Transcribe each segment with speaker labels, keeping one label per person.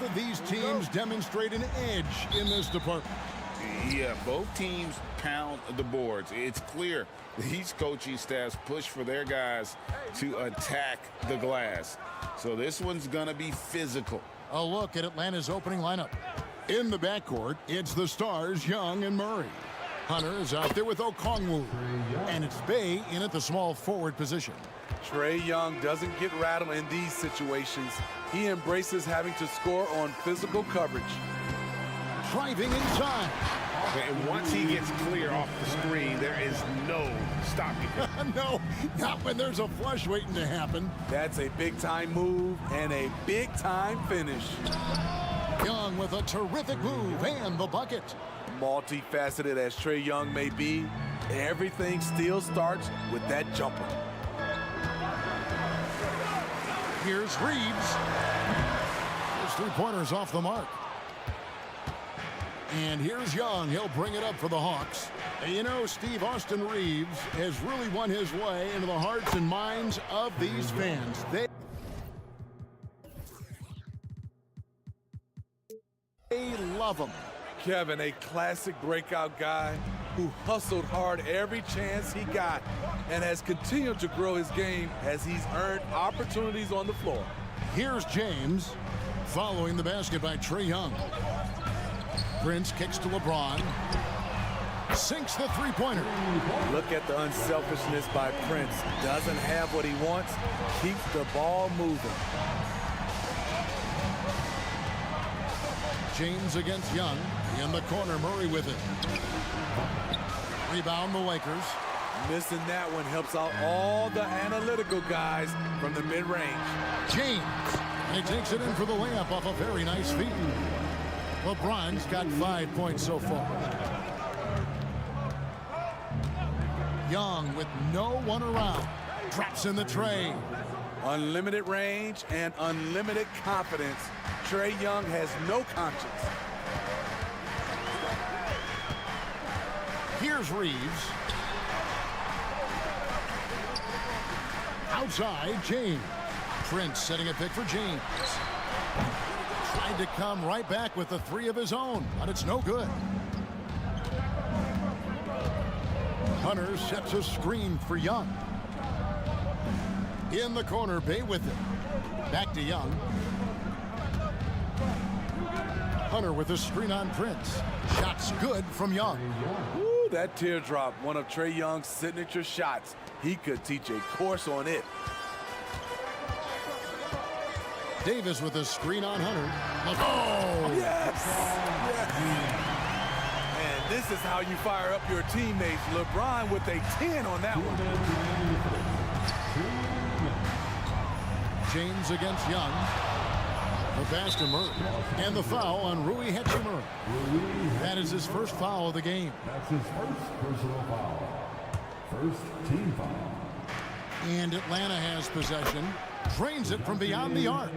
Speaker 1: of these teams demonstrate an edge in this department.
Speaker 2: Yeah, both teams pound the boards. It's clear these coaching staffs push for their guys to attack the glass. So this one's going to be physical.
Speaker 1: A look at Atlanta's opening lineup. In the backcourt, it's the stars, Young and Murray. Hunter is out there with Okongwu. And it's Bay in at the small forward position.
Speaker 3: Trae Young doesn't get rattled in these situations. He embraces having to score on physical coverage.
Speaker 1: Driving inside.
Speaker 2: And once he gets clear off the screen, there is no stopping him.
Speaker 1: No, not when there's a flush waiting to happen.
Speaker 3: That's a big-time move and a big-time finish.
Speaker 1: Young with a terrific move and the bucket.
Speaker 3: Multifaceted as Trae Young may be, everything still starts with that jumper.
Speaker 1: Here's Reeves. His three-pointers off the mark. And here's Young. He'll bring it up for the Hawks. You know, Steve, Austin Reeves has really won his way into the hearts and minds of these fans. They love him.
Speaker 3: Kevin, a classic breakout guy who hustled hard every chance he got and has continued to grow his game as he's earned opportunities on the floor.
Speaker 1: Here's James following the basket by Trae Young. Prince kicks to LeBron. Sinks the three-pointer.
Speaker 3: Look at the unselfishness by Prince. Doesn't have what he wants. Keeps the ball moving.
Speaker 1: James against Young. In the corner, Murray with it. Rebound the Lakers.
Speaker 3: Missing that one helps out all the analytical guys from the mid-range.
Speaker 1: James. And he takes it in for the layup off a very nice feed. LeBron's got 5 points so far. Young with no one around. Drops in the tray.
Speaker 3: Unlimited range and unlimited confidence. Trae Young has no conscience.
Speaker 1: Here's Reeves. Outside, James. Prince setting a pick for James. Tried to come right back with the three of his own, but it's no good. Hunter sets a screen for Young. In the corner, Bay with it. Back to Young. Hunter with a screen on Prince. Shots good from Young.
Speaker 3: Ooh, that teardrop, one of Trae Young's signature shots. He could teach a course on it.
Speaker 1: Davis with a screen on Hunter. Oh!
Speaker 3: Yes! Yes! And this is how you fire up your teammates. LeBron with a 10 on that one.
Speaker 1: James against Young. The pass to Murray. And the foul on Rui Hachimura. That is his first foul of the game.
Speaker 4: That's his first personal foul. First team foul.
Speaker 1: And Atlanta has possession. Drains it from beyond the arc.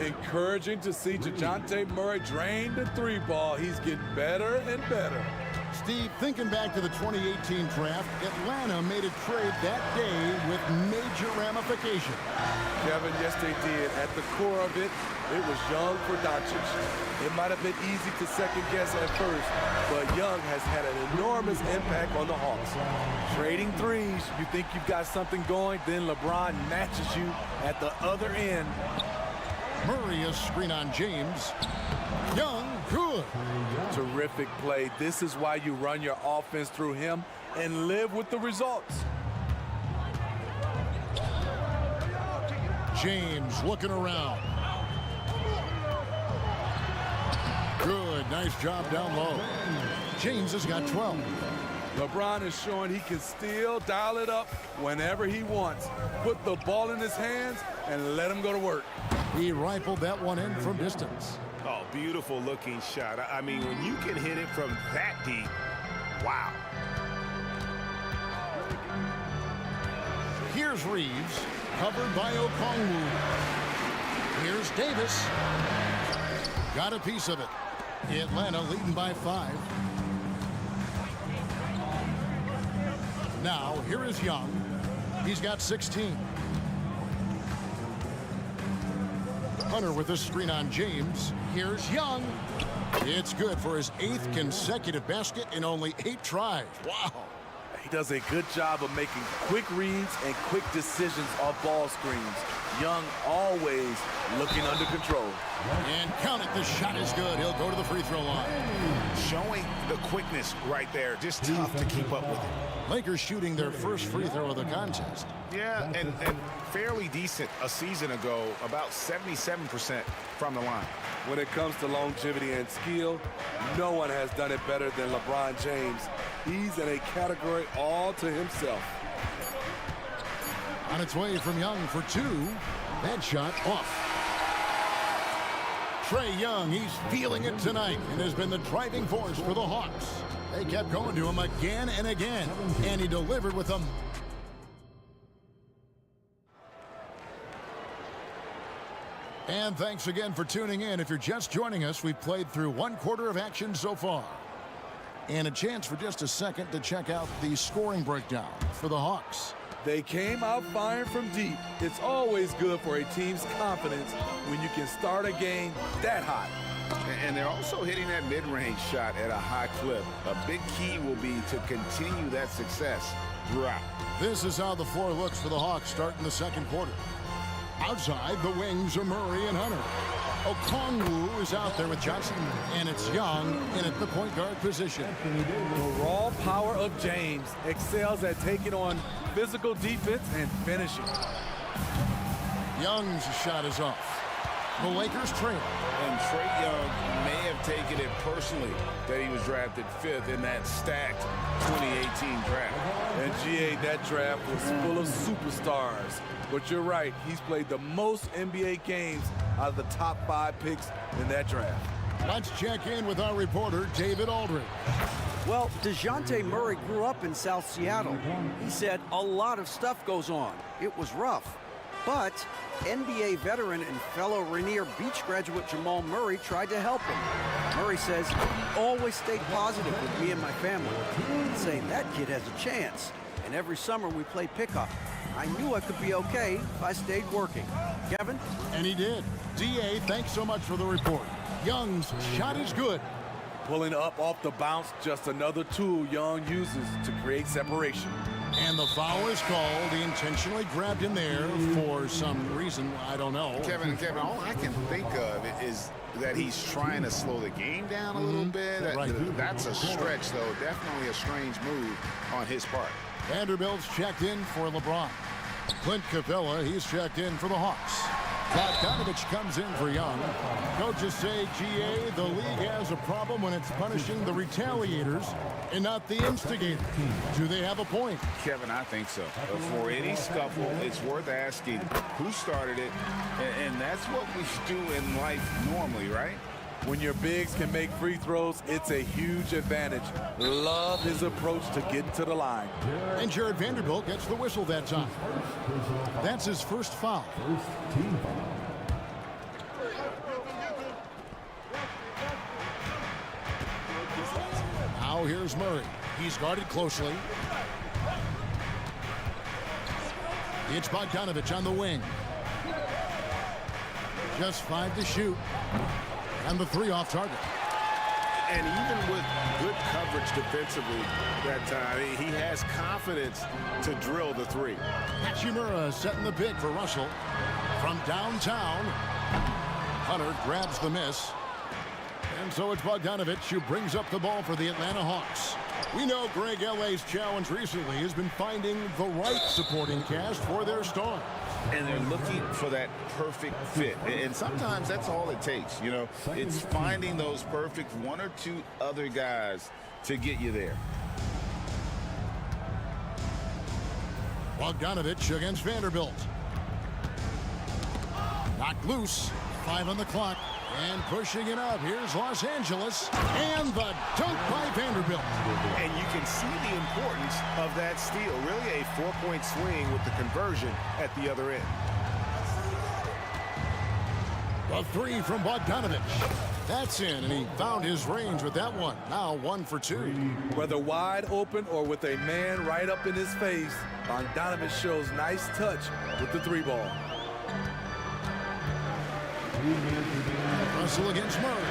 Speaker 3: Encouraging to see DeJounte Murray drain the three ball. He's getting better and better.
Speaker 1: Steve, thinking back to the 2018 draft, Atlanta made a trade that day with major ramifications.
Speaker 3: Kevin, yes they did. At the core of it, it was Young for Doncic. It might have been easy to second guess at first, but Young has had an enormous impact on the Hawks. Trading threes, you think you've got something going, then LeBron matches you at the other end.
Speaker 1: Murray a screen on James. Young, good.
Speaker 3: Terrific play. This is why you run your offense through him and live with the results.
Speaker 1: James looking around. Good, nice job down low. James has got 12.
Speaker 3: LeBron is showing he can still dial it up whenever he wants. Put the ball in his hands and let him go to work.
Speaker 1: He rifled that one in from distance.
Speaker 2: Oh, beautiful looking shot. I mean, when you can hit it from that deep, wow.
Speaker 1: Here's Reeves, covered by Okongwu. Here's Davis. Got a piece of it. Atlanta leading by 5. Now, here is Young. He's got 16. Hunter with a screen on James. Here's Young. It's good for his 8th consecutive basket in only 8 tries. Wow.
Speaker 3: He does a good job of making quick reads and quick decisions off ball screens. Young always looking under control.
Speaker 1: And count it, the shot is good. He'll go to the free throw line.
Speaker 2: Showing the quickness right there. Just tough to keep up with it.
Speaker 1: Lakers shooting their first free throw of the contest.
Speaker 2: Yeah, and fairly decent a season ago, about 77% from the line.
Speaker 3: When it comes to longevity and skill, no one has done it better than LeBron James. He's in a category all to himself.
Speaker 1: On its way from Young for 2. That shot off. Trae Young, he's feeling it tonight and has been the driving force for the Hawks. They kept going to him again and again, and he delivered with them. And thanks again for tuning in. If you're just joining us, we've played through 1 quarter of action so far. And a chance for just a second to check out the scoring breakdown for the Hawks.
Speaker 3: They came out firing from deep. It's always good for a team's confidence when you can start a game that hot.
Speaker 2: And they're also hitting that mid-range shot at a high clip. A big key will be to continue that success throughout.
Speaker 1: This is how the floor looks for the Hawks starting the 2nd quarter. Outside, the wings are Murray and Hunter. Okongwu is out there with Johnson, and it's Young in at the point guard position.
Speaker 3: The raw power of James excels at taking on physical defense and finishing.
Speaker 1: Young's shot is off. The Lakers trail.
Speaker 2: And Trae Young may have taken it personally that he was drafted 5th in that stacked 2018 draft.
Speaker 3: And GA, that draft was full of superstars. But you're right, he's played the most NBA games out of the top 5 picks in that draft.
Speaker 1: Let's check in with our reporter, David Aldridge.
Speaker 5: Well, DeJounte Murray grew up in South Seattle. He said a lot of stuff goes on. It was rough. But NBA veteran and fellow Rainier Beach graduate Jamal Murray tried to help him. Murray says he always stayed positive with me and my family, saying that kid has a chance. And every summer we play pickup. I knew I could be okay if I stayed working. Kevin?
Speaker 1: And he did. DA, thanks so much for the report. Young's shot is good.
Speaker 3: Pulling up off the bounce, just another tool Young uses to create separation.
Speaker 1: And the foul is called. He intentionally grabbed him there for some reason. I don't know.
Speaker 2: Kevin, all I can think of is that he's trying to slow the game down a little bit. That's a stretch, though. Definitely a strange move on his part.
Speaker 1: Vanderbilt's checked in for LeBron. Clint Capella, he's checked in for the Hawks. Bogdanovich comes in for Young. Coaches say, GA, the league has a problem when it's punishing the retaliators and not the instigators. Do they have a point?
Speaker 2: Kevin, I think so. For any scuffle, it's worth asking who started it, and that's what we do in life normally, right?
Speaker 3: When your bigs can make free throws, it's a huge advantage. Love his approach to getting to the line.
Speaker 1: And Jared Vanderbilt gets the whistle that time. That's his first foul.
Speaker 4: First team foul.
Speaker 1: Now here's Murray. He's guarded closely. It's Bogdanovich on the wing. Just 5 to shoot. And the 3 off target.
Speaker 2: And even with good coverage defensively that time, he has confidence to drill the 3.
Speaker 1: Hachimura setting the pick for Russell. From downtown, Hunter grabs the miss. And so it's Bogdanovich who brings up the ball for the Atlanta Hawks. We know Greg L.A.'s challenge recently has been finding the right supporting cast for their stars.
Speaker 2: And they're looking for that perfect fit. And sometimes that's all it takes, you know. It's finding those perfect 1 or 2 other guys to get you there.
Speaker 1: Bogdanovich against Vanderbilt. Knocked loose. 5 on the clock. And pushing it up. Here's Los Angeles. And the dunk by Vanderbilt.
Speaker 6: And you can see the importance of that steal. Really a 4-point swing with the conversion at the other end.
Speaker 1: The 3 from Bogdanovich. That's in, and he found his range with that one. Now 1 for 2.
Speaker 3: Whether wide open or with a man right up in his face, Bogdanovich shows nice touch with the 3 ball.
Speaker 1: Russell against Murray.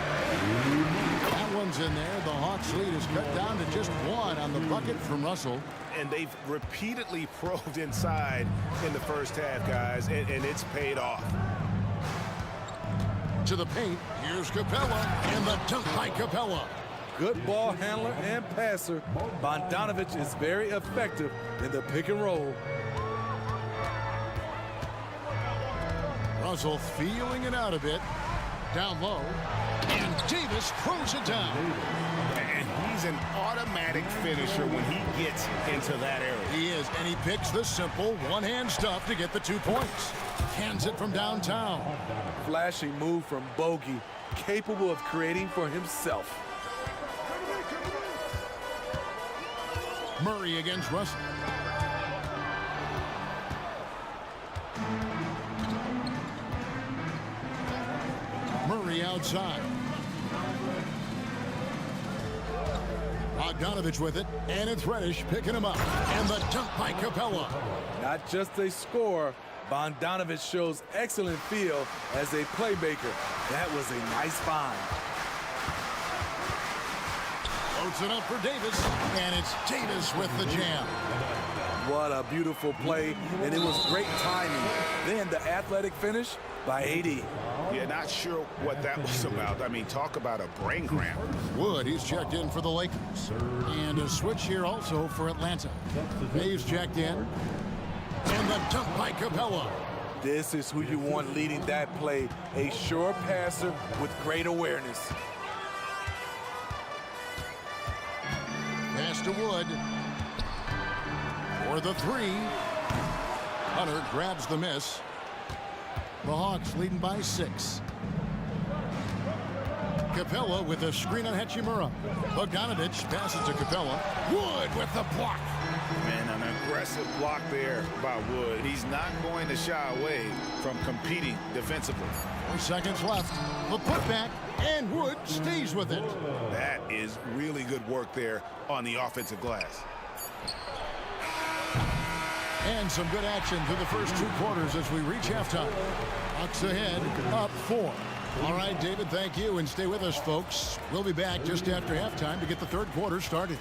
Speaker 1: That one's in there. The Hawks lead is cut down to just one on the bucket from Russell.
Speaker 6: And they've repeatedly probed inside in the first half, guys, and it's paid off.
Speaker 1: To the paint, here's Capella, and the dunk by Capella.
Speaker 3: Good ball handler and passer. Bogdanovich is very effective in the pick and roll.
Speaker 1: Russell feeling it out a bit. Down low. And Davis throws it down.
Speaker 2: And he's an automatic finisher when he gets into that area.
Speaker 1: He is, and he picks the simple one-hand stuff to get the 2 points. Hands it from downtown.
Speaker 3: Flashing move from Bogey, capable of creating for himself.
Speaker 1: Murray against Russell. Murray outside. Bogdanovich with it, and it's Reddish picking him up. And the dunk by Capella.
Speaker 3: Not just a scorer, Bogdanovich shows excellent feel as a playmaker. That was a nice find.
Speaker 1: Floats it up for Davis, and it's Davis with the jam.
Speaker 3: What a beautiful play, and it was great timing. Then the athletic finish by AD.
Speaker 2: Yeah, not sure what that was about. I mean, talk about a brain cramp.
Speaker 1: Wood, he's checked in for the Lakers. And a switch here also for Atlanta. Dave's checked in. And the dunk by Capella.
Speaker 3: This is who you want leading that play. A sure passer with great awareness.
Speaker 1: Pass to Wood. For the three. Hunter grabs the miss. The Hawks leading by 6. Capella with a screen on Hachimura. Bogdanovich passes to Capella. Wood with the block.
Speaker 2: And an aggressive block there by Wood. He's not going to shy away from competing defensively.
Speaker 1: 4 seconds left. The putback, and Wood stays with it.
Speaker 2: That is really good work there on the offensive glass.
Speaker 1: And some good action through the first 2 quarters as we reach halftime. Hawks ahead, up 4. All right, David, thank you, and stay with us, folks. We'll be back just after halftime to get the third quarter started.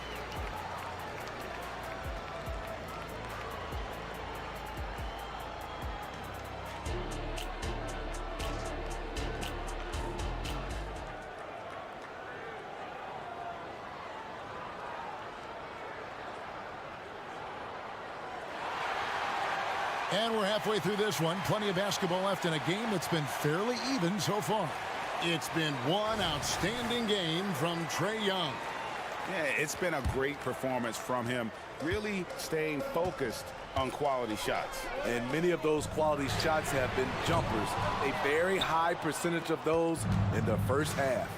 Speaker 1: And we're halfway through this one. Plenty of basketball left in a game that's been fairly even so far. It's been one outstanding game from Trae Young.
Speaker 2: Yeah, it's been a great performance from him, really staying focused on quality shots.
Speaker 3: And many of those quality shots have been jumpers. A very high percentage of those in the first half.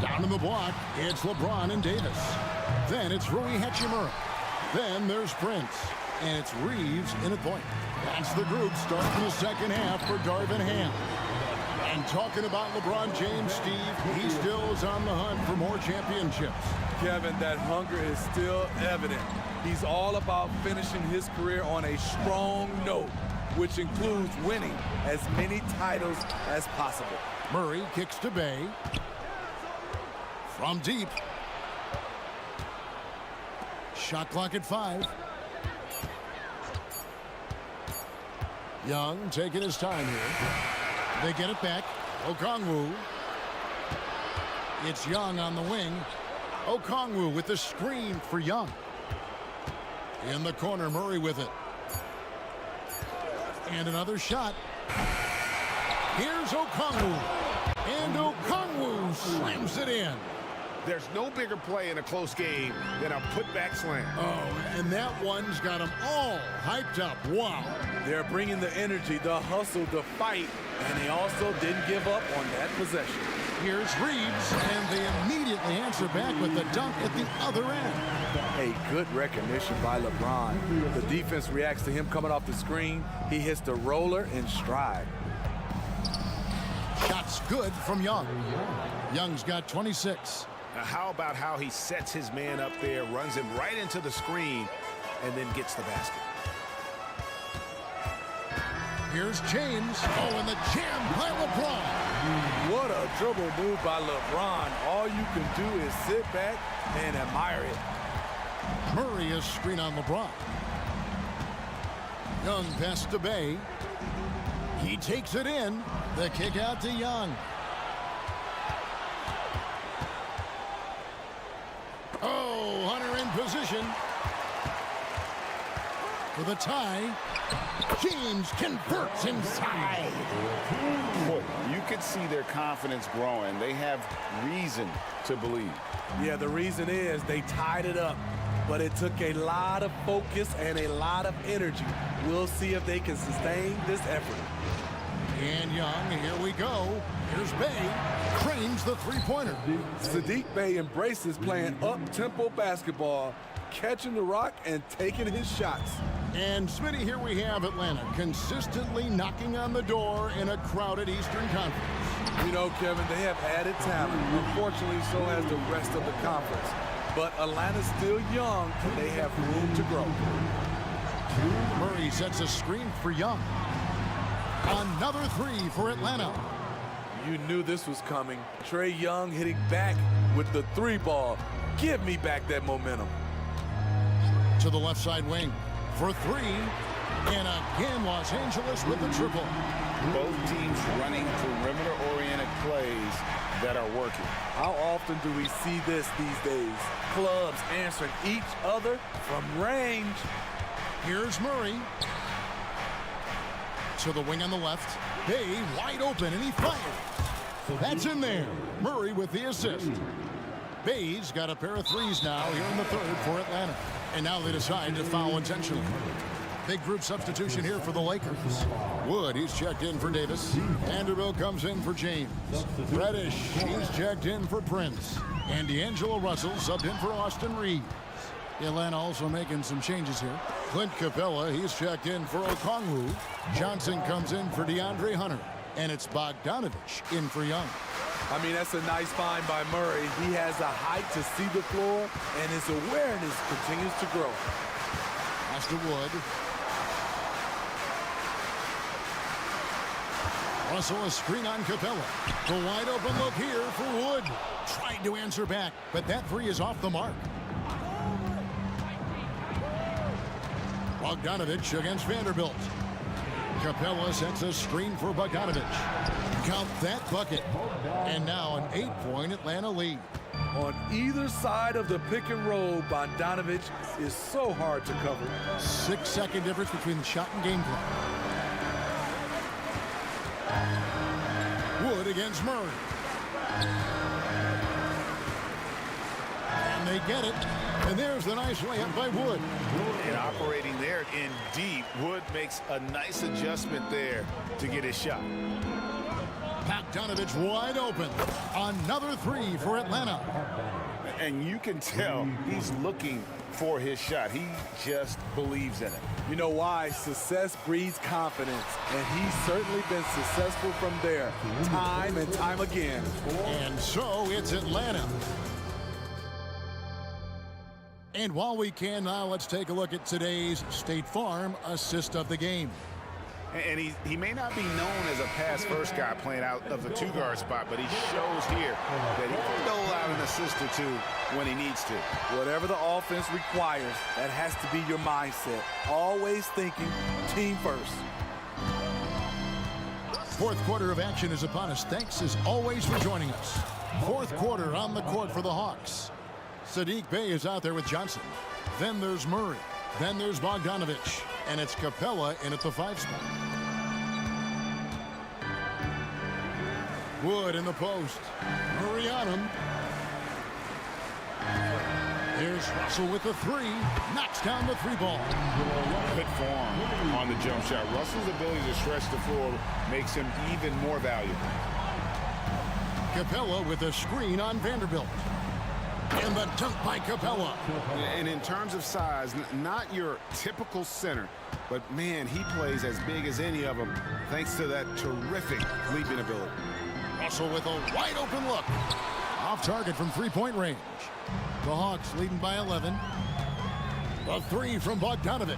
Speaker 1: Down in the block, it's LeBron and Davis. Then it's Rui Hachimura. Then there's Prince. And it's Reeves in a point. That's the group starting the second half for Darvin Ham. And talking about LeBron James, Steve, he still is on the hunt for more championships.
Speaker 3: Kevin, that hunger is still evident. He's all about finishing his career on a strong note, which includes winning as many titles as possible.
Speaker 1: Murray kicks to Bay. From deep. Shot clock at 5. Young taking his time here. They get it back. Okongwu. It's Young on the wing. Okongwu with the screen for Young. In the corner, Murray with it. And another shot. Here's Okongwu. And Okongwu slams it in.
Speaker 2: There's no bigger play in a close game than a putback slam.
Speaker 1: Oh, and that one's got them all hyped up. Wow.
Speaker 3: They're bringing the energy, the hustle, the fight, and they also didn't give up on that possession.
Speaker 1: Here's Reeves, and they immediately answer back with the dunk at the other end.
Speaker 3: A good recognition by LeBron. The defense reacts to him coming off the screen. He hits the roller in stride.
Speaker 1: Shots good from Young. Young's got 26.
Speaker 2: Now, how about how he sets his man up there, runs him right into the screen, and then gets the basket.
Speaker 1: Here's James. Oh, and the jam by LeBron.
Speaker 3: What a dribble move by LeBron. All you can do is sit back and admire it.
Speaker 1: Murray is screen on LeBron. Young pass to Bay. He takes it in. The kick out to Young. Oh, Hunter in position for the tie. James converts inside.
Speaker 2: Boy, you could see their confidence growing. They have reason to believe.
Speaker 3: Yeah, the reason is they tied it up, but it took a lot of focus and a lot of energy. We'll see if they can sustain this effort.
Speaker 1: And Young, here we go. Here's Bay, cranes the three-pointer.
Speaker 3: Sadiq Bey embraces playing up-tempo basketball, catching the rock and taking his shots.
Speaker 1: And Smitty, here we have Atlanta consistently knocking on the door in a crowded Eastern Conference.
Speaker 3: You know, Kevin, they have added talent. Unfortunately, so has the rest of the conference. But Atlanta's still young, and they have room to grow.
Speaker 1: Murray sets a screen for Young. Another three for Atlanta.
Speaker 3: You knew this was coming. Trey Young hitting back with the three ball. Give me back that momentum.
Speaker 1: To the left side wing for three. And again, Los Angeles with the triple.
Speaker 2: Both teams running perimeter-oriented plays that are working.
Speaker 3: How often do we see this these days? Clubs answering each other from range.
Speaker 1: Here's Murray. To the wing on the left. Bay wide open, and he fires. That's in there. Murray with the assist. Bay's got a pair of threes now here in the third for Atlanta. And now they decide to foul intentionally. Big group substitution here for the Lakers. Wood, he's checked in for Davis. Vanderbilt comes in for James. Reddish, he's checked in for Prince. And D'Angelo Russell subbed in for Austin Reeves. Atlanta also making some changes here. Clint Capella, he's checked in for Okongwu. Johnson comes in for DeAndre Hunter. And it's Bogdanovich in for Young.
Speaker 3: I mean, that's a nice find by Murray. He has the height to see the floor, and his awareness continues to grow.
Speaker 1: Pass to Wood. Russell a screen on Capella. The wide open look here for Wood. Tried to answer back, but that three is off the mark. Bogdanovich against Vanderbilt. Capella sets a screen for Bogdanovich. Count that bucket. And now an 8-point Atlanta lead.
Speaker 3: On either side of the pick and roll, Bogdanovich is so hard to cover.
Speaker 1: 6-second difference between the shot and game clock. Wood against Murray. And they get it. And there's the nice layup by Wood.
Speaker 6: And operating there in deep, Wood makes a nice adjustment there to get his shot.
Speaker 1: Bogdanovich wide open. Another three for Atlanta.
Speaker 2: And you can tell he's looking for his shot. He just believes in it.
Speaker 3: You know why? Success breeds confidence, and he's certainly been successful from there, time and time again.
Speaker 1: And so it's Atlanta. And while we can now, let's take a look at today's State Farm assist of the game.
Speaker 6: And he may not be known as a pass-first guy playing out of the two-guard spot, but he shows here that he can dole out an assist or two when he needs to.
Speaker 3: Whatever the offense requires, that has to be your mindset. Always thinking team first.
Speaker 1: Fourth quarter of action is upon us. Thanks as always for joining us. Fourth quarter on the court for the Hawks. Sadiq Bey is out there with Johnson. Then there's Murray. Then there's Bogdanovich. And it's Capella in at the 5 spot. Wood in the post. Murray on him. Here's Russell with the three. Knocks down the three ball.
Speaker 2: Good form on the jump shot. Russell's ability to stretch the floor makes him even more valuable.
Speaker 1: Capella with a screen on Vanderbilt. And the dunk by Capella.
Speaker 6: And in terms of size, not your typical center, but man, he plays as big as any of them thanks to that terrific leaping ability.
Speaker 1: Russell with a wide open look. Off target from three-point range. The Hawks leading by 11. The three from Bogdanovich.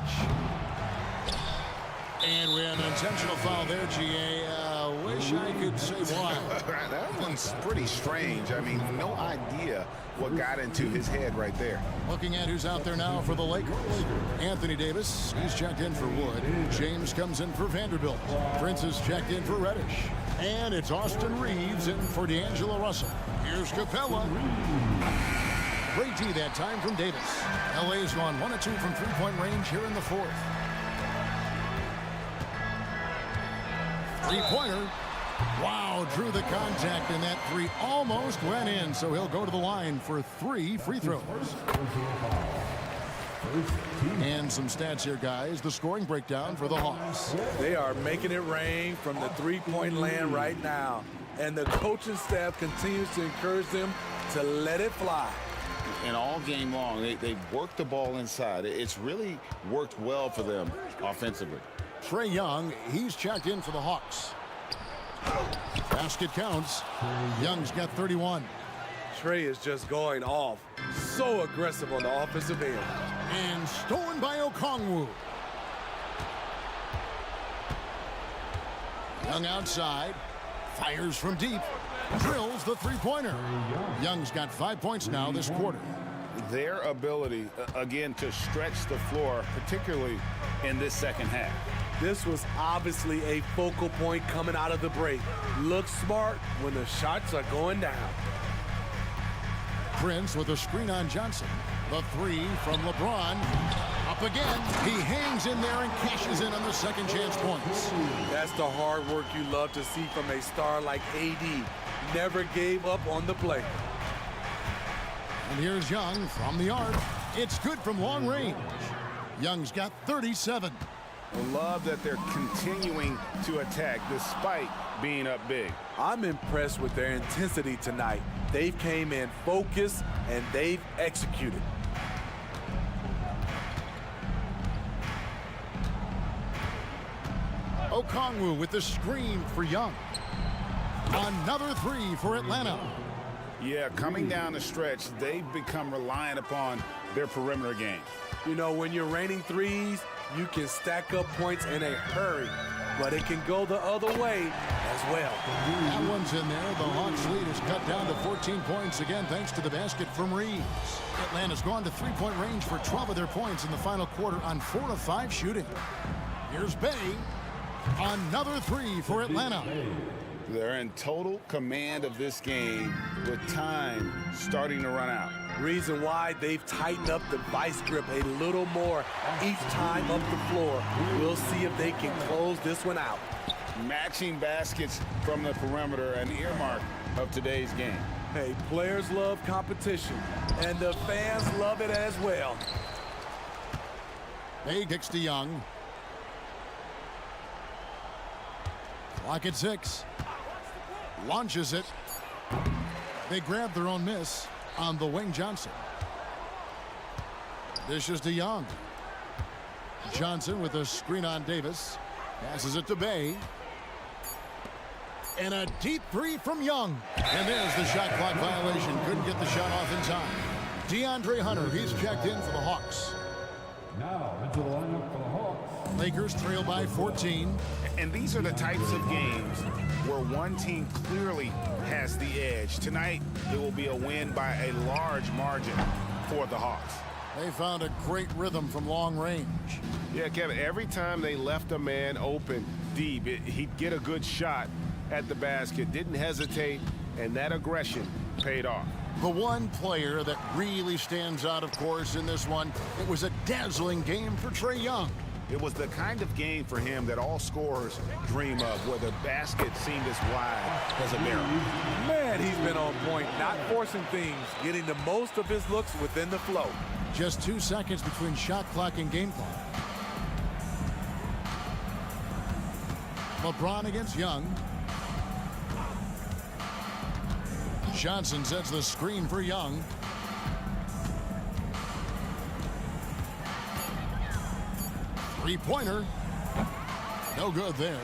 Speaker 1: And we have an intentional foul there, GA. wish I could say why.
Speaker 6: That one's pretty strange. I mean, no idea what got into his head right there.
Speaker 1: Looking at who's out there now for the Lakers. Anthony Davis, he's checked in for Wood. James comes in for Vanderbilt. Prince is checked in for Reddish. And it's Austin Reeves in for D'Angelo Russell. Here's Capella. Great D that time from Davis. LA's gone 1 of 2 from three-point range here in the fourth. Three-pointer. Wow, drew the contact, and that three almost went in, so he'll go to the line for 3 free throws. And some stats here, guys. The scoring breakdown for the Hawks.
Speaker 3: They are making it rain from the three-point land right now. And the coaching staff continues to encourage them to let it fly.
Speaker 2: And all game long, they've worked the ball inside. It's really worked well for them offensively.
Speaker 1: Trae Young, he's checked in for the Hawks. Basket counts. Young's got 31.
Speaker 3: Trae is just going off. So aggressive on the offensive end.
Speaker 1: And stolen by Okongwu. Young outside. Fires from deep. Drills the three-pointer. Young's got 5 points now this quarter.
Speaker 2: Their ability, again, to stretch the floor, particularly in this second half.
Speaker 3: This was obviously a focal point coming out of the break. Look smart when the shots are going down.
Speaker 1: Prince with a screen on Johnson. The three from LeBron. Up again. He hangs in there and cashes in on the second chance points.
Speaker 3: That's the hard work you love to see from a star like AD. Never gave up on the play.
Speaker 1: And here's Young from the arc. It's good from long range. Young's got 37.
Speaker 2: Love that they're continuing to attack despite being up big.
Speaker 3: I'm impressed with their intensity tonight. They came in focused and they've executed.
Speaker 1: Okongwu with the screen for Young. Another three for Atlanta.
Speaker 2: Yeah, coming down the stretch, they've become reliant upon their perimeter game.
Speaker 3: You know, when you're raining threes, you can stack up points in a hurry, but it can go the other way as well.
Speaker 1: That one's in there. The Hawks lead is cut down to 14 points again thanks to the basket from Reeves. Atlanta's gone to three-point range for 12 of their points in the final quarter on 4 of 5 shooting. Here's Bay. Another three for Atlanta.
Speaker 2: They're in total command of this game with time starting to run out.
Speaker 3: Reason why they've tightened up the vice grip a little more each time up the floor. We'll see if they can close this one out.
Speaker 2: Matching baskets from the perimeter, an earmark of today's game.
Speaker 3: Hey, players love competition, and the fans love it as well.
Speaker 1: Bay kicks to Young. Clock at 6. Launches it. They grab their own miss on the wing. Johnson. Dishes to Young. Johnson with a screen on Davis. Passes it to Bay. And a deep three from Young. And there's the shot clock violation. Couldn't get the shot off in time. DeAndre Hunter, he's checked in for the Hawks.
Speaker 4: Now into the lineup for the Hawks.
Speaker 1: Lakers trail by 14.
Speaker 2: And these are the types of games where one team clearly has the edge. Tonight, it will be a win by a large margin for the Hawks.
Speaker 1: They found a great rhythm from long range.
Speaker 7: Yeah, Kevin, every time they left a man open deep, he'd get a good shot at the basket, didn't hesitate, and that aggression paid off.
Speaker 1: The one player that really stands out, of course, in this one, it was a dazzling game for Trae Young.
Speaker 7: It was the kind of game for him that all scorers dream of, where the basket seemed as wide as a mirror.
Speaker 3: Man, he's been on point, not forcing things, getting the most of his looks within the flow.
Speaker 1: Just 2 seconds between shot clock and game clock. LeBron against Young. Johnson sets the screen for Young. Three-pointer. No good there.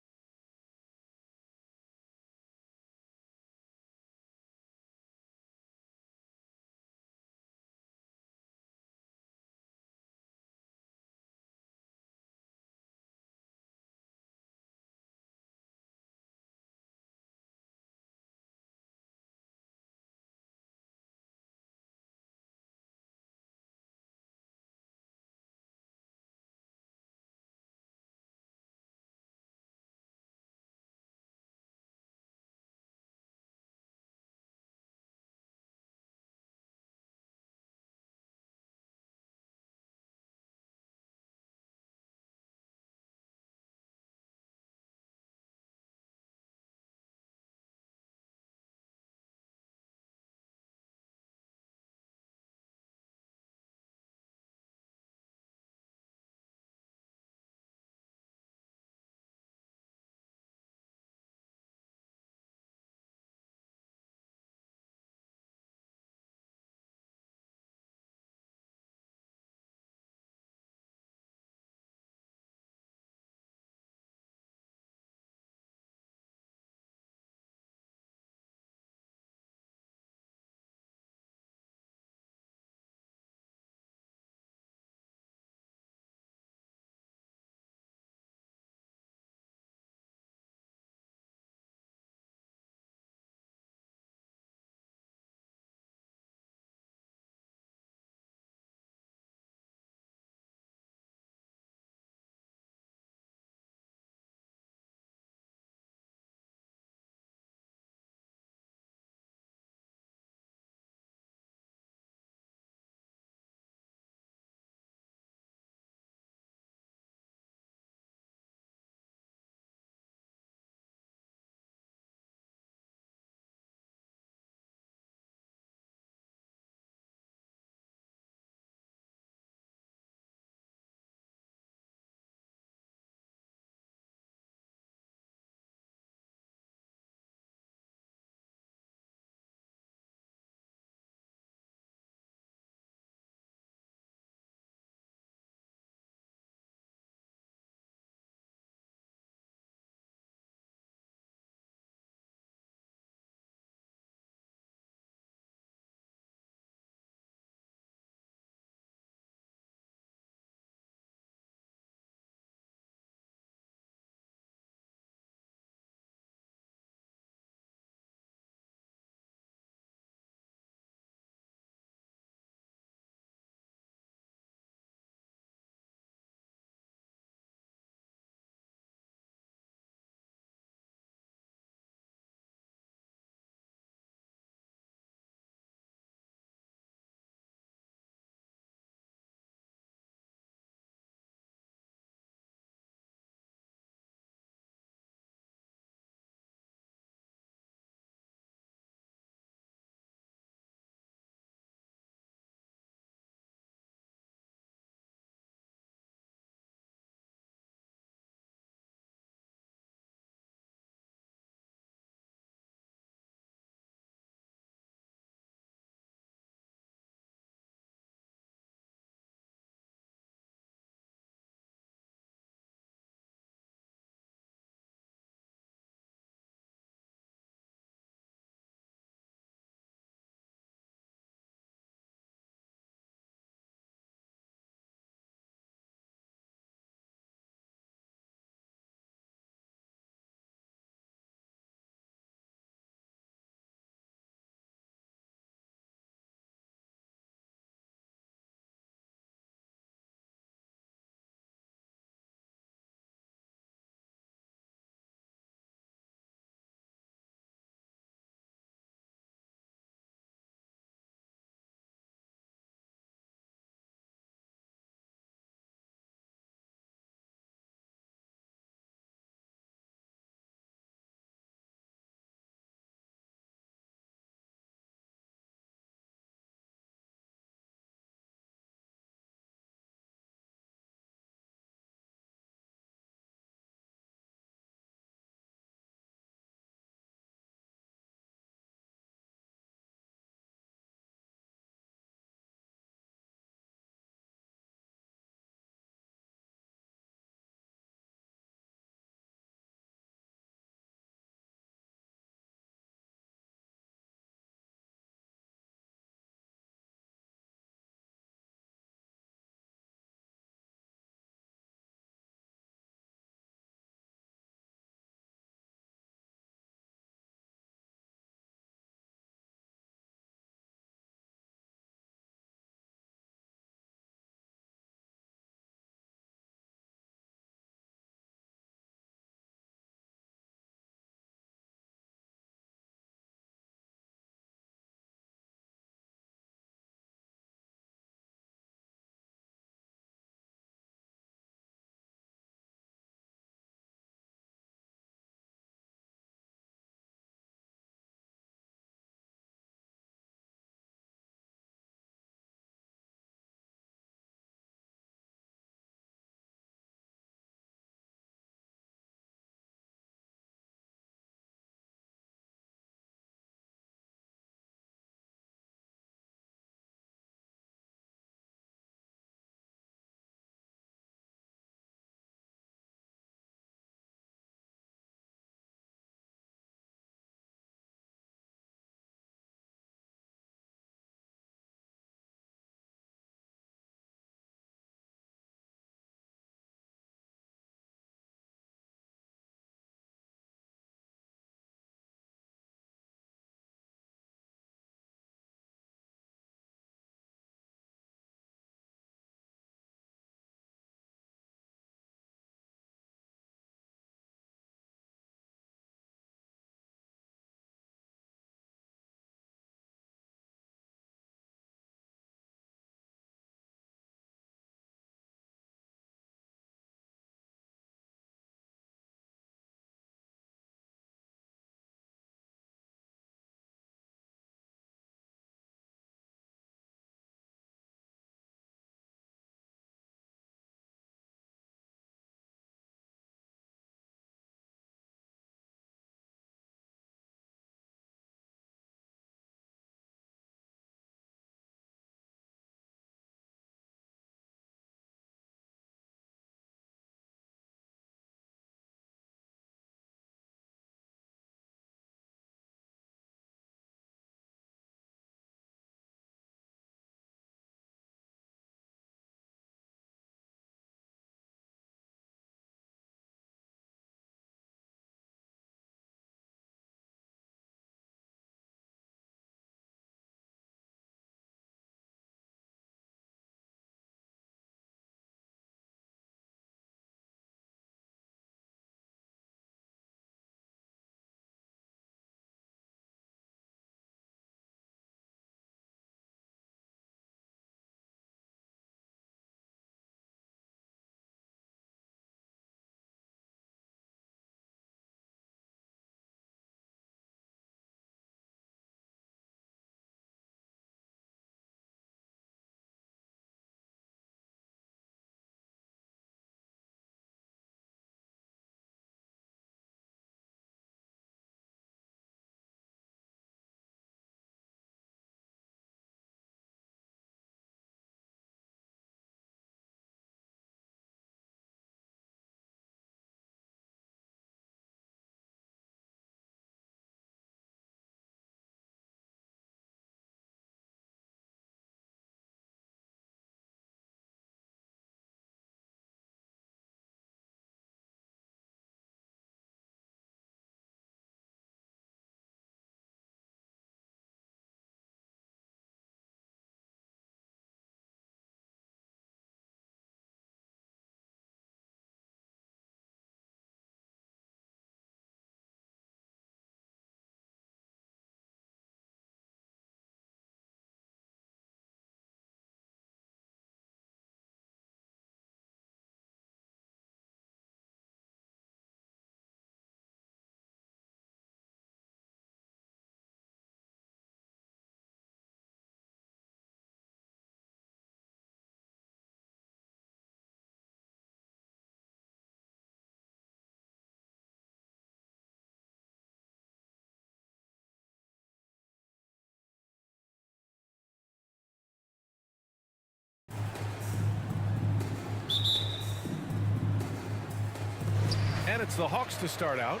Speaker 8: And it's the Hawks to start out.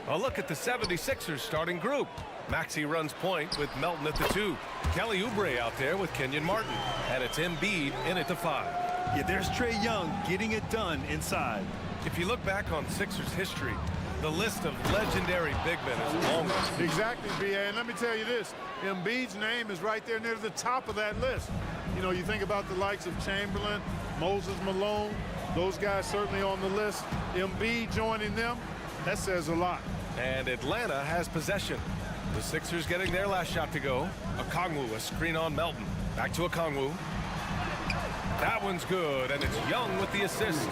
Speaker 8: A look at the 76ers starting group. Maxey runs point with Melton at the 2. Kelly Oubre out there with Kenyon Martin. And it's Embiid in at the 5.
Speaker 9: Yeah, there's Trae Young getting it done inside.
Speaker 8: If you look back on Sixers history, the list of legendary big men is long.
Speaker 10: Exactly, B.A. And let me tell you this, Embiid's name is right there near the top of that list. You know, you think about the likes of Chamberlain, Moses Malone, those guys certainly on the list. Embiid joining them, that says a lot.
Speaker 8: And Atlanta has possession. The Sixers getting their last shot to go. Okongwu, a screen on Melton. Back to Okongwu. That one's good, and it's Young with the assist.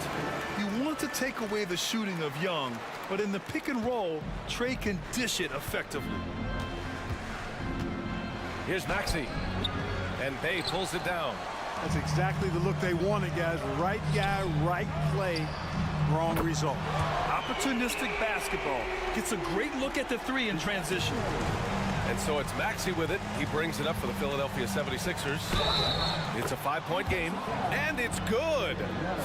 Speaker 9: You want to take away the shooting of Young, but in the pick and roll, Trae can dish it effectively.
Speaker 8: Here's Maxey. And Bay pulls it down.
Speaker 10: That's exactly the look they wanted, guys. Right guy, right play, wrong result.
Speaker 9: Opportunistic basketball. Gets a great look at the 3 in transition.
Speaker 8: And so it's Maxey with it. He brings it up for the Philadelphia 76ers. It's a 5-point game, and it's good.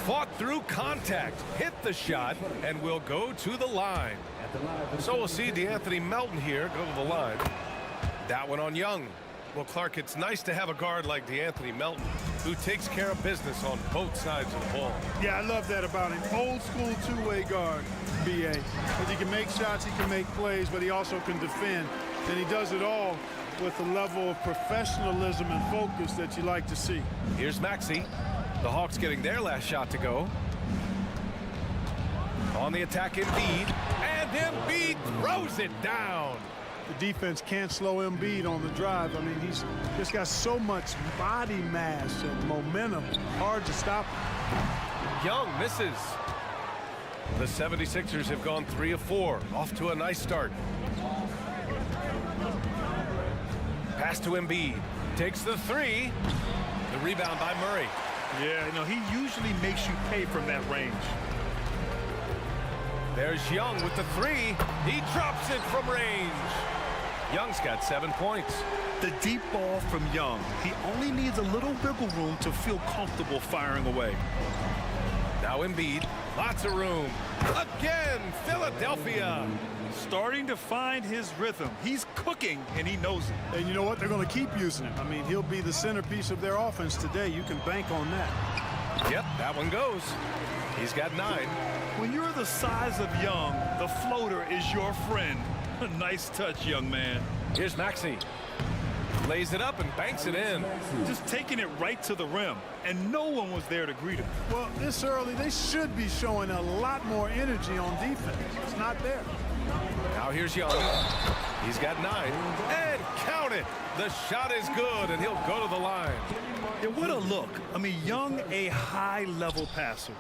Speaker 8: Fought through contact, hit the shot, and will go to the line. So we'll see DeAnthony Melton here go to the line. That one on Young. Well, Clark, it's nice to have a guard like DeAnthony Melton who takes care of business on both sides of the ball.
Speaker 10: Yeah, I love that about him. Old school two-way guard, B.A. Because he can make shots, he can make plays, but he also can defend. And he does it all with a level of professionalism and focus that you like to see.
Speaker 8: Here's Maxey. The Hawks getting their last shot to go. On the attack, Embiid. And Embiid throws it down.
Speaker 10: The defense can't slow Embiid on the drive. I mean, he's just got so much body mass and momentum. Hard to stop him.
Speaker 8: Young misses. The 76ers have gone 3 of 4. Off to a nice start. Pass to Embiid. Takes the 3. The rebound by Murray.
Speaker 9: Yeah, you know, he usually makes you pay from that range.
Speaker 8: There's Young with the 3. He drops it from range. Young's got 7 points.
Speaker 9: The deep ball from Young. He only needs a little wiggle room to feel comfortable firing away.
Speaker 8: Now Embiid. Lots of room. Again, Philadelphia.
Speaker 9: Starting to find his rhythm. He's cooking, and he knows it.
Speaker 10: And you know what? They're going to keep using him. I mean, he'll be the centerpiece of their offense today. You can bank on that.
Speaker 8: Yep, that one goes. He's got 9.
Speaker 9: When you're the size of Young, the floater is your friend. Nice touch, young man.
Speaker 8: Here's Maxey. Lays it up and banks it in.
Speaker 9: Just taking it right to the rim, and no one was there to greet him.
Speaker 10: Well, this early, they should be showing a lot more energy on defense. It's not there.
Speaker 8: Now here's Young. He's got 9. And count it. The shot is good, and he'll go to the line.
Speaker 9: Yeah, what a look. I mean, Young, a high-level passer.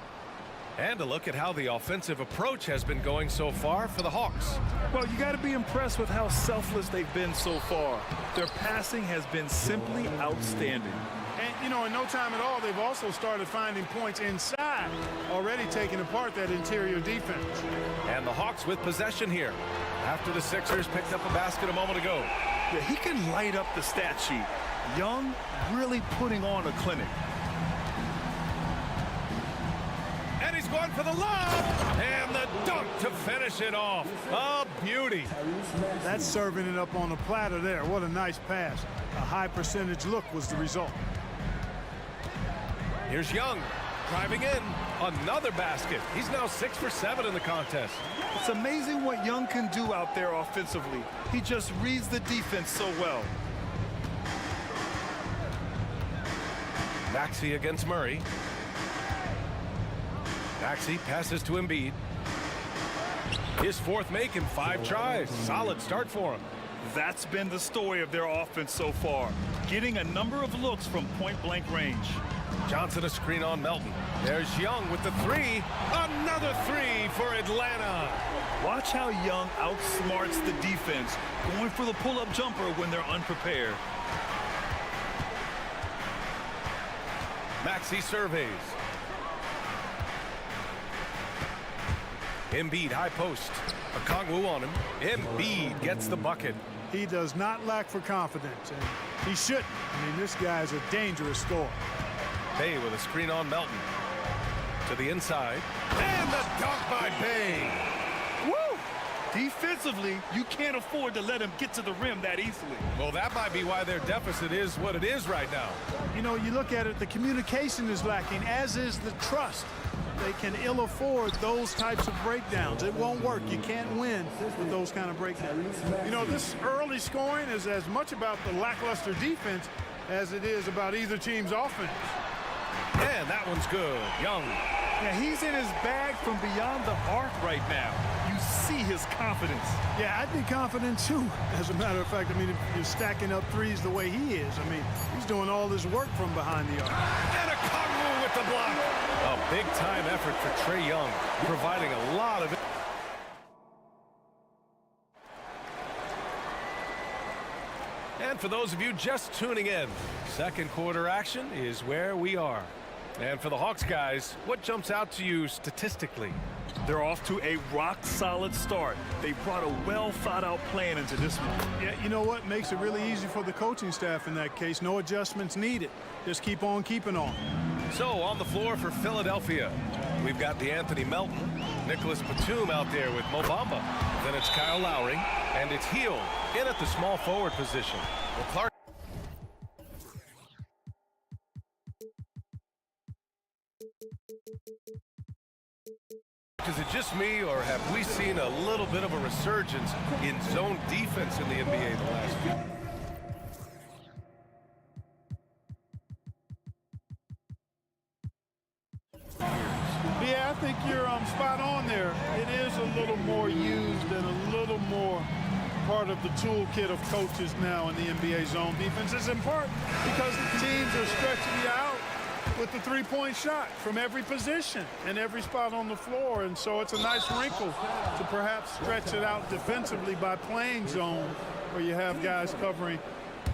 Speaker 8: And a look at how the offensive approach has been going so far for the Hawks.
Speaker 9: Well, you got to be impressed with how selfless they've been so far. Their passing has been simply outstanding.
Speaker 10: And, you know, in no time at all, they've also started finding points inside, already taking apart that interior defense.
Speaker 8: And the Hawks with possession here after the Sixers picked up a basket a moment ago.
Speaker 9: Yeah, he can light up the stat sheet. Young really putting on a clinic.
Speaker 8: And he's going for the lob, and the dunk to finish it off. A beauty.
Speaker 10: That's serving it up on the platter there. What a nice pass. A high percentage look was the result.
Speaker 8: Here's Young driving in. Another basket. He's now 6 for 7 in the contest.
Speaker 9: It's amazing what Young can do out there offensively. He just reads the defense so well.
Speaker 8: Maxey against Murray. Maxey passes to Embiid. His 4th make in 5 tries. Solid start for him.
Speaker 9: That's been the story of their offense so far. Getting a number of looks from point-blank range.
Speaker 8: Johnson a screen on Melton. There's Young with the 3. Another 3 for Atlanta.
Speaker 9: Watch how Young outsmarts the defense, going for the pull-up jumper when they're unprepared.
Speaker 8: Maxey surveys. Embiid high post. Okongwu on him. Embiid gets the bucket.
Speaker 10: He does not lack for confidence, and he shouldn't. I mean, this guy is a dangerous scorer.
Speaker 8: Bay with a screen on Melton. To the inside. And the dunk by Bay.
Speaker 9: Woo! Defensively, you can't afford to let him get to the rim that easily.
Speaker 8: Well, that might be why their deficit is what it is right now.
Speaker 10: You know, you look at it, the communication is lacking, as is the trust. They can ill afford those types of breakdowns. It won't work. You can't win with those kind of breakdowns. You know, this early scoring is as much about the lackluster defense as it is about either team's offense.
Speaker 8: And that one's good. Young.
Speaker 9: Yeah, he's in his bag from beyond the arc right now. You see his confidence.
Speaker 10: Yeah, I'd be confident too. As a matter of fact, I mean, if you're stacking up threes the way he is, I mean, he's doing all this work from behind the arc.
Speaker 8: And a Kongwu with the block. A big-time effort for Trae Young, providing a lot of it. And for those of you just tuning in, second quarter action is where we are. And for the Hawks guys, what jumps out to you statistically?
Speaker 9: They're off to a rock-solid start. They brought a well-thought-out plan into this one.
Speaker 10: Yeah, you know what? Makes it really easy for the coaching staff in that case. No adjustments needed. Just keep on keeping on.
Speaker 8: So, on the floor for Philadelphia, we've got DeAnthony Melton, Nicholas Batum out there with Mo Bamba. Then it's Kyle Lowry, and it's Hield in at the small forward position. Well, Clark. Is it just me, or have we seen a little bit of a resurgence in zone defense in the NBA the last few?
Speaker 10: Yeah, I think you're spot on there. It is a little more used and a little more part of the toolkit of coaches now in the NBA zone defense. It's in part because the teams are stretching you out with the three-point shot from every position and every spot on the floor. And so it's a nice wrinkle to perhaps stretch it out defensively by playing zone, where you have guys covering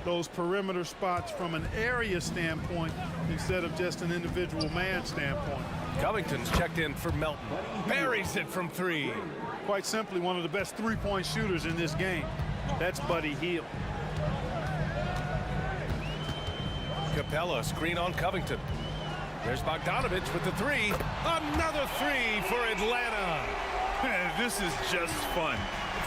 Speaker 10: those perimeter spots from an area standpoint instead of just an individual man standpoint.
Speaker 8: Covington's checked in for Melton. Buries it from three.
Speaker 10: Quite simply, one of the best three-point shooters in this game. That's Buddy Hield.
Speaker 8: Capella, screen on Covington. There's Bogdanovich with the three. Another three for Atlanta.
Speaker 9: This is just fun.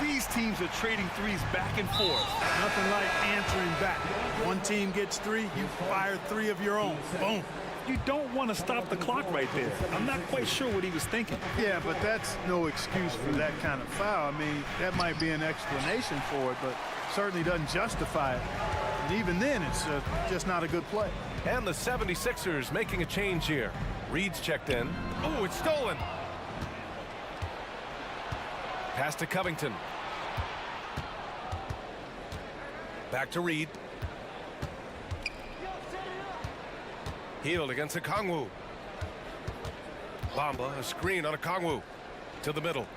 Speaker 9: These teams are trading threes back and forth.
Speaker 10: Nothing like answering back. One team gets three, you fire three of your own. Boom.
Speaker 9: You don't want to stop the clock right there. I'm not quite sure what he was thinking.
Speaker 10: Yeah, but that's no excuse for that kind of foul. I mean, that might be an explanation for it, but certainly doesn't justify it. And even then, it's just not a good play.
Speaker 8: And the 76ers making a change here. Reed's checked in. Oh, it's stolen. Pass to Covington. Back to Reed. Hield against Okongwu. Bamba, a screen on Okongwu. To the middle.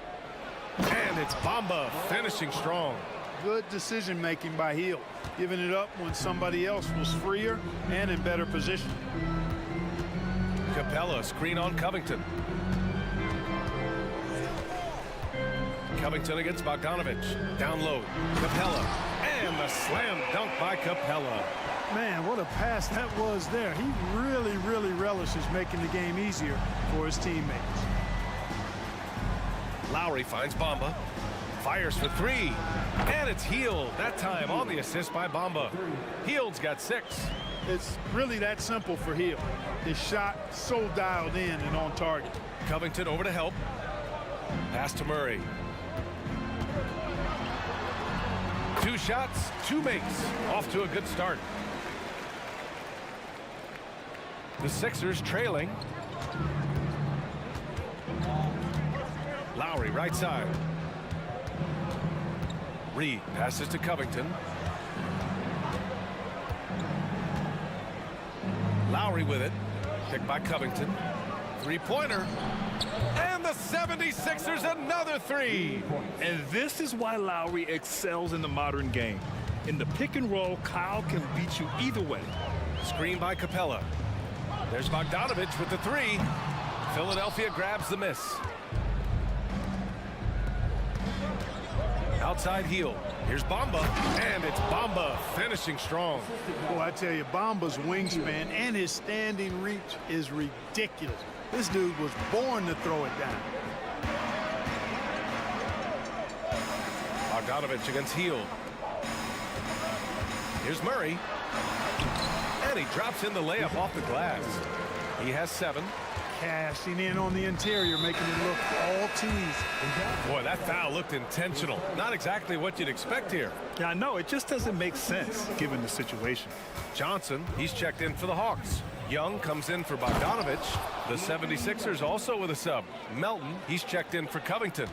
Speaker 8: And it's Bamba finishing strong.
Speaker 10: Good decision-making by Hield, giving it up when somebody else was freer and in better position.
Speaker 8: Capella, screen on Covington. Covington against Bogdanovich. Down low. Capella. And the slam dunk by Capella.
Speaker 10: Man, what a pass that was there. He really, really relishes making the game easier for his teammates.
Speaker 8: Lowry finds Bamba. Fires for three. And it's Hield. That time on the assist by Bamba. Hield's got 6.
Speaker 10: It's really that simple for Hield. His shot so dialed in and on target.
Speaker 8: Covington over to help. Pass to Murray. 2 shots, 2 makes. Off to a good start. The Sixers trailing. Lowry right side. Reed passes to Covington. Lowry with it. Picked by Covington. Three-pointer. And the 76ers another 3.
Speaker 9: And this is why Lowry excels in the modern game. In the pick and roll, Kyle can beat you either way.
Speaker 8: Screen by Capella. There's Bogdanovich with the 3. Philadelphia grabs the miss. Outside heel. Here's Bamba, and it's Bamba finishing strong.
Speaker 10: Boy, I tell you, Bamba's wingspan and his standing reach is ridiculous. This dude was born to throw it down.
Speaker 8: Bogdanovich against heel. Here's Murray. And he drops in the layup off the glass. He has 7.
Speaker 10: Cashing in on the interior, making it look all teased.
Speaker 8: Boy, that foul looked intentional. Not exactly what you'd expect here.
Speaker 9: Yeah, I know. It just doesn't make sense given the situation.
Speaker 8: Johnson, he's checked in for the Hawks. Young comes in for Bogdanovich. The 76ers also with a sub. Melton, he's checked in for Covington.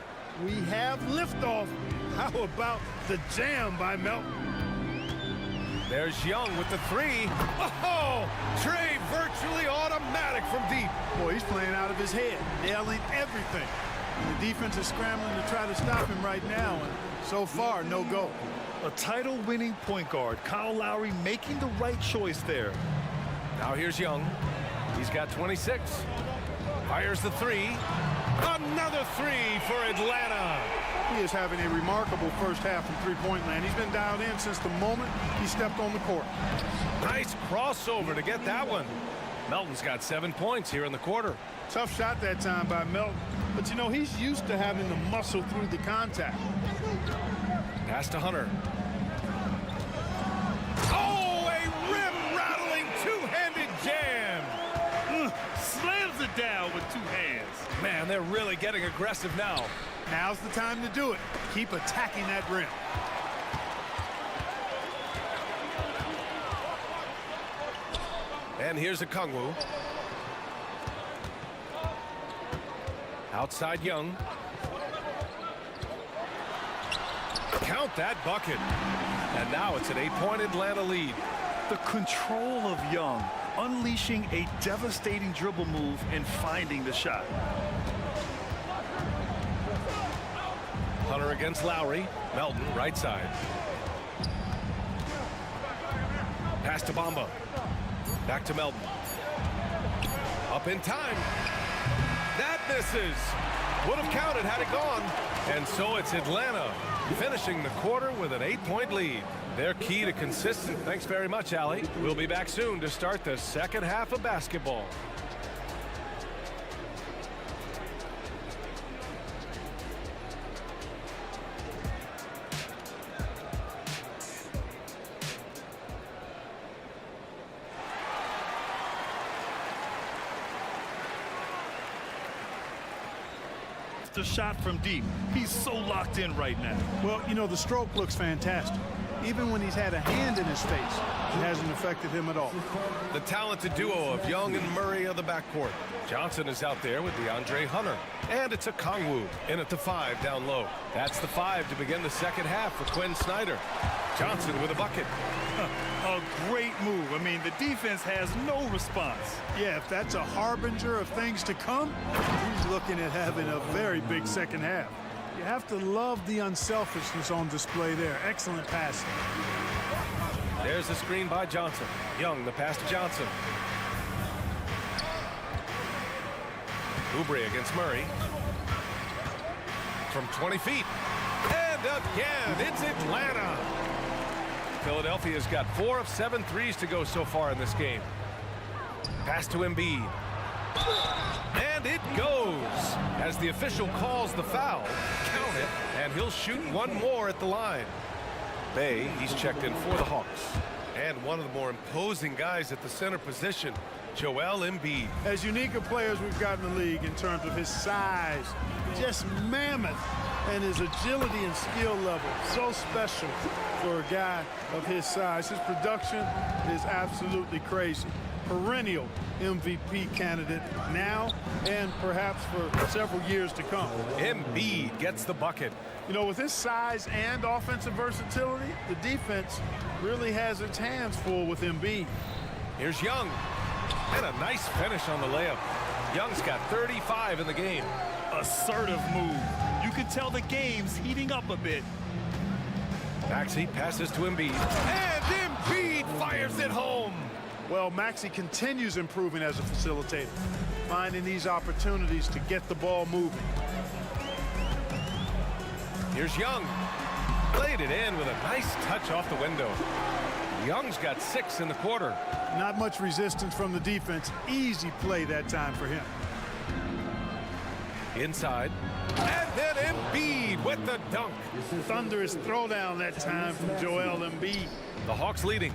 Speaker 10: We have liftoff. How about the jam by Melton?
Speaker 8: There's Young with the 3. Oh, Trey virtually automatic from deep.
Speaker 10: Boy, he's playing out of his head, nailing everything. The defense is scrambling to try to stop him right now, and so far, no go.
Speaker 9: A title-winning point guard, Kyle Lowry, making the right choice there.
Speaker 8: Now here's Young. He's got 26. Fires the 3. Another 3 for Atlanta.
Speaker 10: He is having a remarkable first half from three-point land. He's been dialed in since the moment he stepped on the court.
Speaker 8: Nice crossover to get that one. Melton's got 7 points here in the quarter.
Speaker 10: Tough shot that time by Melton. But, you know, he's used to having to muscle through the contact.
Speaker 8: Pass to Hunter. Oh, a rim-rattling two-handed jam.
Speaker 9: Slams it down with 2 hands.
Speaker 8: Man, they're really getting aggressive now.
Speaker 10: Now's the time to do it. Keep attacking that rim.
Speaker 8: And here's a Kongwu. Outside Young. Count that bucket. And now it's an 8-point Atlanta lead.
Speaker 9: The control of Young, unleashing a devastating dribble move and finding the shot.
Speaker 8: Hunter against Lowry. Melton, right side. Pass to Bamba. Back to Melton. Up in time. That misses. Would have counted had it gone. And so it's Atlanta finishing the quarter with an 8-point lead. Their key to consistent. Thanks very much, Allie. We'll be back soon to start the second half of basketball.
Speaker 9: The shot from deep. He's so locked in right now.
Speaker 10: Well, you know, the stroke looks fantastic. Even when he's had a hand in his face, it hasn't affected him at all.
Speaker 8: The talented duo of Young and Murray of the backcourt. Johnson is out there with DeAndre Hunter. And it's a Kongwu in at the 5 down low. That's the 5 to begin the second half for Quinn Snyder. Johnson with a bucket.
Speaker 9: A great move. I mean, the defense has no response.
Speaker 10: Yeah, if that's a harbinger of things to come, he's looking at having a very big second half. You have to love the unselfishness on display there. Excellent passing.
Speaker 8: There's the screen by Johnson. Young, the pass to Johnson. Oubre against Murray. From 20 feet. And again, it's Atlanta. Philadelphia's got 4 of 7 threes to go so far in this game. Pass to Embiid. And it goes. As the official calls the foul, count it, and he'll shoot one more at the line. Bay, he's checked in for the Hawks. And one of the more imposing guys at the center position, Joel Embiid.
Speaker 10: As unique a player as we've got in the league in terms of his size, just mammoth, and his agility and skill level, so special for a guy of his size. His production is absolutely crazy. Perennial MVP candidate now and perhaps for several years to come.
Speaker 8: Embiid gets the bucket.
Speaker 10: You know, with his size and offensive versatility, the defense really has its hands full with Embiid.
Speaker 8: Here's Young. And a nice finish on the layup. Young's got 35 in the game.
Speaker 9: Assertive move. You can tell the game's heating up a bit.
Speaker 8: Maxey passes to Embiid. And Embiid fires it home.
Speaker 10: Well, Maxey continues improving as a facilitator, finding these opportunities to get the ball moving.
Speaker 8: Here's Young. Played it in with a nice touch off the window. Young's got 6 in the quarter.
Speaker 10: Not much resistance from the defense. Easy play that time for him.
Speaker 8: Inside. And then Embiid with the dunk.
Speaker 10: Thunderous throwdown that time from Joel Embiid.
Speaker 8: The Hawks leading.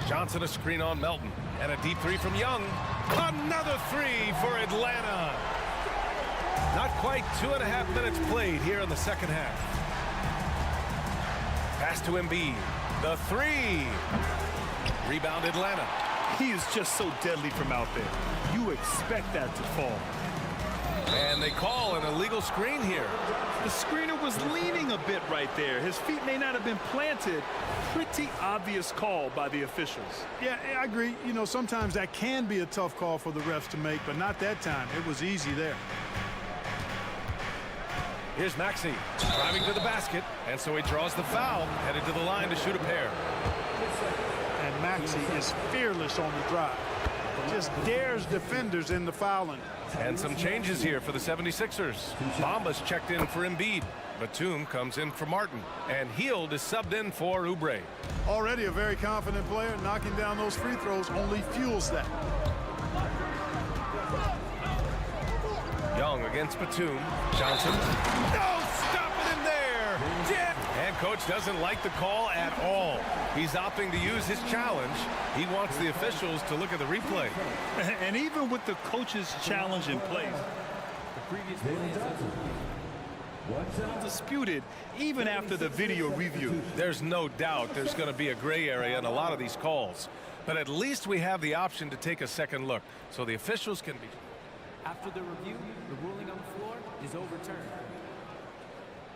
Speaker 8: Johnson a screen on Melton. And a deep 3 from Young. Another 3 for Atlanta. Not quite 2.5 minutes played here in the second half. Pass to Embiid. The 3. Rebound Atlanta.
Speaker 9: He is just so deadly from out there. You expect that to fall.
Speaker 8: And they call an illegal screen here.
Speaker 9: The screener was leaning a bit right there. His feet may not have been planted. Pretty obvious call by the officials.
Speaker 10: Yeah, I agree. You know, sometimes that can be a tough call for the refs to make, but not that time. It was easy there.
Speaker 8: Here's Maxey driving to the basket, and so he draws the foul, headed to the line to shoot a pair.
Speaker 10: And Maxey is fearless on the drive. Just dares defenders in the fouling.
Speaker 8: And some changes here for the 76ers. Bamba's checked in for Embiid. Batum comes in for Martin. And Hield is subbed in for Oubre.
Speaker 10: Already a very confident player. Knocking down those free throws only fuels that.
Speaker 8: Young against Batum. Johnson. No, stopping him there. Jet. And coach doesn't like the call at all. He's opting to use his challenge. He wants the officials to look at the replay.
Speaker 9: And even with the coach's challenge in place, disputed even after the video review.
Speaker 8: There's no doubt there's going to be a gray area in a lot of these calls. But at least we have the option to take a second look so the officials can be.
Speaker 11: After the review, the ruling on the floor is overturned.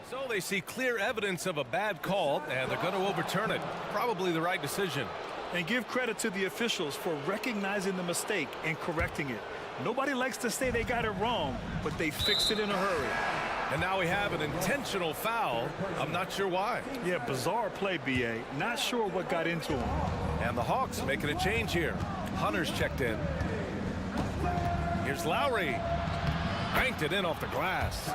Speaker 8: So they see clear evidence of a bad call, and they're going to overturn it. Probably the right decision.
Speaker 9: And give credit to the officials for recognizing the mistake and correcting it. Nobody likes to say they got it wrong, but they fixed it in a hurry.
Speaker 8: And now we have an intentional foul. I'm not sure why.
Speaker 9: Yeah, bizarre play, B.A. Not sure what got into him.
Speaker 8: And the Hawks making a change here. Hunter's checked in. Here's Lowry. Banked it in off the glass.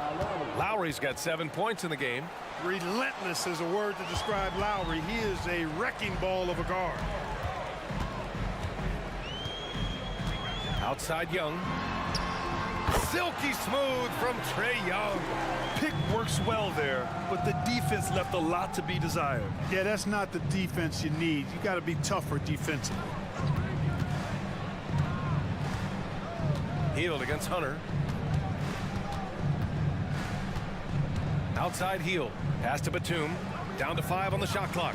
Speaker 8: Lowry's got 7 points in the game.
Speaker 10: Relentless is a word to describe Lowry. He is a wrecking ball of a guard.
Speaker 8: Outside Young. Silky smooth from Trae Young.
Speaker 9: Pick works well there, but the defense left a lot to be desired.
Speaker 10: Yeah, that's not the defense you need. You got to be tougher defensively.
Speaker 8: Hield against Hunter. Outside Hield. Pass to Batum. Down to 5 on the shot clock.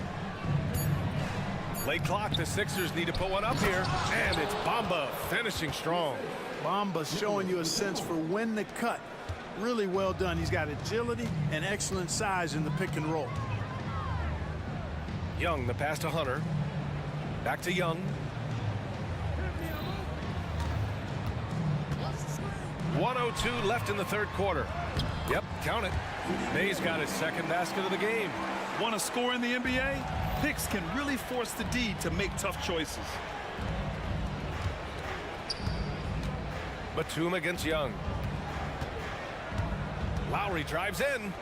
Speaker 8: Late clock. The Sixers need to put one up here. And it's Bamba finishing strong.
Speaker 10: Bamba's showing you a sense for when to cut. Really well done. He's got agility and excellent size in the pick and roll.
Speaker 8: Young, the pass to Hunter. Back to Young. .102 left in the third quarter. Yep, count it. May's got his second basket of the game.
Speaker 9: Want to score in the NBA? Picks can really force the D to make tough choices.
Speaker 8: Batum against Young. Lowry drives in.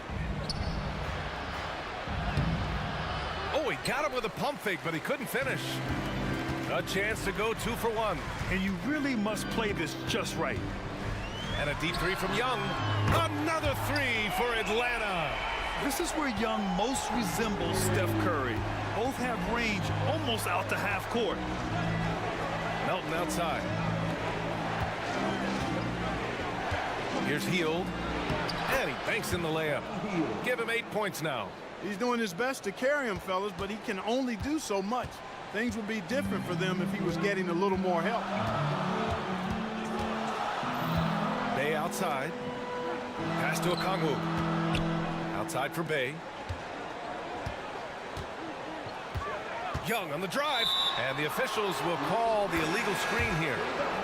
Speaker 8: Oh, he got him with a pump fake, but he couldn't finish. A chance to go 2 for 1.
Speaker 9: And you really must play this just right.
Speaker 8: And a deep 3 from Young. Another 3 for Atlanta.
Speaker 9: This is where Young most resembles Steph Curry. Both have range almost out to half court.
Speaker 8: Melton outside. Here's Hield. And he banks in the layup. Give him 8 points now.
Speaker 10: He's doing his best to carry him, fellas, but he can only do so much. Things would be different for them if he was getting a little more help.
Speaker 8: Bay outside. Pass to Okongwu. Outside for Bay. Young on the drive. And the officials will call the illegal screen here.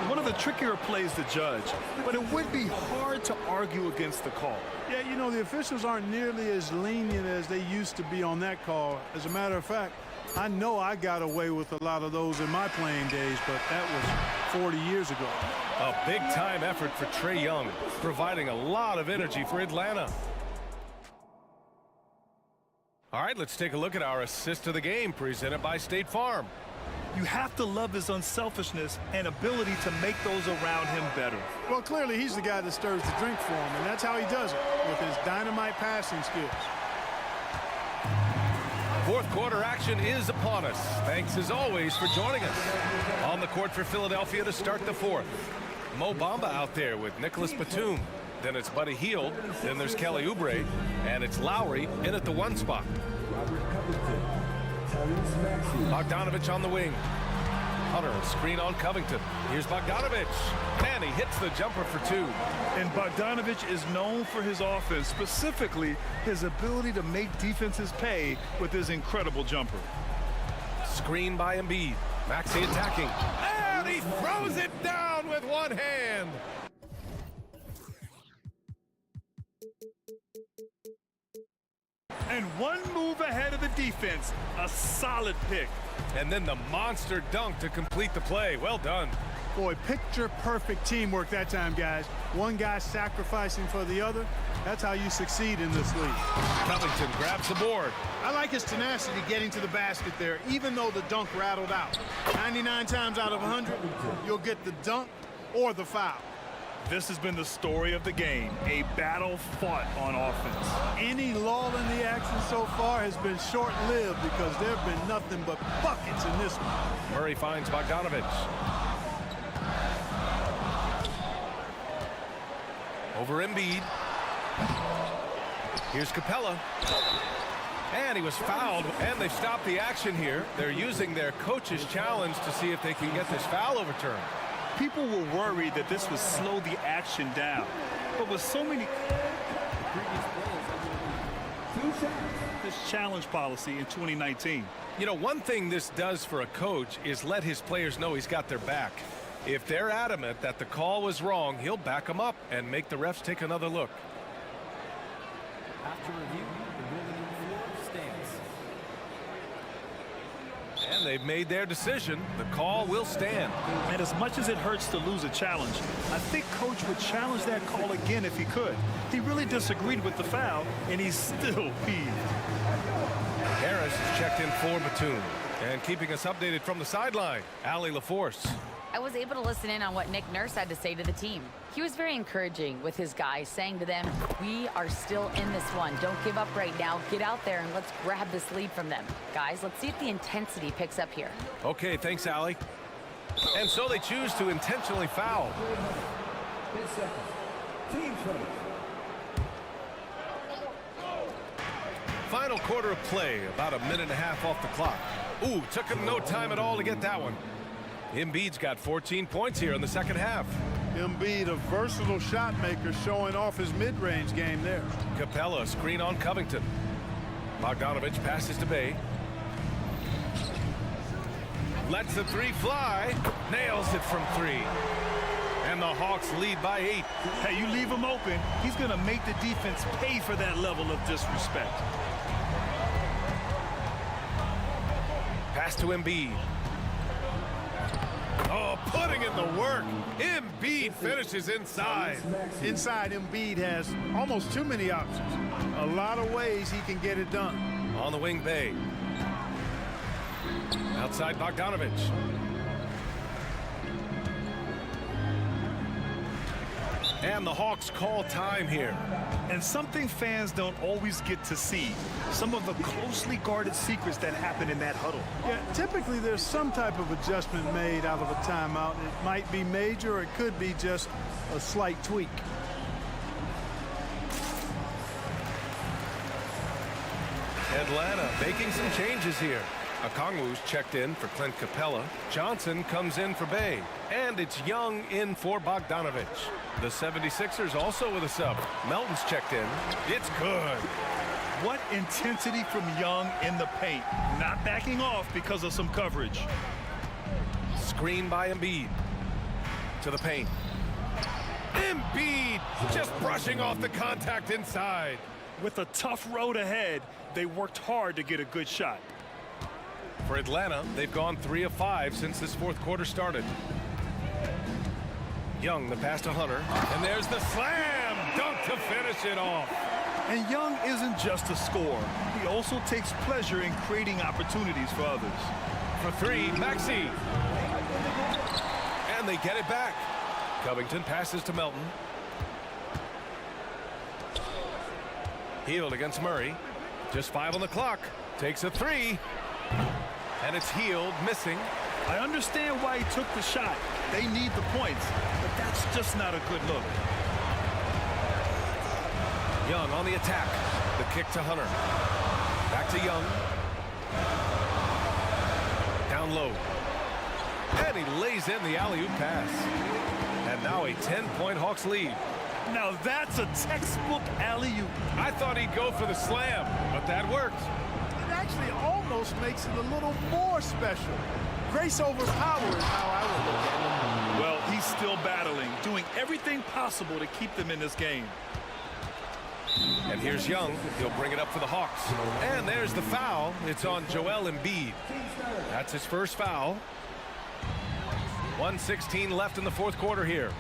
Speaker 9: One of the trickier plays to judge, but it would be hard to argue against the call.
Speaker 10: Yeah, you know, the officials aren't nearly as lenient as they used to be on that call. As a matter of fact, I know I got away with a lot of those in my playing days, but that was 40 years ago.
Speaker 8: A big-time effort for Trae Young, providing a lot of energy for Atlanta. All right, let's take a look at our assist of the game presented by State Farm.
Speaker 9: You have to love his unselfishness and ability to make those around him better.
Speaker 10: Well, clearly he's the guy that stirs the drink for him, and that's how he does it, with his dynamite passing skills.
Speaker 8: Fourth quarter action is upon us. Thanks as always for joining us. On the court for Philadelphia to start the fourth. Mo Bamba out there with Nicholas Batum. Then it's Buddy Hield. Then there's Kelly Oubre. And it's Lowry in at the one spot. Bogdanovich on the wing. Hunter, screen on Covington. Here's Bogdanovich. And he hits the jumper for two.
Speaker 9: And Bogdanovich is known for his offense, specifically his ability to make defenses pay with his incredible jumper.
Speaker 8: Screen by Embiid. Maxey attacking. And he throws it down with one hand.
Speaker 9: And one move ahead of the defense. A solid pick.
Speaker 8: And then the monster dunk to complete the play. Well done.
Speaker 10: Boy, picture-perfect teamwork that time, guys. One guy sacrificing for the other. That's how you succeed in this league.
Speaker 8: Covington grabs the board.
Speaker 10: I like his tenacity getting to the basket there, even though the dunk rattled out. 99 times out of 100, you'll get the dunk or the foul.
Speaker 9: This has been the story of the game, a battle fought on offense.
Speaker 10: Any lull in the action so far has been short-lived because there have been nothing but buckets in this one.
Speaker 8: Murray finds Bogdanovich. Over Embiid. Here's Capella. And he was fouled, and they've stopped the action here. They're using their coach's challenge to see if they can get this foul overturned.
Speaker 9: People were worried that this would slow the action down. But with so many... this challenge policy in 2019.
Speaker 8: You know, one thing this does for a coach is let his players know he's got their back. If they're adamant that the call was wrong, he'll back them up and make the refs take another look.
Speaker 11: After review, the ruling on the floor stands.
Speaker 8: And they've made their decision. The call will stand.
Speaker 9: And as much as it hurts to lose a challenge, I think Coach would challenge that call again if he could. He really disagreed with the foul, and he's still peeved.
Speaker 8: Harris is checked in for Batum. And keeping us updated from the sideline, Allie LaForce.
Speaker 12: I was able to listen in on what Nick Nurse had to say to the team. He was very encouraging with his guys, saying to them, we are still in this one. Don't give up right now. Get out there and let's grab this lead from them. Guys, let's see if the intensity picks up here.
Speaker 8: Okay, thanks, Allie. And so they choose to intentionally foul. Final quarter of play, about a minute and a half off the clock. Ooh, took him no time at all to get that one. Embiid's got 14 points here in the second half.
Speaker 10: Embiid, a versatile shot maker, showing off his mid-range game there.
Speaker 8: Capella, screen on Covington. Bogdanovich passes to Bay. Lets the three fly. Nails it from three. And the Hawks lead by 8.
Speaker 9: Hey, you leave him open, he's going to make the defense pay for that level of disrespect.
Speaker 8: Pass to Embiid. Oh, putting in the work. Embiid finishes inside.
Speaker 10: Inside, Embiid has almost too many options. A lot of ways he can get it done.
Speaker 8: On the wing, Bay. Outside, Bogdanovich. And the Hawks call time here.
Speaker 9: And something fans don't always get to see. Some of the closely guarded secrets that happen in that huddle.
Speaker 10: Yeah, typically there's some type of adjustment made out of a timeout. It might be major, or it could be just a slight tweak.
Speaker 8: Atlanta making some changes here. Okongwu's checked in for Clint Capella. Johnson comes in for Bay. And it's Young in for Bogdanovich. The 76ers also with a sub. Melton's checked in. It's good.
Speaker 9: What intensity from Young in the paint. Not backing off because of some coverage.
Speaker 8: Screen by Embiid. To the paint. Embiid just brushing off the contact inside.
Speaker 9: With a tough road ahead, they worked hard to get a good shot.
Speaker 8: For Atlanta, they've gone 3 of 5 since this fourth quarter started. Young, the pass to Hunter. And there's the slam dunk to finish it off.
Speaker 9: And Young isn't just a scorer. He also takes pleasure in creating opportunities for others.
Speaker 8: For three, Maxey. And they get it back. Covington passes to Melton. Healed against Murray. Just 5 on the clock. Takes a three. And it's Healed, missing.
Speaker 9: I understand why he took the shot. They need the points, but that's just not a good look.
Speaker 8: Young on the attack. The kick to Hunter. Back to Young. Down low. And he lays in the alley-oop pass. And now a 10-point Hawks lead.
Speaker 9: Now that's a textbook alley-oop.
Speaker 8: I thought he'd go for the slam, but that worked.
Speaker 10: It actually almost makes it a little more special. Grace over power is how I would look at it.
Speaker 9: Well, he's still battling, doing everything possible to keep them in this game.
Speaker 8: And here's Young. He'll bring it up for the Hawks. And there's the foul. It's on Joel Embiid. That's his first foul. 1:16 left in the fourth quarter here.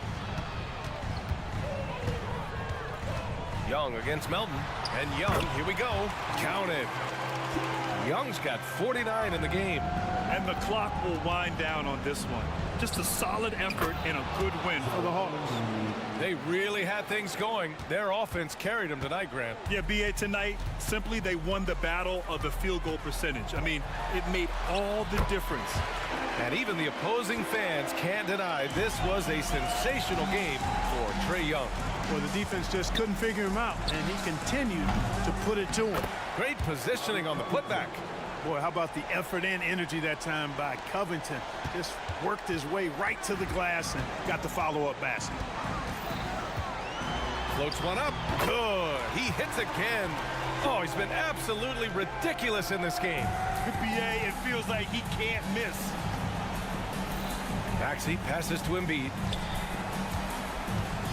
Speaker 8: Young against Melton. And Young, here we go. Counted. Young's got 49 in the game.
Speaker 9: And the clock will wind down on this one. Just a solid effort and a good win for the Hawks.
Speaker 8: They really had things going. Their offense carried them tonight, Grant.
Speaker 9: Yeah, B.A., tonight, simply they won the battle of the field goal percentage. I mean, it made all the difference.
Speaker 8: And even the opposing fans can't deny this was a sensational game for Trae Young.
Speaker 10: Well, the defense just couldn't figure him out, and he continued to put it to him.
Speaker 8: Great positioning on the putback.
Speaker 10: Boy, how about the effort and energy that time by Covington? Just worked his way right to the glass and got the follow-up basket.
Speaker 8: Floats one up. Good. He hits again. Oh, he's been absolutely ridiculous in this game.
Speaker 9: B.A., it feels like he can't miss.
Speaker 8: Maxey passes to Embiid.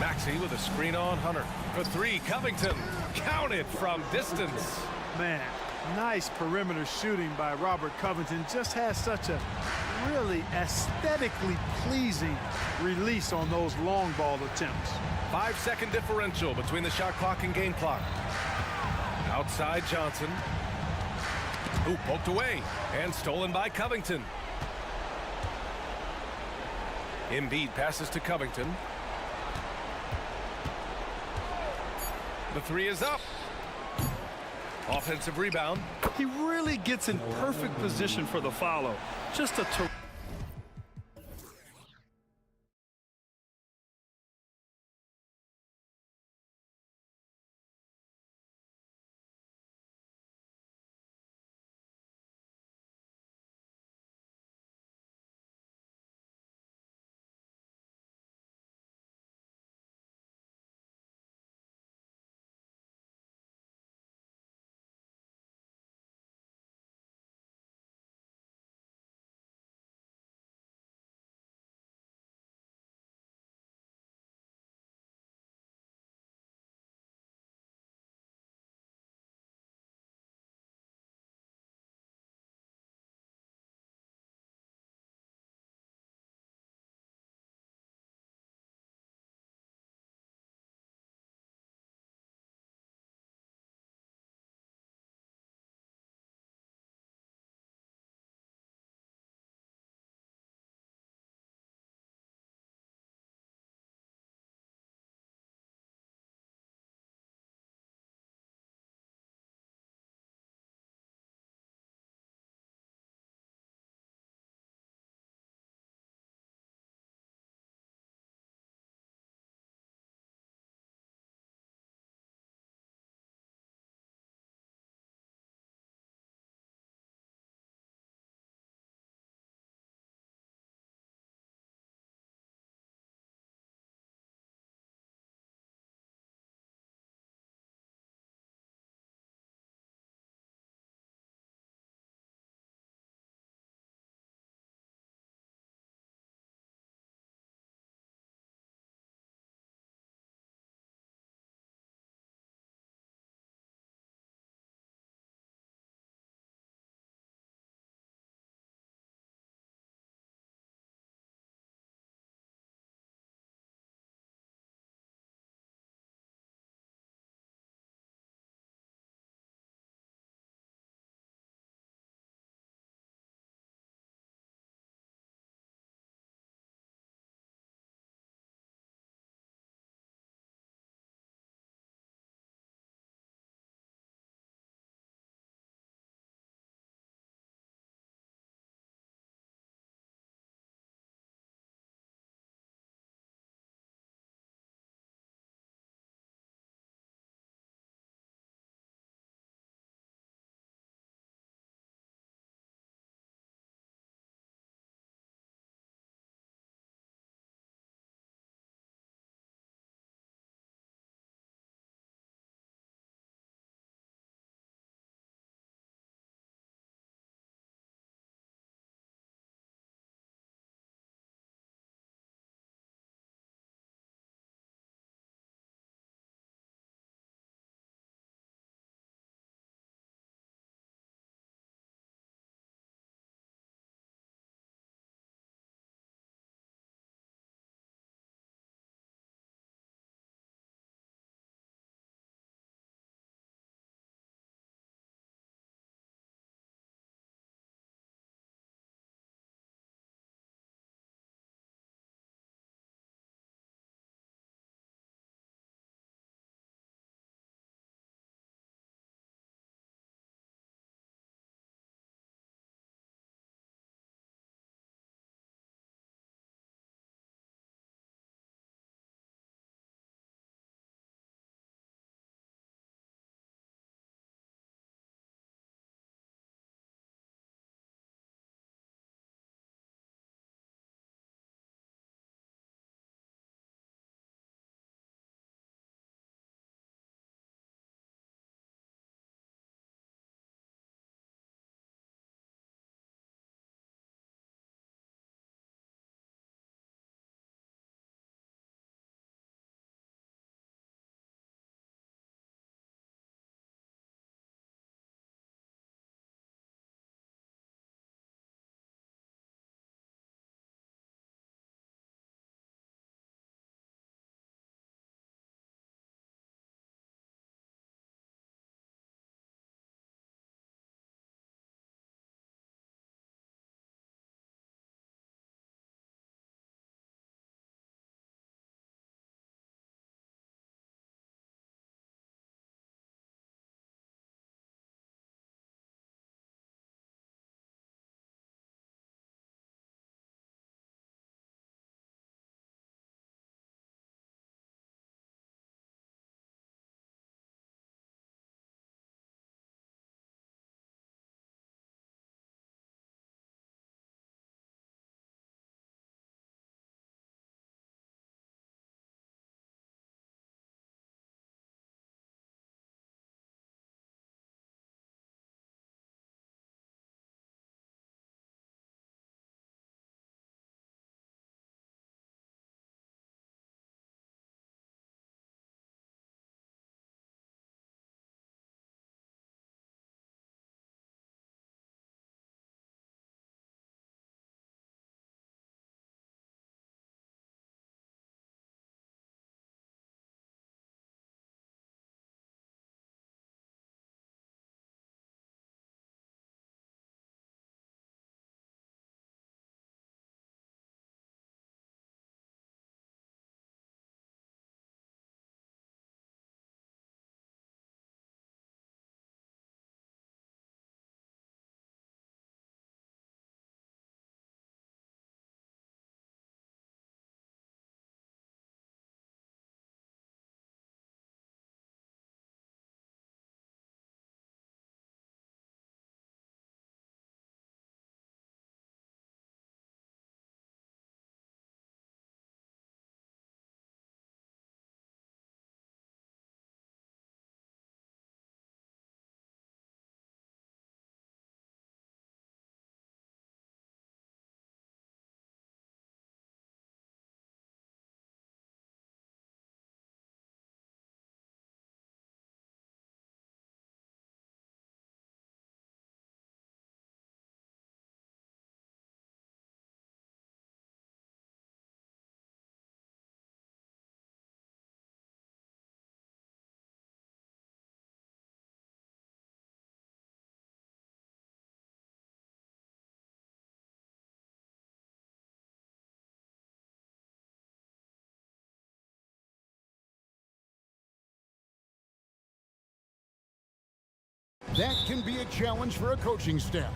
Speaker 8: Maxey with a screen on Hunter. For three, Covington. Counted from distance.
Speaker 10: Man, nice perimeter shooting by Robert Covington. Just has such a really aesthetically pleasing release on those long ball attempts.
Speaker 8: 5-second differential between the shot clock and game clock. Outside Johnson. Ooh, poked away and stolen by Covington. Embiid passes to Covington. The three is up. Offensive rebound.
Speaker 9: He really gets in perfect position for the follow. Just a
Speaker 1: that can be a challenge for a coaching staff.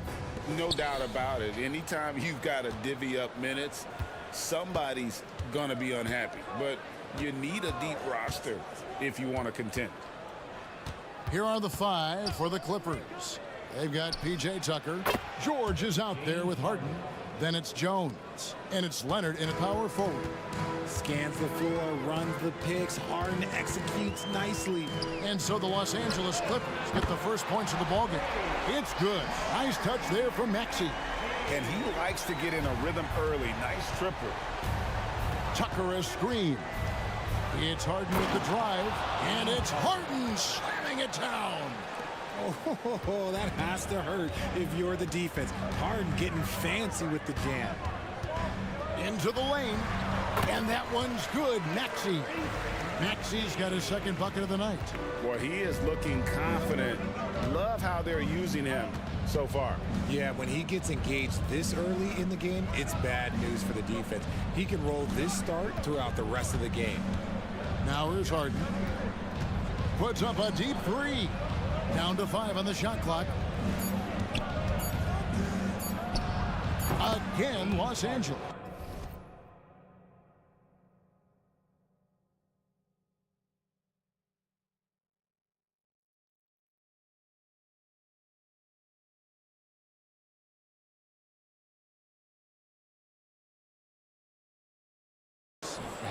Speaker 2: No doubt about it. Anytime you've got to divvy up minutes, somebody's going to be unhappy. But you need a deep roster if you want to contend.
Speaker 1: Here are the 5 for the Clippers. They've got P.J. Tucker. George is out there with Harden. Then it's Jones. And it's Leonard in a power forward.
Speaker 13: Scans the floor, runs the picks. Harden executes nicely.
Speaker 1: And so the Los Angeles Clippers get the first points of the ballgame. It's good. Nice touch there from Maxey.
Speaker 6: And he likes to get in a rhythm early. Nice triple.
Speaker 1: Tucker a screen. It's Harden with the drive. And it's Harden slamming it down.
Speaker 13: Oh, that has to hurt if you're the defense. Harden getting fancy with the jam.
Speaker 1: Into the lane. And that one's good. Maxey. Maxey's got his second bucket of the night.
Speaker 6: Well, he is looking confident. Love how they're using him so far.
Speaker 13: Yeah, when he gets engaged this early in the game, it's bad news for the defense. He can roll this start throughout the rest of the game.
Speaker 1: Now here's Harden. Puts up a deep 3. Down to 5 on the shot clock. Again, Los Angeles.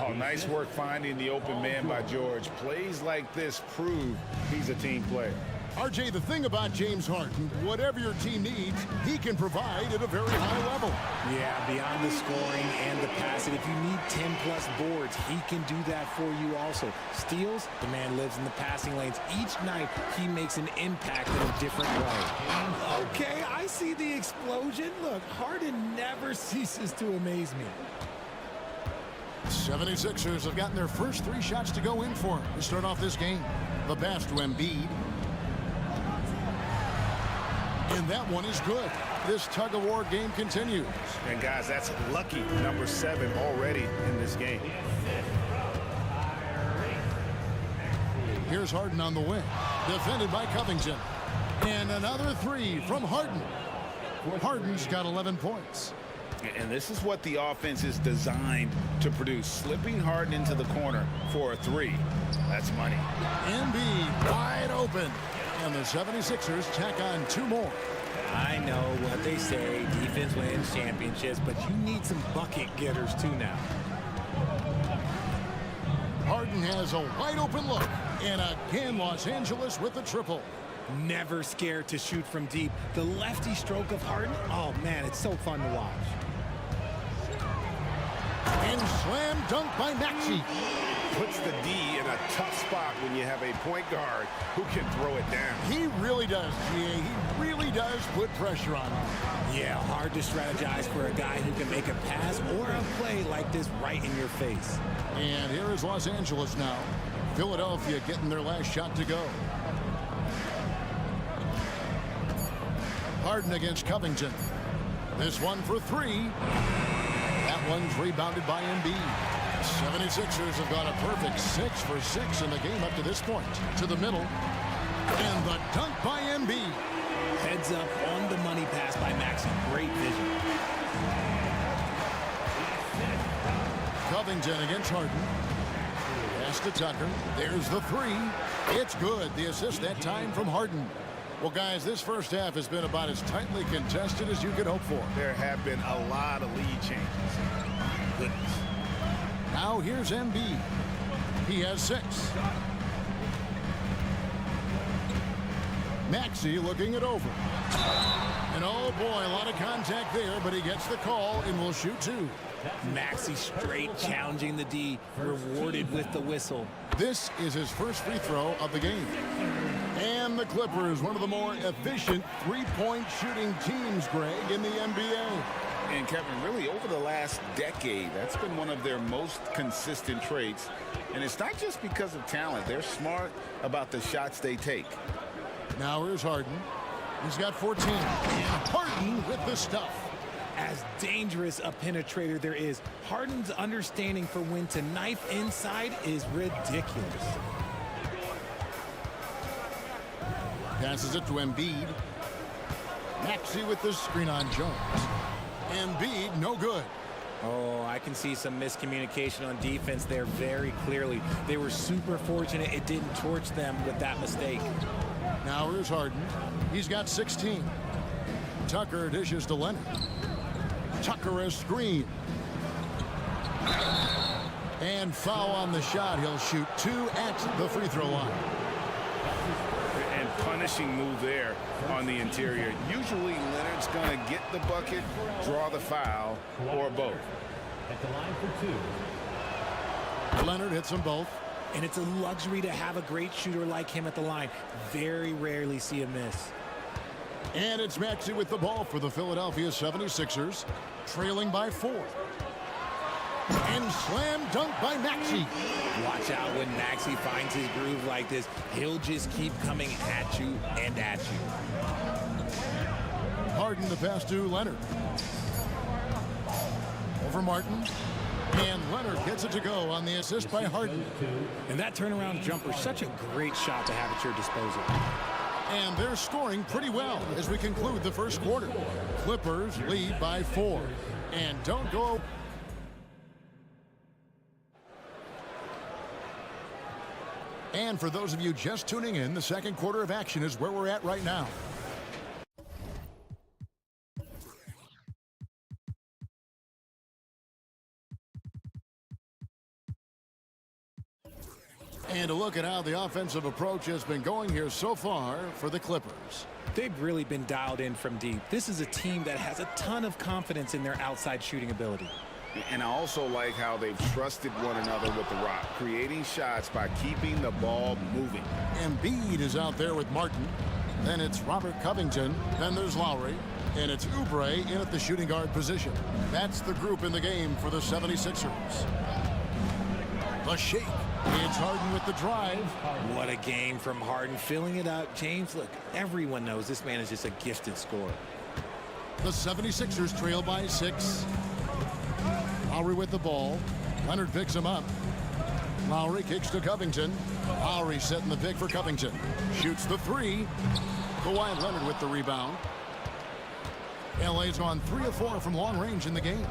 Speaker 6: Oh, nice work finding the open man by George. Plays like this prove he's a team player.
Speaker 1: RJ, the thing about James Harden, whatever your team needs, he can provide at a very high level.
Speaker 13: Yeah, beyond the scoring and the passing, if you need 10-plus boards, he can do that for you also. Steals, the man lives in the passing lanes. Each night, he makes an impact in a different way. Okay, I see the explosion. Look, Harden never ceases to amaze me.
Speaker 1: 76ers have gotten their first 3 shots to go in for him to start off this game. The pass to Embiid. And that one is good. This tug-of-war game continues.
Speaker 6: And guys, that's lucky number 7 already in this game.
Speaker 1: Here's Harden on the wing. Defended by Covington. And another 3 from Harden. Harden's got 11 points.
Speaker 2: And this is what the offense is designed to produce. Slipping Harden into the corner for a 3. That's money.
Speaker 1: Embiid wide open. And the 76ers tack on 2 more.
Speaker 13: I know what they say, defense wins championships, but you need some bucket getters too now.
Speaker 1: Harden has a wide open look. And again, Los Angeles with the triple.
Speaker 13: Never scared to shoot from deep. The lefty stroke of Harden, oh man, it's so fun to watch.
Speaker 1: And slam dunk by Maxey.
Speaker 6: Puts the D in a tough spot when you have a point guard who can throw it down.
Speaker 1: He really does, GA. He really does put pressure on him.
Speaker 13: Yeah, hard to strategize for a guy who can make a pass or a play like this right in your face.
Speaker 1: And here is Los Angeles now. Philadelphia getting their last shot to go. Harden against Covington. This one for 3. That one's rebounded by Embiid. 76ers have got a perfect 6 for 6 in the game up to this point. To the middle. And the dunk by Embiid.
Speaker 13: Heads up on the money pass by Maxey. Great vision.
Speaker 1: Covington against Harden. Pass to Tucker. There's the 3. It's good. The assist that time from Harden. Well, guys, this first half has been about as tightly contested as you could hope for.
Speaker 6: There have been a lot of lead changes. Goodness.
Speaker 1: Now here's Embiid. He has 6. Maxey looking it over. And oh boy, a lot of contact there, but he gets the call and will shoot 2.
Speaker 13: Maxey straight challenging the D, rewarded with the whistle.
Speaker 1: This is his first free throw of the game. And the Clippers, one of the more efficient three-point shooting teams, Greg, in the NBA.
Speaker 2: And Kevin, really over the last decade, that's been one of their most consistent traits. And it's not just because of talent. They're smart about the shots they take.
Speaker 1: Now here's Harden. He's got 14. And Harden with the stuff.
Speaker 13: As dangerous a penetrator there is, Harden's understanding for when to knife inside is ridiculous.
Speaker 1: Passes it to Embiid. Maxey with the screen on Jones. Embiid, no good.
Speaker 13: Oh, I can see some miscommunication on defense there very clearly. They were super fortunate it didn't torch them with that mistake.
Speaker 1: Now here's Harden. He's got 16. Tucker dishes to Leonard. Tucker a screen. And foul on the shot. He'll shoot 2 at the free throw line.
Speaker 6: And punishing move there on the interior. Usually Leonard's going to get the bucket, draw the foul, or both.
Speaker 4: At the line for 2.
Speaker 1: Leonard hits them both.
Speaker 13: And it's a luxury to have a great shooter like him at the line. Very rarely see a miss.
Speaker 1: And it's Maxey with the ball for the Philadelphia 76ers, trailing by 4. And slam dunk by Maxey.
Speaker 13: Watch out when Maxey finds his groove like this. He'll just keep coming at you and at you.
Speaker 1: Harden the pass to Leonard. Over Martin. And Leonard gets it to go on the assist by Harden.
Speaker 13: And that turnaround jumper, such a great shot to have at your disposal.
Speaker 1: And they're scoring pretty well as we conclude the first quarter. Clippers lead by 4. And don't go. And for those of you just tuning in, the second quarter of action is where we're at right now. And a look at how the offensive approach has been going here so far for the Clippers.
Speaker 13: They've really been dialed in from deep. This is a team that has a ton of confidence in their outside shooting ability.
Speaker 6: And I also like how they've trusted one another with the rock, creating shots by keeping the ball moving.
Speaker 1: Embiid is out there with Martin. Then it's Robert Covington. Then there's Lowry. And it's Oubre in at the shooting guard position. That's the group in the game for the 76ers. The shake. It's Harden with the drive.
Speaker 13: What a game from Harden, filling it up. James, look, everyone knows this man is just a gifted scorer.
Speaker 1: The 76ers trail by 6. Lowry with the ball. Leonard picks him up. Lowry kicks to Covington. Lowry setting the pick for Covington. Shoots the 3. Kawhi Leonard with the rebound. LA's gone 3 of 4 from long range in the game.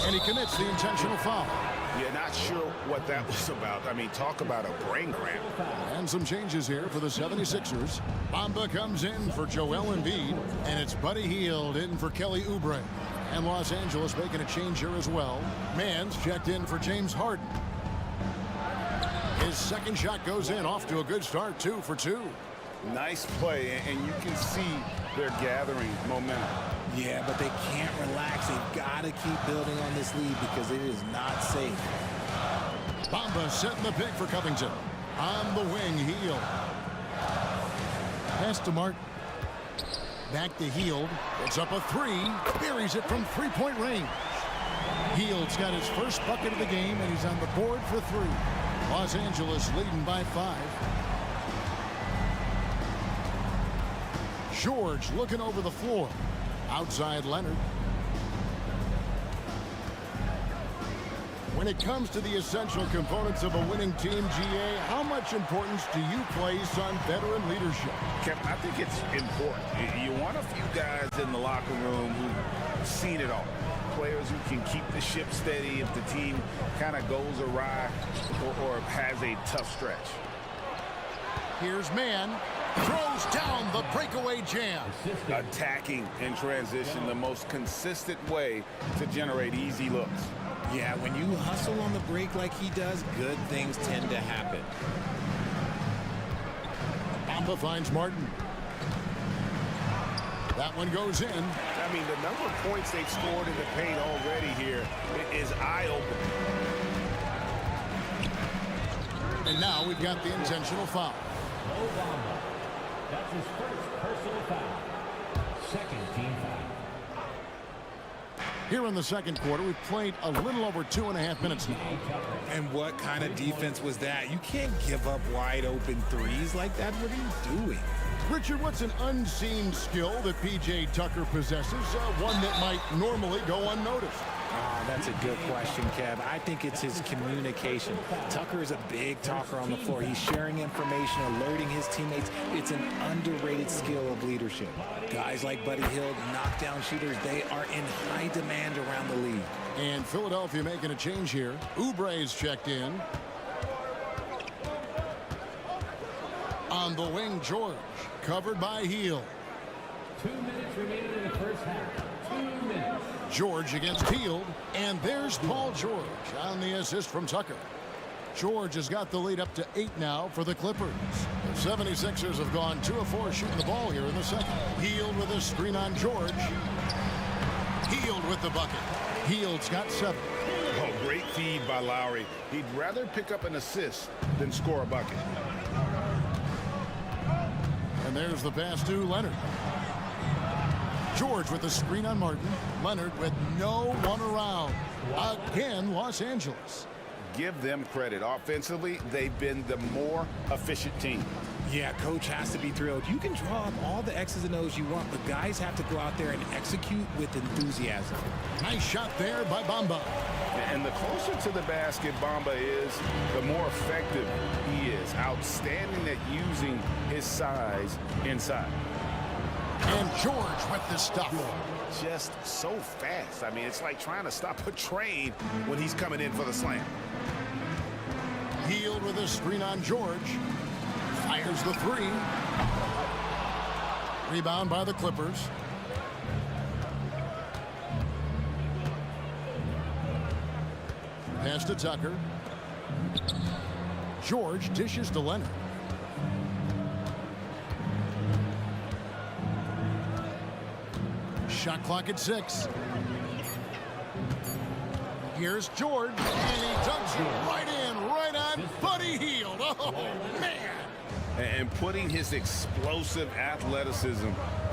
Speaker 1: And he commits the intentional foul.
Speaker 6: Yeah, not sure what that was about. I mean, talk about a brain cramp.
Speaker 1: And some changes here for the 76ers. Bamba comes in for Joel Embiid. And it's Buddy Hield in for Kelly Oubre. And Los Angeles making a change here as well. Mann's checked in for James Harden. His second shot goes in, off to a good start, 2 for 2.
Speaker 6: Nice play, and you can see they're gathering momentum.
Speaker 13: Yeah, but they can't relax. They've got to keep building on this lead because it is not safe.
Speaker 1: Bamba setting the pick for Covington. On the wing, Hield. Pass to Martin. Back to Hield. It's up a 3. Buries it from 3-point range. Hield's got his first bucket of the game, and he's on the board for 3. Los Angeles leading by 5. George looking over the floor. Outside Leonard. When it comes to the essential components of a winning team, GA, how much importance do you place on veteran leadership?
Speaker 6: Kevin, I think it's important. You want a few guys in the locker room who've seen it all. Players who can keep the ship steady if the team kind of goes awry or has a tough stretch.
Speaker 1: Here's Mann. Throws down the breakaway jam.
Speaker 6: Attacking in transition, the most consistent way to generate easy looks.
Speaker 13: Yeah, when you hustle on the break like he does, good things tend to happen.
Speaker 1: Bamba finds Martin. That one goes in.
Speaker 7: I mean, the number of points they've scored in the paint already here is eye-opening.
Speaker 1: And now we've got the intentional foul.
Speaker 4: That's his first personal foul. Second team foul.
Speaker 1: Here in the second quarter, we've played a little over 2.5 minutes now.
Speaker 13: And what kind of defense was that? You can't give up wide open threes like that. What are you doing?
Speaker 1: Richard, what's an unseen skill that P.J. Tucker possesses, one that might normally go unnoticed?
Speaker 13: That's a good question, Kev. I think it's his communication. Tucker is a big talker on the floor. He's sharing information, alerting his teammates. It's an underrated skill of leadership. Guys like Buddy Hield, knockdown shooters, they are in high demand around the league.
Speaker 1: And Philadelphia making a change here. Oubre's checked in. On the wing, George, covered by Hield.
Speaker 4: 2 minutes remaining in the first half. 2 minutes.
Speaker 1: George against Hield, and there's Paul George on the assist from Tucker. George has got the lead up to 8 now for the Clippers. The 76ers have gone 2 of 4 shooting the ball here in the second. Hield with a screen on George. Hield with the bucket. Hield's got 7.
Speaker 2: Oh, great feed by Lowry. He'd rather pick up an assist than score a bucket.
Speaker 1: And there's the pass to Leonard. George with the screen on Martin. Leonard with no one around. Again, Los Angeles.
Speaker 2: Give them credit. Offensively, they've been the more efficient team.
Speaker 13: Yeah, coach has to be thrilled. You can draw up all the X's and O's you want, but guys have to go out there and execute with enthusiasm.
Speaker 1: Nice shot there by Bamba.
Speaker 2: And the closer to the basket Bamba is, the more effective he is. Outstanding at using his size inside.
Speaker 1: And George with the stuff.
Speaker 7: Just so fast. I mean, it's like trying to stop a train when he's coming in for the slam.
Speaker 1: Hield with a screen on George. Fires the 3. Rebound by the Clippers. Pass to Tucker. George dishes to Leonard. Shot clock at 6. Here's George, and he dunks it right in, right on Buddy Hield. Oh, man.
Speaker 2: And putting his explosive athleticism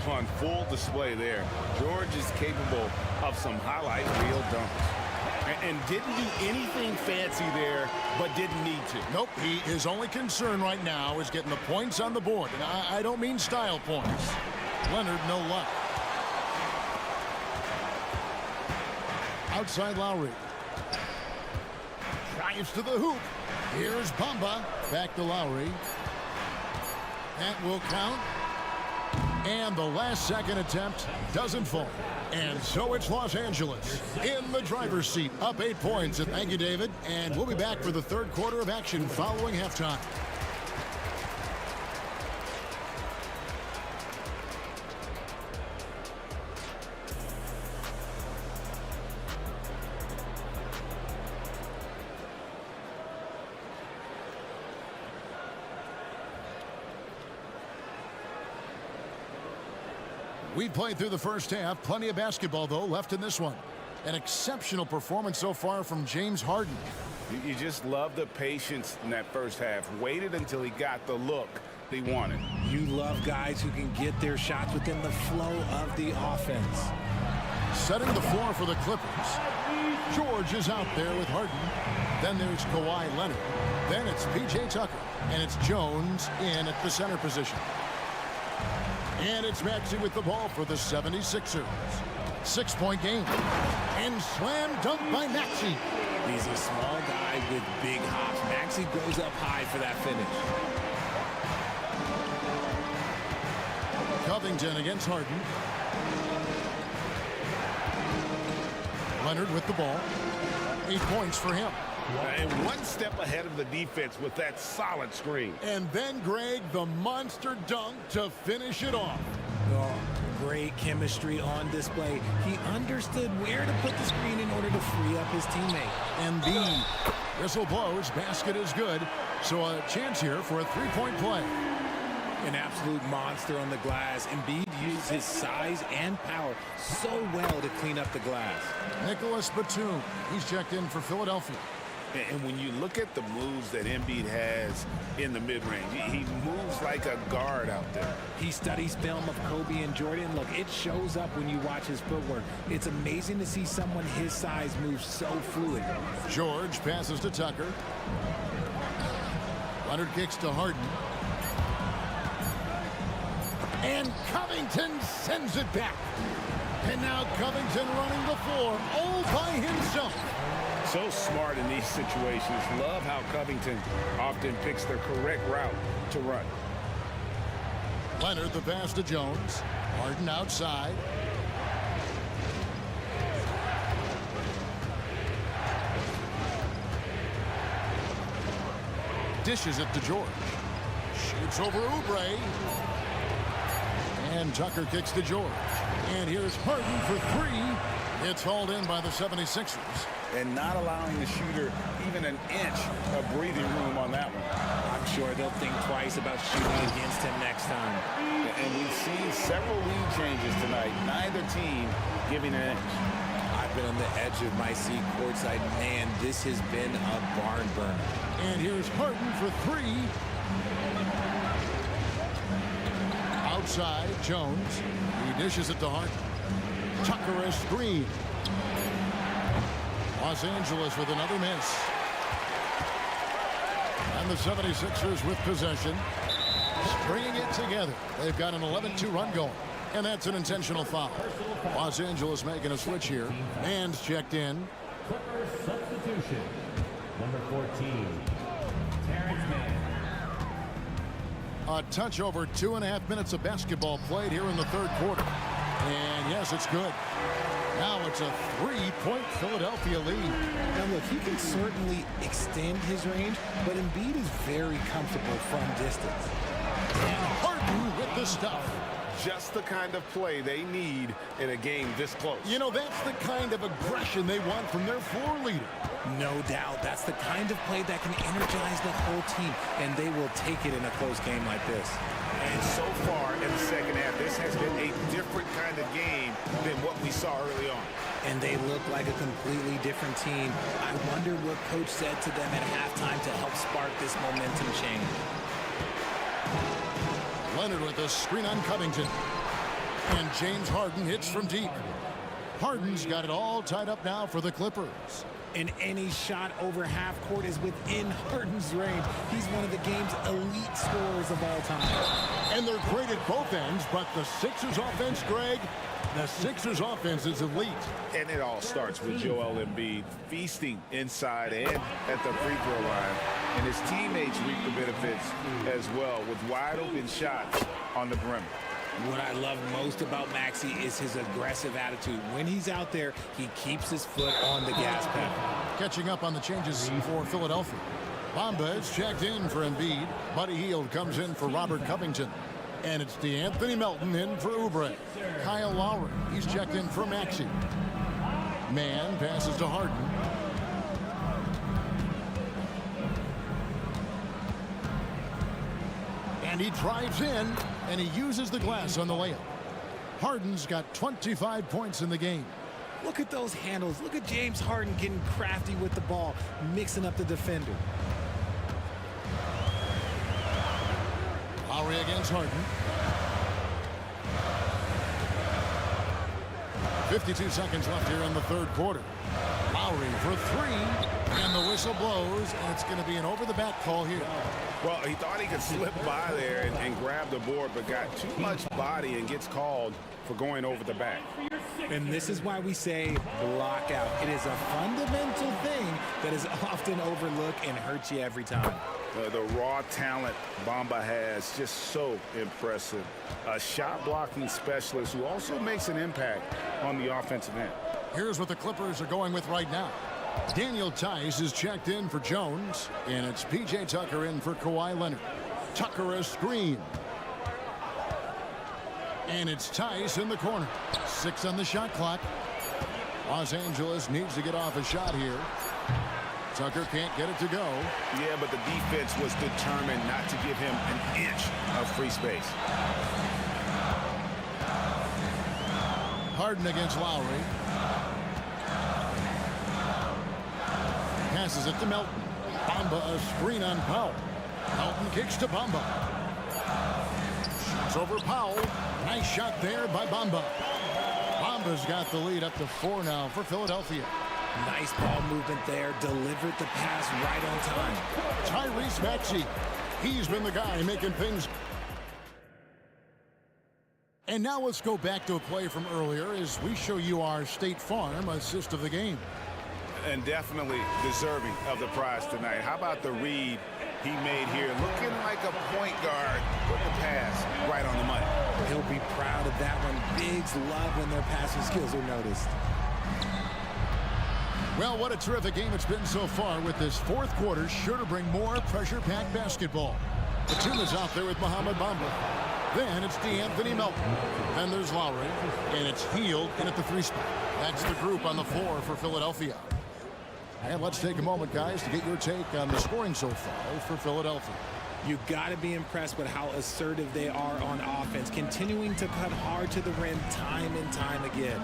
Speaker 2: on full display there. George is capable of some highlight reel dunks.
Speaker 7: And didn't do anything fancy there, but didn't need to.
Speaker 1: Nope, his only concern right now is getting the points on the board. And I don't mean style points. Leonard, no luck. Outside Lowry. Drives to the hoop. Here's Bamba. Back to Lowry. That will count. And the last second attempt doesn't fall. And so it's Los Angeles in the driver's seat, up 8 points. Thank you, David. And we'll be back for the third quarter of action following halftime. We played through the first half. Plenty of basketball, though, left in this one. An exceptional performance so far from James Harden.
Speaker 2: You just love the patience in that first half. Waited until he got the look he wanted.
Speaker 13: You love guys who can get their shots within the flow of the offense.
Speaker 1: Setting the floor for the Clippers. George is out there with Harden. Then there's Kawhi Leonard. Then it's P.J. Tucker. And it's Jones in at the center position. And it's Maxey with the ball for the 76ers. 6-point game. And slam dunk by Maxey.
Speaker 13: He's a small guy with big hops. Maxey goes up high for that finish.
Speaker 1: Covington against Harden. Leonard with the ball. 8 points for him.
Speaker 7: And one step ahead of the defense with that solid screen.
Speaker 1: And then, Greg, the monster dunk to finish it off.
Speaker 13: Oh, great chemistry on display. He understood where to put the screen in order to free up his teammate.
Speaker 1: And the whistle blows. Basket is good. So a chance here for a 3-point play.
Speaker 13: An absolute monster on the glass. Embiid used his size and power so well to clean up the glass.
Speaker 1: Nicholas Batum. He's checked in for Philadelphia.
Speaker 2: And when you look at the moves that Embiid has in the mid-range, he moves like a guard out there.
Speaker 13: He studies film of Kobe and Jordan. Look, it shows up when you watch his footwork. It's amazing to see someone his size move so fluid.
Speaker 1: George passes to Tucker. Leonard kicks to Harden. And Covington sends it back. And now Covington running the floor all by himself.
Speaker 2: So smart in these situations. Love how Covington often picks the correct route to run.
Speaker 1: Leonard the pass to Jones. Harden outside. Dishes it to George. Shoots over Oubre. And Tucker kicks to George. And here's Harden for three. It's hauled in by the 76ers.
Speaker 2: And not allowing the shooter even an inch of breathing room on that one.
Speaker 13: I'm sure they'll think twice about shooting against him next time.
Speaker 2: And we've seen several lead changes tonight. Neither team giving an inch.
Speaker 13: I've been on the edge of my seat courtside. Man, this has been a barn burner.
Speaker 1: And here's Harden for three. Outside, Jones. He dishes it to Harden. Tucker a screen. Los Angeles with another miss. And the 76ers with possession. Stringing it together. They've got an 11-2 run going. And that's an intentional foul. Los Angeles making a switch here. Man's checked in.
Speaker 4: Clippers substitution. Number 14, Terrence Mann.
Speaker 1: A touch over 2.5 minutes of basketball played here in the third quarter. And yes, it's good. Now it's a 3-point Philadelphia lead.
Speaker 13: Now look, he can certainly extend his range, but Embiid is very comfortable from distance.
Speaker 1: And Harden with the stuff.
Speaker 7: Just the kind of play they need in a game this close.
Speaker 1: You know, that's the kind of aggression they want from their floor leader.
Speaker 13: No doubt. That's the kind of play that can energize the whole team, and they will take it in a close game like this.
Speaker 2: And so far in the second half, this has been a different kind of game than what we saw early on.
Speaker 13: And they look like a completely different team. I wonder what coach said to them at halftime to help spark this momentum change.
Speaker 1: Leonard with a screen on Covington. And James Harden hits from deep. Harden's got it all tied up now for the Clippers.
Speaker 13: And any shot over half court is within Harden's range. He's one of the game's elite scorers of all time.
Speaker 1: And they're great at both ends, but the Sixers offense, Greg, the Sixers offense is elite.
Speaker 2: And it all starts with Joel Embiid feasting inside and at the free throw line. And his teammates reap the benefits as well with wide open shots on the perimeter.
Speaker 13: What I love most about Maxey is his aggressive attitude. When he's out there, he keeps his foot on the gas pedal.
Speaker 1: Catching up on the changes for Philadelphia. Bamba is checked in for Embiid. Buddy Hield comes in for Robert Covington. And it's DeAnthony Melton in for Oubre. Kyle Lowry, he's checked in for Maxey. Mann passes to Harden. And he drives in, and he uses the glass on the layup. Harden's got 25 points in the game.
Speaker 13: Look at those handles. Look at James Harden getting crafty with the ball, mixing up the defender.
Speaker 1: Lowry against Harden. 52 seconds left here in the third quarter. Lowry for three, and the whistle blows, and it's going to be an over-the-back call here.
Speaker 2: Well, he thought he could slip by there and grab the board, but got too much body and gets called for going over the back.
Speaker 13: And this is why we say block out. It is a fundamental thing that is often overlooked and hurts you every time.
Speaker 2: The raw talent Bamba has, just so impressive. A shot blocking specialist who also makes an impact on the offensive end.
Speaker 1: Here's what the Clippers are going with right now. Daniel Tice is checked in for Jones, and it's P.J. Tucker in for Kawhi Leonard. Tucker a screen. And it's Tice in the corner. 6 on the shot clock. Los Angeles needs to get off a shot here. Tucker can't get it to go.
Speaker 2: Yeah, but the defense was determined not to give him an inch of free space.
Speaker 1: Harden against Lowry. Passes it to Melton. Bamba a screen on Powell. Melton kicks to Bamba. Shoots over Powell. Nice shot there by Bamba. Bamba's got the lead up to 4 now for Philadelphia.
Speaker 13: Nice ball movement there. Delivered the pass right on time.
Speaker 1: Tyrese Maxey. He's been the guy making things And now let's go back to a play from earlier as we show you our State Farm assist of the game.
Speaker 2: And definitely deserving of the prize tonight. How about the read he made here? Looking like a point guard. Put the pass right on the money.
Speaker 13: He'll be proud of that one. Bigs love when their passing skills are noticed.
Speaker 1: Well, what a terrific game it's been so far, with this fourth quarter sure to bring more pressure-packed basketball. Batum is out there with Mohamed Bamba. Then it's DeAnthony Melton. Then there's Lowry, and it's Hield in at the 3 spot. That's the group on the floor for Philadelphia. And let's take a moment, guys, to get your take on the scoring so far for Philadelphia.
Speaker 13: You got to be impressed with how assertive they are on offense, continuing to cut hard to the rim time and time again.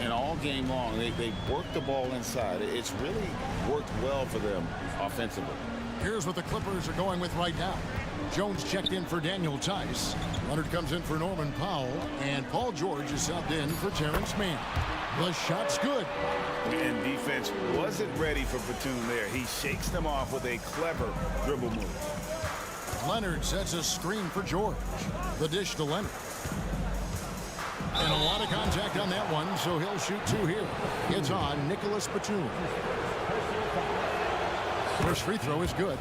Speaker 2: And all game long, they work the ball inside. It's really worked well for them offensively.
Speaker 1: Here's what the Clippers are going with right now. Jones checked in for Daniel Tice. Leonard comes in for Norman Powell. And Paul George is subbed in for Terrence Mann. The shot's good.
Speaker 2: And defense wasn't ready for Batum there. He shakes them off with a clever dribble move.
Speaker 1: Leonard sets a screen for George. The dish to Leonard. And a lot of contact on that one, so he'll shoot 2 here. It's on Nicholas Batum. First free throw is good.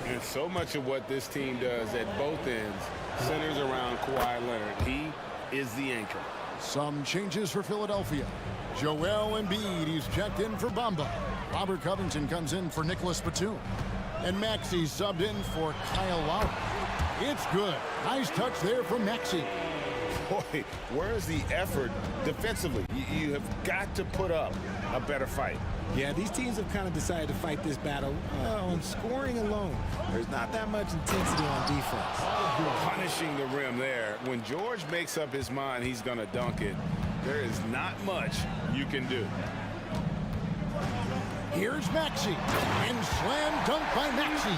Speaker 7: And so much of what this team does at both ends centers around Kawhi Leonard. He is the anchor.
Speaker 1: Some changes for Philadelphia. Joel Embiid, he's checked in for Bamba. Robert Covington comes in for Nicholas Batum. And Maxey subbed in for Kyle Lowry. It's good. Nice touch there from Maxey.
Speaker 2: Boy, where's the effort defensively? You have got to put up a better fight.
Speaker 13: Yeah, these teams have kind of decided to fight this battle on scoring alone. There's not that much intensity on defense.
Speaker 2: Punishing the rim there. When George makes up his mind he's going to dunk it, there is not much you can do.
Speaker 1: Here's Maxey. And slam dunk by Maxey.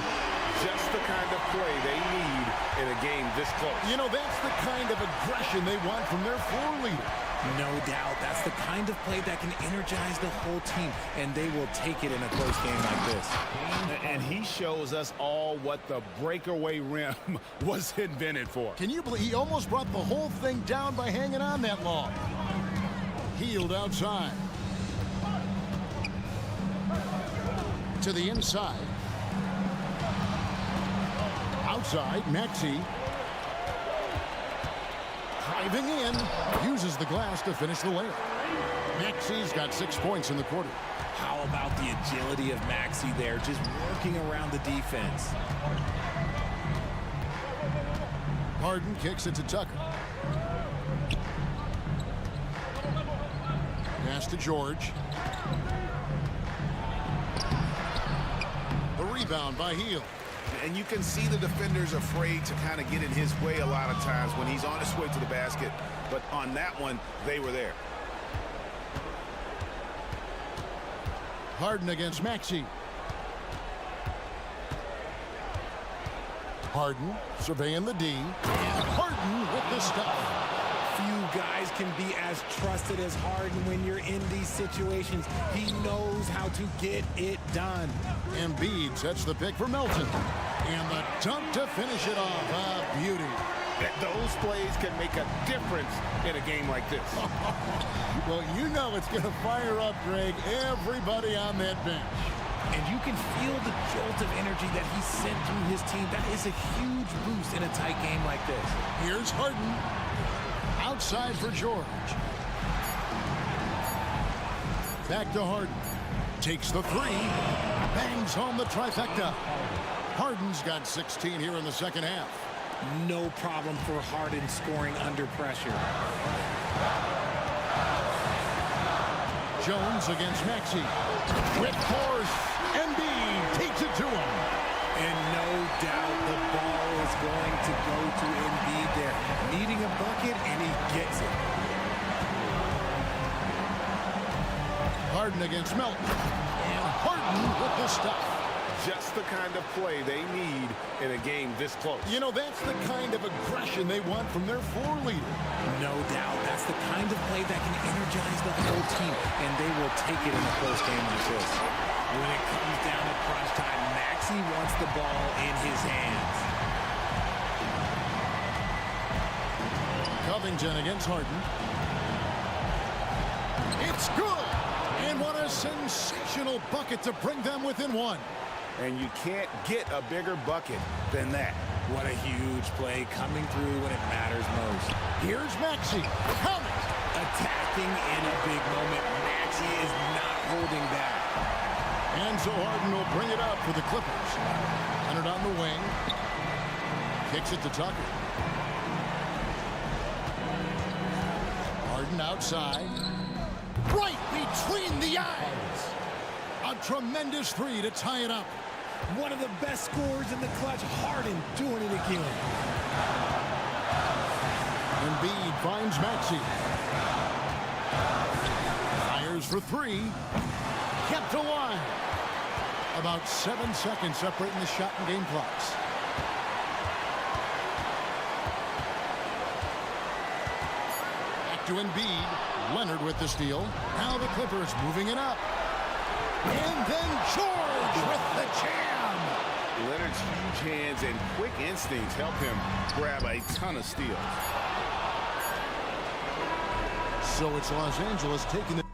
Speaker 2: Just the kind of play they need in a game this close.
Speaker 1: You know, that's the kind of aggression they want from their floor leader.
Speaker 13: No doubt. That's the kind of play that can energize the whole team, and they will take it in a close game like this.
Speaker 2: And he shows us all what the breakaway rim was invented for.
Speaker 1: Can you believe he almost brought the whole thing down by hanging on that long? Hield outside. To the inside. Outside, Maxey. Driving in, uses the glass to finish the layup. Maxey's got 6 points in the quarter.
Speaker 13: How about the agility of Maxey there, just working around the defense.
Speaker 1: Harden kicks it to Tucker. Pass to George. The rebound by Hield.
Speaker 2: And you can see the defenders afraid to kind of get in his way a lot of times when he's on his way to the basket. But on that one, they were there.
Speaker 1: Harden against Maxey. Harden surveying the D. And Harden with the stuff.
Speaker 13: Few guys can be as trusted as Harden when you're in these situations. He knows how to get it done.
Speaker 1: Embiid sets the pick for Melton. And the dunk to finish it off. A beauty.
Speaker 2: Those plays can make a difference in a game like this.
Speaker 1: Well, you know it's going to fire up, Greg, everybody on that bench.
Speaker 13: And you can feel the jolt of energy that he sent through his team. That is a huge boost in a tight game like this.
Speaker 1: Here's Harden. Outside for George. Back to Harden. Takes the 3. Bangs home the trifecta. Harden's got 16 here in the second half.
Speaker 13: No problem for Harden scoring under pressure.
Speaker 1: Jones against Maxey. With force, Embiid takes it to him.
Speaker 13: And no doubt the ball is going to go to Embiid there. Needing a bucket, and he gets it.
Speaker 1: Harden against Melton. And Harden with the stuff.
Speaker 2: Just the kind of play they need in a game this close.
Speaker 1: You know, that's the kind of aggression they want from their floor leader.
Speaker 13: No doubt. That's the kind of play that can energize the whole team, and they will take it in a close game like this. When it comes down to crunch time, Maxey wants the ball in his hands.
Speaker 1: Covington against Harden. It's good! And what a sensational bucket to bring them within one.
Speaker 2: And you can't get a bigger bucket than that.
Speaker 13: What a huge play coming through when it matters most.
Speaker 1: Here's Maxey. Count it!
Speaker 13: Attacking in a big moment. Maxey is not holding back.
Speaker 1: And so Harden will bring it up for the Clippers. Leonard on the wing. Kicks it to Tucker. Harden outside. Right between the eyes. A tremendous three to tie it up.
Speaker 13: One of the best scorers in the clutch. Harden doing it again.
Speaker 1: Embiid finds Maxey. Fires for three. Kept alive. About 7 seconds separating the shot and game clocks. Back to Embiid. Leonard with the steal. Now the Clippers moving it up. And then George with the jam.
Speaker 2: Leonard's huge hands and quick instincts help him grab a ton of steals.
Speaker 1: So it's Los Angeles taking the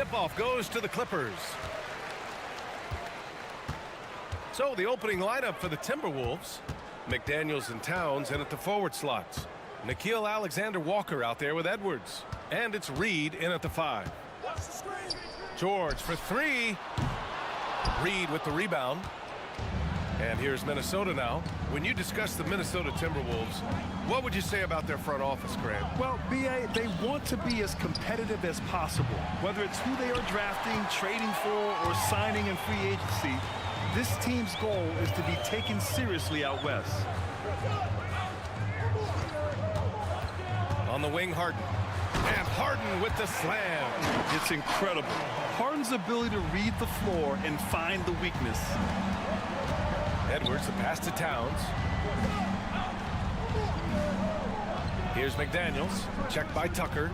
Speaker 8: tip-off goes to the Clippers. So the opening lineup for the Timberwolves. McDaniels and Towns in at the forward slots. Nickeil Alexander-Walker out there with Edwards. And it's Reed in at the 5. George for 3. Reed with the rebound. And here's Minnesota now. When you discuss the Minnesota Timberwolves, what would you say about their front office, Grant?
Speaker 9: Well, B.A., they want to be as competitive as possible. Whether it's who they are drafting, trading for, or signing in free agency, this team's goal is to be taken seriously out west.
Speaker 8: On the wing, Harden. And Harden with the slam.
Speaker 9: It's incredible. Harden's ability to read the floor and find the weakness.
Speaker 8: Edwards, the pass to Towns. Here's McDaniels. Checked by Tucker.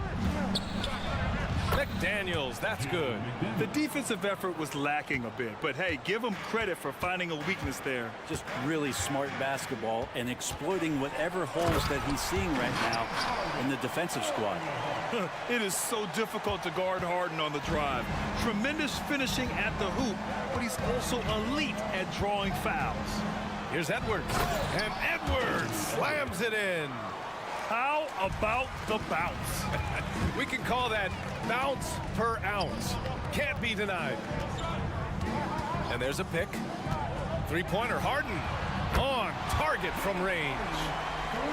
Speaker 8: McDaniels, that's good.
Speaker 9: The defensive effort was lacking a bit, but hey, give him credit for finding a weakness there.
Speaker 5: Just really smart basketball and exploiting whatever holes that he's seeing right now in the defensive squad.
Speaker 9: It is so difficult to guard Harden on the drive. Tremendous finishing at the hoop, but he's also elite at drawing fouls.
Speaker 8: Here's Edwards, and Edwards slams it in.
Speaker 9: How about the bounce?
Speaker 8: We can call that bounce per ounce. Can't be denied. And there's a pick. Three-pointer, Harden on target from range.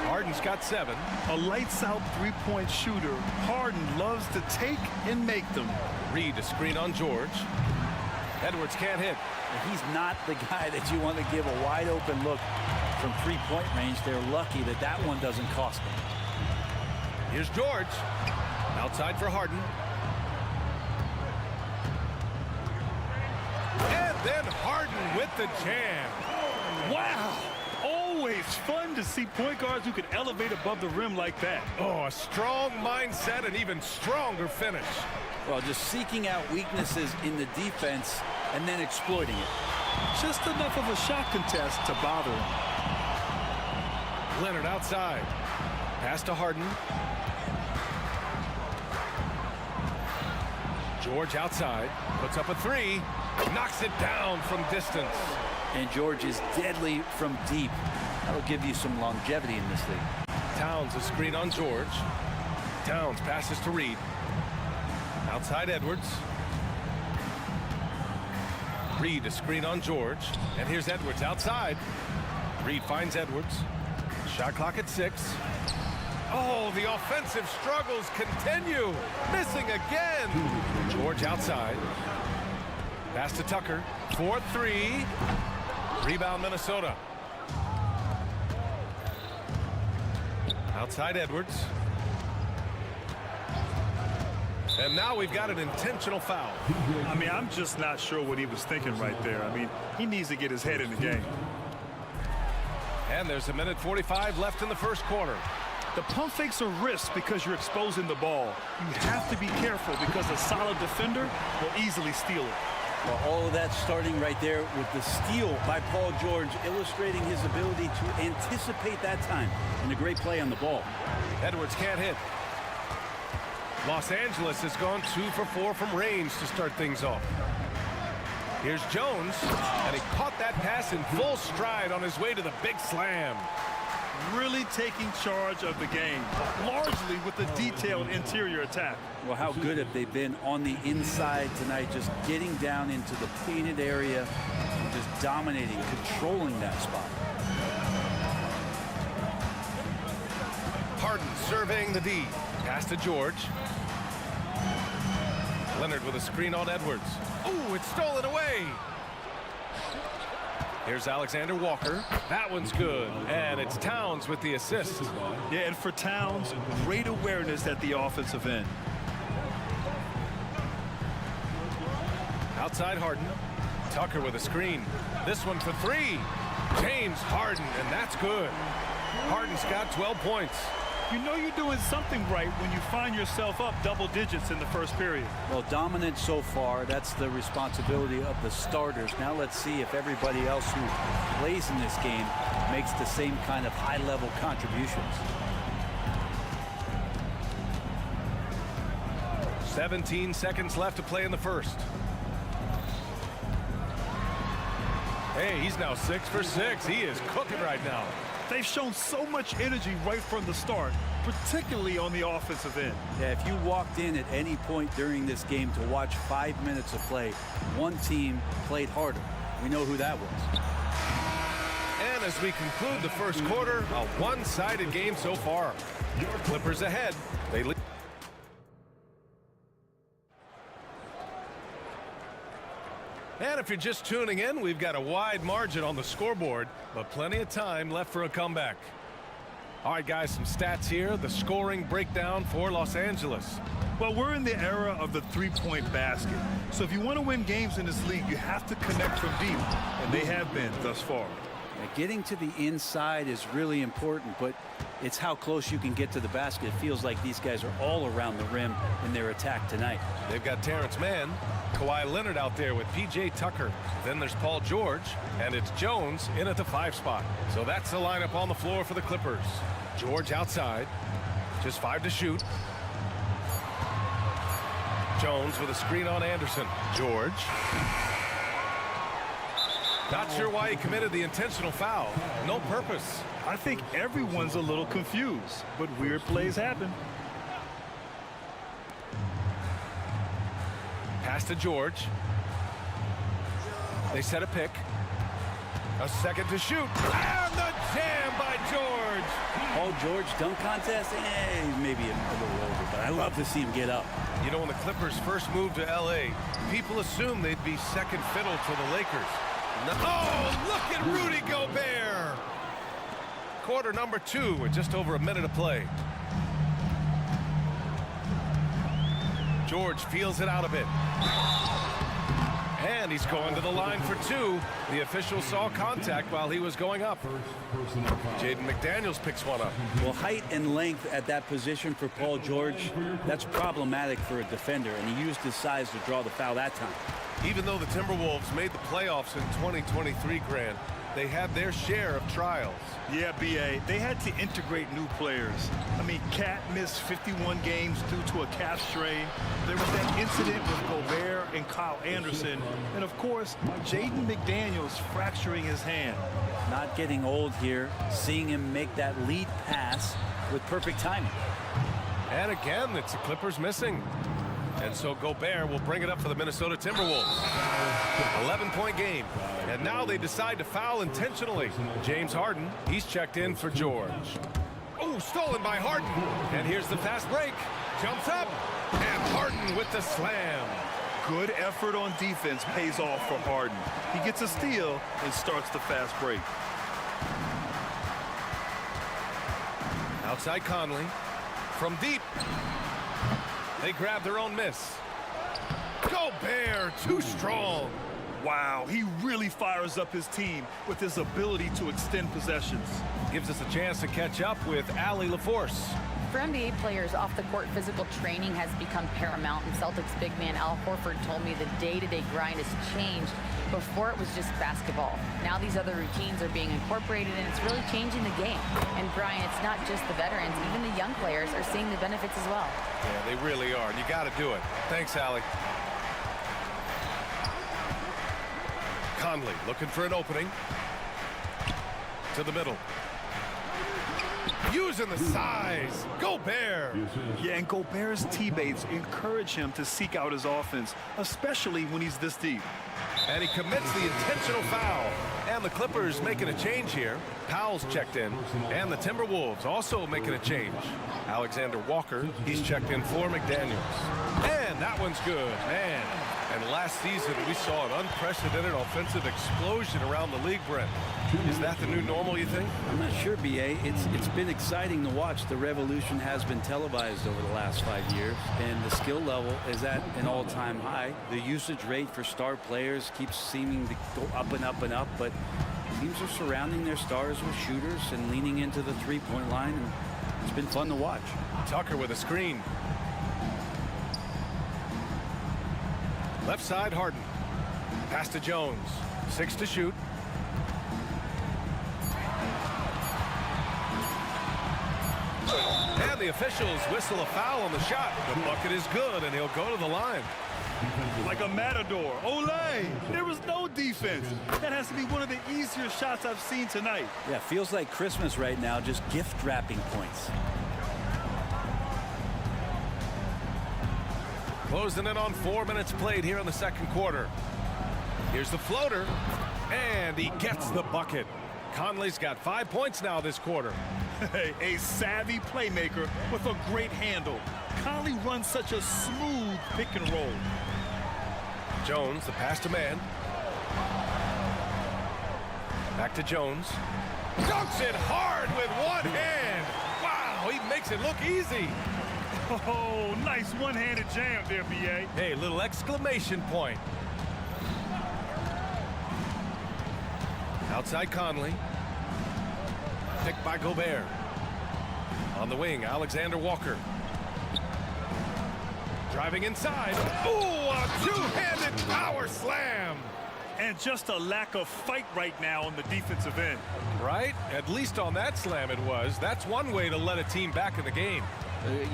Speaker 8: Harden's got 7.
Speaker 9: A lights-out three-point shooter. Harden loves to take and make them.
Speaker 8: Reed, a screen on George. Edwards can't hit.
Speaker 5: He's not the guy that you want to give a wide-open look from three-point range. They're lucky that that one doesn't cost them.
Speaker 8: Here's George. Outside for Harden. And then Harden with the jam.
Speaker 9: Wow! Always fun to see point guards who can elevate above the rim like that.
Speaker 8: Oh, a strong mindset and even stronger finish.
Speaker 5: Well, just seeking out weaknesses in the defense and then exploiting it.
Speaker 9: Just enough of a shot contest to bother him.
Speaker 8: Leonard outside. Pass to Harden. George outside. Puts up a 3. Knocks it down from distance.
Speaker 5: And George is deadly from deep. That'll give you some longevity in this league.
Speaker 8: Towns, a screen on George. Towns passes to Reed. Outside Edwards. Reed, a screen on George. And here's Edwards outside. Reed finds Edwards. Shot clock at 6. Oh, the offensive struggles continue. Missing again. George outside. Pass to Tucker. 4-3. Rebound Minnesota. Outside Edwards. And now we've got an intentional foul.
Speaker 9: I mean, I'm just not sure what he was thinking right there. I mean, he needs to get his head in the game.
Speaker 8: And there's 1:45 left in the first quarter.
Speaker 9: The pump fakes are risks because you're exposing the ball. You have to be careful because a solid defender will easily steal it.
Speaker 5: Well, all of that starting right there with the steal by Paul George, illustrating his ability to anticipate that time and a great play on the ball.
Speaker 8: Edwards can't hit. Los Angeles has gone 2 for 4 from range to start things off. Here's Jones, and he caught that pass in full stride on his way to the big slam.
Speaker 9: Really taking charge of the game, largely with the detailed interior attack.
Speaker 5: Well, how good have they been on the inside tonight, just getting down into the painted area, and just dominating, controlling that spot.
Speaker 8: Harden surveying the D. Pass to George. Leonard with a screen on Edwards. Ooh, it's stolen away. Here's Alexander Walker. That one's good. And it's Towns with the assist.
Speaker 9: Yeah, and for Towns, great awareness at the offensive end.
Speaker 8: Outside Harden. Tucker with a screen. This one for 3. James Harden, and that's good. Harden's got 12 points.
Speaker 9: You know you're doing something right when you find yourself up double digits in the first period.
Speaker 5: Well, dominant so far. That's the responsibility of the starters. Now let's see if everybody else who plays in this game makes the same kind of high-level contributions.
Speaker 8: 17 seconds left to play in the first. Hey, he's now 6 for 6. He is cooking right now.
Speaker 9: They've shown so much energy right from the start, particularly on the offensive end.
Speaker 5: Yeah, if you walked in at any point during this game to watch 5 minutes of play, one team played harder. We know who that was.
Speaker 8: And as we conclude the first quarter, a one-sided game so far. Clippers ahead. They lead. And if you're just tuning in, we've got a wide margin on the scoreboard, but plenty of time left for a comeback. All right, guys, some stats here. The scoring breakdown for Los Angeles.
Speaker 9: Well, we're in the era of the three-point basket. So if you want to win games in this league, you have to connect from deep, and they have been thus far.
Speaker 5: Yeah, getting to the inside is really important, but it's how close you can get to the basket. It feels like these guys are all around the rim in their attack tonight.
Speaker 8: They've got Terrence Mann, Kawhi Leonard out there with P.J. Tucker. Then there's Paul George, and it's Jones in at the 5 spot. So that's the lineup on the floor for the Clippers. George outside, just 5 to shoot. Jones with a screen on Anderson. George. Not sure why he committed the intentional foul. No purpose.
Speaker 9: I think everyone's a little confused, but weird plays happen.
Speaker 8: Pass to George. They set a pick. A second to shoot. And the jam by George.
Speaker 5: Paul George dunk contest? Maybe a little over, but I love to see him get up.
Speaker 8: You know, when the Clippers first moved to L.A., people assumed they'd be second fiddle to the Lakers. Oh, look at Rudy Gobert. Quarter number 2 with just over a minute of play. George feels it out a bit. And he's going to the line for 2. The official saw contact while he was going up. Jaden McDaniels picks one up.
Speaker 5: Well, height and length at that position for Paul George, that's problematic for a defender, and he used his size to draw the foul that time.
Speaker 8: Even though the Timberwolves made the playoffs in 2023, Grant, they had their share of trials.
Speaker 9: Yeah, B.A., they had to integrate new players. I mean, Cat missed 51 games due to a calf strain. There was that incident with Gobert and Kyle Anderson. And, of course, Jaden McDaniels fracturing his hand.
Speaker 5: Not getting old here, seeing him make that lead pass with perfect timing.
Speaker 8: And again, it's the Clippers missing. And so Gobert will bring it up for the Minnesota Timberwolves. 11-point game. And now they decide to foul intentionally. James Harden, he's checked in for George. Oh, stolen by Harden. And here's the fast break. Jumps up. And Harden with the slam.
Speaker 9: Good effort on defense pays off for Harden. He gets a steal and starts the fast break.
Speaker 8: Outside Conley. From deep. They grab their own miss. Gobert, too strong.
Speaker 9: Wow, he really fires up his team with his ability to extend possessions.
Speaker 8: Gives us a chance to catch up with Allie LaForce.
Speaker 12: For NBA players, off-the-court physical training has become paramount, and Celtics big man Al Horford told me the day-to-day grind has changed. Before it was just basketball. Now these other routines are being incorporated, and it's really changing the game. And Brian, it's not just the veterans, even the young players are seeing the benefits as well.
Speaker 8: Yeah, they really are, and you got to do it. Thanks, Allie. Conley looking for an opening. To the middle. Using the size. Gobert.
Speaker 9: Yeah, and Gobert's teammates encourage him to seek out his offense, especially when he's this deep.
Speaker 8: And he commits the intentional foul. And the Clippers making a change here. Powell's checked in. And the Timberwolves also making a change. Alexander Walker, he's checked in for McDaniels. And that one's good, man. And last season, we saw an unprecedented offensive explosion around the league, Brent. Is that the new normal, you think?
Speaker 5: I'm not sure, B.A. It's been exciting to watch. The revolution has been televised over the last 5 years, and the skill level is at an all-time high. The usage rate for star players keeps seeming to go up and up and up, but teams are surrounding their stars with shooters and leaning into the three-point line, and it's been fun to watch.
Speaker 8: Tucker with a screen. Left side, Harden. Pass to Jones. 6 to shoot. And the the officials whistle a foul on the shot. The bucket is good, and he'll go to the line.
Speaker 9: Like a matador. Olay! There was no defense. That has to be one of the easier shots I've seen tonight.
Speaker 5: Yeah, feels like Christmas right now, just gift wrapping points.
Speaker 8: Closing in on 4 minutes played here in the second quarter. Here's the floater, and he gets the bucket. Conley's got 5 points now this quarter.
Speaker 9: A savvy playmaker with a great handle. Conley runs such a smooth pick and roll.
Speaker 8: Jones, the pass to man. Back to Jones. Dunks it hard with one hand. Wow, he makes it look easy.
Speaker 9: Oh, nice one-handed jam there, B.A.
Speaker 8: Hey, little exclamation point. Outside Conley. Picked by Gobert. On the wing, Alexander Walker. Driving inside. Ooh, a two-handed power slam.
Speaker 9: And just a lack of fight right now on the defensive end.
Speaker 8: Right? At least on that slam it was. That's one way to let a team back in the game.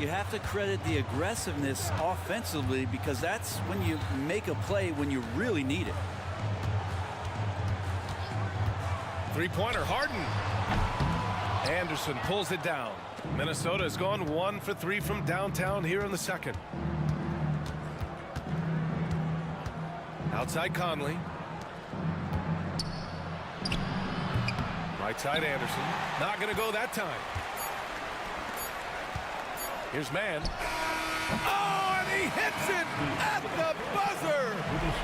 Speaker 5: You have to credit the aggressiveness offensively, because that's when you make a play when you really need it.
Speaker 8: Three-pointer, Harden. Anderson pulls it down. Minnesota has gone 1 for 3 from downtown here in the second. Outside Conley. Right side Anderson. Not going to go that time. Here's Mann. Oh, and he hits it at the buzzer.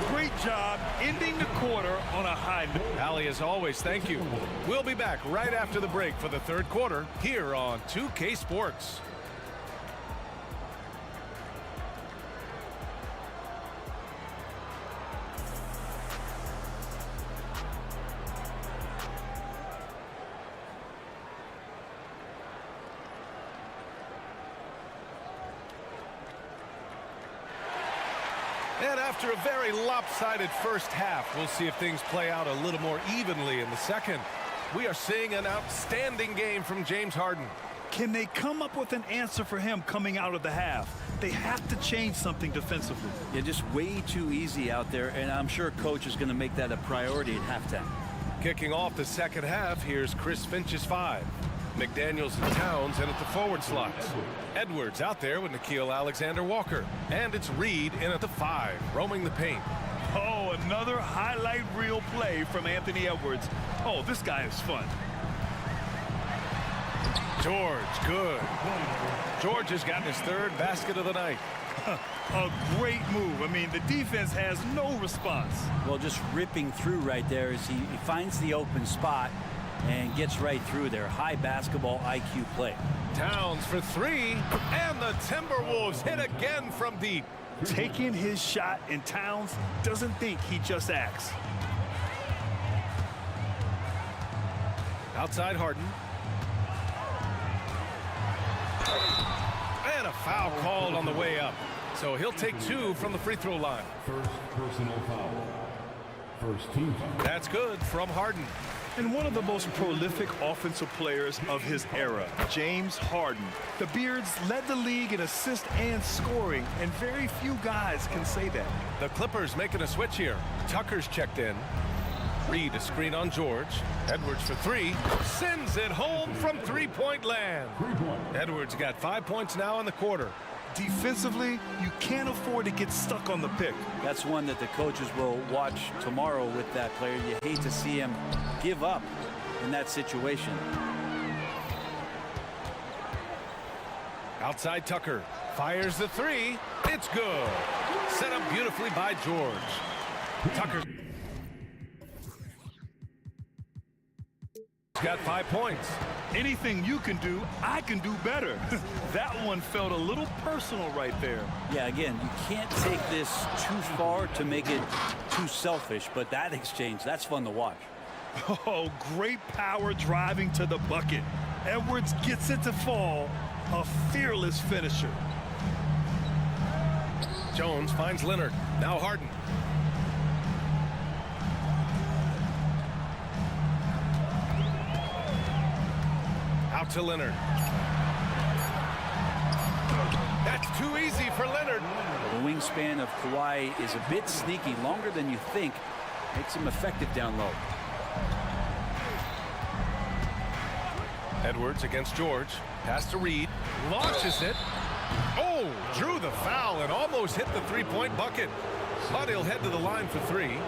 Speaker 9: Great job ending the quarter on a high note.
Speaker 8: Allie, as always, thank you. We'll be back right after the break for the third quarter here on 2K Sports. And after a very lopsided first half, we'll see if things play out a little more evenly in the second. We are seeing an outstanding game from James Harden.
Speaker 9: Can they come up with an answer for him coming out of the half? They have to change something defensively.
Speaker 5: Yeah, just way too easy out there, and I'm sure coach is going to make that a priority at halftime.
Speaker 8: Kicking off the second half, here's Chris Finch's 5. McDaniels and Towns in at the forward slots. Edwards out there with Nickeil Alexander-Walker. And it's Reed in at the 5, roaming the paint.
Speaker 9: Oh, another highlight reel play from Anthony Edwards. Oh, this guy is fun.
Speaker 8: George, good. George has gotten his third basket of the night.
Speaker 9: A great move. I mean, the defense has no response.
Speaker 5: Well, just ripping through right there as he finds the open spot and gets right through there. High basketball IQ play.
Speaker 8: Towns for 3, and the Timberwolves hit again from deep.
Speaker 9: Taking his shot, and Towns doesn't think, he just acts.
Speaker 8: Outside Harden. And a foul called on the way up. So he'll take 2 from the free throw line.
Speaker 4: First personal foul. First team foul.
Speaker 8: That's good from Harden.
Speaker 9: And one of the most prolific offensive players of his era, James Harden. The Beards led the league in assists and scoring, and very few guys can say that.
Speaker 8: The Clippers making a switch here. Tucker's checked in. Reed a screen on George. Edwards for 3. Sends it home from three-point land. Edwards got 5 points now in the quarter.
Speaker 9: Defensively, you can't afford to get stuck on the pick.
Speaker 5: That's one that the coaches will watch tomorrow with that player. You hate to see him give up in that situation.
Speaker 8: Outside Tucker. Fires the 3. It's good. Set up beautifully by George. Tucker got 5 points.
Speaker 9: Anything you can do, I can do better. That one felt a little personal right there.
Speaker 5: Yeah, again, you can't take this too far to make it too selfish, but that exchange, that's fun to watch.
Speaker 9: Oh, great power driving to the bucket. Edwards gets it to fall. A fearless finisher.
Speaker 8: Jones finds Leonard. Now Harden. Out to Leonard. That's too easy for Leonard.
Speaker 14: The wingspan of Kawhi is a bit sneaky, longer than you think. Makes him effective down low.
Speaker 8: Edwards against George. Pass to Reed. Launches it. Oh, drew the foul and almost hit the three-point bucket. But he'll head to the line for three.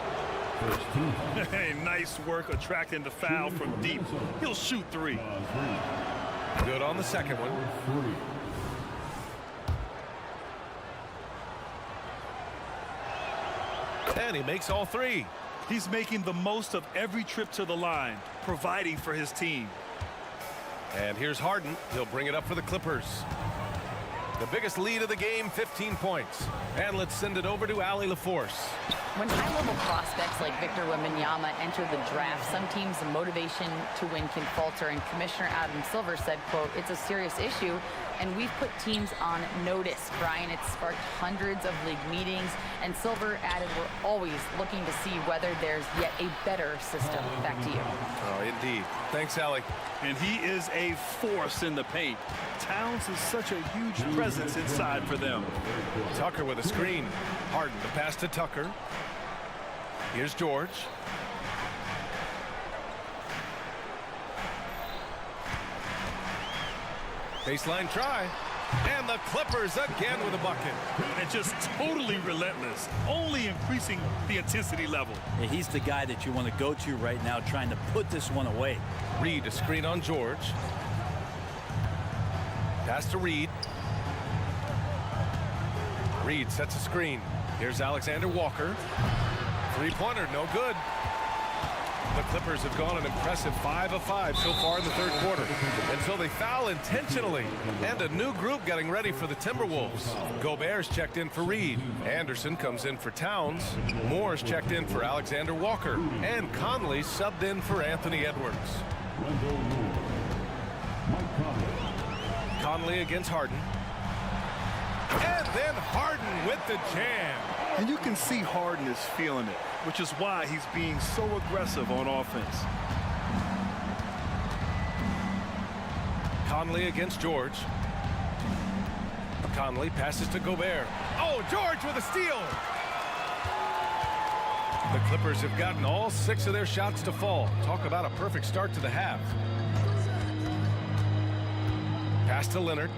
Speaker 9: Hey, nice work attracting the foul from deep. He'll shoot three.
Speaker 8: Good on the second one. And he makes all three.
Speaker 9: He's making the most of every trip to the line, providing for his team.
Speaker 8: And here's Harden. He'll bring it up for the Clippers. The biggest lead of the game, 15 points. And let's send it over to Allie LaForce.
Speaker 12: When high-level prospects like Victor Wembanyama enter the draft, some teams' motivation to win can falter, and Commissioner Adam Silver said, quote, "It's a serious issue, and we've put teams on notice." Brian, it's sparked hundreds of league meetings, and Silver added, "We're always looking to see whether there's yet a better system." Back to you.
Speaker 8: Oh, indeed. Thanks, Allie.
Speaker 9: And he is a force in the paint. Towns is such a huge presence inside for them.
Speaker 8: Tucker with a screen. Harden, the pass to Tucker. Here's George. Baseline try. And the Clippers again with a bucket.
Speaker 9: And just totally relentless, only increasing the intensity level.
Speaker 14: Yeah, he's the guy that you want to go to right now, trying to put this one away.
Speaker 8: Reed, a screen on George. Pass to Reed. Reed sets a screen. Here's Alexander Walker. Three-pointer, no good. The Clippers have gone an impressive 5 of 5 so far in the third quarter. And so they foul intentionally. And a new group getting ready for the Timberwolves. Gobert's checked in for Reed. Anderson comes in for Towns. Moore's checked in for Alexander Walker. And Conley subbed in for Anthony Edwards. Conley against Harden. And then Harden with the jam.
Speaker 9: And you can see Harden is feeling it, which is why he's being so aggressive on offense.
Speaker 8: Conley against George. Conley passes to Gobert. Oh, George with a steal. The Clippers have gotten all 6 of their shots to fall. Talk about a perfect start to the half. Pass to Leonard.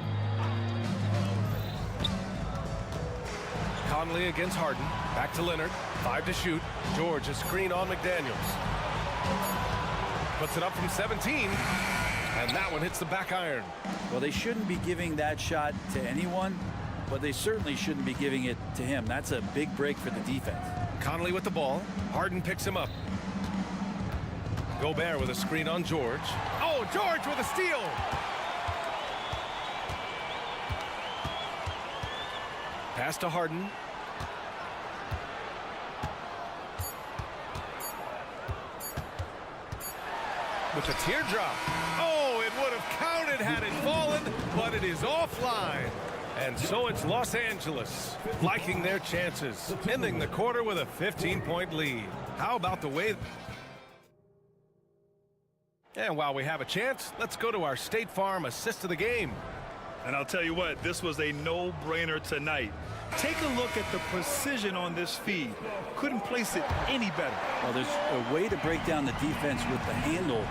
Speaker 8: Conley against Harden. Back to Leonard. 5 to shoot. George a screen on McDaniels. Puts it up from 17. And that one hits the back iron.
Speaker 14: Well, they shouldn't be giving that shot to anyone, but they certainly shouldn't be giving it to him. That's a big break for the defense.
Speaker 8: Conley with the ball. Harden picks him up. Gobert with a screen on George. Oh, George with a steal. Pass to Harden. With a teardrop. Oh, it would have counted had it fallen, but it is offline. And so it's Los Angeles liking their chances, ending the quarter with a 15-point lead. How about the way... And while we have a chance, let's go to our State Farm assist of the game.
Speaker 9: And I'll tell you what, this was a no-brainer tonight. Take a look at the precision on this feed. Couldn't place it any better.
Speaker 14: Well, there's a way to break down the defense with the handle.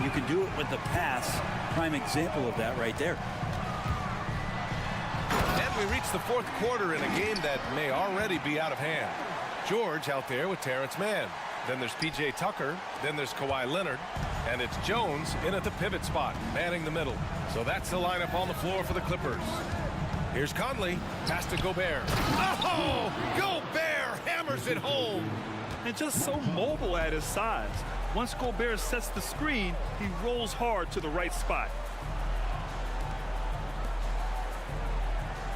Speaker 14: You can do it with the pass. Prime example of that right there.
Speaker 8: And we reach the fourth quarter in a game that may already be out of hand. George out there with Terrence Mann. Then there's P.J. Tucker. Then there's Kawhi Leonard. And it's Jones in at the pivot spot, manning the middle. So that's the lineup on the floor for the Clippers. Here's Conley. Pass to Gobert. Oh! Gobert hammers it home.
Speaker 9: And just so mobile at his size. Once Gobert sets the screen, he rolls hard to the right spot.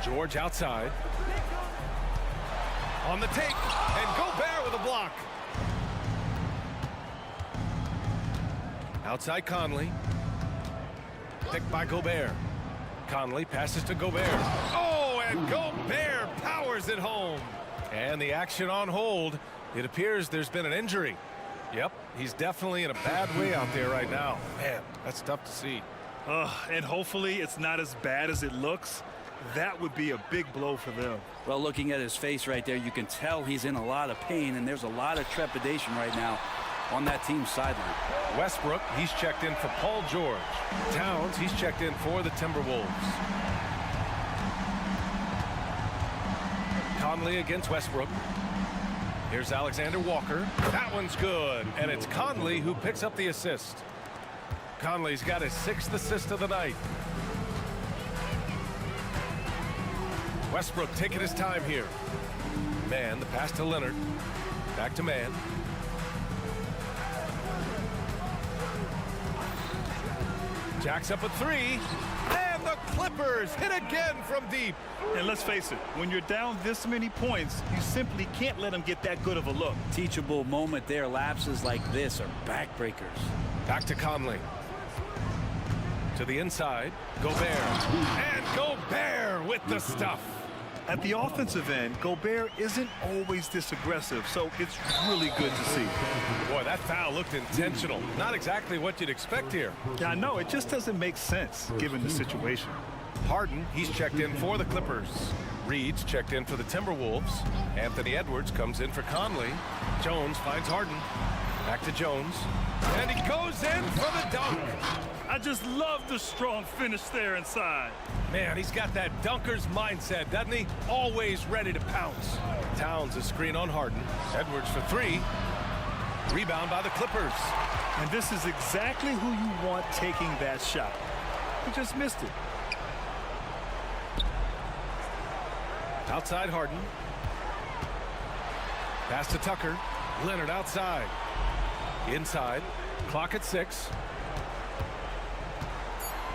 Speaker 8: George outside. On the take. And Gobert with a block. Outside Conley. Picked by Gobert. Conley passes to Gobert. Oh, and Gobert powers it home. And the action on hold. It appears there's been an injury. Yep, he's definitely in a bad way out there right now. Man, that's tough to see.
Speaker 9: And hopefully it's not as bad as it looks. That would be a big blow for them.
Speaker 14: Well, looking at his face right there, you can tell he's in a lot of pain, and there's a lot of trepidation right now on that team's sideline.
Speaker 8: Westbrook, he's checked in for Paul George. Towns, he's checked in for the Timberwolves. Conley against Westbrook. Here's Alexander Walker. That one's good, and it's Conley who picks up the assist. Conley's got his 6th assist of the night. Westbrook taking his time here. Man, the pass to Leonard. Back to man. Jacks up a 3. And the Clippers hit again from deep.
Speaker 9: And let's face it, when you're down this many points, you simply can't let them get that good of a look.
Speaker 14: Teachable moment there. Lapses like this are backbreakers.
Speaker 8: Back to Conley. To the inside. Gobert. And Gobert with the stuff.
Speaker 9: At the offensive end, Gobert isn't always this aggressive, so it's really good to see.
Speaker 8: Boy, that foul looked intentional. Not exactly what you'd expect here.
Speaker 9: Yeah, I know. It just doesn't make sense given the situation.
Speaker 8: Harden, he's checked in for the Clippers. Reed's checked in for the Timberwolves. Anthony Edwards comes in for Conley. Jones finds Harden. Back to Jones. And he goes in for the dunk.
Speaker 9: I just love the strong finish there inside.
Speaker 8: Man, he's got that dunker's mindset, doesn't he? Always ready to pounce. Towns a screen on Harden. Edwards for 3. Rebound by the Clippers.
Speaker 9: And this is exactly who you want taking that shot. He just missed it.
Speaker 8: Outside Harden. Pass to Tucker. Leonard outside. Inside. Clock at 6.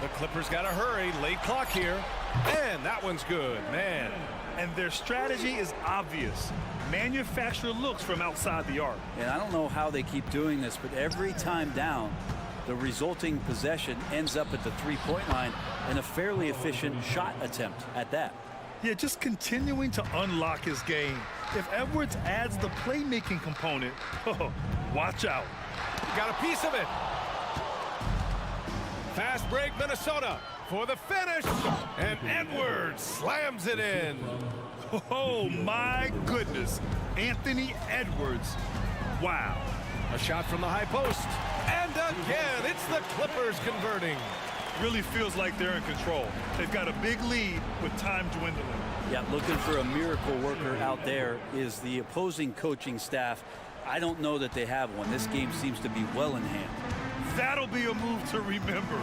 Speaker 8: The Clippers got to hurry. Late clock here. And that one's good, man.
Speaker 9: And their strategy is obvious. Manufacture looks from outside the arc.
Speaker 14: And I don't know how they keep doing this, but every time down, the resulting possession ends up at the three-point line and a fairly efficient shot attempt at that.
Speaker 9: Yeah, just continuing to unlock his game. If Edwards adds the playmaking component, watch out.
Speaker 8: Got a piece of it. Fast break, Minnesota for the finish. And Edwards slams it in.
Speaker 9: Oh, my goodness. Anthony Edwards. Wow.
Speaker 8: A shot from the high post. And again, it's the Clippers converting.
Speaker 9: Really feels like they're in control. They've got a big lead with time dwindling.
Speaker 14: Yeah, looking for a miracle worker out there is the opposing coaching staff. I don't know that they have one. This game seems to be well in hand.
Speaker 9: That'll be a move to remember.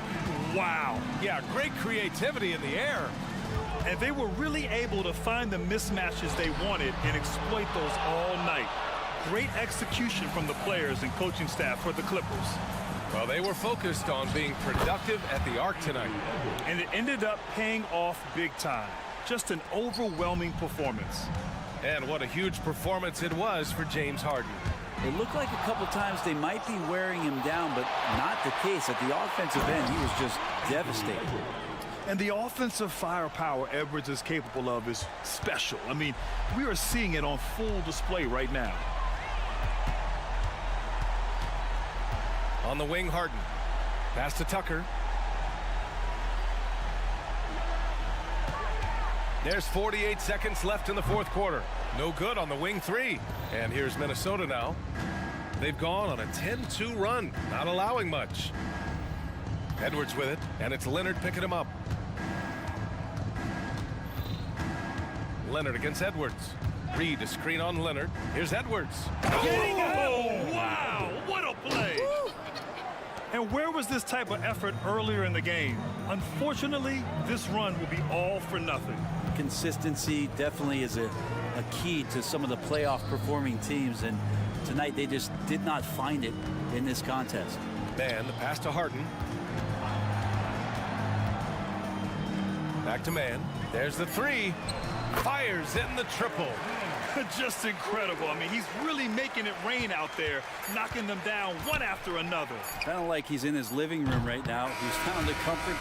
Speaker 9: Wow.
Speaker 8: Yeah, great creativity in the air.
Speaker 9: And they were really able to find the mismatches they wanted and exploit those all night. Great execution from the players and coaching staff for the Clippers.
Speaker 8: Well, they were focused on being productive at the arc tonight.
Speaker 9: And it ended up paying off big time. Just an overwhelming performance.
Speaker 8: And what a huge performance it was for James Harden.
Speaker 14: It looked like a couple times they might be wearing him down, but not the case. At the offensive end, he was just devastated.
Speaker 9: And the offensive firepower Edwards is capable of is special. I mean, we are seeing it on full display right now.
Speaker 8: On the wing, Harden. Pass to Tucker. There's 48 seconds left in the fourth quarter. No good on the wing 3. And here's Minnesota now. They've gone on a 10-2 run, not allowing much. Edwards with it, and it's Leonard picking him up. Leonard against Edwards. Reed a screen on Leonard. Here's Edwards.
Speaker 9: Oh, wow, what a play. And where was this type of effort earlier in the game? Unfortunately, this run will be all for nothing.
Speaker 14: Consistency definitely is a key to some of the playoff performing teams, and tonight they just did not find it in this contest.
Speaker 8: Man, the pass to Harden. Back to man. There's the 3. Fires in the triple.
Speaker 9: Just incredible. I mean, he's really making it rain out there, knocking them down one after another.
Speaker 14: Kind of like he's in his living room right now. He's found the comfort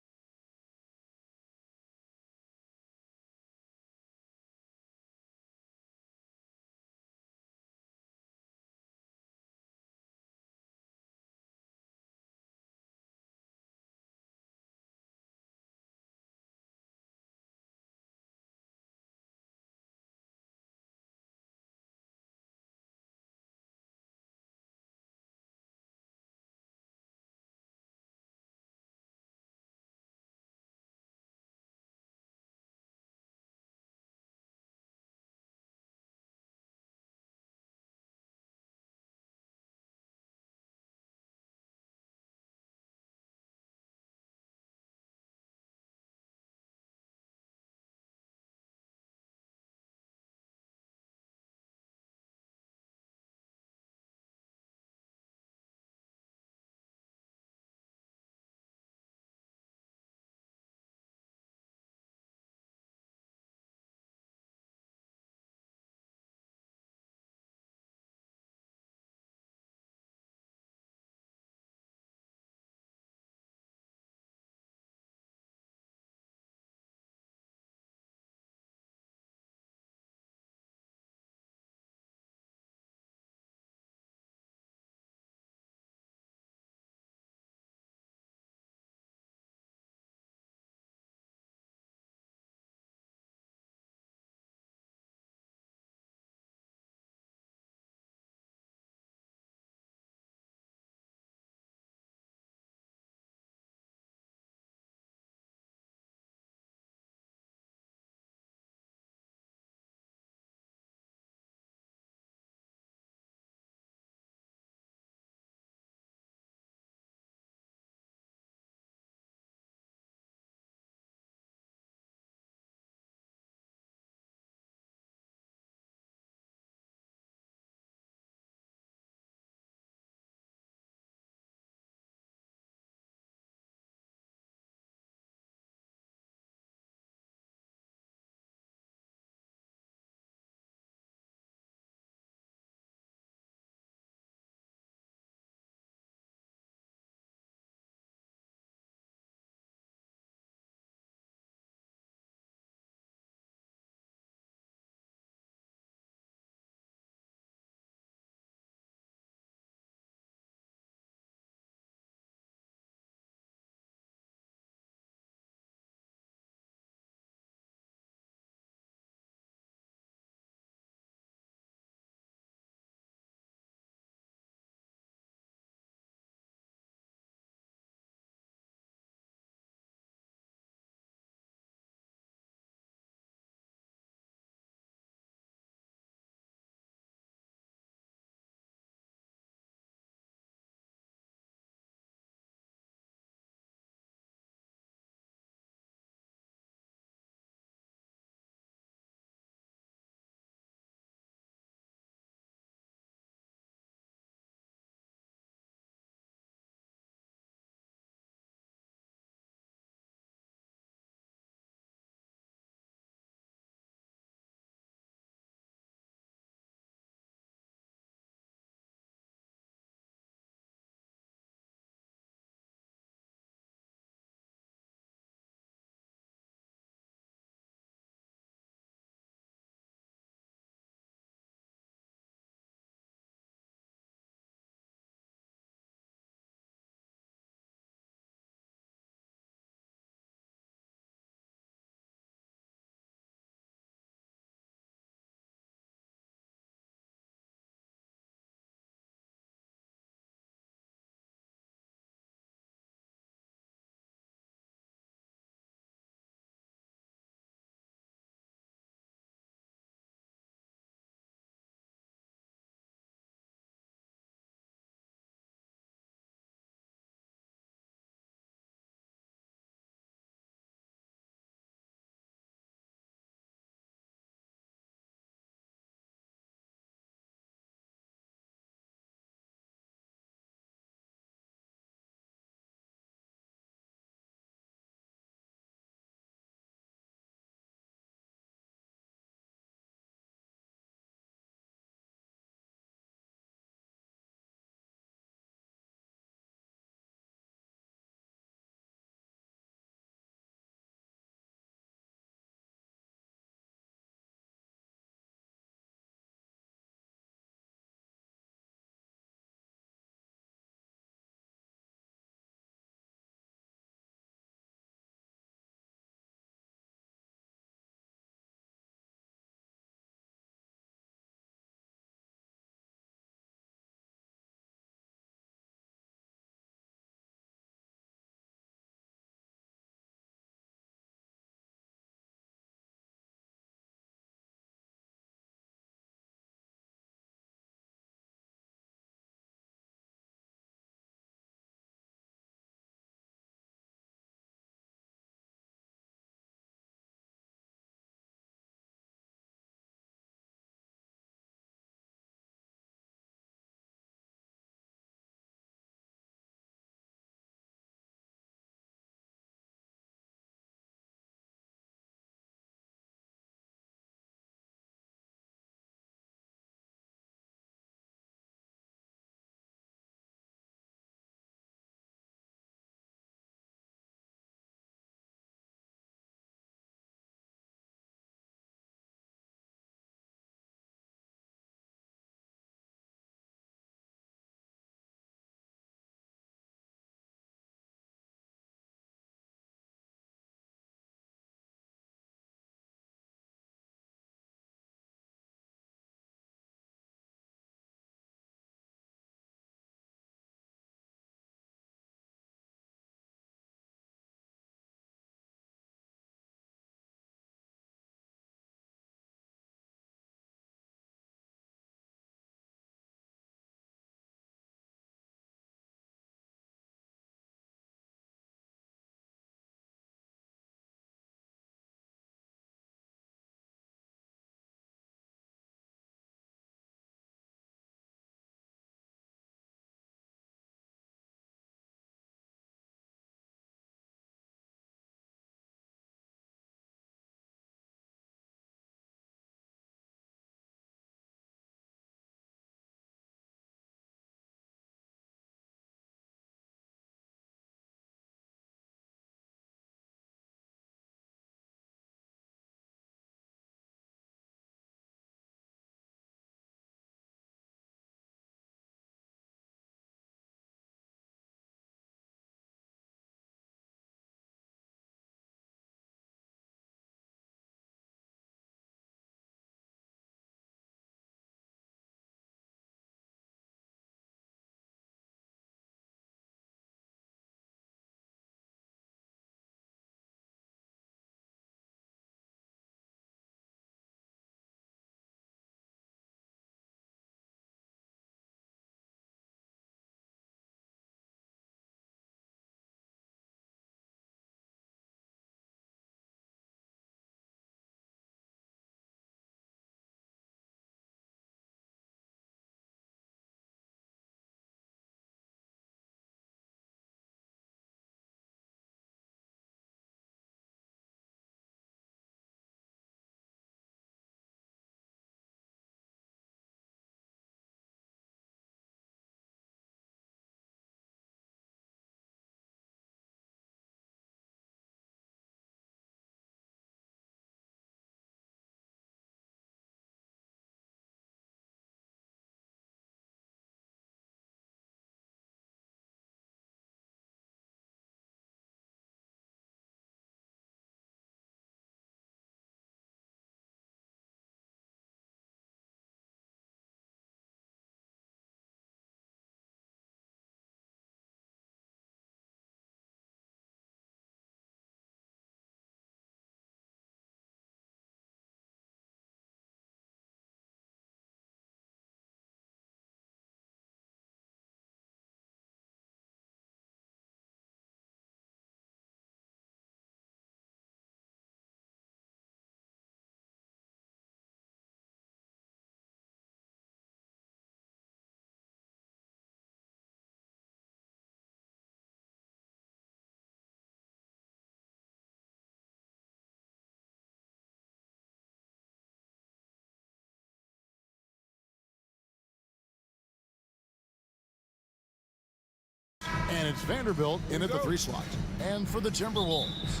Speaker 1: it's Vanderbilt in at the 3 slot. And for the Timberwolves,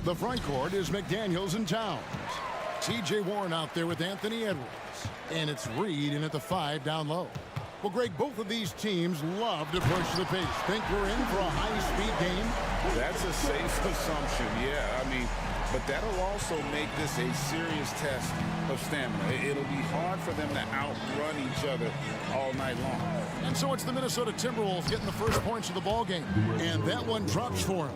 Speaker 1: the front court is McDaniels and Towns. T.J. Warren out there with Anthony Edwards. And it's Reed in at the 5 down low. Well, Greg, both of these teams love to push the pace. Think we're in for a high-speed game?
Speaker 2: That's a safe assumption, yeah. I mean, but that'll also make this a serious test of stamina. It'll be hard for them to outrun each other all night long.
Speaker 1: And so it's the Minnesota Timberwolves getting the first points of the ball game. And that one drops for him.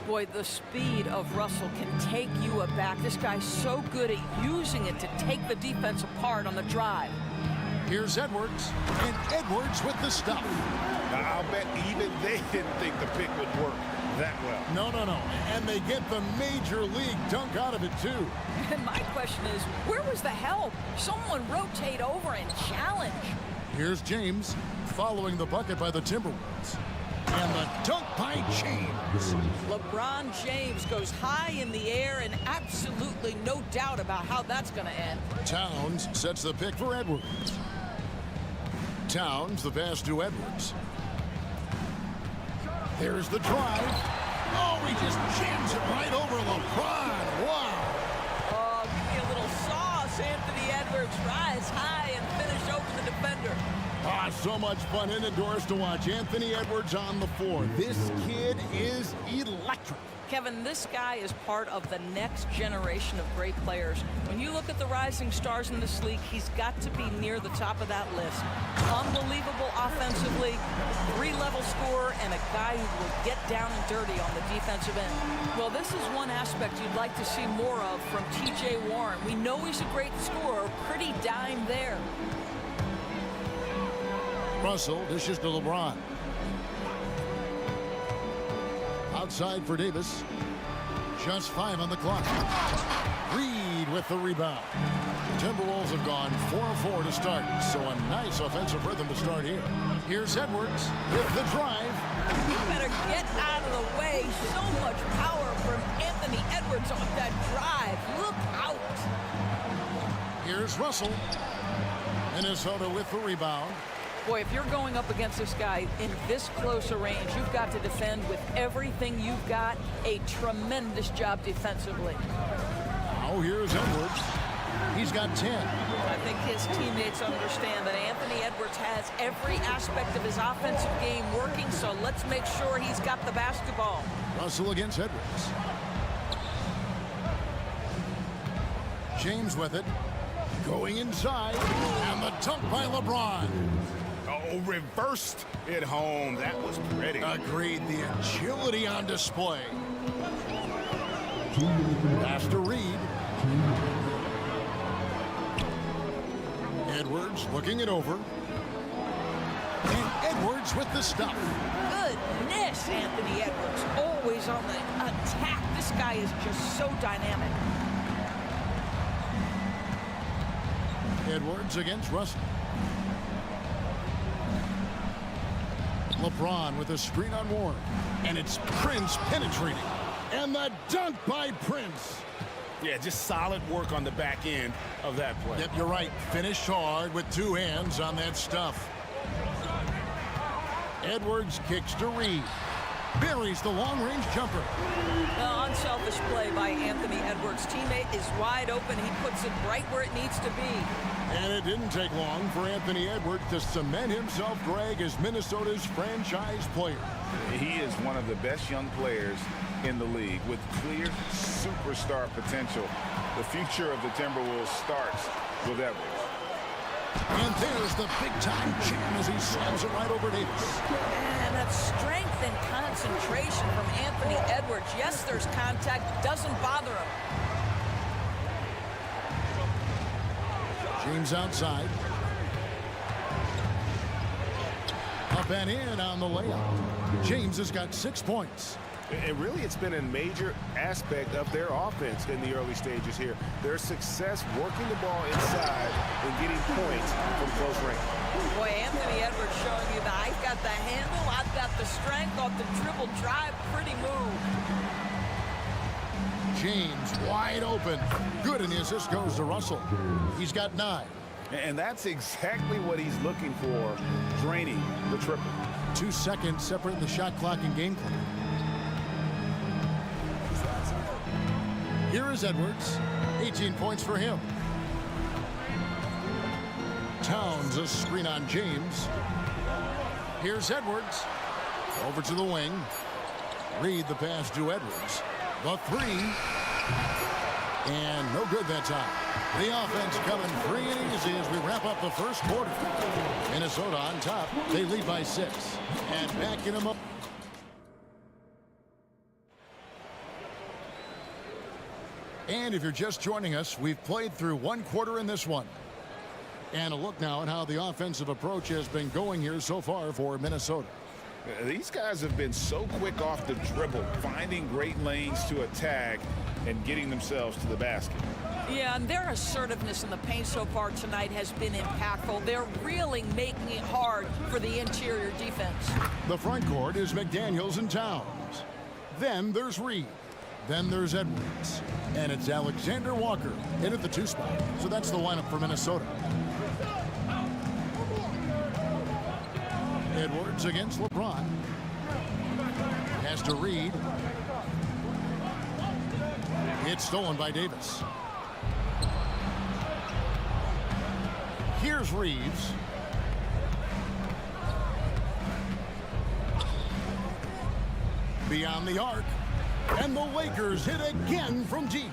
Speaker 15: Boy, the speed of Russell can take you aback. This guy's so good at using it to take the defense apart on the drive.
Speaker 1: Here's Edwards, and Edwards with the stuff.
Speaker 7: I'll bet even they didn't think the pick would work that well.
Speaker 1: No. And they get the major league dunk out of it, too.
Speaker 15: And my question is, where was the help? Someone rotate over and challenge.
Speaker 1: Here's James, following the bucket by the Timberwolves. And the dunk by James.
Speaker 15: LeBron James goes high in the air, and absolutely no doubt about how that's going to end.
Speaker 1: Towns sets the pick for Edwards. Towns, the pass to Edwards. There's the drive. Oh, he just jams it right over LeBron. Wow.
Speaker 15: Oh, give me a little sauce. Anthony Edwards rise high and finish over the defender.
Speaker 1: Ah, so much fun indoors to watch. Anthony Edwards on the floor. This kid is electric.
Speaker 15: Kevin, this guy is part of the next generation of great players. When you look at the rising stars in this league, he's got to be near the top of that list. Unbelievable offensively, 3-level scorer, and a guy who will get down and dirty on the defensive end. Well, this is one aspect you'd like to see more of from T.J. Warren. We know he's a great scorer, pretty dime there.
Speaker 1: Russell dishes to LeBron. Outside for Davis. Just 5 on the clock. Reed with the rebound. Timberwolves have gone 4-4 to start, so a nice offensive rhythm to start here. Here's Edwards with the drive.
Speaker 15: You better get out of the way. So much power from Anthony Edwards on that drive. Look out.
Speaker 1: Here's Russell. Minnesota with the rebound.
Speaker 15: Boy, if you're going up against this guy in this close a range, you've got to defend with everything you've got. A tremendous job defensively.
Speaker 1: Now here's Edwards. He's got 10.
Speaker 15: I think his teammates understand that Anthony Edwards has every aspect of his offensive game working, so let's make sure he's got the basketball.
Speaker 1: Russell against Edwards. James with it. Going inside. And the dunk by LeBron.
Speaker 7: Oh, reversed it home. That was pretty.
Speaker 1: Agreed. The agility on display. Pass to Reed. Edwards looking it over. And Edwards with the stuff.
Speaker 15: Goodness, Anthony Edwards. Always on the attack. This guy is just so dynamic.
Speaker 1: Edwards against Russell. LeBron with a screen on Warren. And it's Prince penetrating. And the dunk by Prince.
Speaker 7: Yeah, just solid work on the back end of that play.
Speaker 1: Yep, you're right. Finished hard with 2 hands on that stuff. Edwards kicks to Reed. Buries the long-range jumper.
Speaker 15: Unselfish play by Anthony Edwards. Teammate is wide open. He puts it right where it needs to be.
Speaker 1: And it didn't take long for Anthony Edwards to cement himself, Greg, as Minnesota's franchise player.
Speaker 2: He is one of the best young players in the league with clear superstar potential. The future of the Timberwolves starts with Edwards.
Speaker 1: And there's the big-time jam as he slams it right over Davis.
Speaker 15: And that strength and concentration from Anthony Edwards. Yes, there's contact. Doesn't bother him.
Speaker 1: James outside. Up and in on the layup. James has got 6 points.
Speaker 7: And really, it's been a major aspect of their offense in the early stages here. Their success working the ball inside and getting points from close range.
Speaker 15: Boy, Anthony Edwards showing you that I've got the handle, I've got the strength off the dribble drive. Pretty move.
Speaker 1: James wide open. Good, and the assist goes to Russell. He's got 9.
Speaker 2: And that's exactly what he's looking for, draining the triple.
Speaker 1: 2 seconds separating the shot clock and game clock. Here is Edwards. 18 points for him. Towns a screen on James. Here's Edwards. Over to the wing. Reed the pass to Edwards. The three. And no good that time. The offense coming free and easy as we wrap up the first quarter. Minnesota on top. They lead by 6. And backing them up. And if you're just joining us, we've played through 1 quarter in this one. And a look now at how the offensive approach has been going here so far for Minnesota.
Speaker 2: These guys have been so quick off the dribble, finding great lanes to attack and getting themselves to the basket.
Speaker 15: Yeah, and their assertiveness in the paint so far tonight has been impactful. They're really making it hard for the interior defense.
Speaker 1: The front court is McDaniels and Towns. Then there's Reed. Then there's Edwards. And it's Alexander Walker in at the 2 spot. So that's the lineup for Minnesota. Edwards against LeBron. Has to Reed. It's stolen by Davis. Here's Reeves. Beyond the arc. And the Lakers hit again from deep.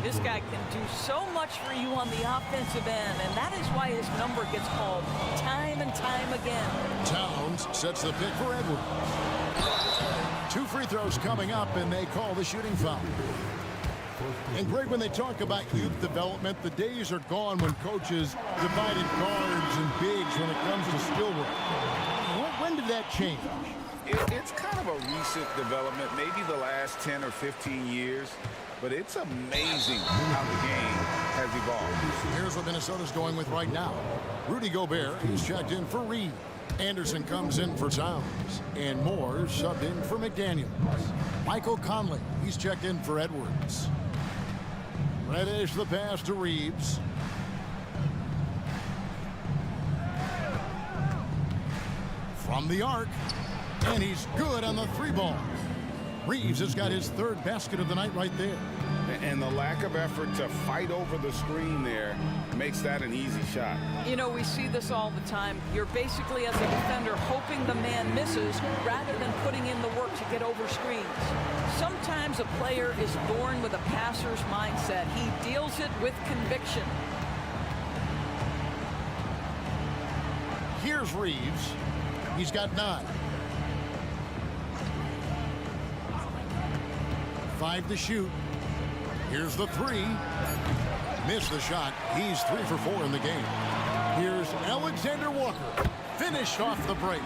Speaker 15: This guy can do so much for you on the offensive end, and that is why his number gets called time and time again.
Speaker 1: Towns sets the pick for Edwards. 2 free throws coming up, and they call the shooting foul. And Greg, when they talk about youth development, the days are gone when coaches divided guards and bigs when it comes to skill work. When did that change?
Speaker 2: It's kind of a recent development, maybe the last 10 or 15 years, but it's amazing how the game has evolved.
Speaker 1: Here's what Minnesota's going with right now. Rudy Gobert, he's checked in for Reed. Anderson comes in for Towns. And Moore subbed in for McDaniels. Michael Conley, he's checked in for Edwards. Reddish the pass to Reeves. From the arc. And he's good on the 3 ball. Reeves has got his 3rd basket of the night right there.
Speaker 2: And the lack of effort to fight over the screen there makes that an easy shot.
Speaker 15: You know, we see this all the time. You're basically, as a defender, hoping the man misses rather than putting in the work to get over screens. Sometimes a player is born with a passer's mindset. He deals it with conviction.
Speaker 1: Here's Reeves. He's got 9. 5 to shoot. Here's the 3. Missed the shot. He's 3 for 4 in the game. Here's Alexander Walker. Finished off the break.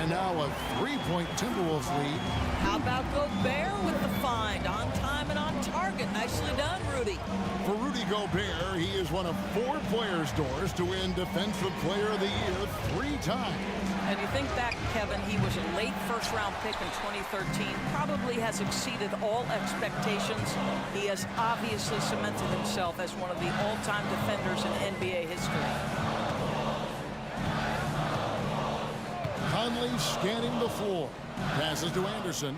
Speaker 1: And now a 3-point Timberwolves lead.
Speaker 15: How about Gobert with the find? On time and on target. Nicely done, Rudy.
Speaker 1: For Rudy Gobert, he is one of 4 players' doors to win Defensive Player of the Year 3 times.
Speaker 15: And you think back, Kevin, he was a late first-round pick in 2013. Probably has exceeded all expectations. He has obviously cemented himself as one of the all-time defenders in NBA history.
Speaker 1: Conley scanning the floor. Passes to Anderson.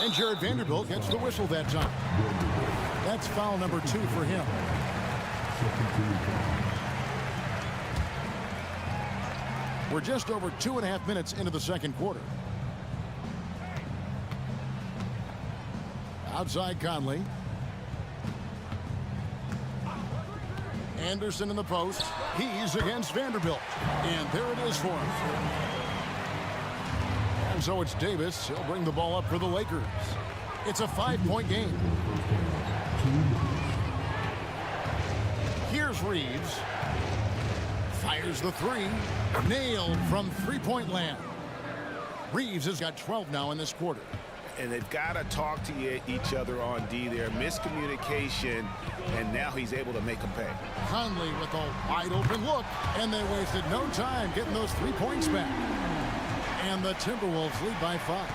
Speaker 1: And Jared Vanderbilt gets the whistle that time. That's foul number 2 for him. We're just over 2.5 minutes into the second quarter. Outside Conley. Anderson in the post. He's against Vanderbilt. And there it is for him. And so it's Davis. He'll bring the ball up for the Lakers. It's a 5-point game. Here's Reeves. Fires the 3. Nailed from 3-point land. Reeves has got 12 now in this quarter.
Speaker 2: And they've got to talk to each other on D there. Miscommunication, and now he's able to make them pay.
Speaker 1: Conley with a wide open look, and they wasted no time getting those 3 points back. And the Timberwolves lead by 5.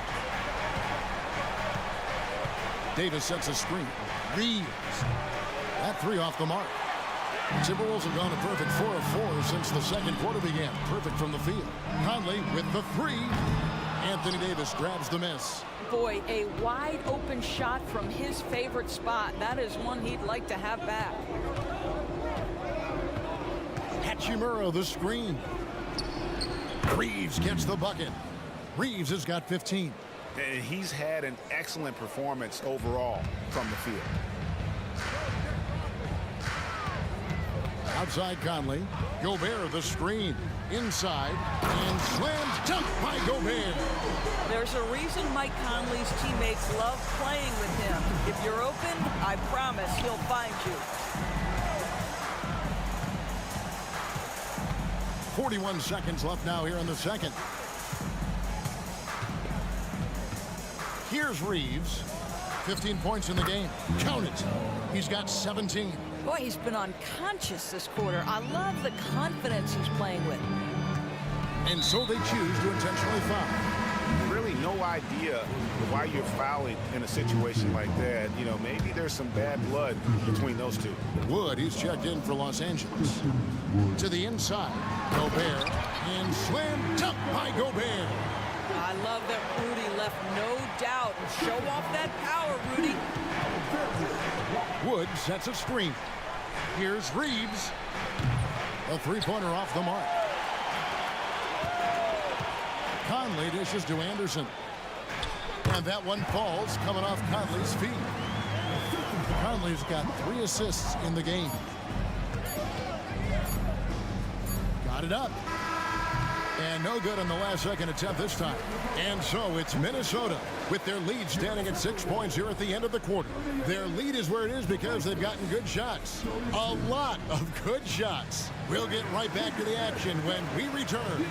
Speaker 1: Davis sets a screen. Reeves. That 3 off the mark. Timberwolves have gone a perfect 4 of 4 since the second quarter began. Perfect from the field. Conley with the three. Anthony Davis grabs the miss.
Speaker 15: Boy, a wide open shot from his favorite spot. That is one he'd like to have back.
Speaker 1: Hachimura the screen. Reeves gets the bucket. Reeves has got 15.
Speaker 6: And he's had an excellent performance overall from the field.
Speaker 1: Outside Conley. Gobert the screen. Inside. And slammed dunk by Gobert.
Speaker 15: There's a reason Mike Conley's teammates love playing with him. If you're open, I promise he'll find you.
Speaker 1: 41 seconds left now here in the second. Here's Reeves. 15 points in the game. Count it. He's got 17.
Speaker 15: Boy, he's been unconscious this quarter. I love the confidence he's playing with.
Speaker 1: And so they choose to intentionally foul.
Speaker 6: Really no idea why you're fouling in a situation like that. You know, maybe there's some bad blood between those two.
Speaker 1: Wood, he's checked in for Los Angeles. To the inside. Gobert. And slam dunk by Gobert.
Speaker 15: I love that Rudy left no doubt. Show off that power, Rudy.
Speaker 1: Wood sets a screen. Here's Reeves. A three-pointer off the mark. Conley dishes to Anderson. And that one falls coming off Conley's feet. Conley's got 3 assists in the game. Got it up. And no good on the last second attempt this time. And so it's Minnesota with their lead standing at 6 points here at the end of the quarter. Their lead is where it is because they've gotten good shots. A lot of good shots. We'll get right back to the action when we return.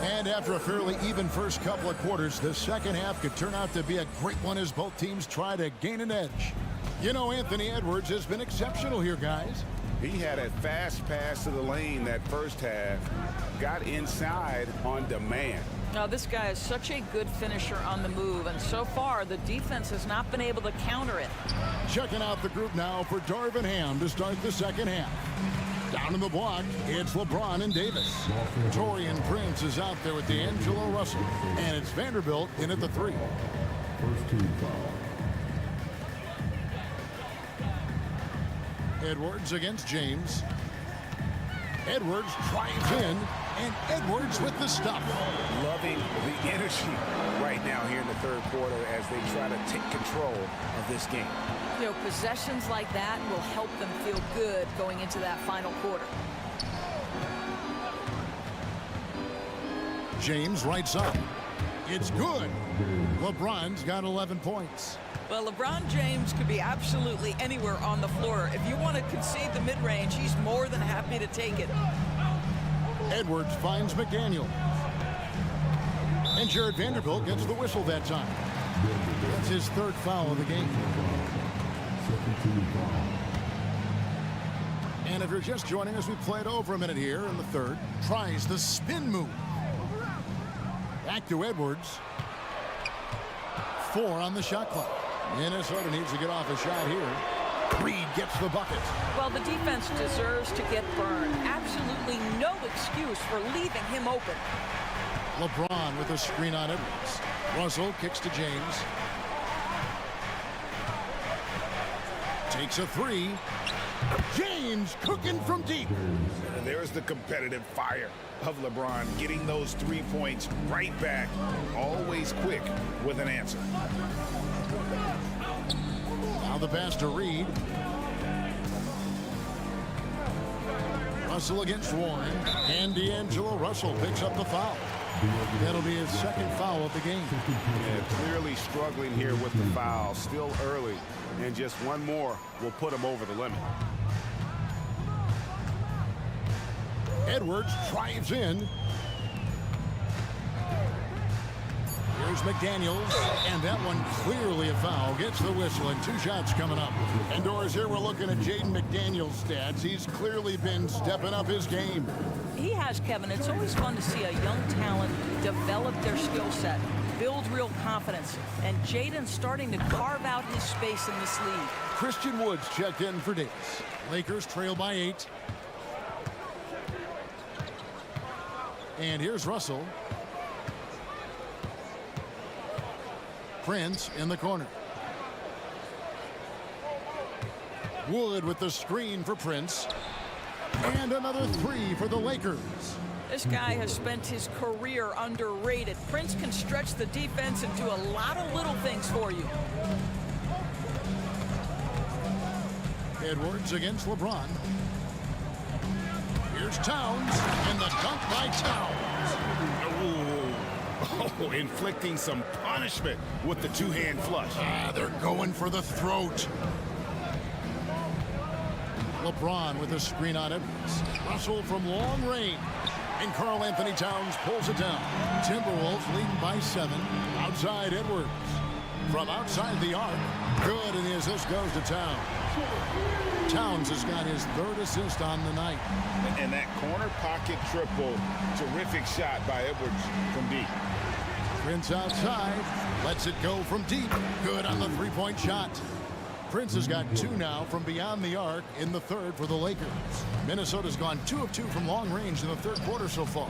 Speaker 1: And after a fairly even first couple of quarters, the second half could turn out to be a great one as both teams try to gain an edge. You know, Anthony Edwards has been exceptional here, guys.
Speaker 6: He had a fast pass to the lane that first half, got inside on demand.
Speaker 15: Now, this guy is such a good finisher on the move, and so far the defense has not been able to counter it.
Speaker 1: Checking out the group now for Darvin Ham to start the second half. Down in the block, it's LeBron and Davis. Torian Prince is out there with D'Angelo Russell. And it's Vanderbilt in at the 3.
Speaker 4: First team foul.
Speaker 1: Edwards against James. Edwards drives in, and Edwards with the stop.
Speaker 6: Loving the energy right now here in the third quarter as they try to take control of this game.
Speaker 15: You know, possessions like that will help them feel good going into that final quarter.
Speaker 1: James right side. It's good. LeBron's got 11 points.
Speaker 15: Well, LeBron James could be absolutely anywhere on the floor. If you want to concede the mid-range, he's more than happy to take it.
Speaker 1: Edwards finds McDaniel. And Jared Vanderbilt gets the whistle that time. That's his third foul of the game. And if you're just joining us, we played over a minute here in the third. Tries the spin move. Back to Edwards. 4 on the shot clock. Minnesota needs to get off a shot here. Reed gets the bucket.
Speaker 15: Well, the defense deserves to get burned. Absolutely no excuse for leaving him open.
Speaker 1: LeBron with a screen on Edwards. Russell kicks to James. Takes a 3. James cooking from deep.
Speaker 6: And there's the competitive fire of LeBron, getting those 3 points right back. Always quick with an answer.
Speaker 1: Now the pass to Reed. Russell against Warren. And D'Angelo Russell picks up the foul. That'll be his second foul of the game.
Speaker 6: Yeah, clearly struggling here with the foul. Still early. And just one more will put him over the limit.
Speaker 1: Edwards drives in. Here's McDaniels, and that one clearly a foul. Gets the whistle, and 2 shots coming up. Indoors here, we're looking at Jaden McDaniels' stats. He's clearly been stepping up his game.
Speaker 15: He has, Kevin. It's always fun to see a young talent develop their skill set, build real confidence, and Jaden's starting to carve out his space in this league.
Speaker 1: Christian Woods checked in for Davis. Lakers trail by 8. And here's Russell. Prince in the corner. Wood with the screen for Prince. And another 3 for the Lakers.
Speaker 15: This guy has spent his career underrated. Prince can stretch the defense and do a lot of little things for you.
Speaker 1: Edwards against LeBron. Here's Towns, and the dunk by Towns.
Speaker 6: Oh, inflicting some punishment with the 2-hand flush.
Speaker 1: They're going for the throat. LeBron with a screen on Edwards. Russell from long range. And Karl Anthony Towns pulls it down. Timberwolves leading by 7. Outside Edwards. From outside the arc. Good, and the assist goes to Towns. Towns has got his 3rd assist on the night.
Speaker 2: And that corner pocket triple. Terrific shot by Edwards from deep.
Speaker 1: Prince outside. Lets it go from deep. Good on the 3-point shot. Prince has got 2 now from beyond the arc in the 3rd for the Lakers. Minnesota's gone 2 of 2 from long range in the 3rd quarter so far.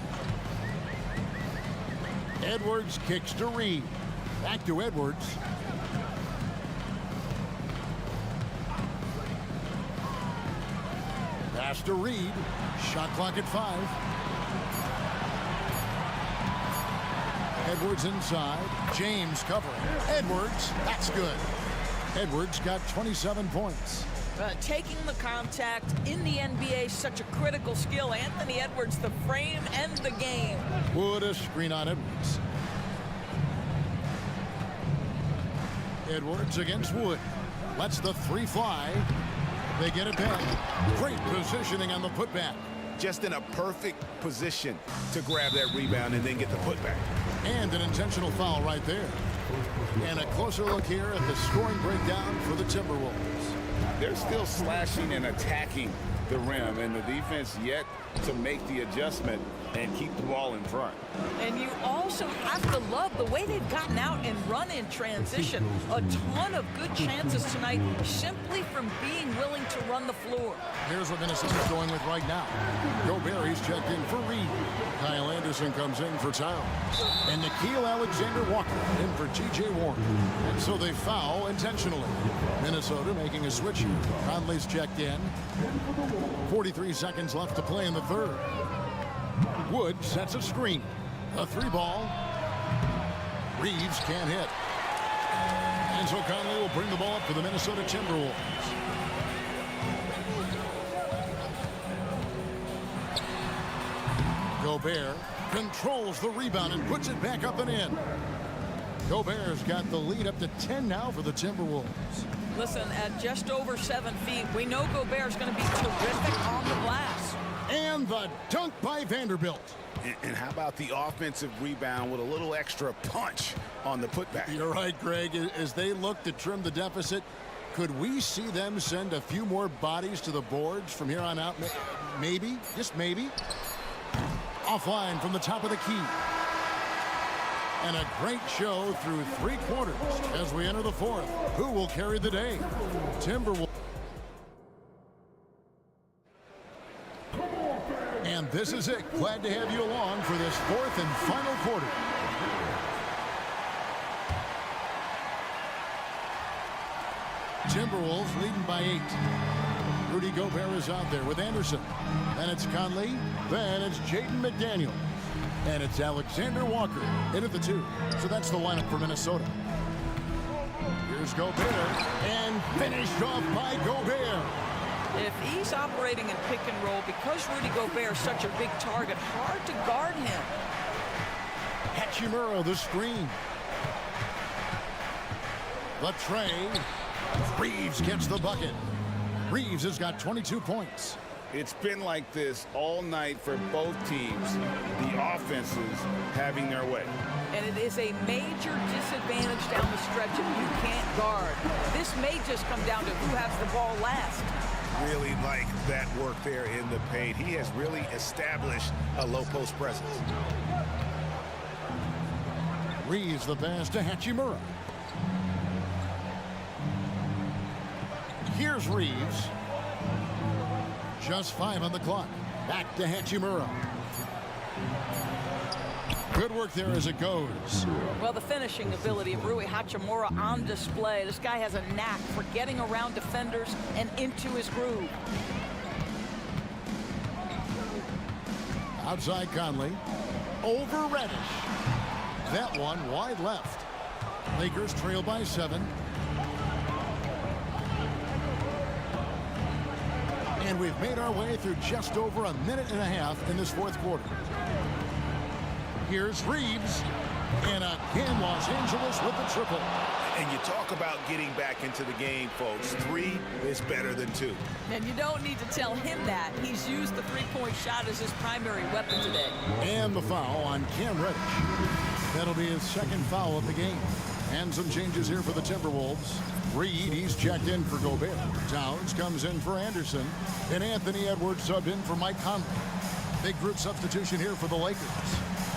Speaker 1: Edwards kicks to Reed. Back to Edwards. Pass to Reed. Shot clock at 5. Edwards inside. James covering. Edwards. That's good. Edwards got 27 points.
Speaker 15: Taking the contact in the NBA is such a critical skill. Anthony Edwards, the frame and the game.
Speaker 1: Wood a screen on Edwards. Edwards against Wood. Lets the 3 fly. They get it back. Great positioning on the putback.
Speaker 6: Just in a perfect position to grab that rebound and then get the putback.
Speaker 1: And an intentional foul right there. And a closer look here at the scoring breakdown for the Timberwolves.
Speaker 2: They're still slashing and attacking the rim, and the defense yet to make the adjustment and keep the ball in front.
Speaker 15: And you also have to love the way they've gotten out and run in transition. A ton of good chances tonight simply from being willing to run the floor.
Speaker 1: Here's what Minnesota's going with right now. Gobert, he's checked in for Reed. Kyle Anderson comes in for Towns. And Nickeil Alexander-Walker in for T.J. Warren. And so they foul intentionally. Minnesota making a switch here. Conley's checked in. 43 seconds left to play in the 3rd. Wood sets a screen. A 3-ball. Reeves can't hit. And so Conley will bring the ball up for the Minnesota Timberwolves. Gobert controls the rebound and puts it back up and in. Gobert's got the lead up to 10 now for the Timberwolves.
Speaker 15: Listen, at just over 7 feet, we know Gobert's going to be terrific on the glass.
Speaker 1: And the dunk by Vanderbilt.
Speaker 6: And how about the offensive rebound with a little extra punch on the putback?
Speaker 1: You're right, Greg. As they look to trim the deficit, could we see them send a few more bodies to the boards from here on out? Maybe, just maybe. Offline from the top of the key. And a great show through 3 quarters as we enter the 4th. Who will carry the day? Timberwolves. And this is it. Glad to have you along for this 4th and final quarter. Timberwolves leading by 8. Rudy Gobert is out there with Anderson. Then it's Conley. Then it's Jaden McDaniels. And it's Alexander Walker in at the 2. So that's the lineup for Minnesota. Here's Gobert. And finished off by Gobert.
Speaker 15: If he's operating in pick and roll, because Rudy Gobert is such a big target, hard to guard him.
Speaker 1: Hachimura the screen. The tray. Reeves gets the bucket. Reeves has got 22 points.
Speaker 2: It's been like this all night for both teams. The offenses having their way.
Speaker 15: and it is a major disadvantage down the stretch if you can't guard. This may just come down to who has the ball last.
Speaker 7: Really like that work there in the paint. He has really established a low post presence.
Speaker 1: Reeves the pass to Hachimura. Here's Reeves. Just 5 on the clock. Back to Hachimura. Good work there as it goes.
Speaker 15: Well, the finishing ability of Rui Hachimura on display. This guy has a knack for getting around defenders and into his groove.
Speaker 1: Outside Conley. Over Reddish. That one wide left. Lakers trail by 7. And we've made our way through just over a minute and a half in this fourth quarter. Here's Reeves. And again, Los Angeles with the triple.
Speaker 7: And you talk about getting back into the game, folks. 3 is better than 2.
Speaker 15: And you don't need to tell him that. He's used the three-point shot as his primary weapon today.
Speaker 1: And the foul on Cam Reddish. That'll be his second foul of the game. And some changes here for the Timberwolves. Reed, he's checked in for Gobert. Towns comes in for Anderson. And Anthony Edwards subbed in for Mike Conley. Big group substitution here for the Lakers.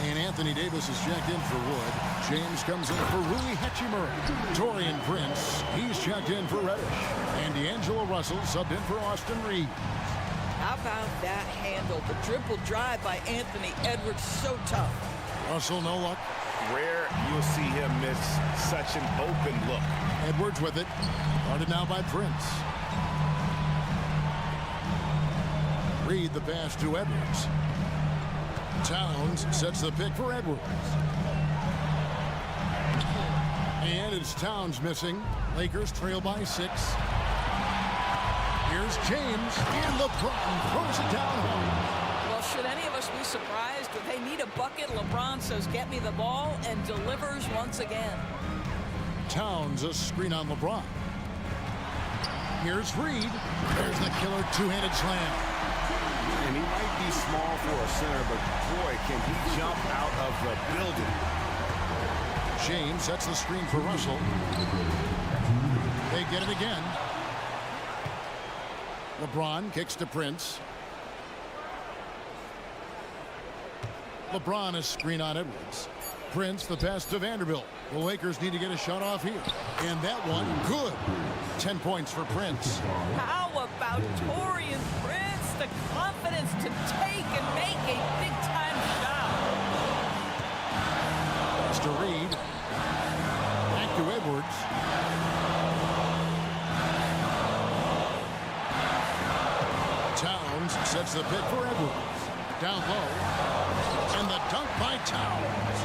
Speaker 1: And Anthony Davis is checked in for Wood. James comes in for Rui Hachimura. Torian Prince, he's checked in for Reddish. And D'Angelo Russell subbed in for Austin Reeves.
Speaker 15: How about that handle? The dribble drive by Anthony Edwards, so tough.
Speaker 1: Russell, no luck.
Speaker 7: Rare you'll see him miss such an open look.
Speaker 1: Edwards with it. Guarded now by Prince. Reed the pass to Edwards. Towns sets the pick for Edwards. And it's Towns missing. Lakers trail by 6. Here's James. And LeBron throws it down home.
Speaker 15: Well, should any of us be surprised? If they need a bucket, LeBron says, get me the ball, and delivers once again.
Speaker 1: Towns a screen on LeBron. Here's Reed. There's the killer two-handed slam.
Speaker 7: And he might be small for a center, but boy, can he jump out of the building.
Speaker 1: James sets the screen for Russell. They get it again. LeBron kicks to Prince. LeBron is screen on Edwards. Prince the pass to Vanderbilt. The Lakers need to get a shot off here. And that one, good. 10 points for Prince.
Speaker 15: How about Torian Prince? The confidence to take and make a big-time shot.
Speaker 1: Pass to Reed. Back to Edwards. Towns sets the pick for Edwards. Down low. And the dunk by Towns.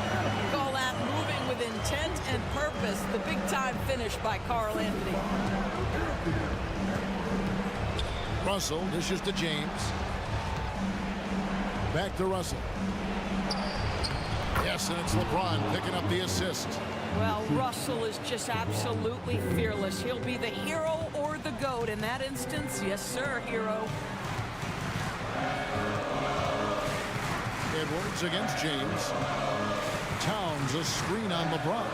Speaker 15: Call that moving with intent and purpose. The big-time finish by Karl Anthony.
Speaker 1: Russell dishes to James. Back to Russell. Yes, and it's LeBron picking up the assist.
Speaker 15: Well, Russell is just absolutely fearless. He'll be the hero or the GOAT in that instance. Yes, sir, hero.
Speaker 1: Edwards against James. Towns a screen on LeBron.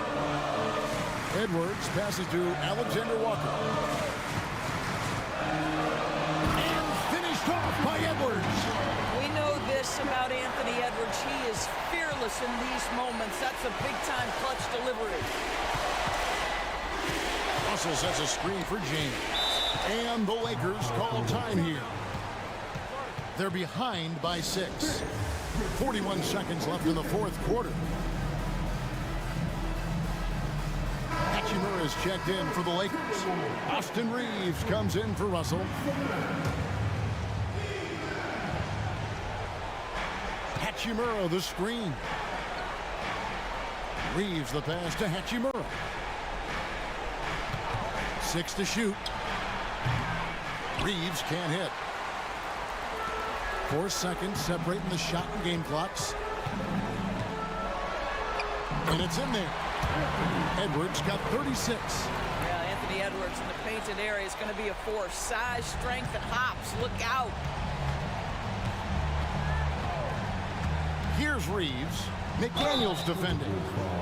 Speaker 1: Edwards passes to Alexander Walker. Off by Edwards.
Speaker 15: We know this about Anthony Edwards. He is fearless in these moments. That's a big-time clutch delivery.
Speaker 1: Russell sets a screen for James. And the Lakers call time here. They're behind by 6. 41 seconds left in the fourth quarter. Hachimura is checked in for the Lakers. Austin Reeves comes in for Russell. Hachimura the screen. Reeves the pass to Hachimura. 6 to shoot. Reeves can't hit. 4 seconds separating the shot and game clocks. And it's in there. Edwards got 36.
Speaker 15: Yeah, Anthony Edwards in the painted area is going to be a force. Size, strength, and hops. Look out.
Speaker 1: Here's Reeves. McDaniels defending.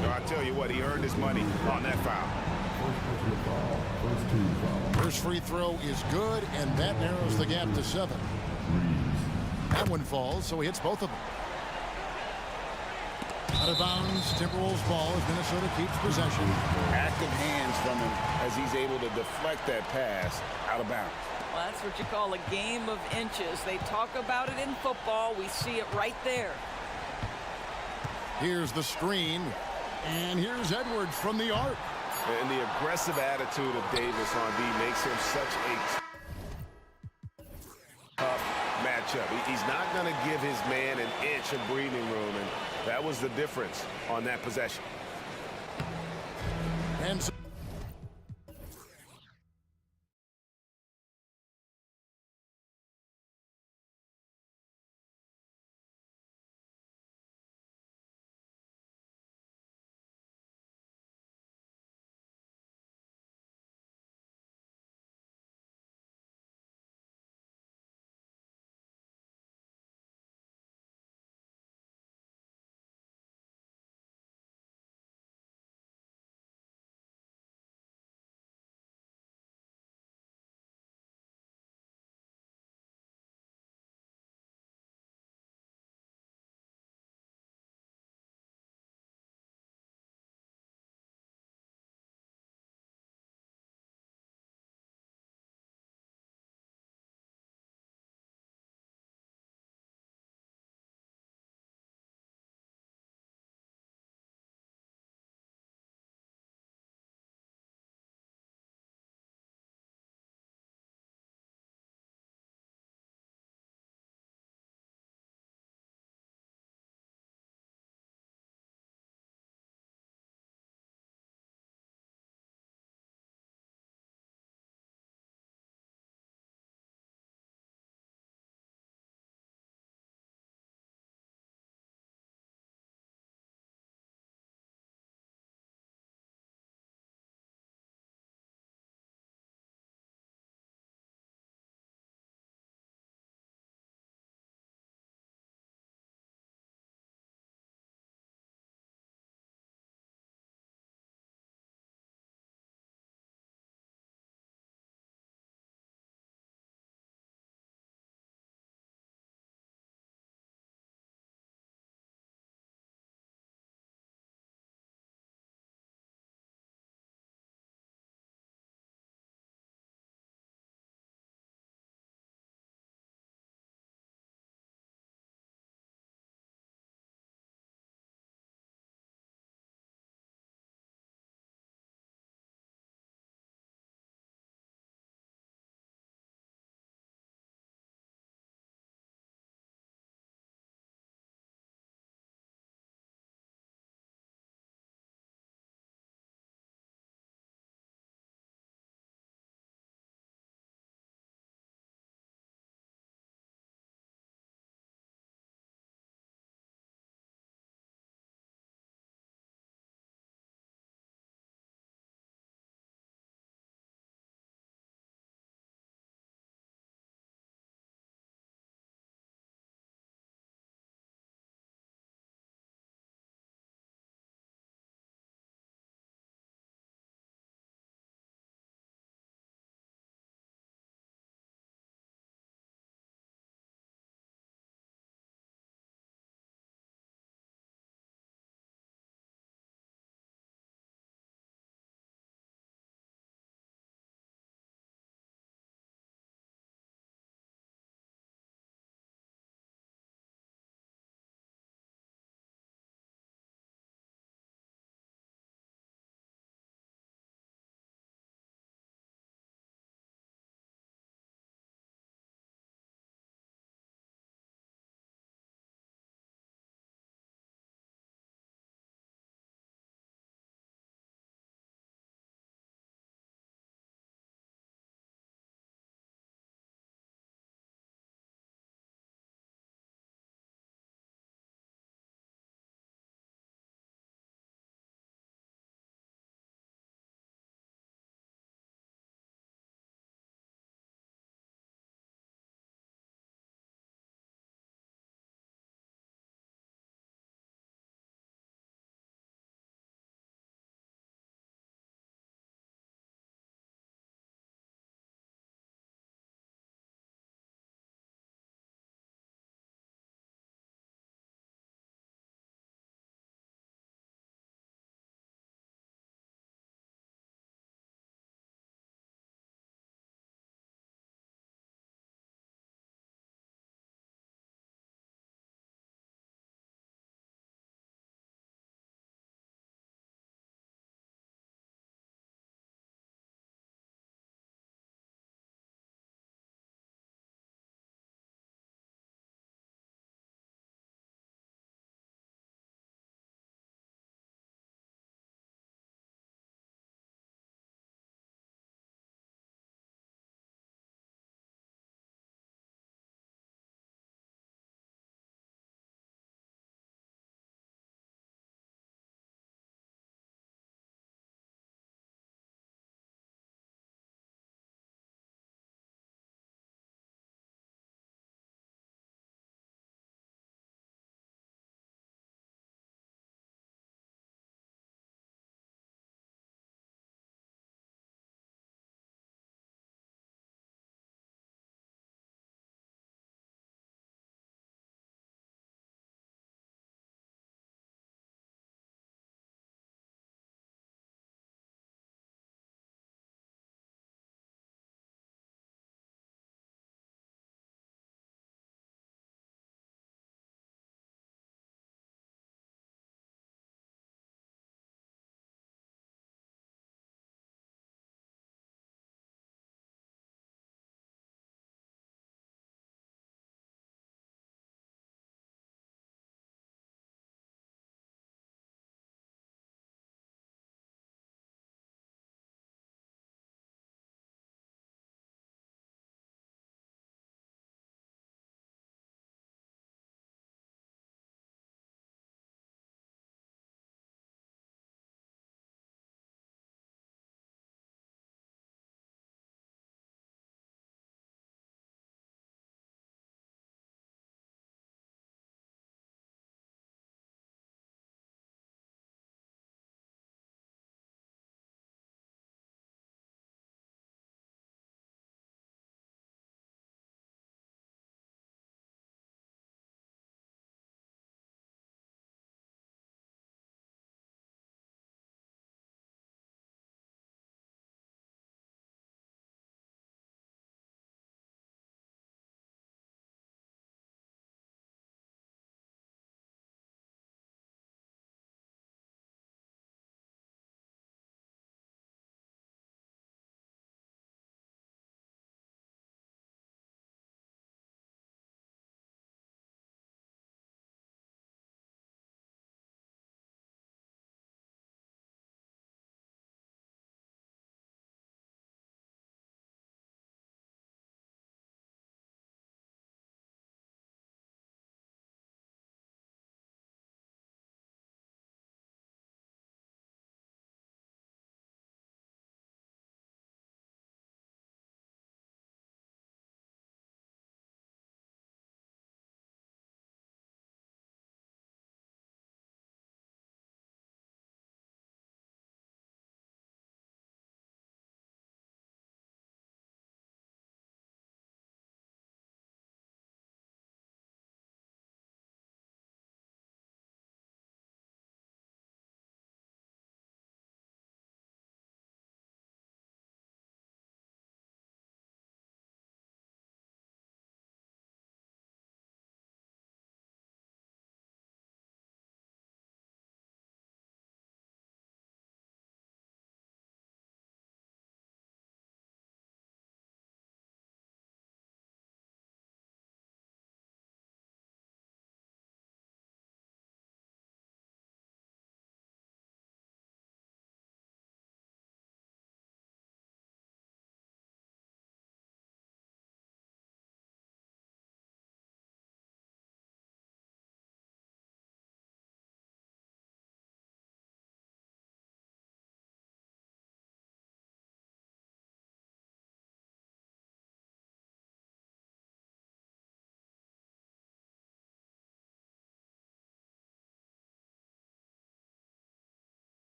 Speaker 7: No, I tell you what, he earned his money on that foul.
Speaker 1: First free throw is good, and that narrows the gap to 7. That one falls, so he hits both of them. Out of bounds, Timberwolves ball as Minnesota keeps possession.
Speaker 2: Active hands from him as he's able to deflect that pass out of bounds.
Speaker 15: Well, that's what you call a game of inches. They talk about it in football. We see it right there.
Speaker 1: Here's the screen, and here's Edwards from the arc.
Speaker 7: And the aggressive attitude of Davis on D makes him such a tough matchup. He's not going to give his man an inch of breathing room, and that was the difference on that possession.
Speaker 1: And so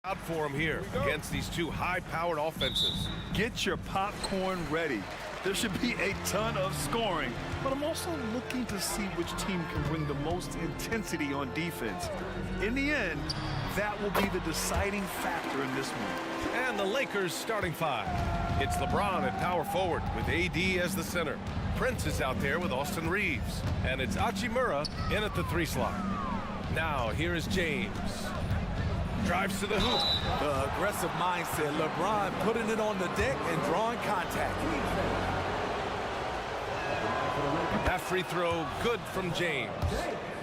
Speaker 8: Out for him here against these two high-powered offenses.
Speaker 9: Get your popcorn ready. There should be a ton of scoring, but I'm also looking to see which team can bring the most intensity on defense. In the end, that will be the deciding factor in this one.
Speaker 8: And the Lakers starting five. It's LeBron at power forward with AD as the center. Prince is out there with Austin Reeves. And it's Hachimura in at the 3 slot. Now, here is James. Drives to the hoop.
Speaker 3: The aggressive mindset. LeBron putting it on the deck and drawing contact.
Speaker 8: That free throw good from James.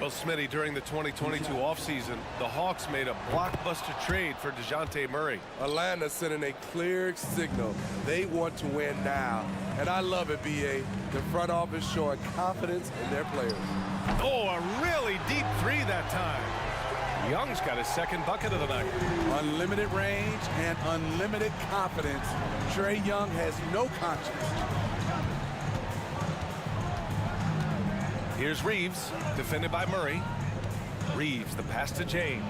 Speaker 8: Well, Smitty, during the 2022 offseason, the Hawks made a blockbuster trade for DeJounte Murray.
Speaker 3: Atlanta sending a clear signal. They want to win now. And I love it, B.A. The front office showing confidence in their players.
Speaker 8: Oh, a really deep three that time. Young's got his second bucket of the night.
Speaker 3: Unlimited range and unlimited confidence. Trae Young has no conscience.
Speaker 8: Here's Reeves, defended by Murray. Reeves, the pass to James.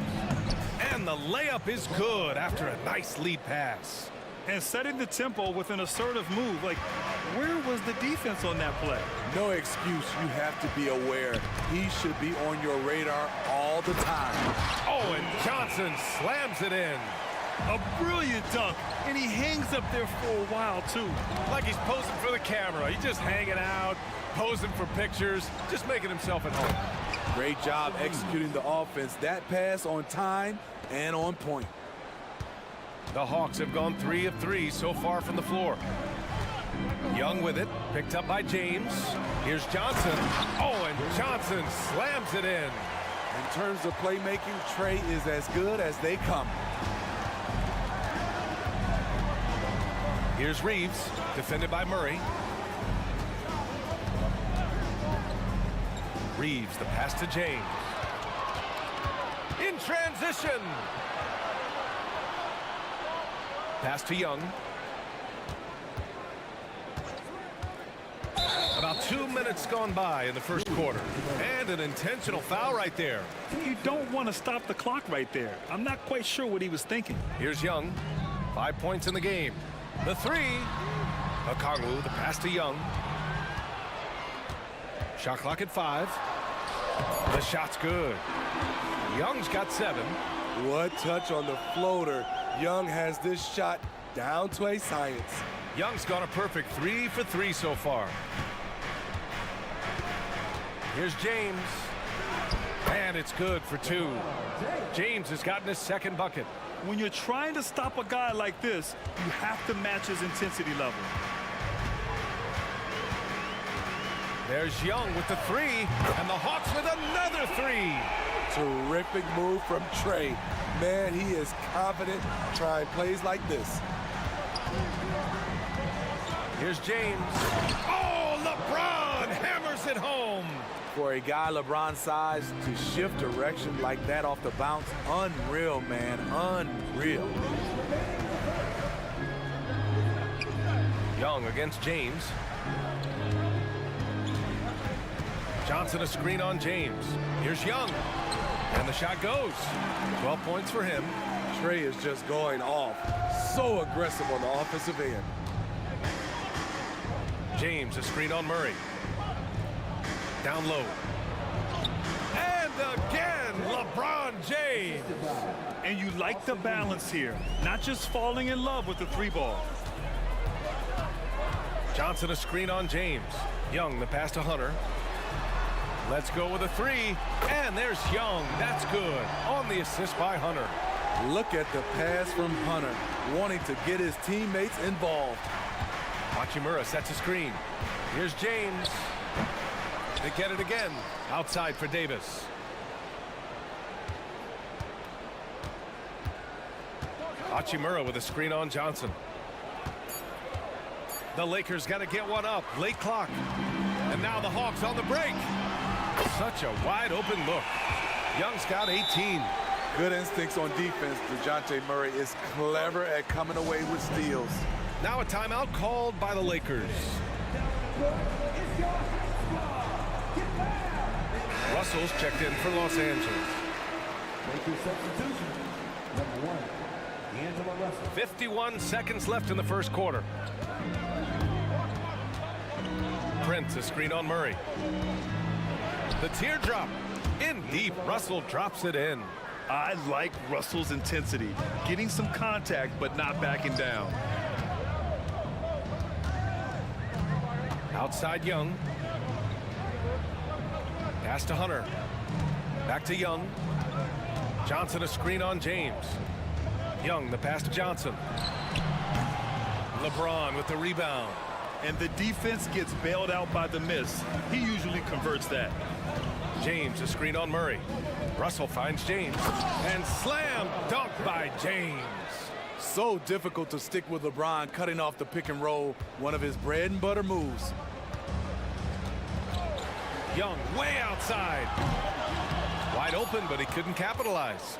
Speaker 8: And the layup is good after a nice lead pass.
Speaker 9: And setting the tempo with an assertive move. Like, where was the defense on that play?
Speaker 3: No excuse. You have to be aware. He should be on your radar all the time.
Speaker 8: Oh, and Johnson slams it in.
Speaker 9: A brilliant dunk, and he hangs up there for a while, too.
Speaker 8: Like he's posing for the camera. He's just hanging out, posing for pictures, just making himself at home.
Speaker 3: Great job executing the offense. That pass on time and on point.
Speaker 8: The Hawks have gone 3 of 3 so far from the floor. Young with it, picked up by James. Here's Johnson. Oh, and Johnson slams it in.
Speaker 3: In terms of playmaking, Trae is as good as they come.
Speaker 8: Here's Reeves, defended by Murray. Reeves, the pass to James. In transition. Pass to Young. About 2 minutes gone by in the first quarter. And an intentional foul right there.
Speaker 9: You don't want to stop the clock right there. I'm not quite sure what he was thinking.
Speaker 8: Here's Young. 5 points in the game. The three. Okongwu, the pass to Young. Shot clock at 5. The shot's good. Young's got 7.
Speaker 3: What touch on the floater. Young has this shot down to a science.
Speaker 8: Young's got a perfect 3 for 3 so far. Here's James. And it's good for 2. James has gotten his second bucket.
Speaker 9: When you're trying to stop a guy like this, you have to match his intensity level.
Speaker 8: There's Young with the 3, and the Hawks with another 3.
Speaker 3: Terrific move from Trae. Man, he is confident trying plays like this.
Speaker 8: Here's James. Oh, LeBron hammers it home.
Speaker 3: For a guy LeBron's size to shift direction like that off the bounce, unreal, man, unreal.
Speaker 8: Young against James. Johnson a screen on James. Here's Young. And the shot goes. 12 points for him.
Speaker 3: Trae is just going off. So aggressive on the offensive end.
Speaker 8: James a screen on Murray. Down low. And again, LeBron James.
Speaker 9: And you like the balance here. Not just falling in love with the 3 ball.
Speaker 8: Johnson a screen on James. Young the pass to Hunter. Let's go with a 3. And there's Young. That's good. On the assist by Hunter.
Speaker 3: Look at the pass from Hunter, wanting to get his teammates involved.
Speaker 8: Hachimura sets a screen. Here's James. They get it again. Outside for Davis. Hachimura with a screen on Johnson. The Lakers got to get one up. Late clock. And now the Hawks on the break. Such a wide open look. Young's got 18.
Speaker 3: Good instincts on defense. DeJounte Murray is clever at coming away with steals.
Speaker 8: Now a timeout called by the Lakers. Russell's checked in for Los Angeles.
Speaker 4: Lakers substitution. Number 1,
Speaker 8: 51 seconds left in the first quarter. Prince, a screen on Murray. The teardrop. In deep, Russell drops it in.
Speaker 9: I like Russell's intensity, getting some contact but not backing down.
Speaker 8: Outside Young. Pass to Hunter. Back to Young. Johnson a screen on James. Young the pass to Johnson. LeBron with the rebound.
Speaker 9: And the defense gets bailed out by the miss. He usually converts that.
Speaker 8: James a screen on Murray. Russell finds James. And slam dunk by James.
Speaker 3: So difficult to stick with LeBron cutting off the pick and roll, one of his bread and butter moves.
Speaker 8: Young way outside. Wide open, but he couldn't capitalize.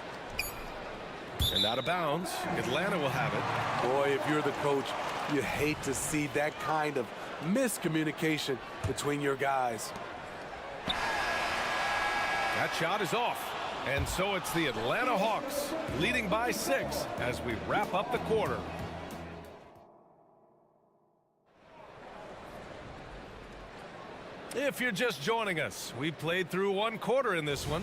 Speaker 8: And out of bounds. Atlanta will have it.
Speaker 3: Boy, if you're the coach, you hate to see that kind of miscommunication between your guys.
Speaker 8: That shot is off. And so it's the Atlanta Hawks leading by 6 as we wrap up the quarter. If you're just joining us, we played through one quarter in this one.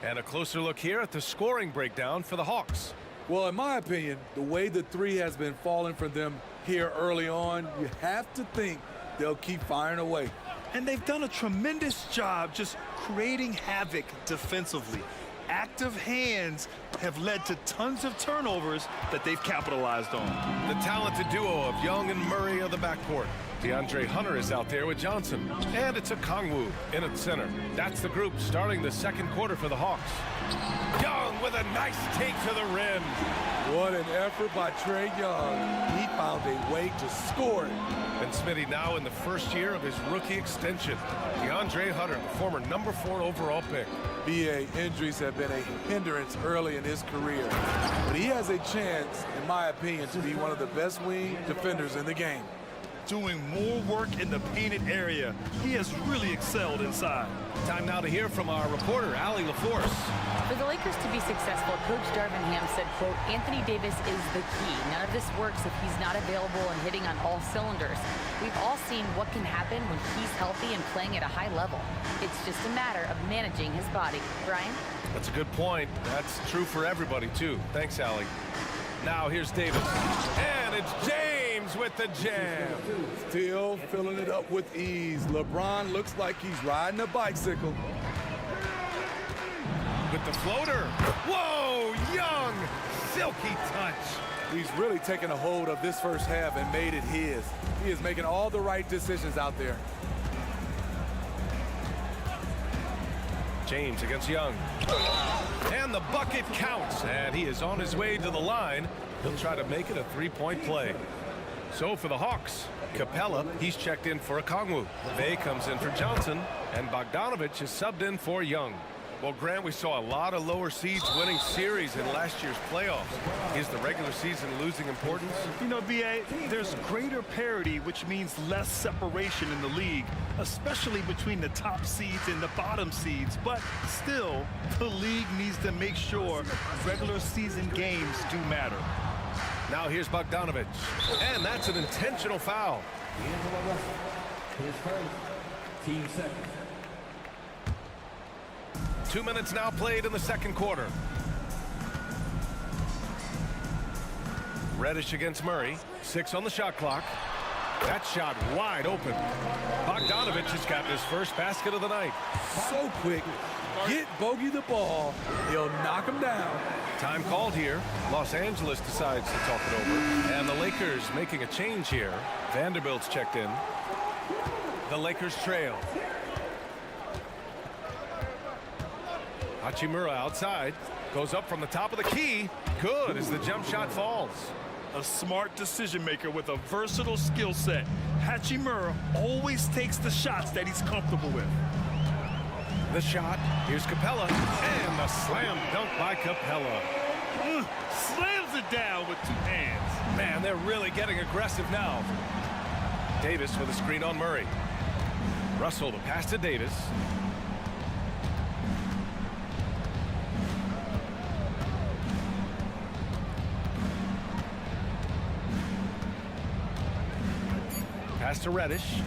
Speaker 8: And a closer look here at the scoring breakdown for the Hawks.
Speaker 3: Well, in my opinion, the way the three has been falling for them here early on, you have to think they'll keep firing away.
Speaker 9: And they've done a tremendous job just creating havoc defensively. Active hands have led to tons of turnovers that they've capitalized on.
Speaker 8: The talented duo of Young and Murray of the backcourt. DeAndre Hunter is out there with Johnson. And it's a Kongwu in at center. That's the group starting the second quarter for the Hawks. Young with a nice take to the rim.
Speaker 3: What an effort by Trae Young. He found a way to score it.
Speaker 8: And Smitty now in the first year of his rookie extension. DeAndre Hunter, the former #4 overall pick.
Speaker 3: BA, injuries have been a hindrance early in his career. But he has a chance, in my opinion, to be one of the best wing defenders in the game.
Speaker 9: Doing more work in the painted area. He has really excelled inside.
Speaker 8: Time now to hear from our reporter, Allie LaForce.
Speaker 12: For the Lakers to be successful, Coach Darvin Ham said, quote, Anthony Davis is the key. None of this works if he's not available and hitting on all cylinders. We've all seen what can happen when he's healthy and playing at a high level. It's just a matter of managing his body. Brian?
Speaker 8: That's a good point. That's true for everybody, too. Thanks, Allie. Now here's Davis. And it's James with the jam.
Speaker 3: Still filling it up with ease. LeBron looks like he's riding a bicycle.
Speaker 8: With the floater. Whoa, Young. Silky touch.
Speaker 3: He's really taken a hold of this first half and made it his. He is making all the right decisions out there.
Speaker 8: James against Young. And the bucket counts. And he is on his way to the line. He'll try to make it a three-point play. So for the Hawks, Capella, he's checked in for Okongwu. Bay comes in for Johnson. And Bogdanovich is subbed in for Young. Well, Grant, we saw a lot of lower seeds winning series in last year's playoffs. Is the regular season losing importance?
Speaker 9: You know, B.A., there's greater parity, which means less separation in the league, especially between the top seeds and the bottom seeds. But still, the league needs to make sure regular season games do matter.
Speaker 8: Now here's Bogdanovich. And that's an intentional foul.
Speaker 4: His first, team second.
Speaker 8: 2 minutes now played in the second quarter. Reddish against Murray. 6 on the shot clock. That shot wide open. Bogdanovich has gotten his first basket of the night.
Speaker 3: So quick. Get Bogey the ball. He'll knock him down.
Speaker 8: Time called here. Los Angeles decides to talk it over. And the Lakers making a change here. Vanderbilt's checked in. The Lakers trail. Hachimura outside. Goes up from the top of the key. Good as the jump shot falls.
Speaker 9: A smart decision maker with a versatile skill set. Hachimura always takes the shots that he's comfortable with.
Speaker 8: The shot. Here's Capella. And the slam dunk by Capella.
Speaker 9: Slams it down with 2 hands.
Speaker 8: Man, they're really getting aggressive now. Davis with a screen on Murray. Russell the pass to Davis. Pass to Reddish.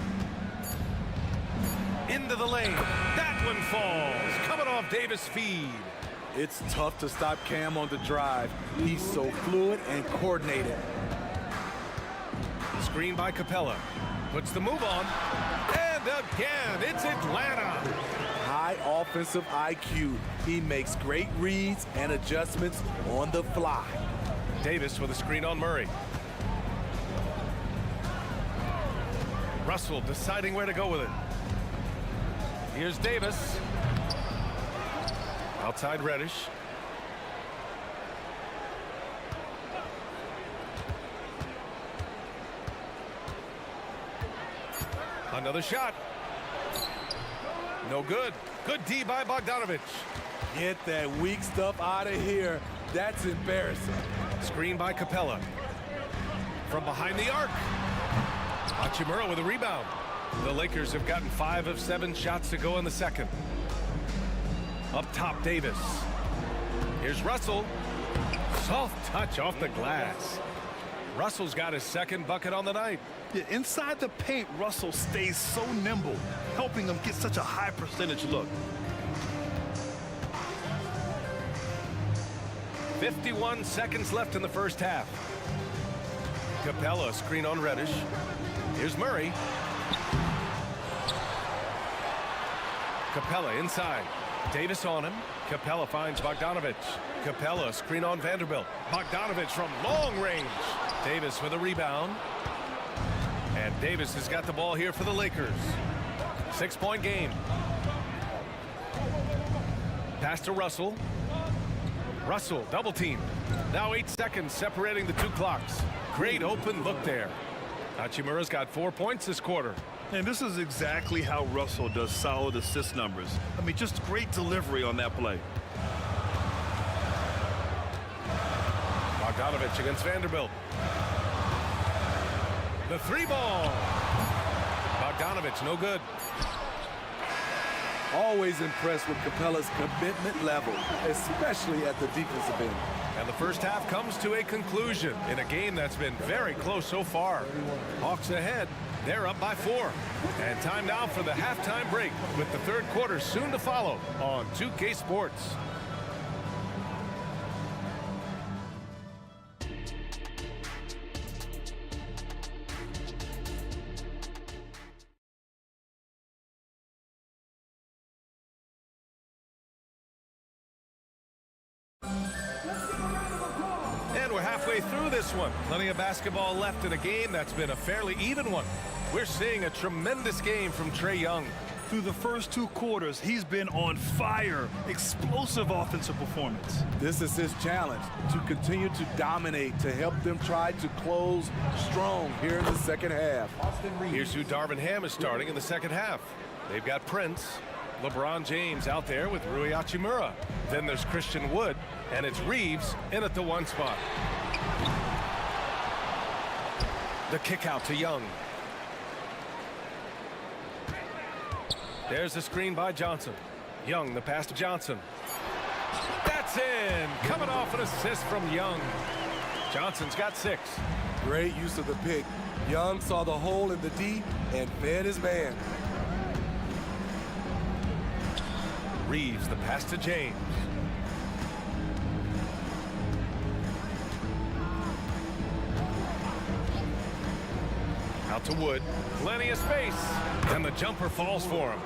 Speaker 8: Into the lane. That one falls. Coming off Davis' feed.
Speaker 3: It's tough to stop Cam on the drive. He's so fluid and coordinated.
Speaker 8: Screen by Capella. Puts the move on. And again, it's Atlanta.
Speaker 3: High offensive IQ. He makes great reads and adjustments on the fly.
Speaker 8: Davis with a screen on Murray. Russell deciding where to go with it. Here's Davis. Outside Reddish. Another shot. No good. Good D by Bogdanovich.
Speaker 3: Get that weak stuff out of here. That's embarrassing.
Speaker 8: Screen by Capella. From behind the arc. Hachimura with a rebound. The Lakers have gotten 5 of 7 shots to go in the second. Up top, Davis. Here's Russell. Soft touch off the glass. Russell's got his second bucket on the night.
Speaker 9: Yeah, inside the paint, Russell stays so nimble, helping him get such a high percentage look.
Speaker 8: 51 seconds left in the first half. Capella, screen on Reddish. Here's Murray. Capella inside. Davis on him. Capella finds Bogdanovich. Capella, screen on Vanderbilt. Bogdanovich from long range. Davis with a rebound. And Davis has got the ball here for the Lakers. 6-point game. Pass to Russell. Russell, double team. Now 8 seconds separating the two clocks. Great open look there. Hachimura's got 4 points this quarter.
Speaker 9: And this is exactly how Russell does solid assist numbers. I mean, just great delivery on that play.
Speaker 8: Bogdanovich against Vanderbilt. The 3 ball. Bogdanovich, no good.
Speaker 3: Always impressed with Capella's commitment level, especially at the defensive end.
Speaker 8: And the first half comes to a conclusion in a game that's been very close so far. Hawks ahead. They're up by 4. And time now for the halftime break with the third quarter soon to follow on 2K Sports. And we're halfway through this one. Plenty of basketball left in a game that's been a fairly even one. We're seeing a tremendous game from Trae Young.
Speaker 9: Through the first 2 quarters, he's been on fire. Explosive offensive performance.
Speaker 3: This is his challenge, to continue to dominate, to help them try to close strong here in the second half.
Speaker 8: Here's who Darvin Ham is starting in the second half. They've got Prince, LeBron James out there with Rui Hachimura. Then there's Christian Wood, and it's Reeves in at the 1 spot. The kick out to Young. There's the screen by Johnson. Young, the pass to Johnson. That's in! Coming off an assist from Young. Johnson's got 6.
Speaker 3: Great use of the pick. Young saw the hole in the D and fed his man.
Speaker 8: Reeves, the pass to James. Out to Wood. Plenty of space. And the jumper falls for him.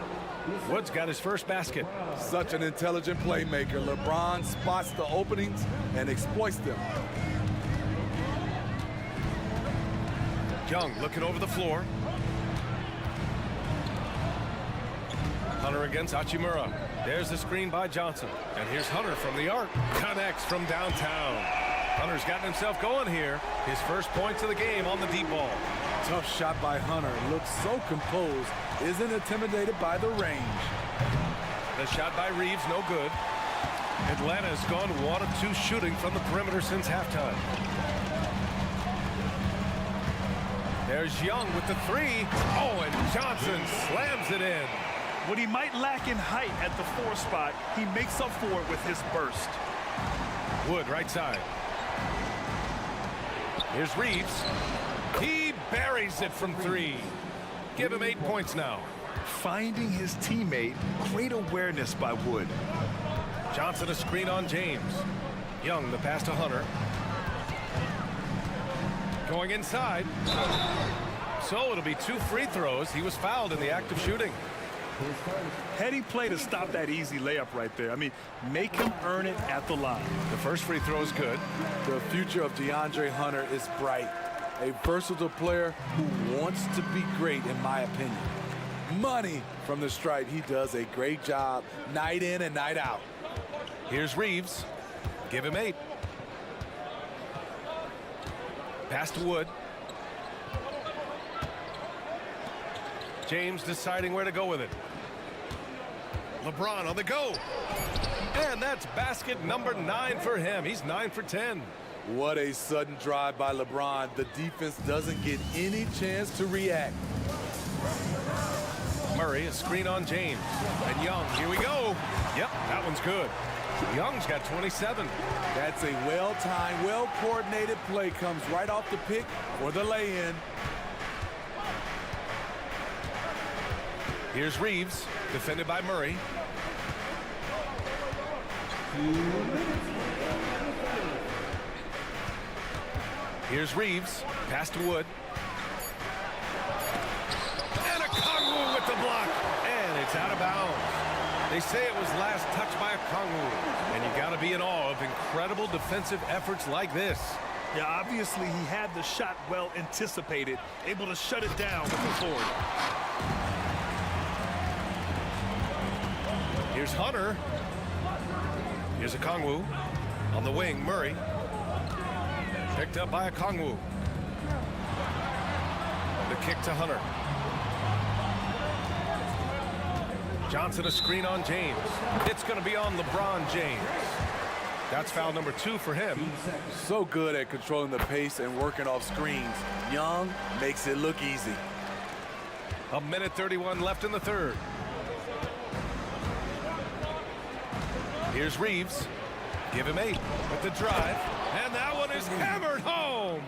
Speaker 8: Wood's got his first basket.
Speaker 3: Such an intelligent playmaker. LeBron spots the openings and exploits them.
Speaker 8: Young looking over the floor. Hunter against Hachimura. There's the screen by Johnson. And here's Hunter from the arc. Connects from downtown. Hunter's gotten himself going here. His first points of the game on the deep ball.
Speaker 3: Tough shot by Hunter. Looks so composed. Isn't intimidated by the range.
Speaker 8: The shot by Reeves, no good. Atlanta has gone 1 of 2 shooting from the perimeter since halftime. There's Young with the 3. Oh, and Johnson slams it in.
Speaker 9: What he might lack in height at the 4 spot, he makes up for it with his burst.
Speaker 8: Wood, right side. Here's Reeves. He buries it from 3. Give him 8 points now.
Speaker 9: Finding his teammate, great awareness by Wood.
Speaker 8: Johnson a screen on James. Young the pass to Hunter. Going inside. So it'll be 2 free throws. He was fouled in the act of shooting.
Speaker 9: Heady play to stop that easy layup right there. I mean, make him earn it at the line.
Speaker 8: The first free throw is good.
Speaker 3: The future of DeAndre Hunter is bright. A versatile player who wants to be great, in my opinion. Money from the stripe. He does a great job night in and night out.
Speaker 8: Here's Reeves. Give him 8. Pass to Wood. James deciding where to go with it. LeBron on the go. And that's basket number 9 for him. He's 9 for 10.
Speaker 3: What a sudden drive by LeBron. The defense doesn't get any chance to react.
Speaker 8: Murray, a screen on James. And Young, here we go. Yep, that one's good. Young's got 27.
Speaker 3: That's a well-timed, well-coordinated play. Comes right off the pick for the lay-in.
Speaker 8: Here's Reeves, defended by Murray. Here's Reeves, pass to Wood. And a Kongwu with the block. And it's out of bounds. They say it was last touched by a Kongwu. And you got to be in awe of incredible defensive efforts like this.
Speaker 9: Yeah, obviously he had the shot well anticipated, able to shut it down with his forward.
Speaker 8: Here's Hunter. Here's a Kongwu. On the wing, Murray. Picked up by a Kongwu. The kick to Hunter. Johnson a screen on James. It's going to be on LeBron James. That's foul number 2 for him.
Speaker 3: So good at controlling the pace and working off screens. Young makes it look easy.
Speaker 8: 1:31 left in the third. Here's Reeves. Give him 8 with the drive. And that one is hammered home.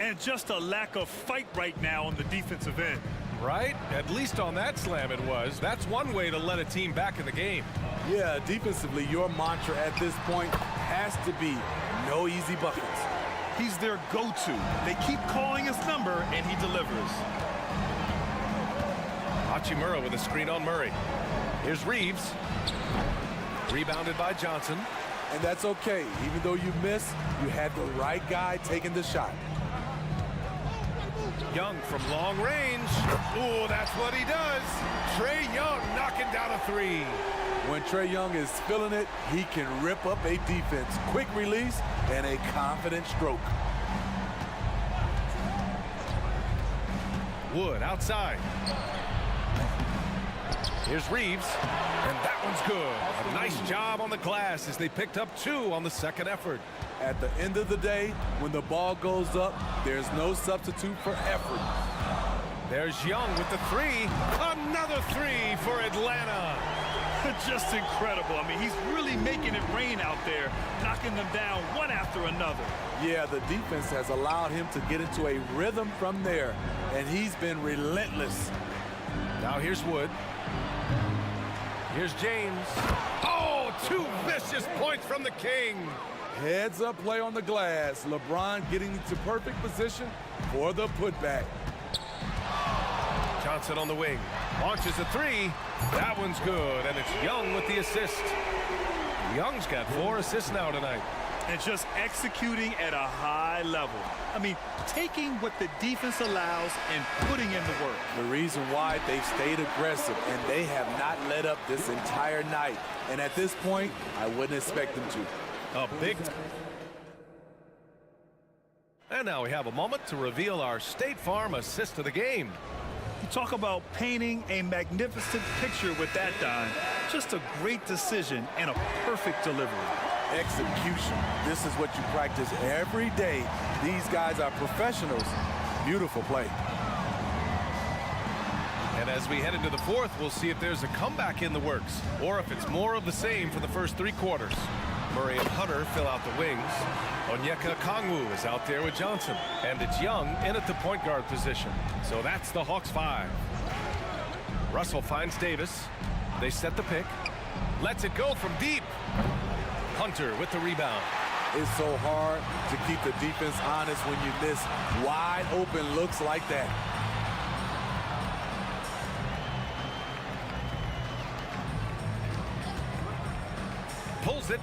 Speaker 9: And just a lack of fight right now on the defensive end.
Speaker 8: Right? At least on that slam it was. That's one way to let a team back in the game.
Speaker 3: Yeah, defensively, your mantra at this point has to be no easy buckets.
Speaker 9: He's their go-to. They keep calling his number, and he delivers.
Speaker 8: Hachimura with a screen on Murray. Here's Reeves. Rebounded by Johnson.
Speaker 3: And that's okay. Even though you miss, you had the right guy taking the shot.
Speaker 8: Young from long range. Ooh, that's what he does. Trae Young knocking down a 3.
Speaker 3: When Trae Young is feeling it, he can rip up a defense. Quick release and a confident stroke.
Speaker 8: Wood outside. Here's Reeves, and that one's good. A nice job on the glass as they picked up 2 on the second effort.
Speaker 3: At the end of the day, when the ball goes up, there's no substitute for effort.
Speaker 8: There's Young with the 3. Another 3 for Atlanta.
Speaker 9: Just incredible. I mean, he's really making it rain out there, knocking them down one after another.
Speaker 3: Yeah, the defense has allowed him to get into a rhythm from there, and he's been relentless.
Speaker 8: Now here's Wood. Here's James. Oh, 2 vicious points from the King.
Speaker 3: Heads up play on the glass. LeBron getting into perfect position for the putback.
Speaker 8: Johnson on the wing. Launches a 3. That one's good, and it's Young with the assist. Young's got 4 assists now tonight.
Speaker 9: And just executing at a high level. I mean, taking what the defense allows and putting in the work.
Speaker 3: The reason why they've stayed aggressive, and they have not let up this entire night. And at this point, I wouldn't expect them to.
Speaker 8: A big... And now we have a moment to reveal our State Farm assist of the game.
Speaker 9: You talk about painting a magnificent picture with that dime. Just a great decision and a perfect delivery.
Speaker 3: Execution. This is what you practice every day. These guys are professionals. Beautiful play.
Speaker 8: And as we head into the fourth, we'll see if there's a comeback in the works or if it's more of the same for the first 3 quarters. Murray and Hunter fill out the wings. Onyeka Okongwu is out there with Johnson. And it's Young in at the point guard position. So that's the Hawks 5. Russell finds Davis. They set the pick. Lets it go from deep. Hunter with the rebound.
Speaker 3: It's so hard to keep the defense honest when you miss wide open looks like that.
Speaker 8: Pulls it.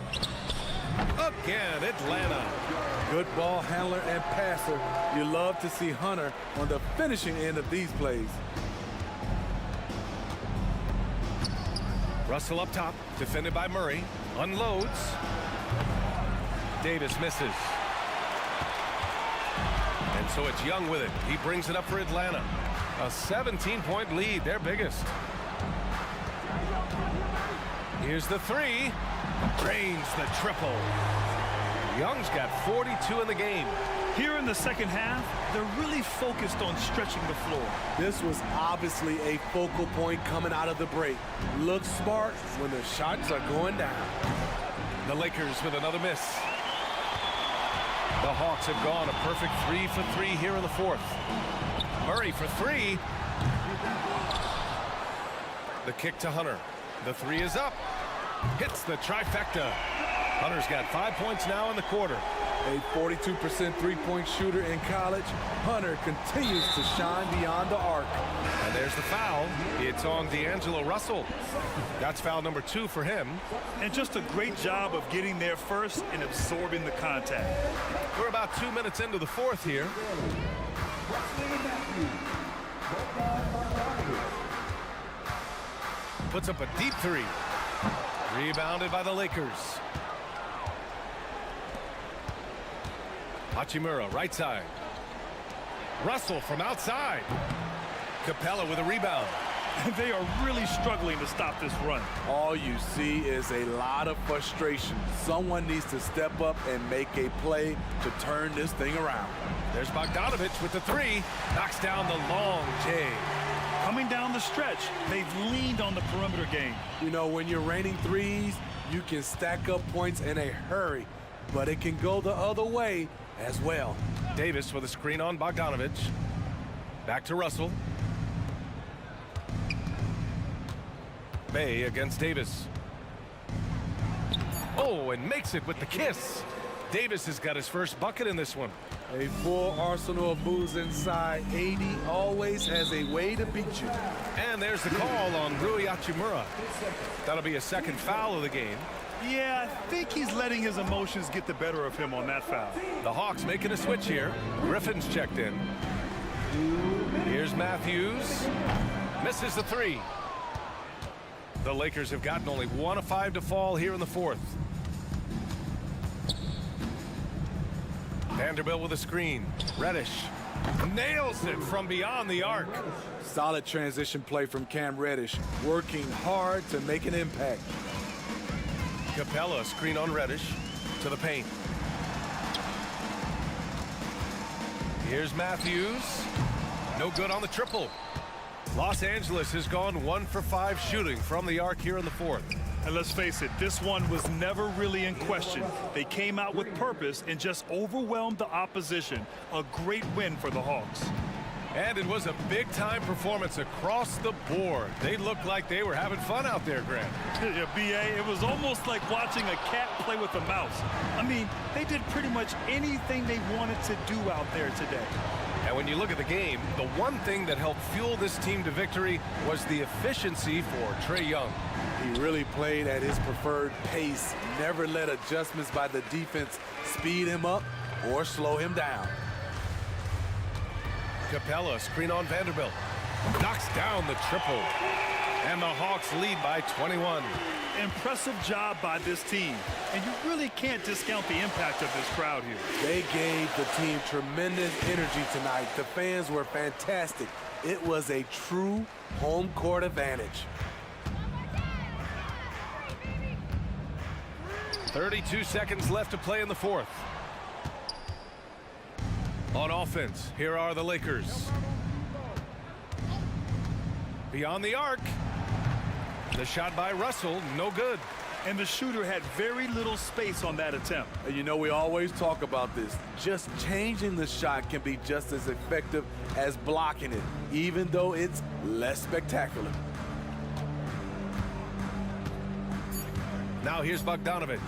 Speaker 8: Again, Atlanta.
Speaker 3: Good ball handler and passer. You love to see Hunter on the finishing end of these plays.
Speaker 8: Russell up top, defended by Murray. Unloads. Davis misses. And so it's Young with it. He brings it up for Atlanta. A 17-point lead, their biggest. Here's the three. Drains the triple. Young's got 42 in the game.
Speaker 9: Here in the second half, they're really focused on stretching the floor.
Speaker 3: This was obviously a focal point coming out of the break. Look smart when the shots are going down.
Speaker 8: The Lakers with another miss. The Hawks have gone a perfect 3 for 3 here in the fourth. Murray for three. The kick to Hunter. The three is up. Hits the trifecta. Hunter's got 5 points now in the quarter.
Speaker 3: A 42% three-point shooter in college, Hunter continues to shine beyond the arc.
Speaker 8: And there's the foul. It's on D'Angelo Russell. That's foul number 2 for him.
Speaker 9: And just a great job of getting there first and absorbing the contact.
Speaker 8: We're about 2 minutes into the fourth here. Puts up a deep three. Rebounded by the Lakers. Hachimura, right side. Russell from outside. Capella with a rebound.
Speaker 9: They are really struggling to stop this run.
Speaker 3: All you see is a lot of frustration. Someone needs to step up and make a play to turn this thing around.
Speaker 8: There's Bogdanovich with the three. Knocks down the long J.
Speaker 9: Coming down the stretch, they've leaned on the perimeter game.
Speaker 3: You know, when you're raining threes, you can stack up points in a hurry, but it can go the other way as well.
Speaker 8: Davis with a screen on Bogdanovich. Back to Russell. Bay against Davis. Oh, and makes it with the kiss. Davis has got his first bucket in this one.
Speaker 3: A full arsenal of moves inside. AD always has a way to beat you.
Speaker 8: And there's the call on Rui Hachimura. That'll be a second foul of the game.
Speaker 9: Yeah, I think he's letting his emotions get the better of him on that foul.
Speaker 8: The Hawks making a switch here. Griffin's checked in. Here's Matthews. Misses the three. The Lakers have gotten only 1 of 5 to fall here in the fourth. Vanderbilt with a screen. Reddish nails it from beyond the arc.
Speaker 3: Solid transition play from Cam Reddish, working hard to make an impact.
Speaker 8: Capella, screen on Reddish to the paint. Here's Matthews. No good on the triple. Los Angeles has gone 1 for 5 shooting from the arc here in the fourth.
Speaker 9: And let's face it, this one was never really in question. They came out with purpose and just overwhelmed the opposition. A great win for the Hawks.
Speaker 8: And it was a big-time performance across the board. They looked like they were having fun out there, Grant.
Speaker 9: Yeah, B.A., it was almost like watching a cat play with a mouse. I mean, they did pretty much anything they wanted to do out there today.
Speaker 8: And when you look at the game, the one thing that helped fuel this team to victory was the efficiency for Trae Young.
Speaker 3: He really played at his preferred pace, never let adjustments by the defense speed him up or slow him down.
Speaker 8: Capella, screen on Vanderbilt. Knocks down the triple. And the Hawks lead by 21.
Speaker 9: Impressive job by this team. And you really can't discount the impact of this crowd here.
Speaker 3: They gave the team tremendous energy tonight. The fans were fantastic. It was a true home court advantage.
Speaker 8: 32 seconds left to play in the fourth. On offense, here are the Lakers. Beyond the arc. The shot by Russell, no good.
Speaker 9: And the shooter had very little space on that attempt.
Speaker 3: And you know, we always talk about this. Just changing the shot can be just as effective as blocking it, even though it's less spectacular.
Speaker 8: Now here's Bogdanovich.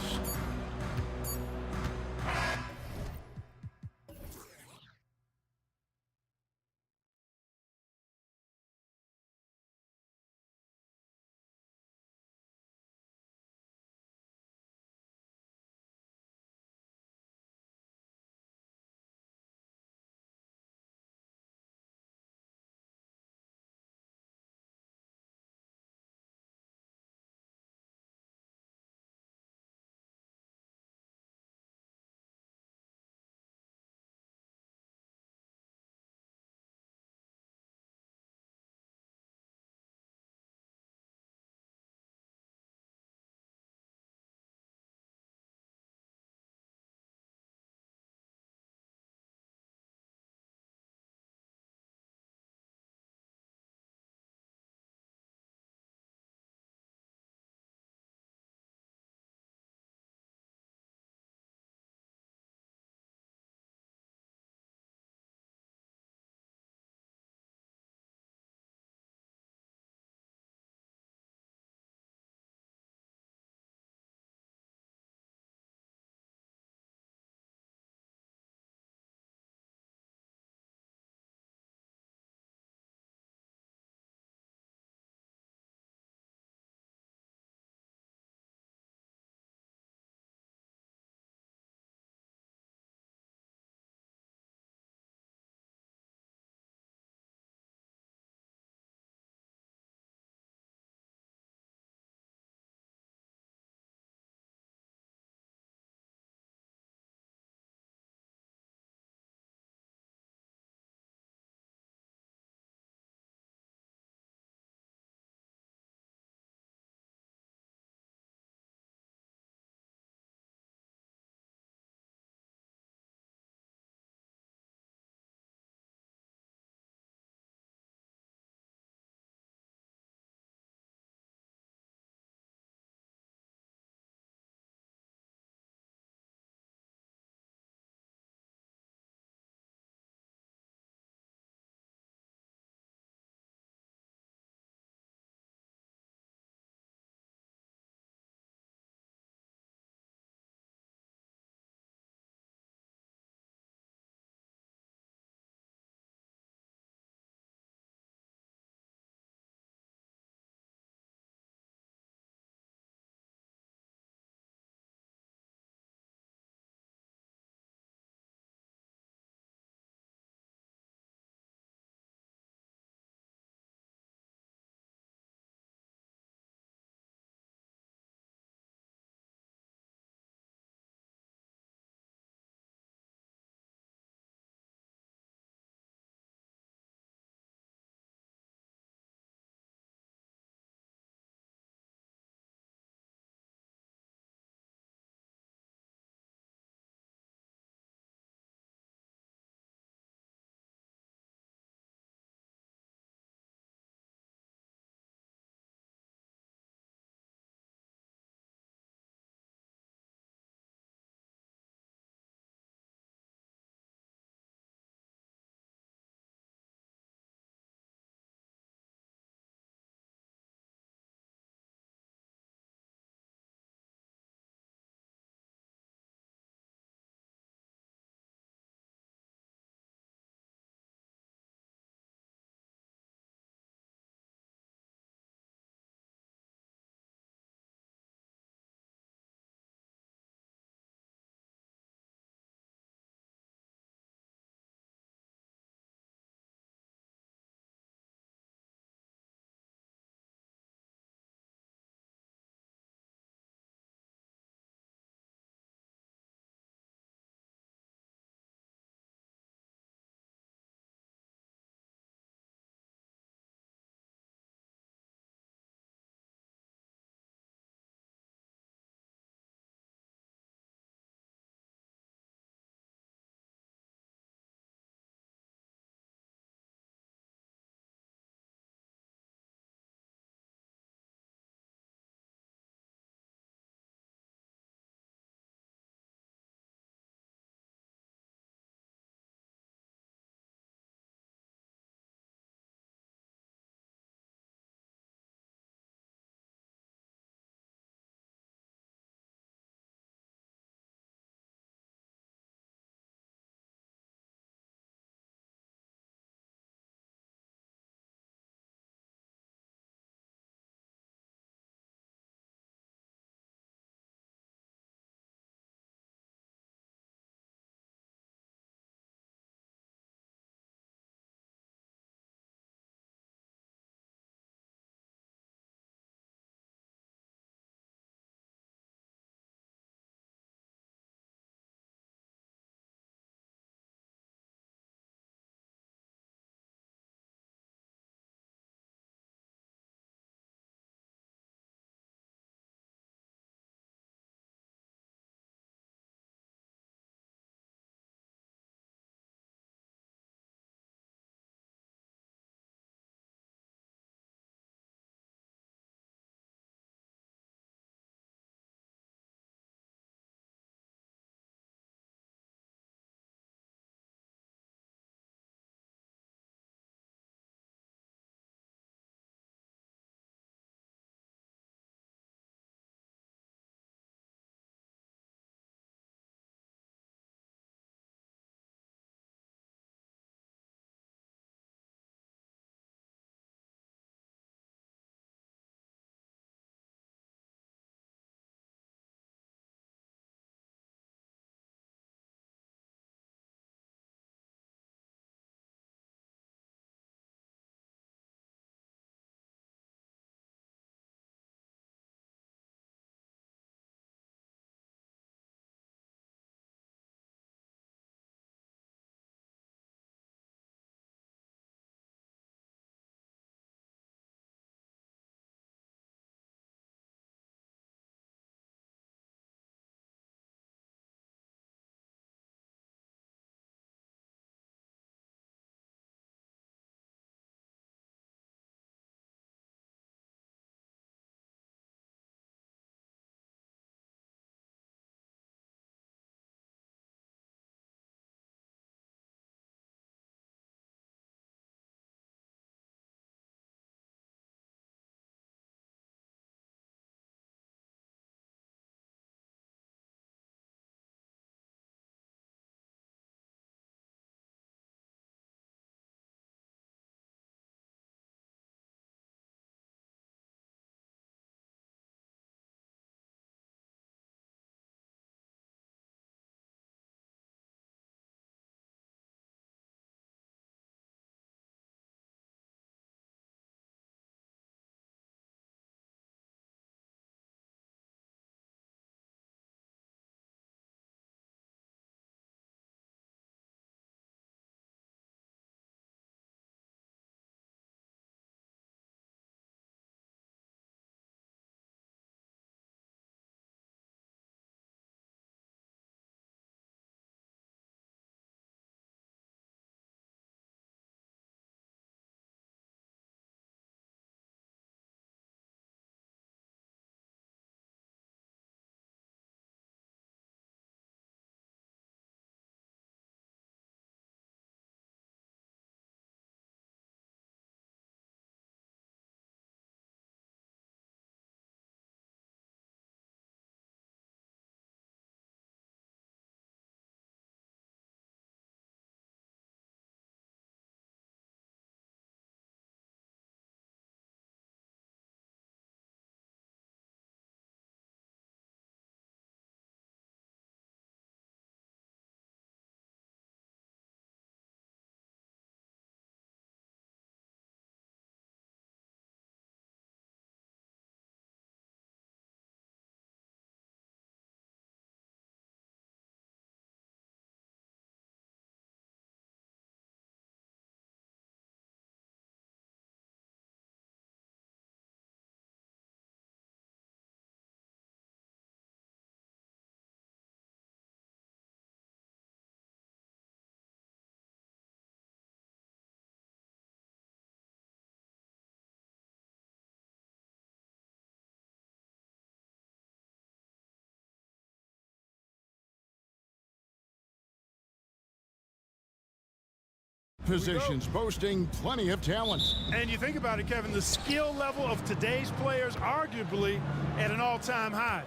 Speaker 1: positions, boasting plenty of talent.
Speaker 10: And you think about it, Kevin, the skill level of today's players arguably at an all-time high.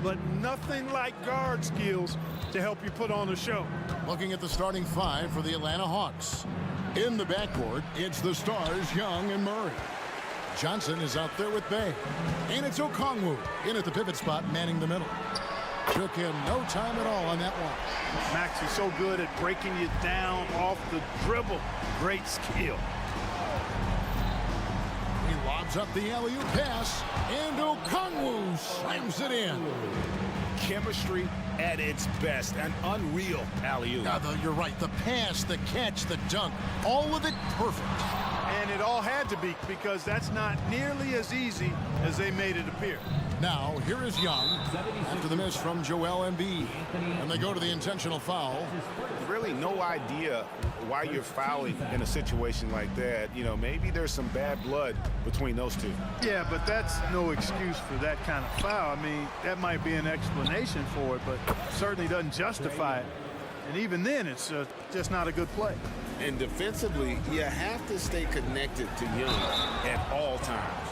Speaker 10: But nothing like guard skills to help you put on a show.
Speaker 1: Looking at the starting five for the Atlanta Hawks. In the backcourt, it's the stars Young and Murray. Johnson is out there with Bay. And it's Okongwu in at the pivot spot, manning the middle. Took him no time at all on that one.
Speaker 10: Max is so good at breaking you down off the dribble. Great skill.
Speaker 1: He lobs up the alley-oop pass, and Okongwu slams it in.
Speaker 7: Chemistry at its best. An unreal alley-oop.
Speaker 1: Yeah, you're right. The pass, the catch, the dunk, all of it perfect.
Speaker 10: And it all had to be, because that's not nearly as easy as they made it appear.
Speaker 1: Now, here is Young after the miss from Joel Embiid. And they go to the intentional foul.
Speaker 7: Really no idea why you're fouling in a situation like that. You know, maybe there's some bad blood between those two.
Speaker 10: Yeah, but that's no excuse for that kind of foul. I mean, that might be an explanation for it, but certainly doesn't justify it. And even then, it's just not a good play.
Speaker 2: And defensively, you have to stay connected to Young at all times.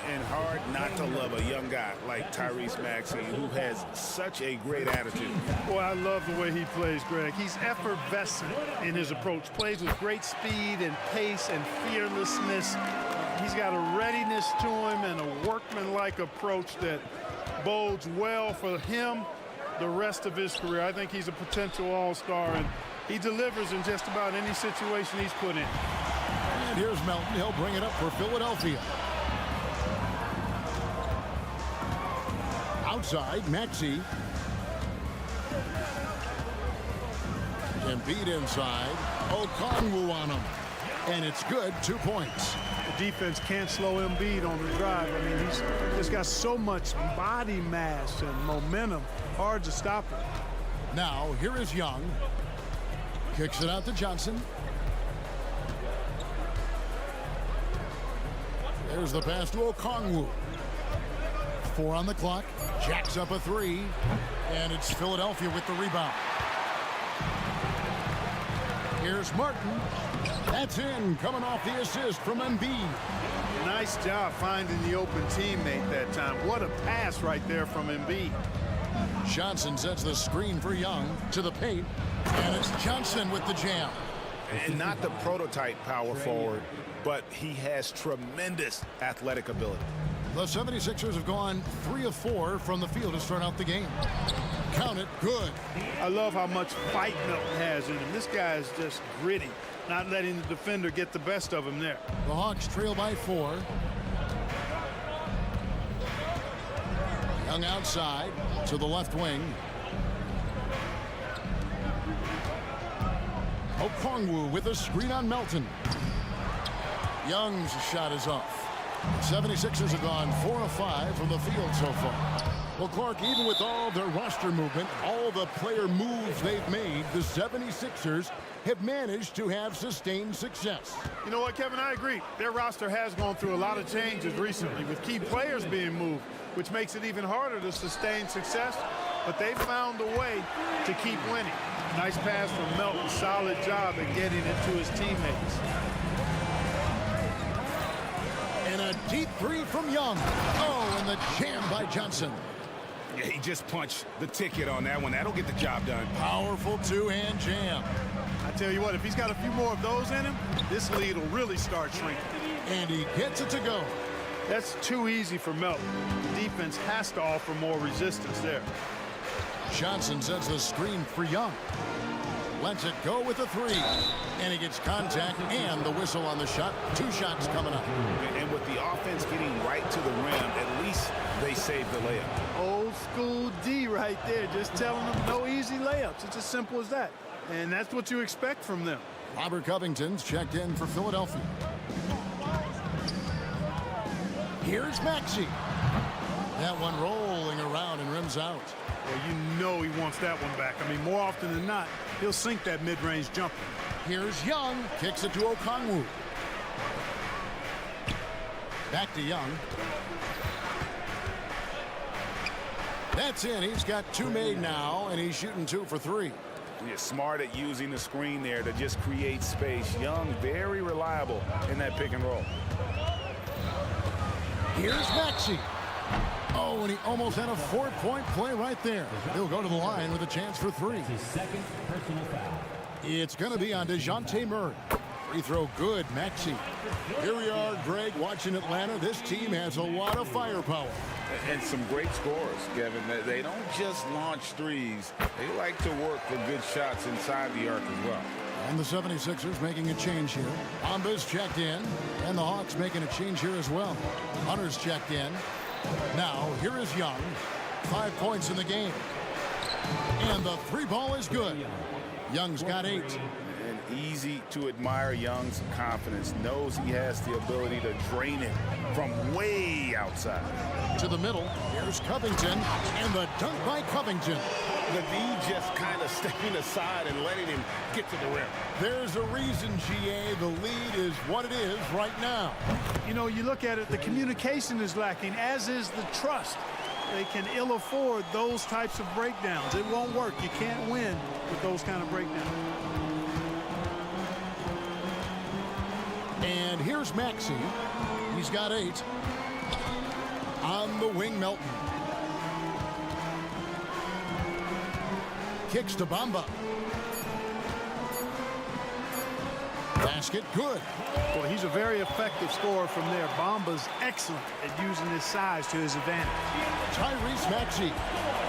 Speaker 2: And hard not to love a young guy like Tyrese Maxey, who has such a great attitude.
Speaker 10: Boy, I love the way he plays, Greg. He's effervescent in his approach. Plays with great speed and pace and fearlessness. He's got a readiness to him and a workmanlike approach that bodes well for him the rest of his career. I think he's a potential all-star, and he delivers in just about any situation he's put in.
Speaker 1: And here's Melton. He'll bring it up for Philadelphia. Outside, Maxey. Embiid inside. Okongwu on him. And it's good, 2 points.
Speaker 10: The defense can't slow Embiid on the drive. I mean, he's just got so much body mass and momentum. Hard to stop him.
Speaker 1: Now, here is Young. Kicks it out to Johnson. There's the pass to Okongwu. 4 on the clock. Jacks up a 3. And it's Philadelphia with the rebound. Here's Martin. That's in, coming off the assist from Embiid.
Speaker 10: Nice job finding the open teammate that time. What a pass right there from Embiid.
Speaker 1: Johnson sets the screen for Young to the paint. And it's Johnson with the jam.
Speaker 7: And not the prototype power forward, but he has tremendous athletic ability.
Speaker 1: The 76ers have gone 3 of 4 from the field to start out the game. Count it, good.
Speaker 10: I love how much fight Melton has in him. This guy is just gritty, not letting the defender get the best of him there.
Speaker 1: The Hawks trail by 4. Young outside to the left wing. Okongwu with a screen on Melton. Young's shot is off. 76ers have gone 4 of 5 from the field so far. Well, Clark, even with all their roster movement, all the player moves they've made, the 76ers have managed to have sustained success.
Speaker 10: You know what, Kevin? I agree. Their roster has gone through a lot of changes recently with key players being moved, which makes it even harder to sustain success. But they've found a way to keep winning. Nice pass from Melton. Solid job at getting it to his teammates.
Speaker 1: And a deep 3 from Young. Oh, and the jam by Johnson.
Speaker 7: Yeah, he just punched the ticket on that one. That'll get the job done.
Speaker 1: Powerful 2-hand jam.
Speaker 10: I tell you what, if he's got a few more of those in him, this lead will really start shrinking.
Speaker 1: And he gets it to go.
Speaker 10: That's too easy for Melton. The defense has to offer more resistance there.
Speaker 1: Johnson sets the screen for Young. Lets it go with a 3. And he gets contact and the whistle on the shot. 2 shots coming up.
Speaker 7: And with the offense getting right to the rim, at least they saved the layup.
Speaker 10: Old school D right there, just telling them no easy layups. It's as simple as that. And that's what you expect from them.
Speaker 1: Robert Covington's checked in for Philadelphia. Here's Maxey. That one rolling around and rims out.
Speaker 10: Well, you know he wants that one back. I mean, more often than not, he'll sink that mid-range jumper.
Speaker 1: Here's Young. Kicks it to Okongwu. Back to Young. That's in. He's got 2 made now, and he's shooting 2 for 3.
Speaker 2: He's smart at using the screen there to just create space. Young, very reliable in that pick and roll.
Speaker 1: Here's Maxey. Oh, and he almost had a 4-point play right there. He'll go to the line with a chance for 3.
Speaker 4: Second personal foul.
Speaker 1: It's going to be on DeJounte Murray. Free throw good, Maxey. Here we are, Greg, watching Atlanta. This team has a lot of firepower.
Speaker 2: And some great scores, Kevin. They don't just launch threes. They like to work for good shots inside the arc as well.
Speaker 1: And the 76ers making a change here. Bamba's checked in, and the Hawks making a change here as well. Hunter's checked in. Now, here is Young. 5 points in the game. And the 3 ball is good. Young's got 8.
Speaker 2: And easy to admire Young's confidence. Knows he has the ability to drain it from way outside.
Speaker 1: To the middle, here's Covington, and the dunk by Covington.
Speaker 2: The D just kind of stepping aside and letting him get to the rim.
Speaker 1: There's a reason, GA, the lead is what it is right now.
Speaker 10: You know, you look at it, the communication is lacking, as is the trust. They can ill afford those types of breakdowns. It won't work. You can't win with those kind of breakdowns.
Speaker 1: And here's Maxey. He's got 8. On the wing, Melton. Kicks to Bamba. Basket good.
Speaker 10: Well, he's a very effective scorer from there. Bamba's excellent at using his size to his advantage.
Speaker 1: Tyrese Maxey.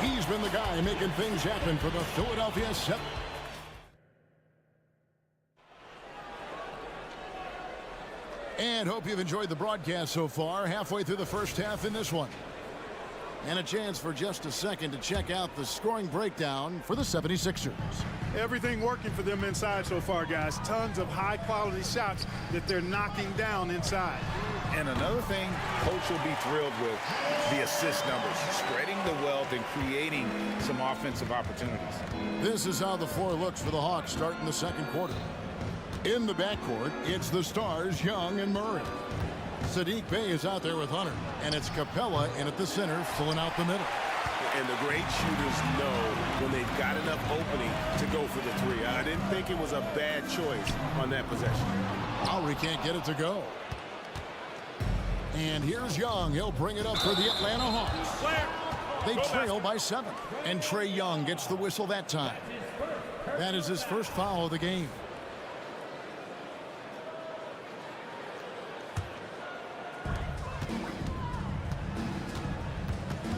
Speaker 1: He's been the guy making things happen for the Philadelphia 7. And hope you've enjoyed the broadcast so far. Halfway through the first half in this one. And a chance for just a second to check out the scoring breakdown for the 76ers.
Speaker 10: Everything working for them inside so far, guys. Tons of high-quality shots that they're knocking down inside.
Speaker 2: And another thing coach will be thrilled with, the assist numbers, spreading the wealth and creating some offensive opportunities.
Speaker 1: This is how the floor looks for the Hawks starting the second quarter. In the backcourt, it's the stars, Young and Murray. Sadiq Bey is out there with Hunter, and it's Capella in at the center, filling out the middle.
Speaker 7: And the great shooters know when they've got enough opening to go for the 3. I didn't think it was a bad choice on that possession.
Speaker 1: Lowry can't get it to go. And here's Young. He'll bring it up for the Atlanta Hawks. They trail by 7, and Trae Young gets the whistle that time. That is his first foul of the game.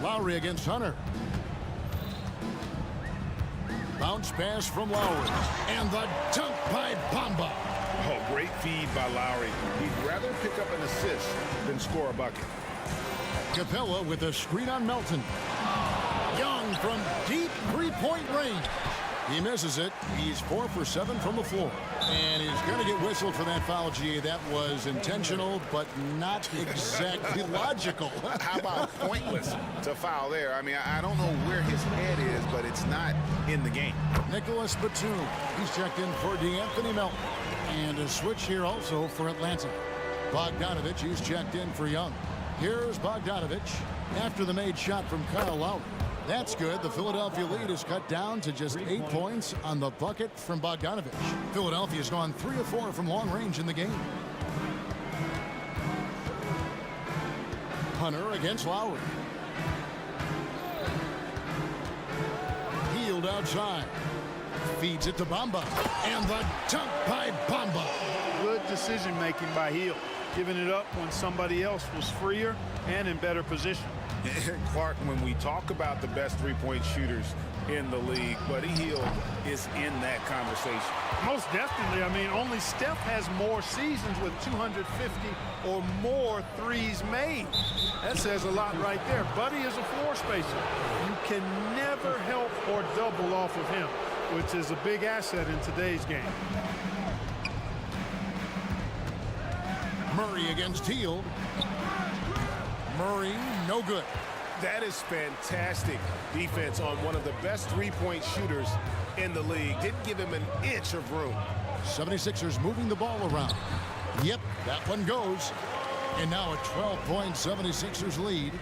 Speaker 1: Lowry against Hunter. Bounce pass from Lowry. And the dunk by Bamba.
Speaker 2: Oh, great feed by Lowry. He'd rather pick up an assist than score a bucket.
Speaker 1: Capella with a screen on Melton. Young from deep three-point range. He misses it. He's 4 for 7 from the floor. And he's going to get whistled for that foul, G. That was intentional, but not exactly logical.
Speaker 2: How about pointless to foul there? I mean, I don't know where his head is, but it's not in the game.
Speaker 1: Nicholas Batum. He's checked in for DeAnthony Melton. And a switch here also for Atlanta. Bogdanovich, he's checked in for Young. Here's Bogdanovich after the made shot from Kyle Lowry. That's good. The Philadelphia lead is cut down to just 8 points on the bucket from Bogdanovich. Philadelphia's gone 3 of 4 from long range in the game. Hunter against Lowry. Healed outside. Feeds it to Bamba. And the dunk by Bamba.
Speaker 10: Good decision making by Hield, giving it up when somebody else was freer and in better position.
Speaker 2: Clark, when we talk about the best three-point shooters in the league, Buddy Hield is in that conversation.
Speaker 10: Most definitely. I mean, only Steph has more seasons with 250 or more threes made. That says a lot right there. Buddy is a floor spacer. You can never help or double off of him, which is a big asset in today's game.
Speaker 1: Murray against Hield. Murray, no good.
Speaker 7: That is fantastic defense on one of the best three-point shooters in the league. Didn't give him an inch of room.
Speaker 1: 76ers moving the ball around. Yep, that one goes. And now a 12-point 76ers lead.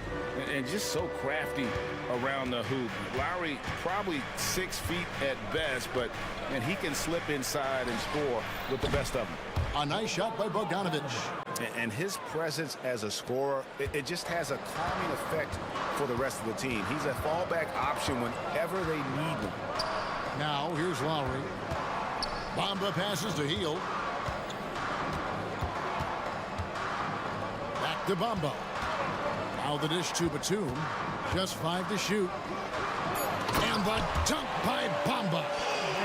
Speaker 2: and just so crafty around the hoop. Lowry probably 6 feet at best, but he can slip inside and score with the best of them.
Speaker 1: A nice shot by Bogdanovic.
Speaker 7: And his presence as a scorer, it just has a calming effect for the rest of the team. He's a fallback option whenever they need him.
Speaker 1: Now, here's Lowry. Bamba passes to Hield. Back to Bamba. Now the dish to Batum. Just 5 to shoot. And the dunk by Bamba.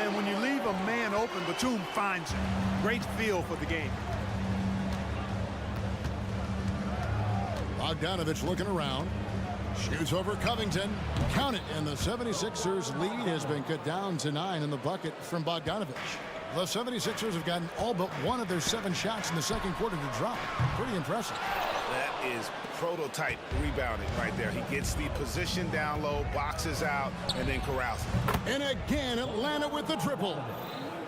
Speaker 10: And when you leave a man open, Batum finds him. Great feel for the game.
Speaker 1: Bogdanovic looking around. Shoots over Covington. Count it. And the 76ers lead has been cut down to 9 in the bucket from Bogdanovic. The 76ers have gotten all but one of their 7 shots in the second quarter to drop. Pretty impressive.
Speaker 7: That is prototype rebounding right there. He gets the position down low, boxes out, and then corrals it.
Speaker 1: And again, Atlanta with the triple.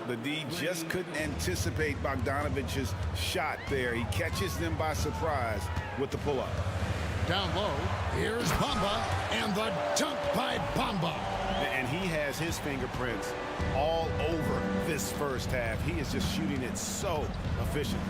Speaker 2: The D just couldn't anticipate Bogdanovic's shot there. He catches them by surprise with the pull-up.
Speaker 1: Down low, here's Bamba, and the dunk by Bamba.
Speaker 7: And he has his fingerprints all over this first half. He is just shooting it so efficient.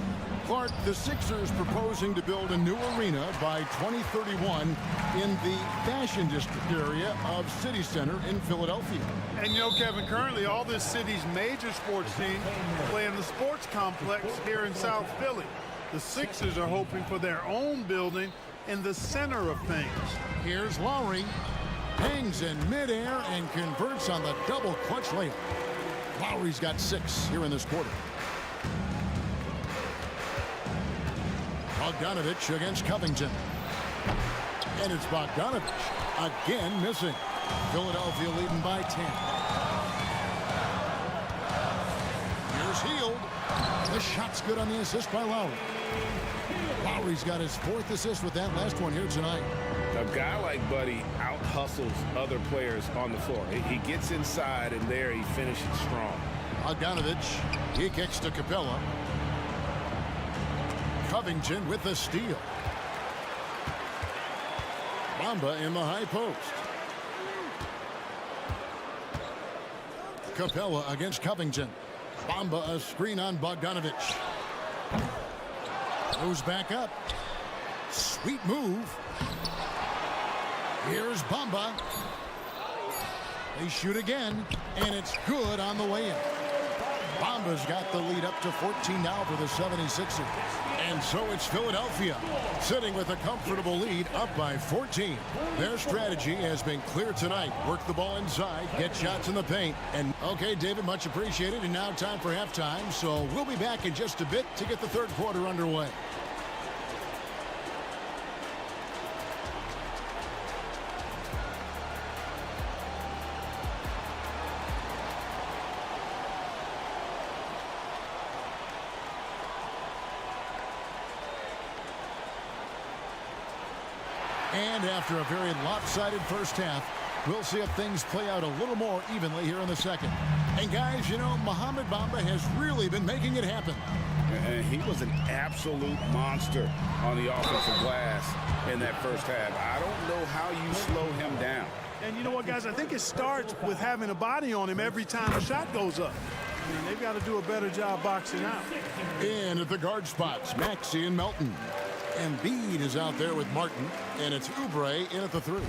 Speaker 1: Clark, the Sixers proposing to build a new arena by 2031 in the Fashion District area of City Center in Philadelphia.
Speaker 10: And you know, Kevin, currently all this city's major sports teams play in the sports complex here in South Philly. The Sixers are hoping for their own building in the center of things.
Speaker 1: Here's Lowry. Hangs in midair and converts on the double clutch layup. Lowry's got 6 here in this quarter. Bogdanovic against Covington. And it's Bogdanovic again missing. Philadelphia leading by 10. Here's Hield. The shot's good on the assist by Lowry. Lowry's got his 4th assist with that last one here tonight.
Speaker 2: A guy like Buddy out-hustles other players on the floor. He gets inside, and there he finishes strong.
Speaker 1: Bogdanovic, he kicks to Capella. Covington with the steal. Bamba in the high post. Capella against Covington. Bamba a screen on Bogdanovic. Goes back up. Sweet move. Here's Bamba. They shoot again, and it's good on the way in. Bamba's got the lead up to 14 now for the 76ers. And so it's Philadelphia sitting with a comfortable lead up by 14. Their strategy has been clear tonight. Work the ball inside, get shots in the paint. And okay, David, much appreciated. And now time for halftime. So we'll be back in just a bit to get the third quarter underway. And after a very lopsided first half, we'll see if things play out a little more evenly here in the second. And guys, you know, Mohamed Bamba has really been making it happen.
Speaker 2: And he was an absolute monster on the offensive glass in that first half. I don't know how you slow him down.
Speaker 10: And you know what, guys? I think it starts with having a body on him every time a shot goes up. And they've got to do a better job boxing out.
Speaker 1: In at the guard spots, Maxey and Melton. Embiid is out there with Martin, and it's Oubre in at the 3.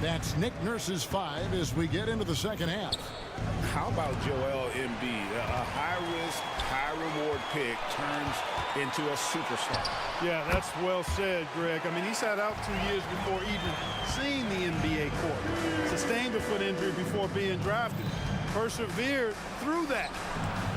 Speaker 1: That's Nick Nurse's 5 as we get into the second half.
Speaker 2: How about Joel Embiid? A high-risk, high-reward pick turns into a superstar.
Speaker 10: Yeah, that's well said, Greg. I mean, he sat out 2 years before even seeing the NBA court. Sustained a foot injury before being drafted. Persevered through that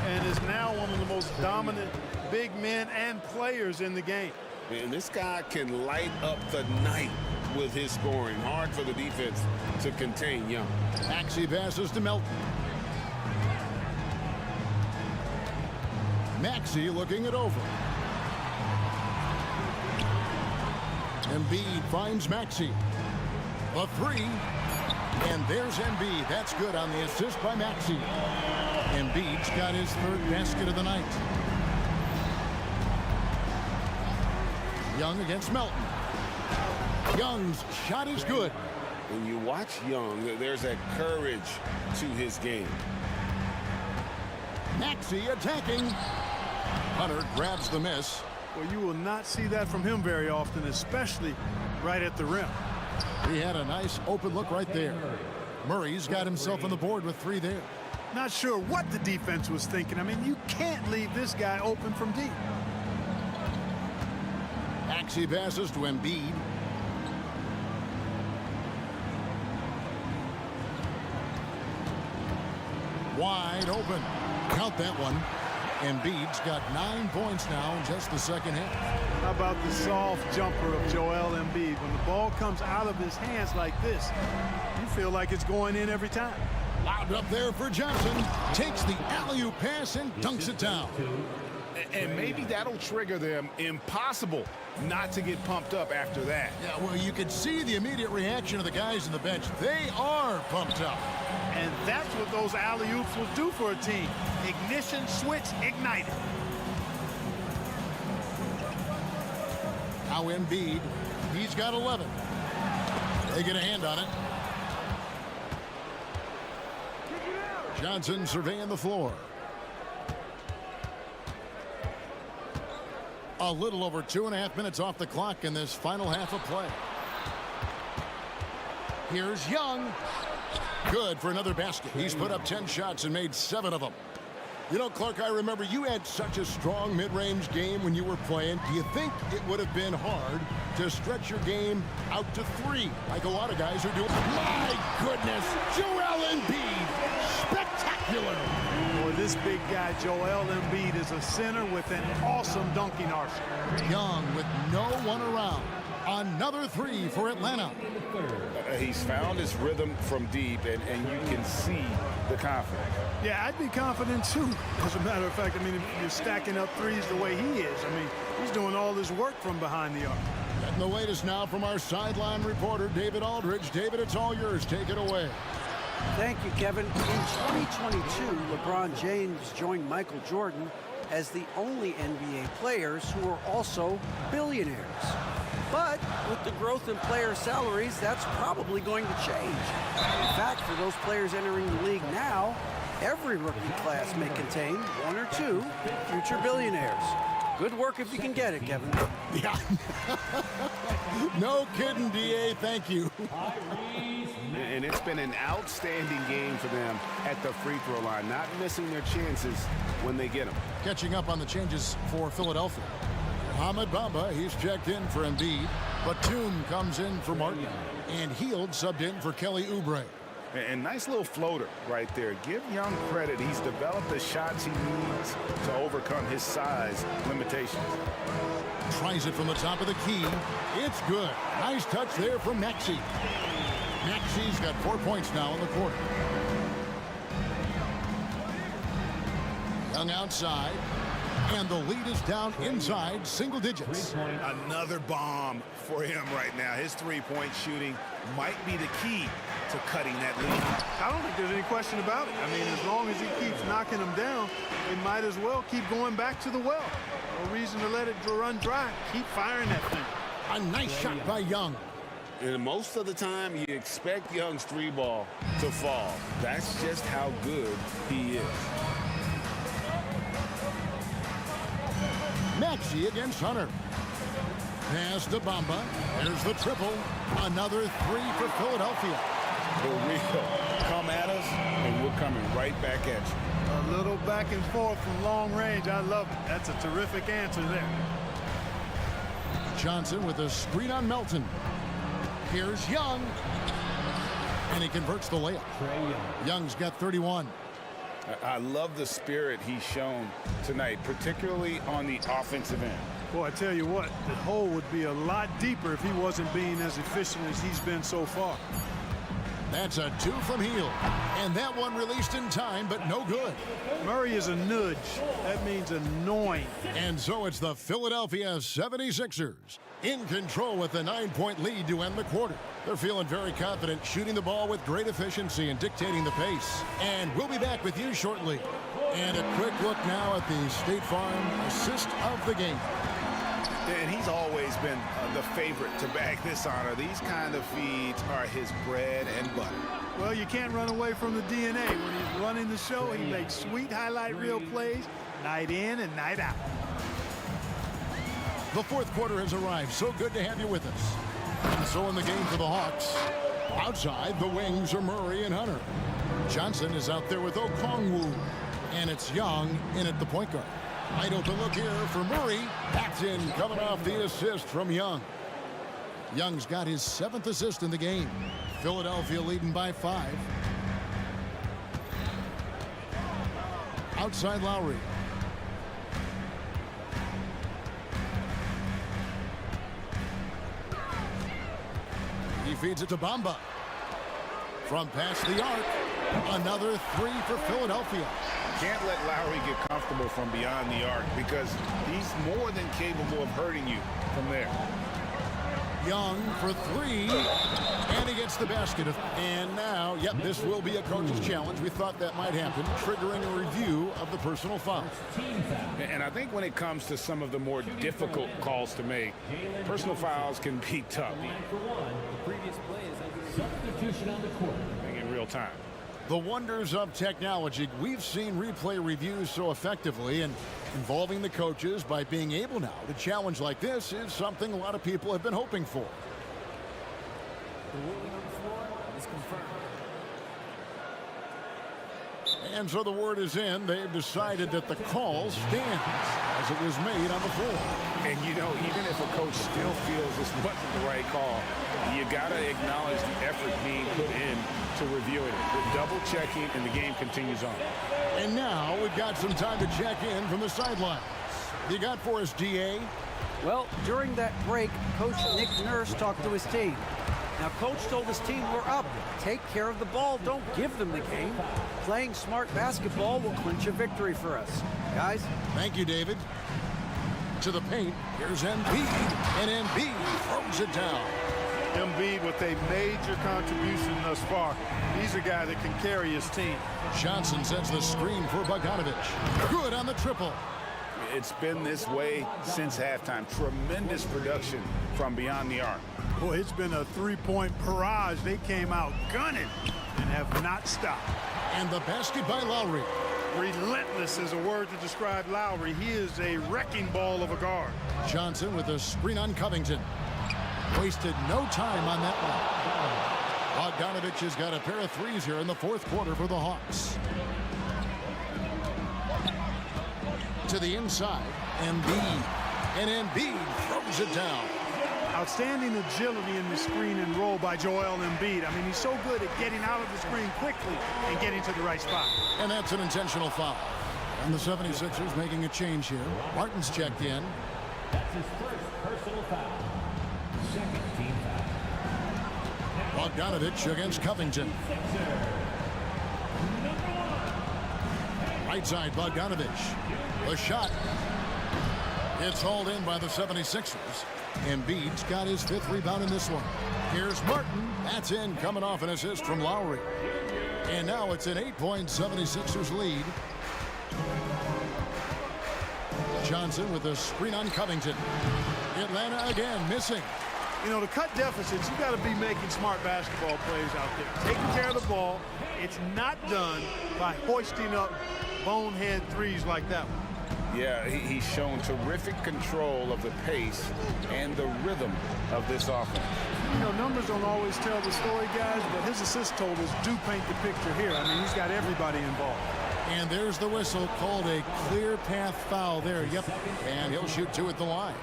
Speaker 10: and is now one of the most dominant big men and players in the game.
Speaker 2: And this guy can light up the night with his scoring. Hard for the defense to contain Young.
Speaker 1: Maxey passes to Melton. Maxey looking it over. Embiid finds Maxey. The 3. And there's Embiid. That's good on the assist by Maxey. Embiid's got his 3rd basket of the night. Young against Melton. Young's shot is good.
Speaker 2: When you watch Young, there's that courage to his game.
Speaker 1: Maxey attacking. Hunter grabs the miss.
Speaker 10: Well, you will not see that from him very often, especially right at the rim.
Speaker 1: He had a nice open look right there. Murray's got himself on the board with 3 there.
Speaker 10: Not sure what the defense was thinking. I mean, you can't leave this guy open from deep.
Speaker 1: Maxey passes to Embiid. Wide open. Count that one. Embiid's got 9 points now in just the second half.
Speaker 10: How about the soft jumper of Joel Embiid? When the ball comes out of his hands like this, you feel like it's going in every time.
Speaker 1: Loud up there for Johnson. Takes the alley-oop pass and dunks it down.
Speaker 6: And maybe that'll trigger them. Impossible not to get pumped up after that.
Speaker 1: Yeah, well, you could see the immediate reaction of the guys on the bench. They are pumped up.
Speaker 10: And that's what those alley-oops will do for a team. Ignition switch ignited.
Speaker 1: Now Embiid, he's got 11. They get a hand on it. Johnson surveying the floor. A little over 2.5 minutes off the clock in this final half of play. Here's Young. Good for another basket. He's put up 10 shots and made 7 of them. You know, Clark, I remember you had such a strong mid-range game when you were playing. Do you think it would have been hard to stretch your game out to 3 like a lot of guys are doing? My goodness, Joel Embiid, spectacular.
Speaker 10: Boy, this big guy, Joel Embiid, is a center with an awesome dunking arsenal.
Speaker 1: Young with no one around. Another 3 for Atlanta.
Speaker 2: He's found his rhythm from deep, and you can see the confidence.
Speaker 10: Yeah, I'd be confident too. As a matter of fact, I mean, if you're stacking up threes the way he is, I mean, he's doing all his work from behind the arc.
Speaker 1: Getting the latest now from our sideline reporter, David Aldridge. David, it's all yours. Take it away.
Speaker 5: Thank you, Kevin. In 2022, LeBron James joined Michael Jordan as the only NBA players who are also billionaires. But with the growth in player salaries, that's probably going to change. In fact, for those players entering the league now, every rookie class may contain 1 or 2 future billionaires. Good work if you can get it, Kevin.
Speaker 1: Yeah. No kidding, DA. Thank you.
Speaker 6: And it's been an outstanding game for them at the free throw line, not missing their chances when they get them.
Speaker 1: Catching up on the changes for Philadelphia. Ahmed Bamba, he's checked in for Embiid. Batum comes in for Martin. And Hield subbed in for Kelly Oubre.
Speaker 6: And nice little floater right there. Give Young credit. He's developed the shots he needs to overcome his size limitations.
Speaker 1: Tries it from the top of the key. It's good. Nice touch there from Maxey. Maxey's got 4 points now in the quarter. Young outside. And the lead is down inside single digits.
Speaker 6: Another bomb for him right now. His three-point shooting might be the key to cutting that lead.
Speaker 10: I don't think there's any question about it. I mean, as long as he keeps knocking them down, they might as well keep going back to the well. No reason to let it run dry. Keep firing that thing.
Speaker 1: A nice shot by Young.
Speaker 2: And most of the time, you expect Young's 3-ball to fall. That's just how good he is.
Speaker 1: Maxey against Hunter. Pass to Bamba. There's the triple. Another 3 for Philadelphia.
Speaker 2: For real. Come at us, and we're coming right back at you.
Speaker 10: A little back and forth from long range. I love it. That's a terrific answer there.
Speaker 1: Johnson with a screen on Melton. Here's Young. And he converts the layup. Young's got 31.
Speaker 2: I love the spirit he's shown tonight, particularly on the offensive end.
Speaker 10: Boy, I tell you what, the hole would be a lot deeper if he wasn't being as efficient as he's been so far.
Speaker 1: That's a 2 from Hield. And that one released in time, but no good.
Speaker 10: Murray is a nudge. That means annoying.
Speaker 1: And so it's the Philadelphia 76ers in control with a 9-point lead to end the quarter. They're feeling very confident, shooting the ball with great efficiency and dictating the pace. And we'll be back with you shortly. And a quick look now at the State Farm assist of the game.
Speaker 6: And he's always been the favorite to bag this honor. These kind of feeds are his bread and butter.
Speaker 10: Well, you can't run away from the DNA. When he's running the show, he makes sweet highlight reel plays night in and night out.
Speaker 1: The fourth quarter has arrived. So good to have you with us. And so in the game for the Hawks, outside the wings are Murray and Hunter. Johnson is out there with Okongwu. And it's Young in at the point guard. Wide open look here for Murray. That's in, coming off the assist from Young. Young's got his 7th assist in the game. Philadelphia leading by 5. Outside Lowry. He feeds it to Bamba. From past the arc, another 3 for Philadelphia.
Speaker 6: Can't let Lowry get comfortable from beyond the arc because he's more than capable of hurting you from there.
Speaker 1: Young for 3, and he gets the basket. And now, yep, this will be a coach's challenge. We thought that might happen, triggering a review of the personal foul.
Speaker 6: And I think when it comes to some of the more difficult calls to make, personal fouls can be tough.
Speaker 4: Substitution on the court.
Speaker 6: In real time.
Speaker 1: The wonders of technology. We've seen replay reviews so effectively, and involving the coaches by being able now to challenge like this is something a lot of people have been hoping for.
Speaker 11: The ruling on the floor is confirmed.
Speaker 1: And so the word is in. They've decided that the call stands as it was made on the floor.
Speaker 6: And you know, even if a coach still feels this wasn't the right call, you got to acknowledge the effort being put in to reviewing it. The double checking, and the game continues on.
Speaker 1: And now we've got some time to check in from the sidelines. You got for us, DA?
Speaker 5: Well, during that break, Coach Nick Nurse talked to his team. Now, Coach told his team, we're up. Take care of the ball. Don't give them the game. Playing smart basketball will clinch a victory for us. Guys?
Speaker 1: Thank you, David. To the paint. Here's Embiid. And Embiid throws it down.
Speaker 10: Embiid with a major contribution thus far. He's a guy that can carry his team.
Speaker 1: Johnson sends the screen for Bogdanovich. Good on the triple.
Speaker 6: It's been this way since halftime. Tremendous production from beyond the arc.
Speaker 10: Boy, it's been a three-point barrage. They came out gunning and have not stopped.
Speaker 1: And the basket by Lowry.
Speaker 10: Relentless is a word to describe Lowry. He is a wrecking ball of a guard.
Speaker 1: Johnson with a screen on Covington. Wasted no time on that one. Bogdanovich has got a pair of threes here in the fourth quarter for the Hawks. To the inside, Embiid. And Embiid throws it down.
Speaker 10: Outstanding agility in the screen and roll by Joel Embiid. I mean, he's so good at getting out of the screen quickly and getting to the right spot.
Speaker 1: And that's an intentional foul. And the 76ers making a change here. Martin's checked in.
Speaker 4: That's his first personal foul. Second team foul.
Speaker 1: Bogdanovich against Covington. Right side, Bogdanovich. The shot. It's hauled in by the 76ers. Embiid's got his 5th rebound in this one. Here's Martin. That's in, coming off an assist from Lowry. And now it's an 8-point 76ers lead. Johnson with a screen on Covington. Atlanta again missing.
Speaker 10: You know, to cut deficits, you got to be making smart basketball plays out there. Taking care of the ball. It's not done by hoisting up bonehead threes like that one.
Speaker 6: Yeah, he's shown terrific control of the pace and the rhythm of this offense.
Speaker 10: You know, numbers don't always tell the story, guys, but his assist totals do paint the picture here. I mean, he's got everybody involved.
Speaker 1: And there's the whistle, called a clear path foul there. Yep, and he'll shoot 2 at the line.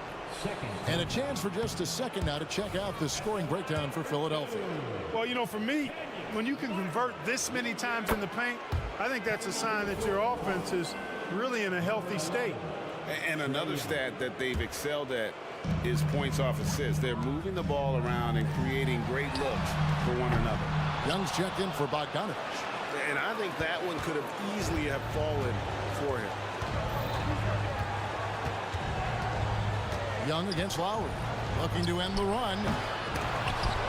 Speaker 1: And a chance for just a second now to check out the scoring breakdown for Philadelphia.
Speaker 10: Well, you know, for me, when you can convert this many times in the paint, I think that's a sign that your offense is really in a healthy state.
Speaker 6: And another stat that they've excelled at is points off assists. They're moving the ball around and creating great looks for one another.
Speaker 1: Young's checked in for Bogdanovich.
Speaker 6: And I think that one could have easily have fallen for him.
Speaker 1: Young against Lowry. Looking to end the run.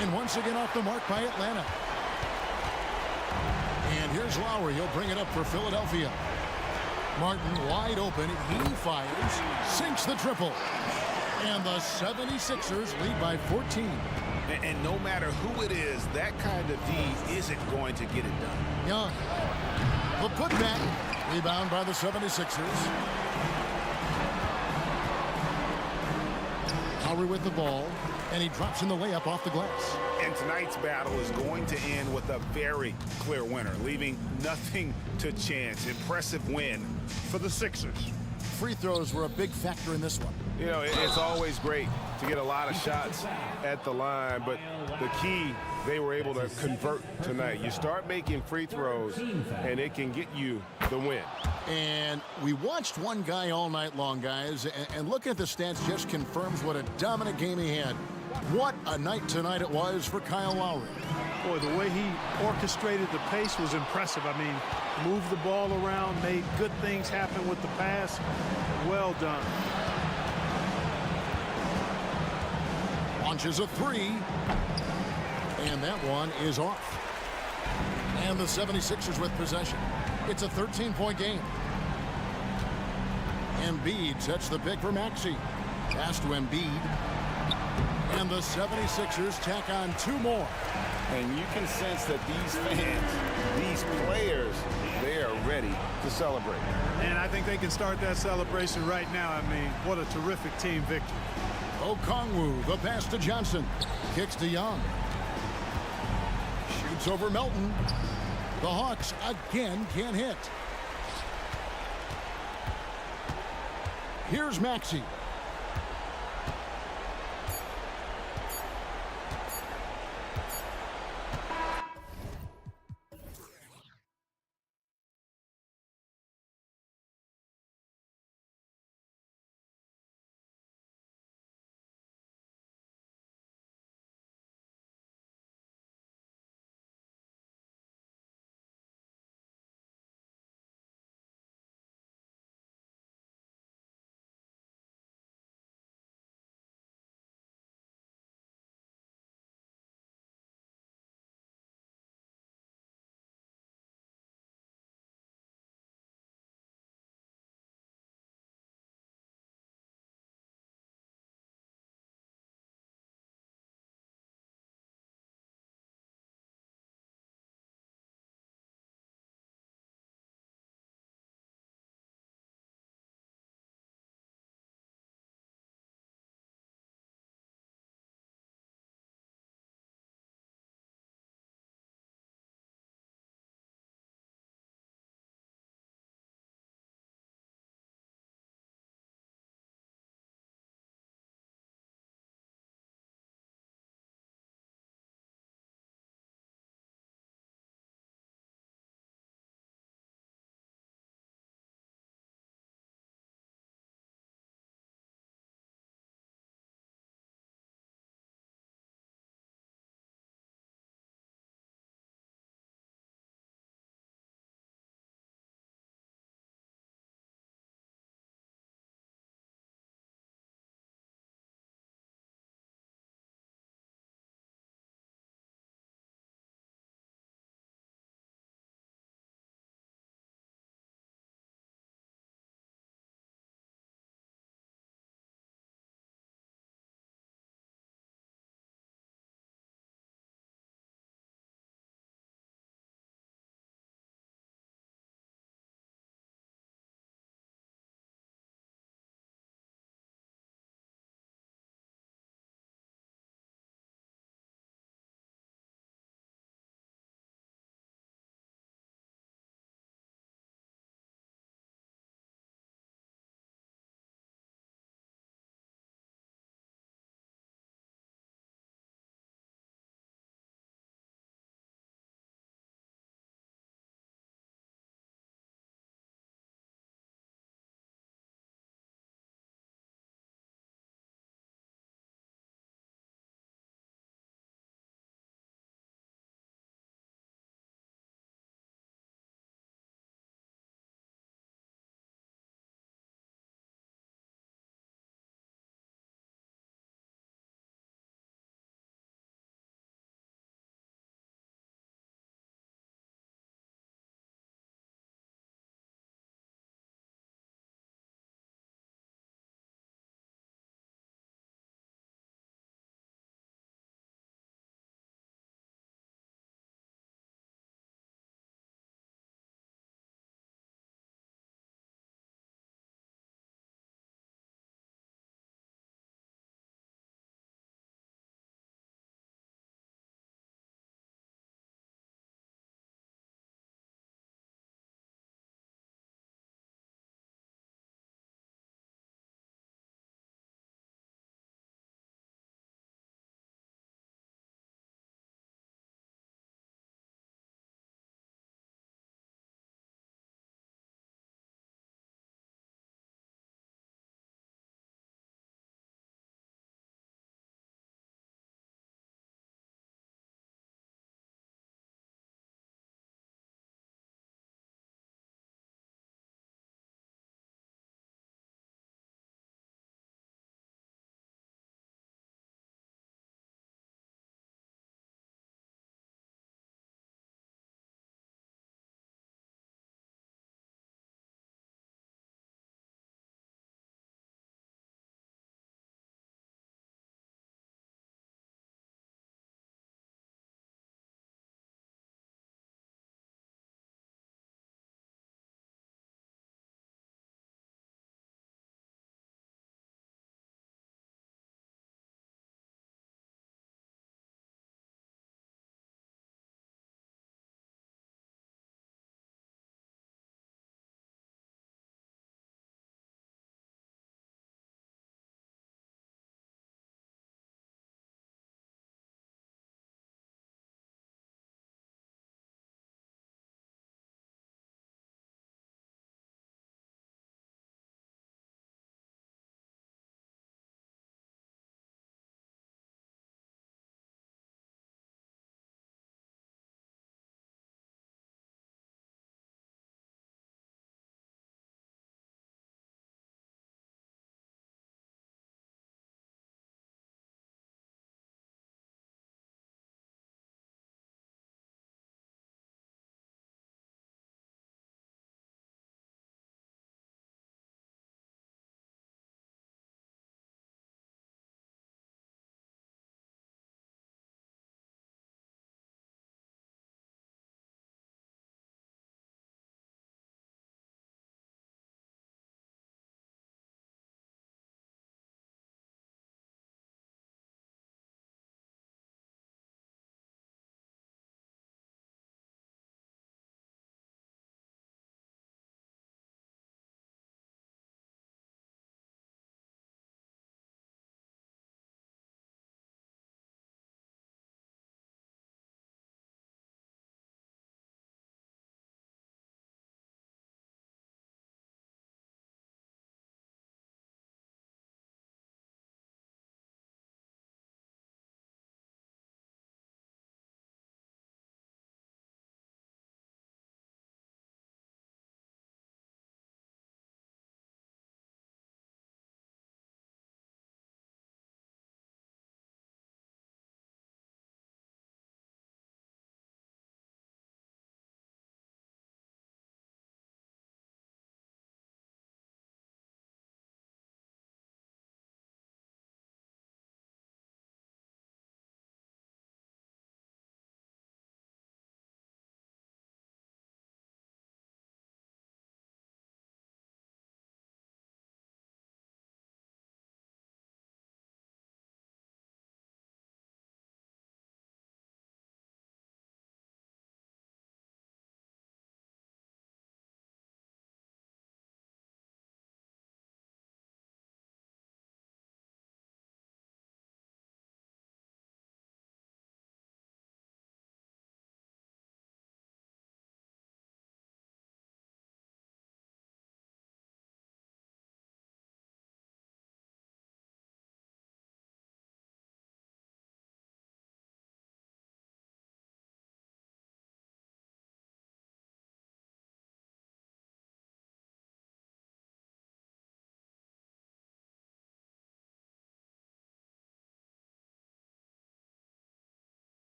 Speaker 1: And once again off the mark by Atlanta. And here's Lowry. He'll bring it up for Philadelphia. Martin wide open. He fires. Sinks the triple. And the 76ers lead by 14.
Speaker 6: And no matter who it is, that kind of D isn't going to get it done.
Speaker 1: Young. The putback. Rebound by the 76ers. Lowry with the ball. And he drops in the layup off the glass.
Speaker 6: And tonight's battle is going to end with a very clear winner, leaving nothing to chance. Impressive win for the Sixers.
Speaker 1: Free throws were a big factor in this one.
Speaker 7: You know, it's always great to get a lot of shots at the line, but the key, they were able to convert tonight. You start making free throws, and it can get you the win.
Speaker 1: And we watched one guy all night long, guys, and looking at the stats just confirms what a dominant game he had. What a night tonight it was for Kyle Lowry.
Speaker 10: Boy, the way he orchestrated the pace was impressive. I mean, moved the ball around, made good things happen with the pass. Well done.
Speaker 1: Launches a three. And that one is off. And the 76ers with possession. It's a 13-point game. Embiid sets the pick for Maxey. Pass to Embiid. And the 76ers tack on two more.
Speaker 6: And you can sense that these fans, these players, they are ready to celebrate.
Speaker 10: And I think they can start that celebration right now. I mean, what a terrific team victory.
Speaker 1: Okongwu, the pass to Johnson. Kicks to Young. Shoots over Melton. The Hawks again can't hit. Here's Maxey.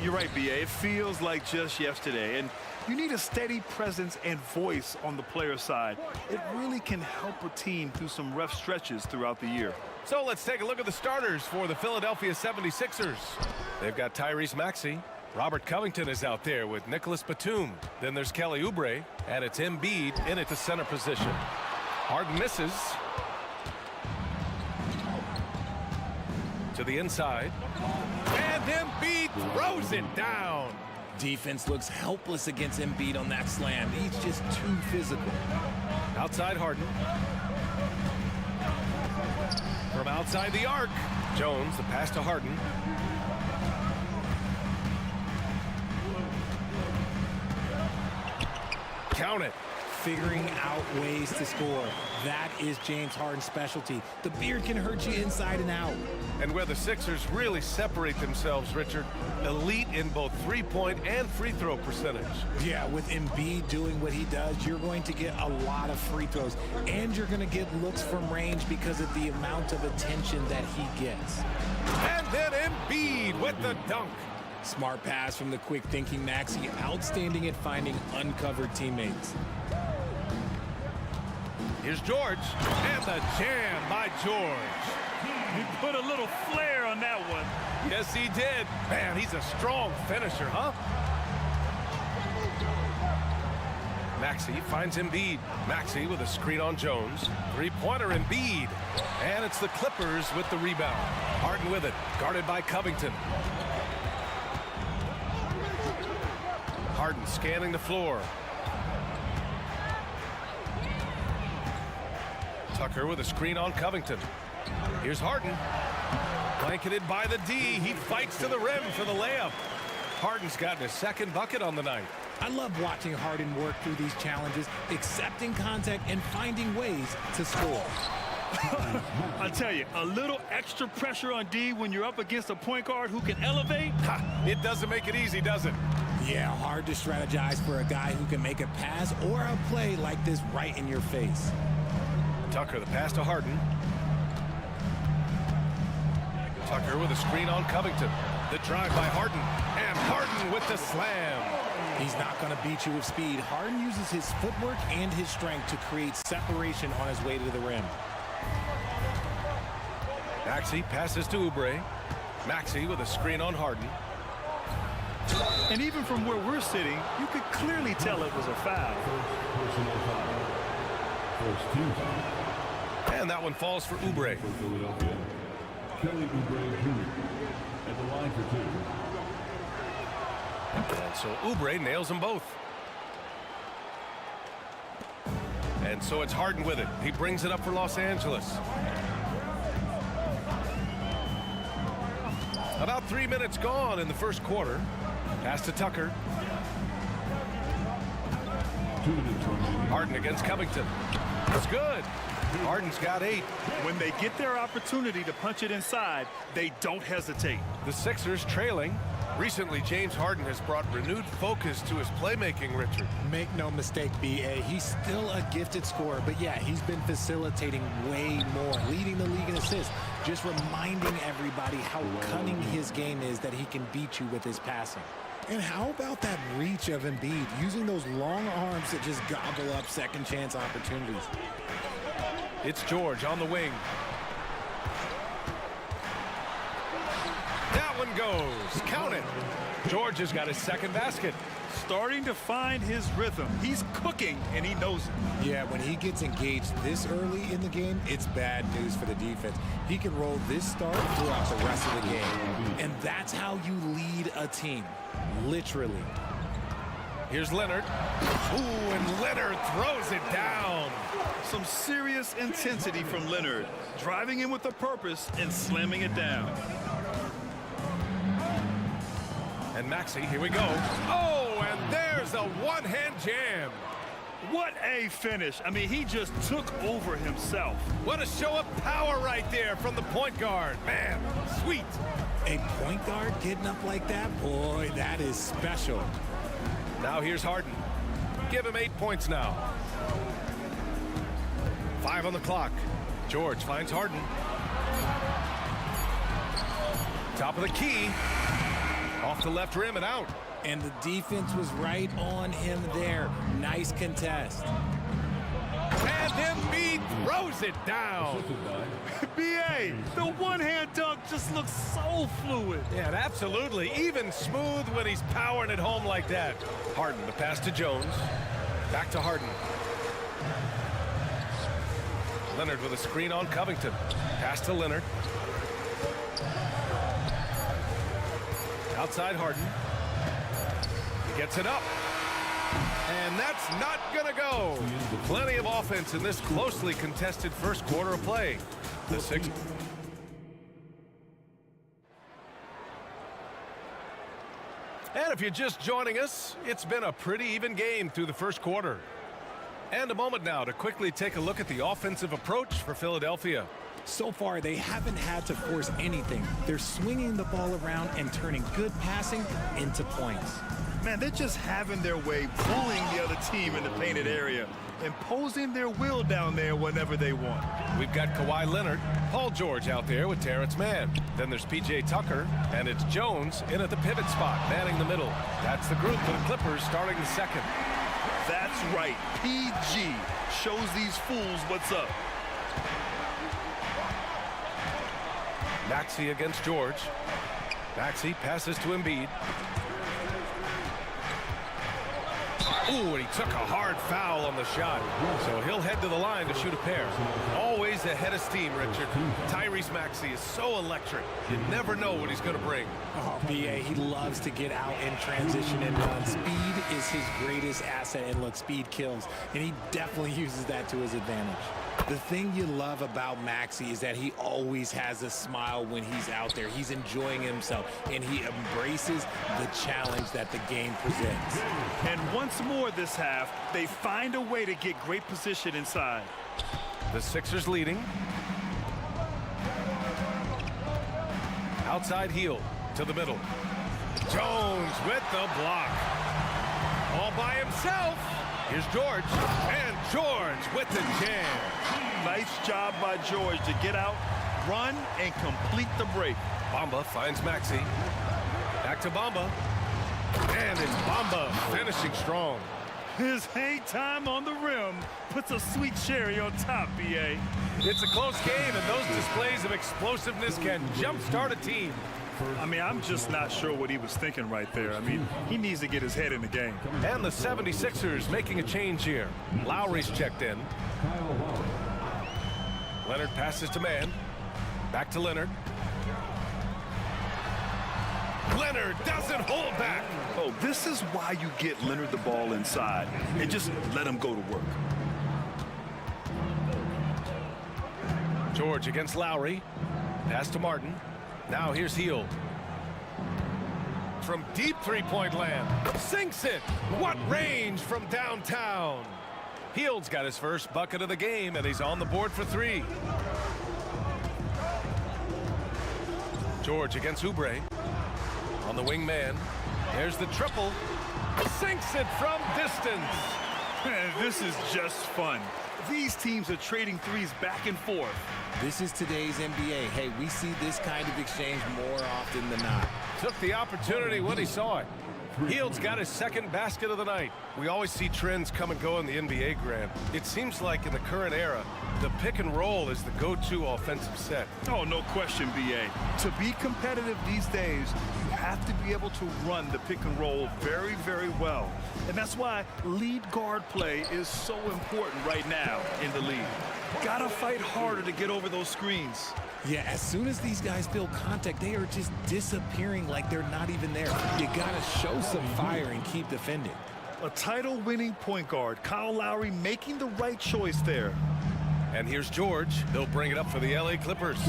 Speaker 9: You're right, B.A. It feels like just yesterday. And you need a steady presence and voice on the player side. It really can help a team through some rough stretches throughout the year.
Speaker 8: So let's take a look at the starters for the Philadelphia 76ers. They've got Tyrese Maxey. Robert Covington is out there with Nicholas Batum. Then there's Kelly Oubre, and it's Embiid in at the center position. Harden misses. To the inside. And Embiid throws it down.
Speaker 13: Defense looks helpless against Embiid on that slam. He's just too physical.
Speaker 8: Outside Harden. From outside the arc. Jones, the pass to Harden. Count it.
Speaker 13: Figuring out ways to score. That is James Harden's specialty. The beard can hurt you inside and out.
Speaker 8: And where the Sixers really separate themselves, Richard, elite in both three-point and free throw percentage.
Speaker 13: Yeah, with Embiid doing what he does, you're going to get a lot of free throws, and you're going to get looks from range because of the amount of attention that he gets.
Speaker 8: And then Embiid with the dunk.
Speaker 13: Smart pass from the quick-thinking Maxey, outstanding at finding uncovered teammates.
Speaker 8: Here's George, and the jam by George.
Speaker 9: He put a little flair on that one.
Speaker 8: Yes, he did. Man, he's a strong finisher, huh? Maxey finds Embiid. Maxey with a screen on Jones. Three-pointer Embiid. And it's the Clippers with the rebound. Harden with it, guarded by Covington. Harden scanning the floor. Tucker with a screen on Covington. Here's Harden. Blanketed by the D. He fights to the rim for the layup. Harden's gotten his second bucket on the night.
Speaker 13: I love watching Harden work through these challenges, accepting contact and finding ways to score.
Speaker 9: I tell you, a little extra pressure on D when you're up against a point guard who can elevate.
Speaker 8: It doesn't make it easy, does it?
Speaker 13: Yeah, hard to strategize for a guy who can make a pass or a play like this right in your face.
Speaker 8: Tucker, the pass to Harden. Tucker with a screen on Covington. The drive by Harden. And Harden with the slam.
Speaker 13: He's not going to beat you with speed. Harden uses his footwork and his strength to create separation on his way to the rim.
Speaker 8: Maxey passes to Oubre. Maxey with a screen on Harden.
Speaker 9: And even from where we're sitting, you could clearly tell it was a foul.
Speaker 4: Personal foul. First team foul.
Speaker 8: And that one falls for Oubre.
Speaker 4: For Philadelphia, Kelly Oubre Jr. at the line for two.
Speaker 8: And so Oubre nails them both. And so it's Harden with it. He brings it up for Los Angeles. About 3 minutes gone in the first quarter. Pass to Tucker. Harden against Covington. It's good. Harden's got 8.
Speaker 9: When they get their opportunity to punch it inside, they don't hesitate.
Speaker 8: The Sixers trailing. Recently, James Harden has brought renewed focus to his playmaking, Richard.
Speaker 13: Make no mistake, B.A. He's still a gifted scorer, but yeah, he's been facilitating way more, leading the league in assists, just reminding everybody how cunning his game is, that he can beat you with his passing. And how about that reach of Embiid, using those long arms to just gobble up second chance opportunities?
Speaker 8: It's George on the wing. That one goes. Count it. George has got his second basket.
Speaker 9: Starting to find his rhythm. He's cooking, and he knows it.
Speaker 13: Yeah, when he gets engaged this early in the game, it's bad news for the defense. He can roll this start throughout the rest of the game. And that's how you lead a team. Literally.
Speaker 8: Here's Leonard. Ooh, and Leonard throws it down.
Speaker 9: Some serious intensity from Leonard. Driving in with a purpose and slamming it down.
Speaker 8: And Maxey, here we go. Oh, and there's a one-hand jam.
Speaker 9: What a finish. I mean, he just took over himself.
Speaker 8: What a show of power right there from the point guard. Man, sweet.
Speaker 13: A point guard getting up like that? Boy, that is special.
Speaker 8: Now here's Harden. Give him 8 points now. 5 on the clock. George finds Harden. Top of the key. Off the left rim and out.
Speaker 13: And the defense was right on him there. Nice contest.
Speaker 8: And Embiid throws it down.
Speaker 9: B.A., the one-hand dunk just looks so fluid.
Speaker 8: Yeah, absolutely. Even smooth when he's powering it home like that. Harden, the pass to Jones. Back to Harden. Leonard with a screen on Covington. Pass to Leonard. Outside Harden. He gets it up. And that's not gonna go. Plenty of offense in this closely contested first quarter of play. The sixth. And if you're just joining us, it's been a pretty even game through the first quarter. And a moment now to quickly take a look at the offensive approach for Philadelphia.
Speaker 13: So far, they haven't had to force anything. They're swinging the ball around and turning good passing into points.
Speaker 9: Man, they're just having their way, bullying the other team in the painted area, imposing their will down there whenever they want.
Speaker 8: We've got Kawhi Leonard, Paul George out there with Terrence Mann. Then there's P.J. Tucker, and it's Jones in at the pivot spot, manning the middle. That's the group for the Clippers starting the second.
Speaker 9: That's right. PG shows these fools what's up.
Speaker 8: Maxey against George. Maxey passes to Embiid. Ooh, and he took a hard foul on the shot. So he'll head to the line to shoot a pair. Always ahead of steam, Richard. Tyrese Maxey is so electric. You never know what he's going to bring.
Speaker 13: Oh, B.A., he loves to get out in transition and run. Speed is his greatest asset, and look, speed kills. And he definitely uses that to his advantage. The thing you love about Maxey is that he always has a smile when he's out there. He's enjoying himself, and he embraces the challenge that the game presents.
Speaker 9: And once more this half, they find a way to get great position inside.
Speaker 8: The Sixers leading. Outside heel to the middle. Jones with the block. All by himself. Here's George. And George with the jam.
Speaker 9: Nice job by George to get out, run, and complete the break.
Speaker 8: Bamba finds Maxey. Back to Bamba. And it's Bamba finishing strong.
Speaker 9: His hang time on the rim puts a sweet cherry on top, B.A.
Speaker 8: It's a close game, and those displays of explosiveness can jumpstart a team.
Speaker 9: I mean, I'm just not sure what he was thinking right there. I mean, he needs to get his head in the game.
Speaker 8: And the 76ers making a change here. Lowry's checked in. Leonard passes to Mann. Back to Leonard. Leonard doesn't hold back.
Speaker 9: Oh, this is why you get Leonard the ball inside and just let him go to work.
Speaker 8: George against Lowry. Pass to Martin. Now here's Heel. From deep three-point land. Sinks it. What range from downtown. Hield's got his first bucket of the game, and he's on the board for three. George against Oubre. On the wing man. There's the triple. Sinks it from distance.
Speaker 9: Man, this is just fun. These teams are trading threes back and forth.
Speaker 13: This is today's NBA. Hey, we see this kind of exchange more often than not.
Speaker 8: Took the opportunity when he saw it. Hield's got his second basket of the night. We always see trends come and go in the NBA, Grant. It seems like in the current era, the pick and roll is the go-to offensive set.
Speaker 9: Oh, no question, B.A. To be competitive these days, you have to be able to run the pick and roll very, very well. And that's why lead guard play is so important right now in the league. Gotta fight harder to get over those screens.
Speaker 13: Yeah, as soon as these guys feel contact, they are just disappearing like they're not even there. You gotta show some fire and keep defending.
Speaker 9: A title-winning point guard, Kyle Lowry, making the right choice there.
Speaker 8: And here's George. They'll bring it up for the LA Clippers.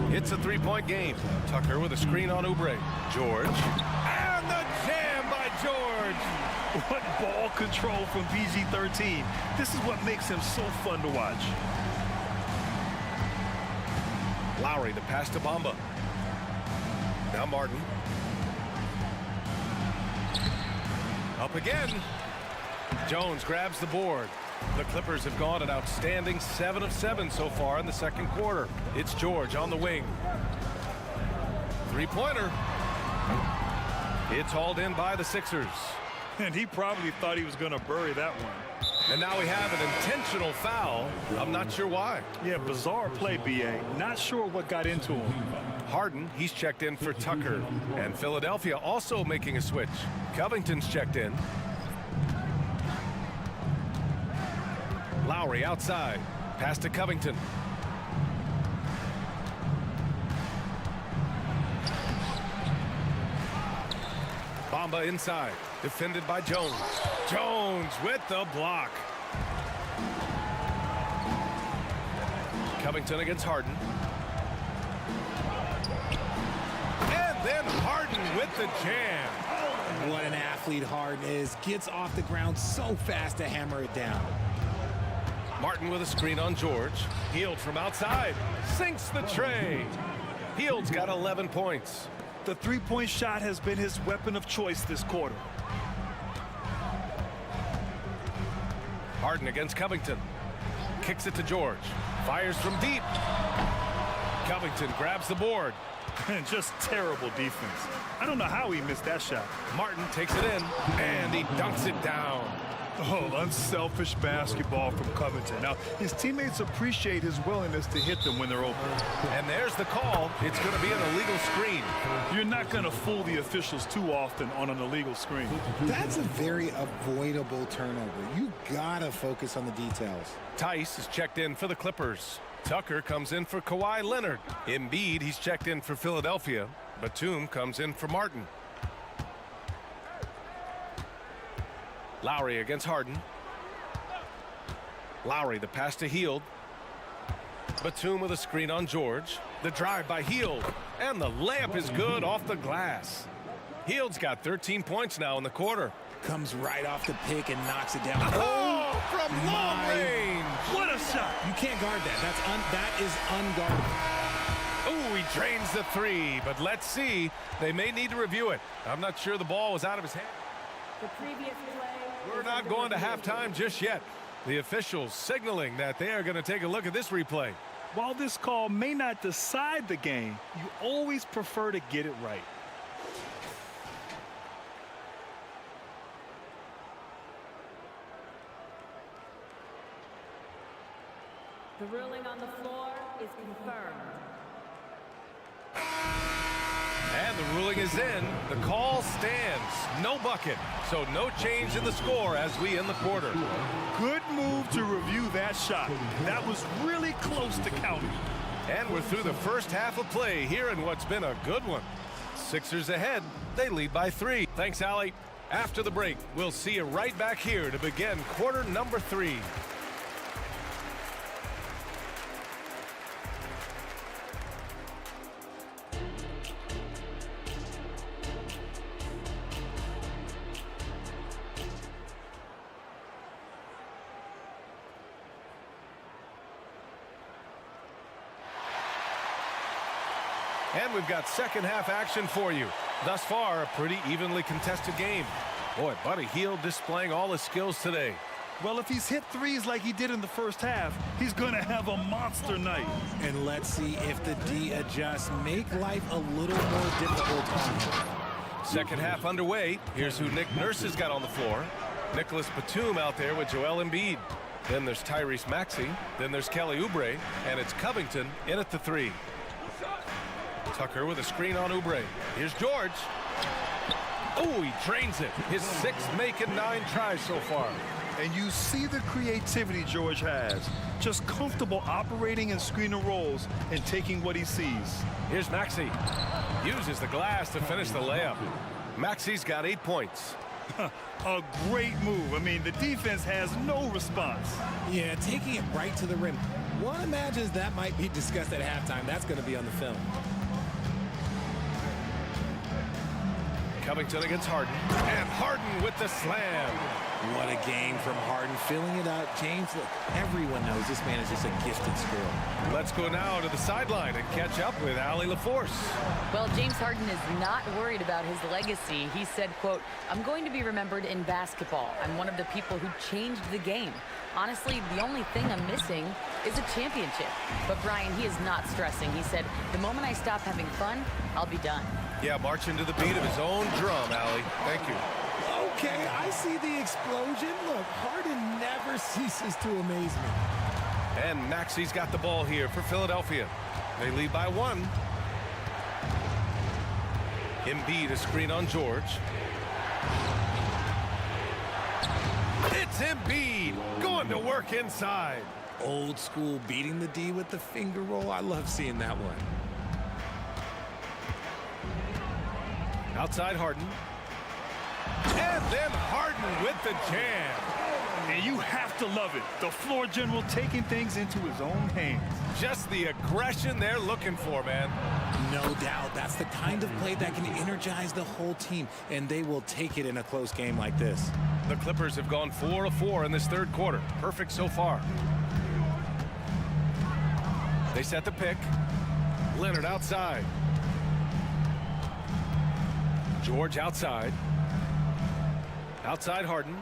Speaker 8: It's a three-point game. Tucker with a screen on Oubre. George. And the jam by George.
Speaker 9: What ball control from PG-13. This is what makes him so fun to watch.
Speaker 8: Lowry, the pass to Bamba. Now Martin. Up again. Jones grabs the board. The Clippers have gone an outstanding 7 of 7 so far in the second quarter. It's George on the wing. Three-pointer. It's hauled in by the Sixers.
Speaker 9: And he probably thought he was going to bury that one.
Speaker 8: And now we have an intentional foul. I'm not sure why.
Speaker 9: Yeah, bizarre play, B.A. Not sure what got into him.
Speaker 8: Harden, he's checked in for Tucker. And Philadelphia also making a switch. Covington's checked in. Lowry outside. Pass to Covington. Bamba inside. Defended by Jones. Jones with the block. Covington against Harden. And then Harden with the jam.
Speaker 13: What an athlete Harden is. Gets off the ground so fast to hammer it down.
Speaker 8: Martin with a screen on George. Hield from outside. Sinks the tray. Hield's got 11 points.
Speaker 9: The three-point shot has been his weapon of choice this quarter.
Speaker 8: Harden against Covington. Kicks it to George. Fires from deep. Covington grabs the board.
Speaker 9: Just terrible defense. I don't know how he missed that shot.
Speaker 8: Martin takes it in, and he dunks it down.
Speaker 9: Oh, unselfish basketball from Covington. Now, his teammates appreciate his willingness to hit them when they're open.
Speaker 8: And there's the call. It's going to be an illegal screen.
Speaker 9: You're not going to fool the officials too often on an illegal screen.
Speaker 13: That's a very avoidable turnover. You gotta focus on the details.
Speaker 8: Tice is checked in for the Clippers. Tucker comes in for Kawhi Leonard. Embiid, he's checked in for Philadelphia. Batum comes in for Martin. Lowry against Harden. Lowry, the pass to Hield. Batum with a screen on George. The drive by Hield. And the layup is good off the glass. Hield's got 13 points now in the quarter.
Speaker 13: Comes right off the pick and knocks it down.
Speaker 8: Oh, from long range.
Speaker 9: What a shot.
Speaker 13: You can't guard that. That is unguardable.
Speaker 8: Oh, he drains the three, but let's see. They may need to review it. I'm not sure the ball was out of his hand.
Speaker 12: The previous play.
Speaker 8: We're not going to halftime just yet. The officials signaling that they are going to take a look at this replay.
Speaker 9: While this call may not decide the game, you always prefer to get it right.
Speaker 12: The ruling on the floor is confirmed.
Speaker 8: And the ruling is in. The call stands. No bucket. So no change in the score as we end the quarter.
Speaker 9: Good move to review that shot. That was really close to counting.
Speaker 8: And we're through the first half of play here in what's been a good one. Sixers ahead. They lead by 3. Thanks, Allie. After the break, we'll see you right back here to begin quarter number 3. And we've got second half action for you. Thus far, a pretty evenly contested game. Boy, Buddy Hield displaying all his skills today.
Speaker 9: Well, if he's hit threes like he did in the first half, he's going to have a monster night.
Speaker 13: And let's see if the D adjusts, make life a little more difficult on him.
Speaker 8: Second half underway. Here's who Nick Nurse has got on the floor. Nicholas Batum out there with Joel Embiid. Then there's Tyrese Maxey. Then there's Kelly Oubre. And it's Covington in at the 3. Tucker with a screen on Oubre. Here's George. Oh, he drains it. His 6th make in 9 tries so far.
Speaker 9: And you see the creativity George has. Just comfortable operating in screen and rolls and taking what he sees.
Speaker 8: Here's Maxey. Uses the glass to finish the layup. Maxey's got 8 points.
Speaker 9: A great move. I mean, the defense has no response.
Speaker 13: Yeah, taking it right to the rim. One imagines that might be discussed at halftime. That's going to be on the film.
Speaker 8: Covington against Harden. And Harden with the slam.
Speaker 13: What a game from Harden, filling it up. James, look, everyone knows this man is just a gifted scorer.
Speaker 8: Let's go now to the sideline and catch up with Allie LaForce.
Speaker 12: Well, James Harden is not worried about his legacy. He said, quote, "I'm going to be remembered in basketball. I'm one of the people who changed the game. Honestly, the only thing I'm missing is a championship." But Brian, he is not stressing. He said, "The moment I stop having fun, I'll be done."
Speaker 8: Yeah, marching to the beat of his own drum, Allie. Thank you.
Speaker 13: Okay, I see the explosion. Look, Harden never ceases to amaze me.
Speaker 8: And Maxi's got the ball here for Philadelphia. They lead by 1. Embiid, a screen on George. It's Embiid going to work inside.
Speaker 13: Old school, beating the D with the finger roll. I love seeing that one.
Speaker 8: Outside Harden. And then Harden with the jam.
Speaker 9: And you have to love it. The floor general taking things into his own hands.
Speaker 8: Just the aggression they're looking for, man.
Speaker 13: No doubt. That's the kind of play that can energize the whole team, and they will take it in a close game like this.
Speaker 8: The Clippers have gone 4 of 4 in this third quarter. Perfect so far. They set the pick. Leonard outside. George outside. Outside Harden.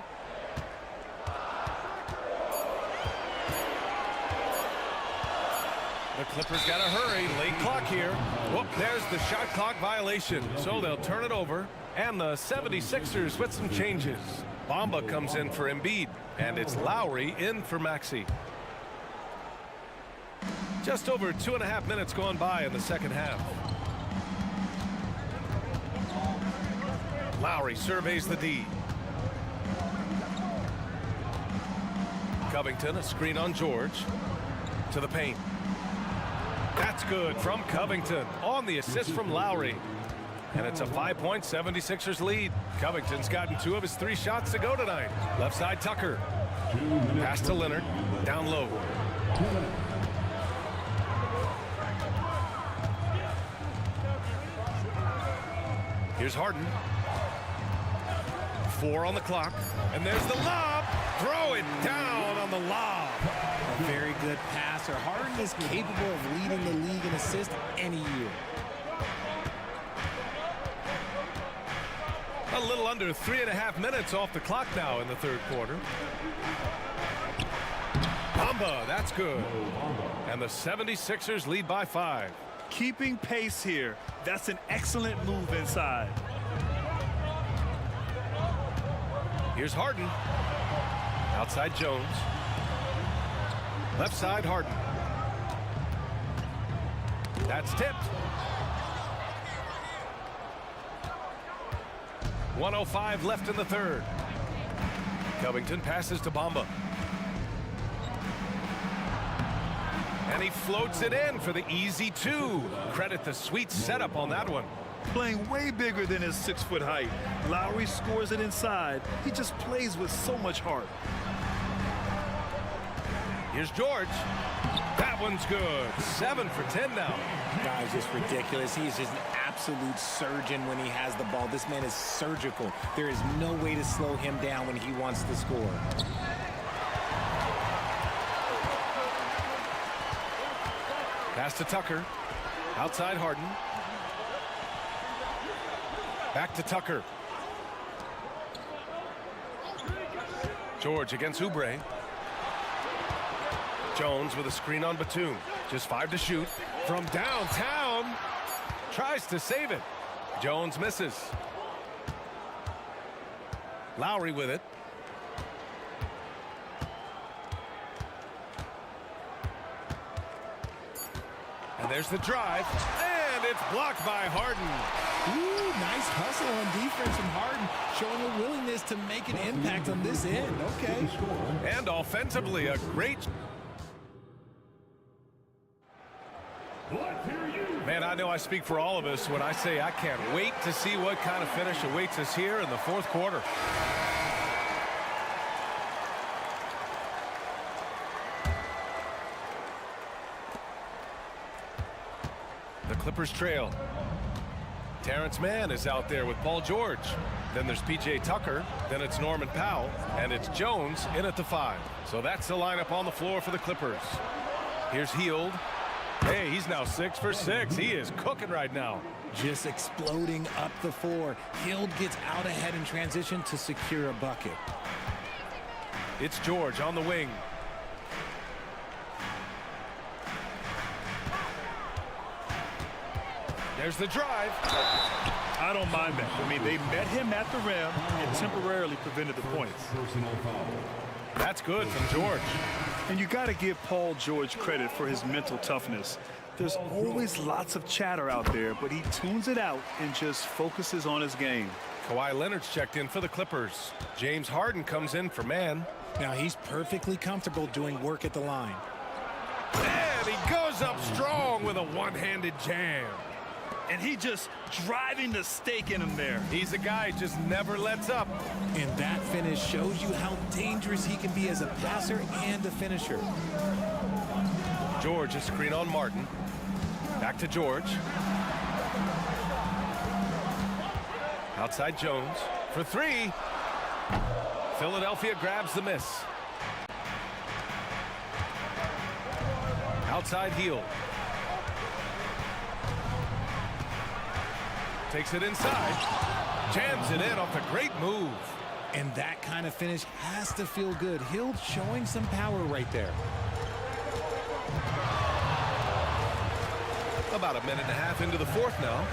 Speaker 8: The Clippers got to hurry. Late clock here. Whoop, there's the shot clock violation. So they'll turn it over. And the 76ers with some changes. Bamba comes in for Embiid. And it's Lowry in for Maxey. Just over 2.5 minutes gone by in the second half. Lowry surveys the D. Covington, a screen on George. To the paint. That's good from Covington on the assist from Lowry. And it's a 5-point 76ers lead. Covington's gotten 2 of his 3 shots to go tonight. Left side Tucker. Pass to Leonard. Down low. Here's Harden. 4 on the clock. And there's the lob. Throw it down on the lob.
Speaker 13: A very good passer. Harden is capable of leading the league in assists any year.
Speaker 8: A little under 3.5 minutes off the clock now in the third quarter. Bamba, that's good. And the 76ers lead by 5.
Speaker 9: Keeping pace here. That's an excellent move inside.
Speaker 8: Here's Harden. Outside Jones. Left side Harden. That's tipped. 1:05 left in the third. Covington passes to Bamba. And he floats it in for the easy 2. Credit the sweet setup on that one.
Speaker 9: Playing way bigger than his 6-foot height. Lowry scores it inside. He just plays with so much heart.
Speaker 8: Here's George. That one's good. 7 for 10 now.
Speaker 13: Guy's just ridiculous. He's just an absolute surgeon when he has the ball. This man is surgical. There is no way to slow him down when he wants to score.
Speaker 8: Pass to Tucker. Outside Harden. Back to Tucker. George against Oubre. Jones with a screen on Batum. Just 5 to shoot. From downtown. Tries to save it. Jones misses. Lowry with it. And there's the drive. And it's blocked by Harden.
Speaker 13: Ooh, nice hustle on defense from Harden, showing a willingness to make an impact on this end. Okay.
Speaker 8: And offensively, a great... Man, I know I speak for all of us when I say I can't wait to see what kind of finish awaits us here in the fourth quarter. The Clippers trail. Terrence Mann is out there with Paul George. Then there's P.J. Tucker. Then it's Norman Powell. And it's Jones in at the 5. So that's the lineup on the floor for the Clippers. Here's Hield. Hey, he's now 6 for 6. He is cooking right now.
Speaker 13: Just exploding up the floor. Hield gets out ahead in transition to secure a bucket.
Speaker 8: It's George on the wing. There's the drive.
Speaker 9: I don't mind that. I mean, they met him at the rim and temporarily prevented the points.
Speaker 8: That's good from George.
Speaker 9: And you got to give Paul George credit for his mental toughness. There's always lots of chatter out there, but he tunes it out and just focuses on his game.
Speaker 8: Kawhi Leonard's checked in for the Clippers. James Harden comes in for Mann.
Speaker 13: Now he's perfectly comfortable doing work at the line.
Speaker 8: And he goes up strong with a one-handed jam.
Speaker 9: And he just driving the stake in him there.
Speaker 8: He's a guy who just never lets up.
Speaker 13: And that finish shows you how dangerous he can be as a passer and a finisher.
Speaker 8: George, a screen on Martin. Back to George. Outside Jones for 3. Philadelphia grabs the miss. Outside Hield. Takes it inside. Jams it in off a great move.
Speaker 13: And that kind of finish has to feel good. Hield showing some power right there.
Speaker 8: About a minute and a half into the fourth now.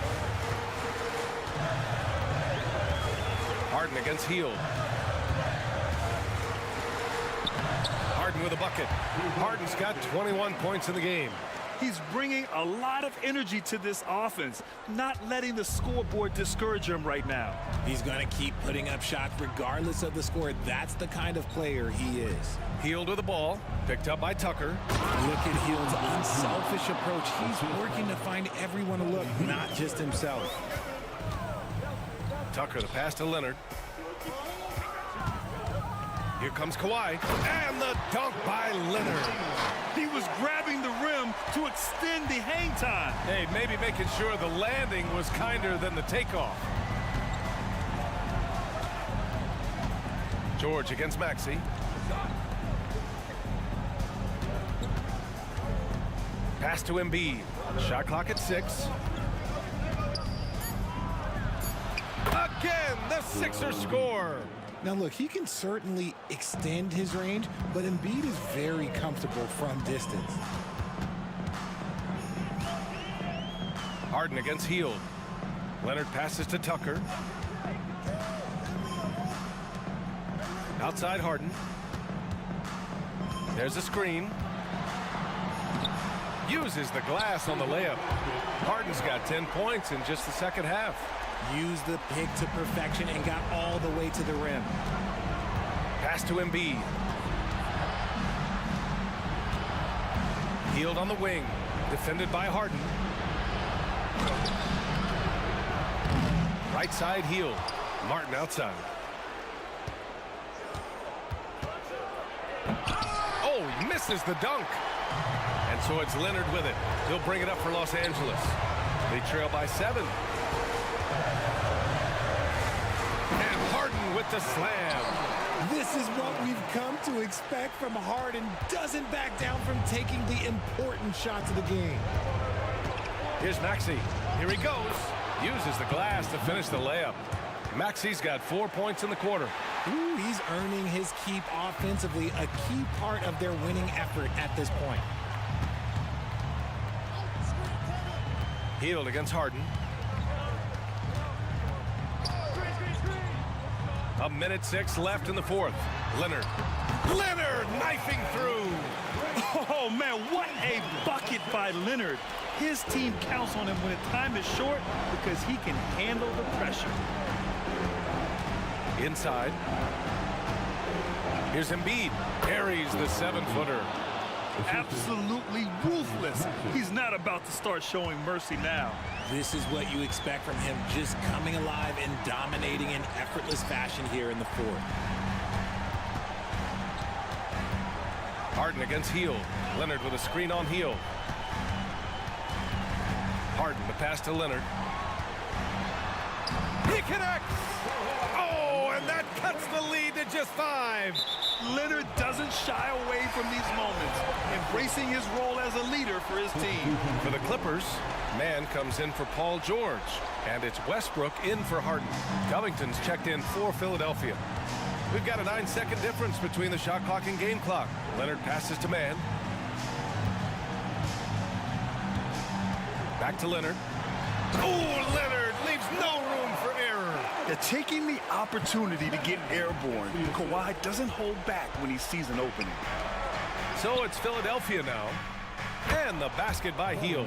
Speaker 8: Harden against Hield. Harden with a bucket. Harden's got 21 points in the game.
Speaker 9: He's bringing a lot of energy to this offense, not letting the scoreboard discourage him right now.
Speaker 13: He's going to keep putting up shots regardless of the score. That's the kind of player he is.
Speaker 8: Hield with the ball, picked up by Tucker.
Speaker 13: Look at Hield's unselfish approach. He's working to find everyone to look, not just himself.
Speaker 8: Tucker, the pass to Leonard. Here comes Kawhi, and the dunk by Leonard.
Speaker 9: He was grabbing the rim to extend the hang time.
Speaker 8: Hey, maybe making sure the landing was kinder than the takeoff. George against Maxey. Pass to Embiid. Shot clock at 6. Again, the Sixers score.
Speaker 13: Now look, he can certainly extend his range, but Embiid is very comfortable from distance.
Speaker 8: Harden against Hield. Leonard passes to Tucker. Outside Harden. There's a screen. Uses the glass on the layup. Harden's got 10 points in just the second half.
Speaker 13: Used the pick to perfection and got all the way to the rim.
Speaker 8: Pass to Embiid. Hield on the wing. Defended by Harden. Right side Hield. Martin outside. Oh, he misses the dunk. And so it's Leonard with it. He'll bring it up for Los Angeles. They trail by 7. And Harden with the slam.
Speaker 13: This is what we've come to expect from Harden. Doesn't back down from taking the important shots of the game.
Speaker 8: Here's Maxey. Here he goes. Uses the glass to finish the layup. Maxey's got 4 points in the quarter.
Speaker 13: Ooh, he's earning his keep offensively, a key part of their winning effort at this point.
Speaker 8: Hield against Harden. A minute 6 left in the fourth. Leonard. Leonard knifing through.
Speaker 9: Oh, man, what a bucket by Leonard. His team counts on him when the time is short because he can handle the pressure.
Speaker 8: Inside. Here's Embiid. Carries the 7-footer.
Speaker 9: Absolutely ruthless. He's not about to start showing mercy now.
Speaker 13: This is what you expect from him, just coming alive and dominating in effortless fashion here in the fourth.
Speaker 8: Harden against Hield. Leonard with a screen on Hield. Harden, the pass to Leonard. He connects. Oh, and that cuts the lead to just 5.
Speaker 9: Leonard doesn't shy away from these moments, embracing his role as a leader for his team.
Speaker 8: For the Clippers, Mann comes in for Paul George, and it's Westbrook in for Harden. Covington's checked in for Philadelphia. We've got a 9-second difference between the shot clock and game clock. Leonard passes to Mann. Back to Leonard. Oh, Leonard leaves no room for error.
Speaker 9: They're taking the opportunity to get airborne. Kawhi doesn't hold back when he sees an opening.
Speaker 8: So it's Philadelphia now, and the basket by Heel.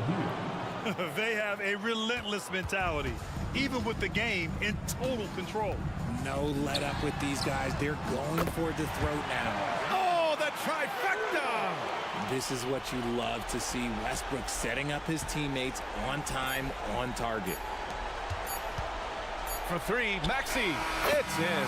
Speaker 9: They have a relentless mentality, even with the game in total control.
Speaker 13: No let up with these guys. They're going for the throat now.
Speaker 8: Oh, the trifecta!
Speaker 13: This is what you love to see. Westbrook setting up his teammates on time, on target.
Speaker 8: For 3, Maxey. It's in.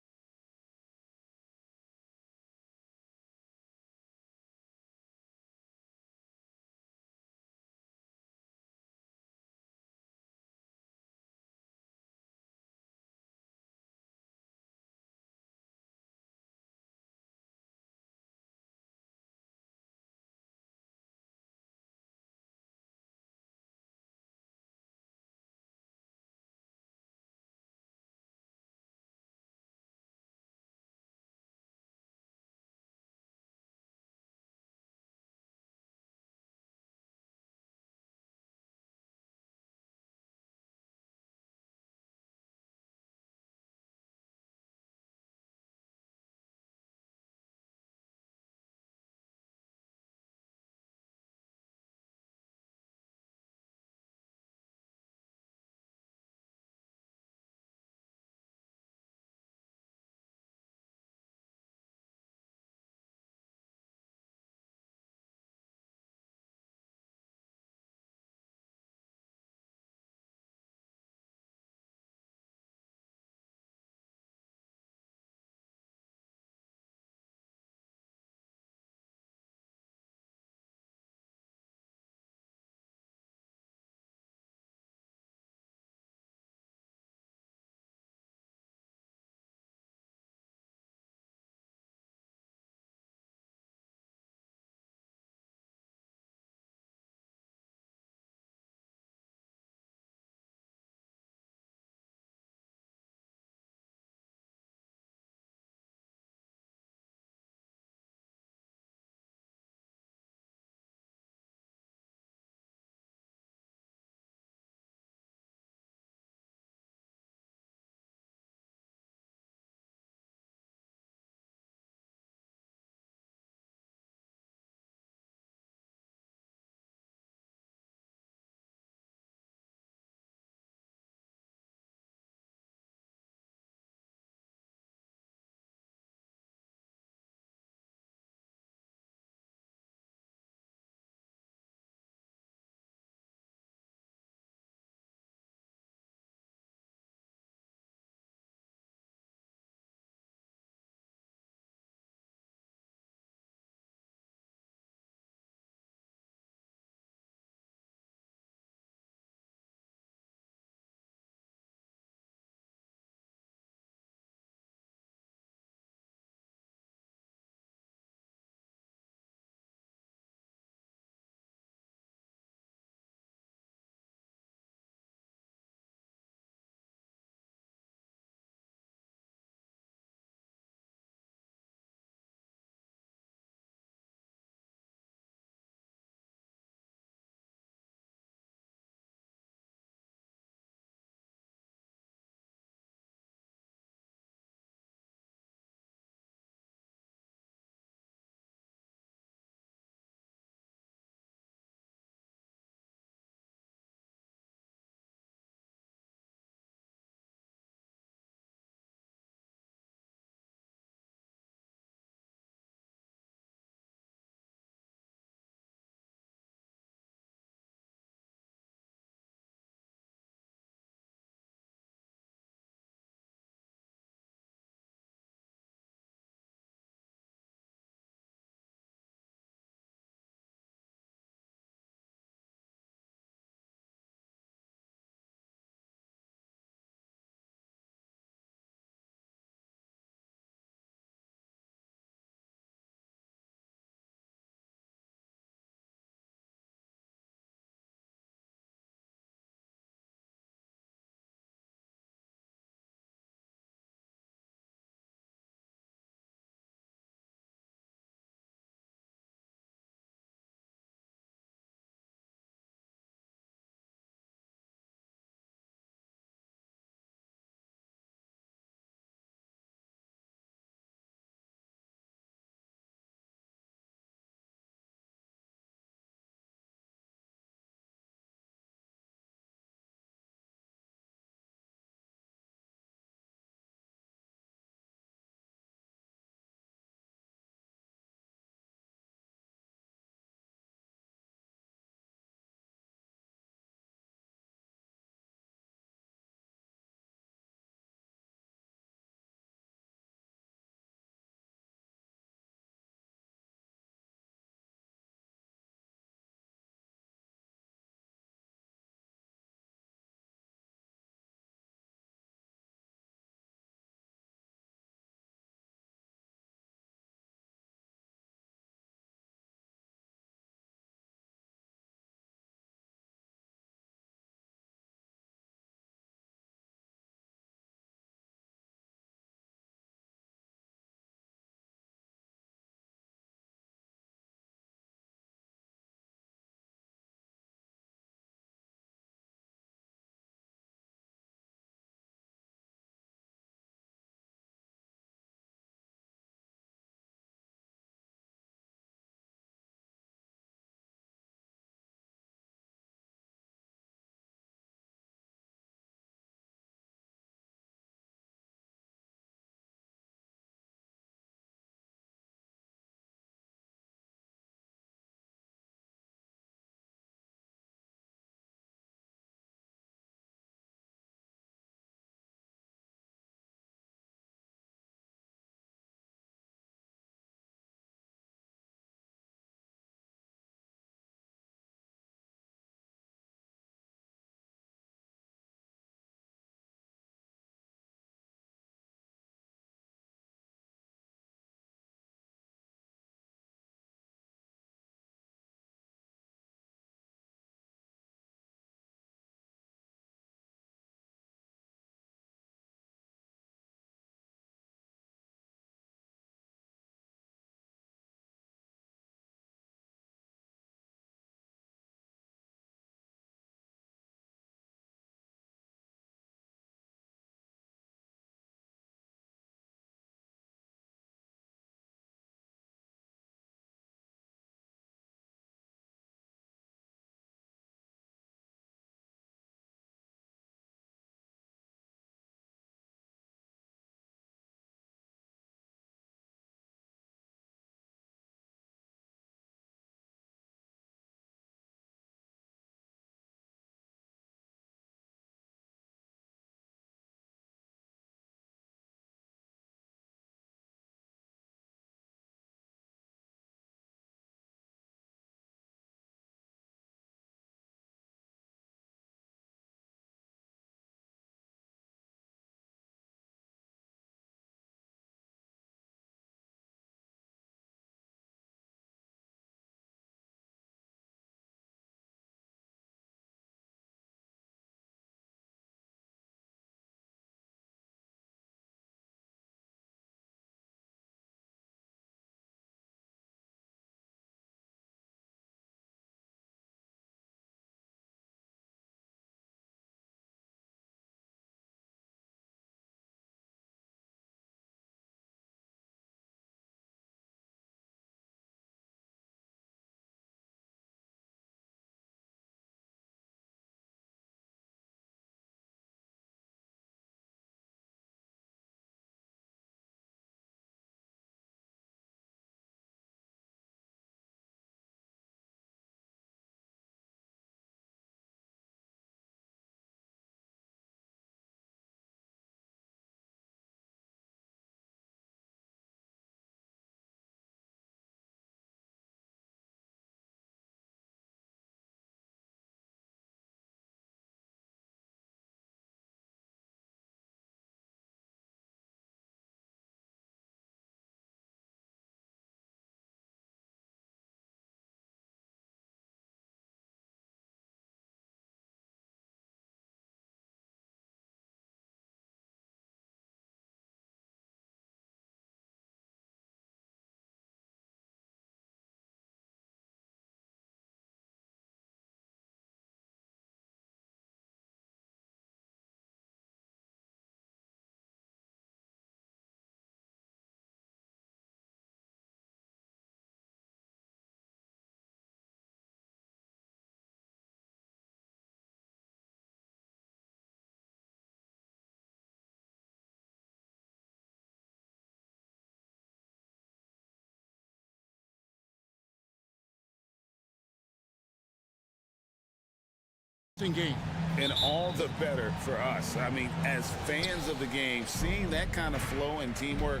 Speaker 1: game.
Speaker 2: And all the better for us. I mean, as fans of the game, seeing that kind of flow and teamwork,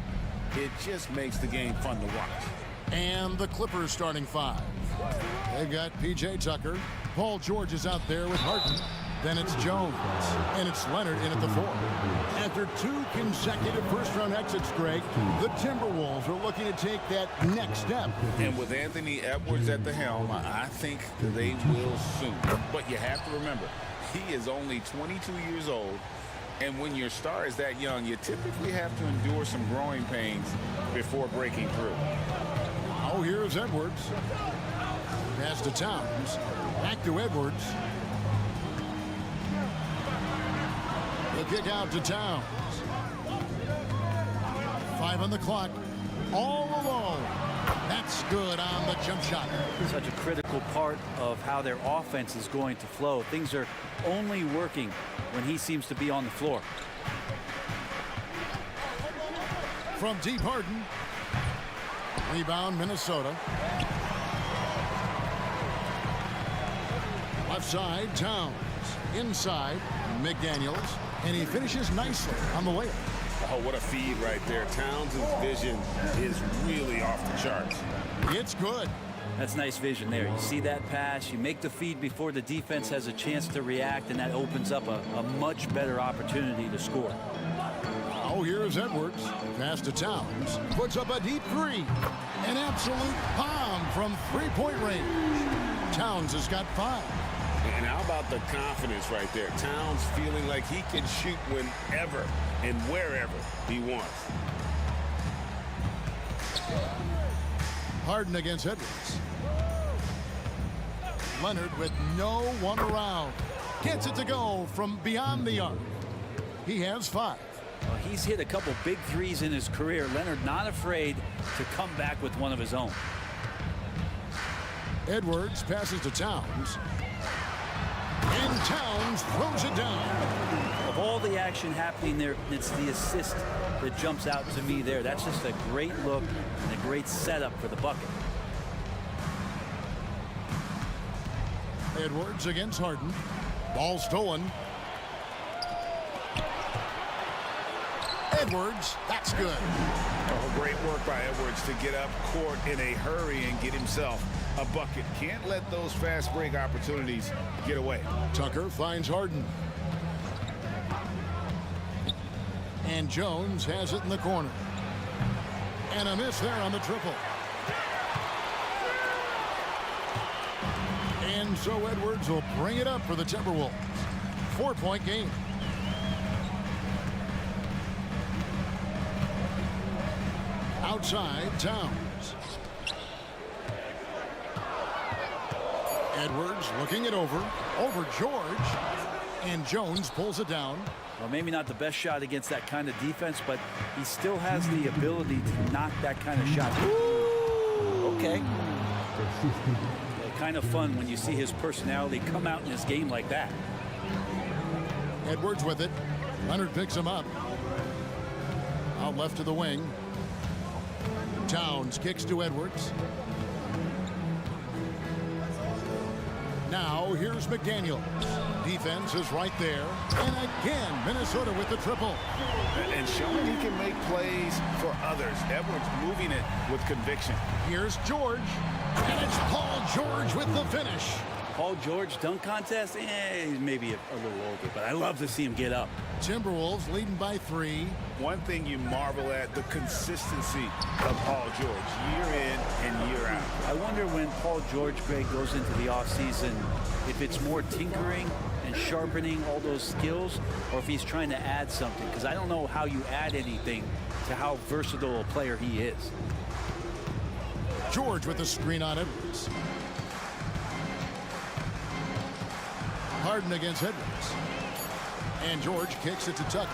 Speaker 2: it just makes the game fun to watch.
Speaker 1: And the Clippers starting five. They've got P.J. Tucker. Paul George is out there with Harden. Then it's Jones. And it's Leonard in at the 4. After 2 consecutive first-round exits, Greg, the Timberwolves are looking to take that next step.
Speaker 2: And with Anthony Edwards at the helm, I think they will soon. But you have to remember, he is only 22 years old. And when your star is that young, you typically have to endure some growing pains before breaking through.
Speaker 1: Oh, here's Edwards. Pass to Towns. Back to Edwards. The kick out to Towns. 5 on the clock. All alone. That's good on the jump shot.
Speaker 14: Such a critical part of how their offense is going to flow. Things are only working when he seems to be on the floor.
Speaker 1: From deep, Harden. Rebound, Minnesota. Left side, Towns. Inside, McDaniels. And he finishes nicely on the layup.
Speaker 2: Oh, what a feed right there. Towns' vision is really off the charts.
Speaker 1: It's good.
Speaker 14: That's nice vision there. You see that pass, you make the feed before the defense has a chance to react, and that opens up a much better opportunity to score.
Speaker 1: Oh, here's Edwards. Pass to Towns. Puts up a deep 3. An absolute bomb from three-point range. Towns has got 5.
Speaker 2: And how about the confidence right there? Towns feeling like he can shoot whenever and wherever he wants.
Speaker 1: Harden against Edwards. Leonard with no one around. Gets it to go from beyond the arc. He has 5.
Speaker 14: Well, he's hit a couple big threes in his career. Leonard not afraid to come back with one of his own.
Speaker 1: Edwards passes to Towns. And Towns throws it down.
Speaker 14: Of all the action happening there, it's the assist that jumps out to me there. That's just a great look and a great setup for the bucket.
Speaker 1: Edwards against Harden. Ball stolen. Edwards, that's good.
Speaker 2: Oh, great work by Edwards to get up court in a hurry and get himself a bucket. Can't let those fast break opportunities get away.
Speaker 1: Tucker finds Harden. And Jones has it in the corner. And a miss there on the triple. And so Edwards will bring it up for the Timberwolves. 4-point game. Outside, Towns. Edwards looking it over George. And Jones pulls it down.
Speaker 14: Well, maybe not the best shot against that kind of defense, but he still has the ability to knock that kind of shot. Ooh, okay. Kind of fun when you see his personality come out in his game like that.
Speaker 1: Edwards with it. Leonard picks him up. Out left to the wing. Towns kicks to Edwards. Now here's McDaniels. Defense is right there. And again, Minnesota with the triple.
Speaker 2: And showing he can make plays for others. Edwards moving it with conviction.
Speaker 1: Here's George. And it's Paul George with the finish.
Speaker 14: Paul George dunk contest? He's maybe a little older, but I love to see him get up.
Speaker 1: Timberwolves leading by 3.
Speaker 2: One thing you marvel at, the consistency of Paul George, year in and year out.
Speaker 14: I wonder when Paul George, Greg, goes into the offseason, if it's more tinkering and sharpening all those skills, or if he's trying to add something, because I don't know how you add anything to how versatile a player he is.
Speaker 1: George with the screen on Edwards. Harden against Edwards. And George kicks it to Tucker.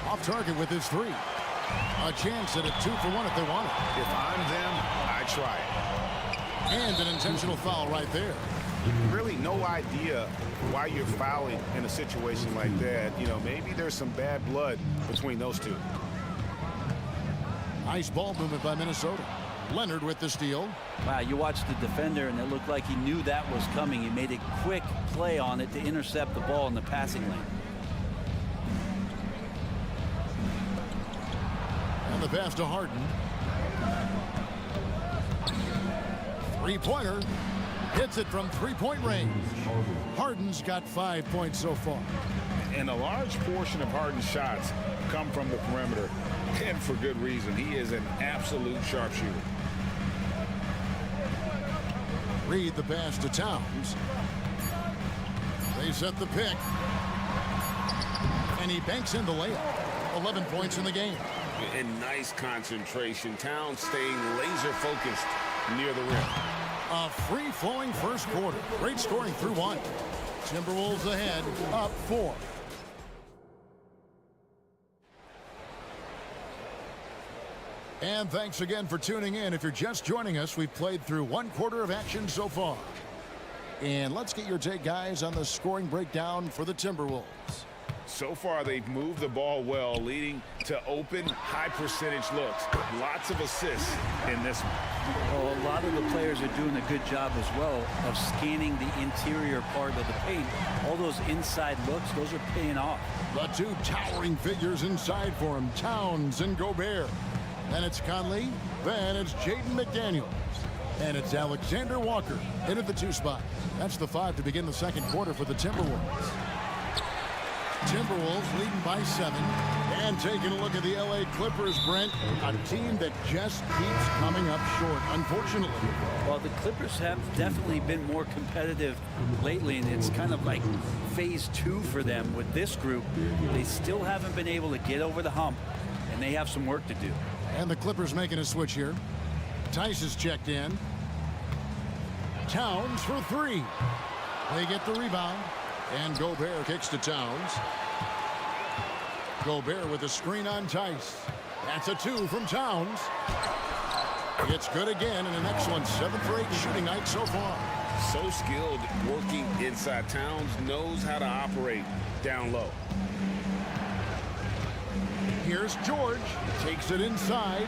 Speaker 1: Off target with his 3. A chance at a 2 for 1 if they want it.
Speaker 2: If I'm them, I try it.
Speaker 1: And an intentional foul right there.
Speaker 2: Really no idea why you're fouling in a situation like that. You know, maybe there's some bad blood between those two.
Speaker 1: Nice ball movement by Minnesota. Leonard with the steal.
Speaker 14: Wow, you watched the defender, and it looked like he knew that was coming. He made a quick play on it to intercept the ball in the passing lane.
Speaker 1: And the pass to Harden. Three-pointer. Hits it from three-point range. Harden's got 5 points so far.
Speaker 2: And a large portion of Harden's shots come from the perimeter, and for good reason. He is an absolute sharpshooter.
Speaker 1: Reed the pass to Towns. They set the pick. And he banks in the layup. 11 points in the game.
Speaker 2: And nice concentration. Towns staying laser focused near the rim.
Speaker 1: A free-flowing first quarter. Great scoring through one. Timberwolves ahead, up 4. And thanks again for tuning in. If you're just joining us, we've played through one quarter of action so far. And let's get your take, guys, on the scoring breakdown for the Timberwolves.
Speaker 2: So far, they've moved the ball well, leading to open, high-percentage looks. Lots of assists in this one.
Speaker 14: Well, a lot of the players are doing a good job as well of scanning the interior part of the paint. All those inside looks, those are paying off.
Speaker 1: The two towering figures inside for him, Towns and Gobert. Then it's Conley, then it's Jaden McDaniels. And it's Alexander Walker into the 2 spot. That's the 5 to begin the second quarter for the Timberwolves. Timberwolves leading by 7. And taking a look at the LA Clippers, Brent, a team that just keeps coming up short, unfortunately.
Speaker 14: Well, the Clippers have definitely been more competitive lately, and it's kind of like phase 2 for them with this group. They still haven't been able to get over the hump, and they have some work to do.
Speaker 1: And the Clippers making a switch here. Tice is checked in. Towns for 3. They get the rebound. And Gobert kicks to Towns. Gobert with a screen on Tice. That's a 2 from Towns. It's good again, and an excellent 7 for 8 shooting night so far.
Speaker 2: So skilled working inside. Towns knows how to operate down low.
Speaker 1: Here's George. Takes it inside.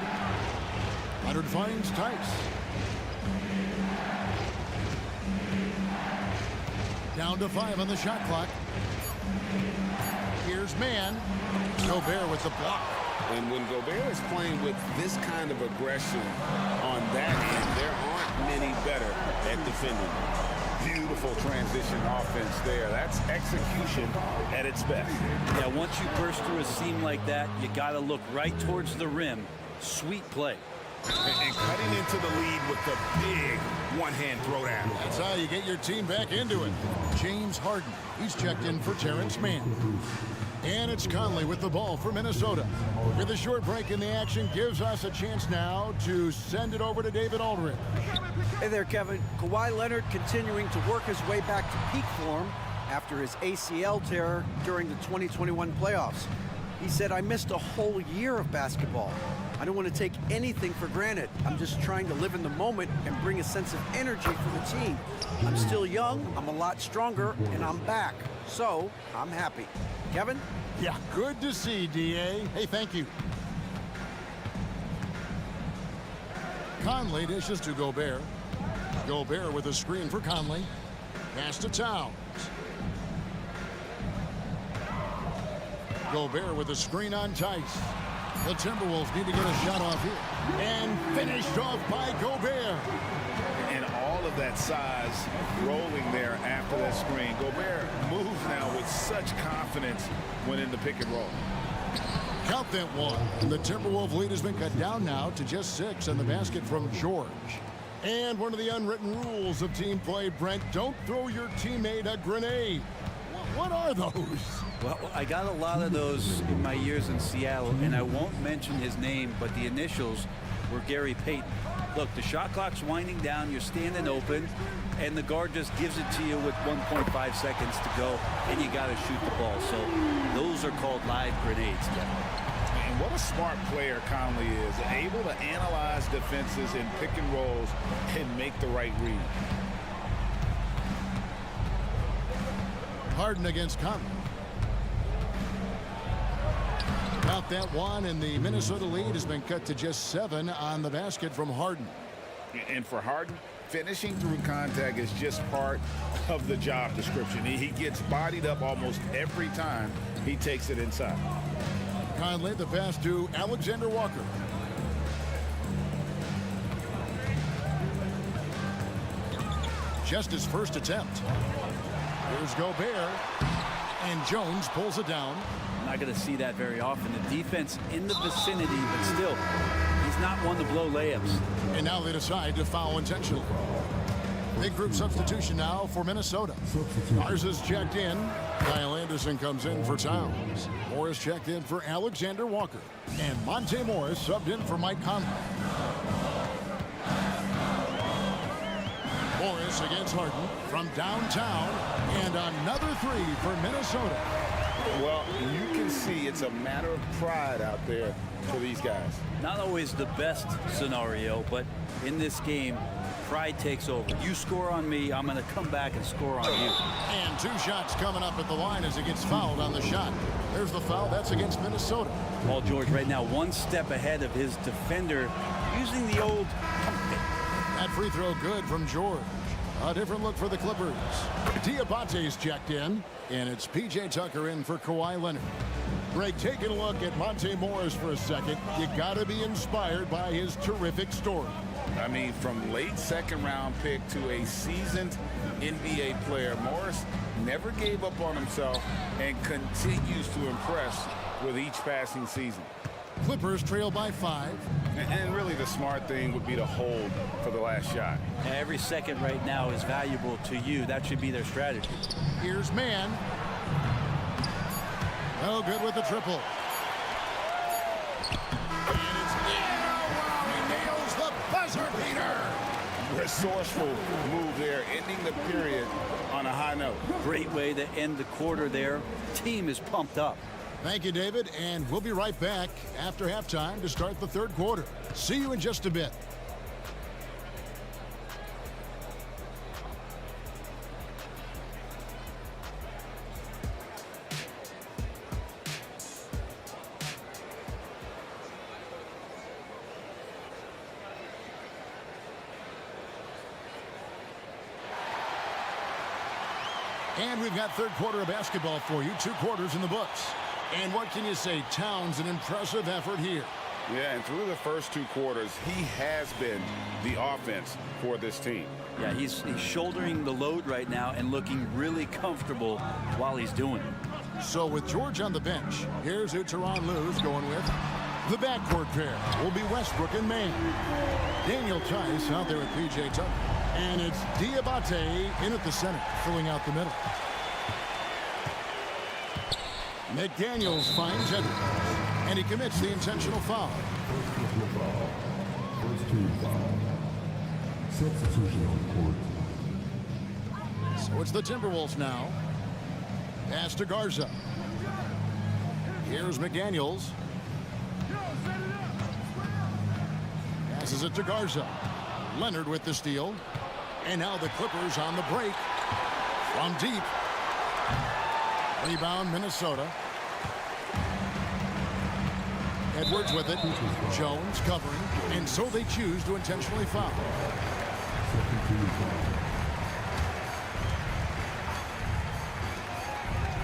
Speaker 1: Leonard finds Tice. Down to 5 on the shot clock. Here's Mann. Gobert with the block.
Speaker 2: And when Gobert is playing with this kind of aggression on that end, there aren't many better at defending. Beautiful transition offense there. That's execution at its best.
Speaker 14: Yeah, once you burst through a seam like that, you got to look right towards the rim. Sweet play.
Speaker 2: And cutting into the lead with the big one-hand throwdown.
Speaker 1: That's how you get your team back into it. James Harden. He's checked in for Terrence Mann. And it's Conley with the ball for Minnesota. With a short break in the action, gives us a chance now to send it over to David Aldridge.
Speaker 5: Hey there, Kevin. Kawhi Leonard continuing to work his way back to peak form after his ACL tear during the 2021 playoffs. He said, "I missed a whole year of basketball. I don't want to take anything for granted. I'm just trying to live in the moment and bring a sense of energy for the team. I'm still young, I'm a lot stronger, and I'm back. So, I'm happy." Kevin?
Speaker 1: Yeah, good to see, D.A. Hey, thank you. Conley dishes to Gobert. Gobert with a screen for Conley. Pass to Towns. Gobert with a screen on Tice. The Timberwolves need to get a shot off here. And finished off by Gobert.
Speaker 2: And all of that size rolling there after that screen. Gobert moves now with such confidence when in the pick and roll.
Speaker 1: Count that one. And the Timberwolves lead has been cut down now to just 6 on the basket from George. And one of the unwritten rules of team play, Brent, don't throw your teammate a grenade. What are those?
Speaker 14: Well, I got a lot of those in my years in Seattle, and I won't mention his name, but the initials were Gary Payton. Look, the shot clock's winding down, you're standing open, and the guard just gives it to you with 1.5 seconds to go, and you got to shoot the ball. So those are called live grenades.
Speaker 2: And what a smart player Conley is, able to analyze defenses in pick and rolls and make the right read.
Speaker 1: Harden against Conley. Got that one, and the Minnesota lead has been cut to just 7 on the basket from Harden.
Speaker 2: And for Harden, finishing through contact is just part of the job description. He gets bodied up almost every time he takes it inside.
Speaker 1: Conley, the pass to Alexander Walker. Just his first attempt. Here's Gobert. And Jones pulls it down.
Speaker 14: Not going to see that very often. The defense in the vicinity, but still, he's not one to blow layups.
Speaker 1: And now they decide to foul intentionally. Big group substitution now for Minnesota. Garza's checked in. Kyle Anderson comes in for Towns. Morris checked in for Alexander Walker. And Monte Morris subbed in for Mike Conley. Morris against Harden from downtown. And another three for Minnesota.
Speaker 2: Well, you can see it's a matter of pride out there for these guys.
Speaker 14: Not always the best scenario, but in this game, pride takes over. You score on me, I'm going to come back and score on you.
Speaker 1: And 2 shots coming up at the line as he gets fouled on the shot. There's the foul. That's against Minnesota.
Speaker 14: Paul George right now 1 step ahead of his defender, using the old pump fake.
Speaker 1: That free throw good from George. A different look for the Clippers. Diabate's checked in, and it's P.J. Tucker in for Kawhi Leonard. Greg, taking a look at Monte Morris for a second. You got to be inspired by his terrific story.
Speaker 2: I mean, from late second-round pick to a seasoned NBA player, Morris never gave up on himself and continues to impress with each passing season.
Speaker 1: Clippers trail by 5.
Speaker 2: And really the smart thing would be to hold for the last shot.
Speaker 14: Every second right now is valuable to you. That should be their strategy.
Speaker 1: Here's Mann. No good with the triple. And it's he nails the buzzer beater.
Speaker 2: Resourceful move there, ending the period on a high note.
Speaker 14: Great way to end the quarter there. Team is pumped up.
Speaker 1: Thank you, David, and we'll be right back after halftime to start the third quarter. See you in just a bit. And we've got third quarter of basketball for you. 2 quarters in the books. And what can you say? Towns, an impressive effort here.
Speaker 2: Yeah, and through the first 2 quarters, he has been the offense for this team.
Speaker 14: Yeah, he's shouldering the load right now and looking really comfortable while he's doing it.
Speaker 1: So with George on the bench, here's who Tyronn Lue's going with. The backcourt pair will be Westbrook and Mann. Daniel Tice out there with P.J. Tucker. And it's Diabate in at the center, filling out the middle. McDaniels finds Edwards, and he commits the intentional foul.
Speaker 4: First team foul. Substitution on court.
Speaker 1: So it's the Timberwolves now. Pass to Garza. Here's McDaniels. Passes it to Garza. Leonard with the steal. And now the Clippers on the break. From deep. Rebound, Minnesota. Edwards with it. Jones covering. And so they choose to intentionally foul.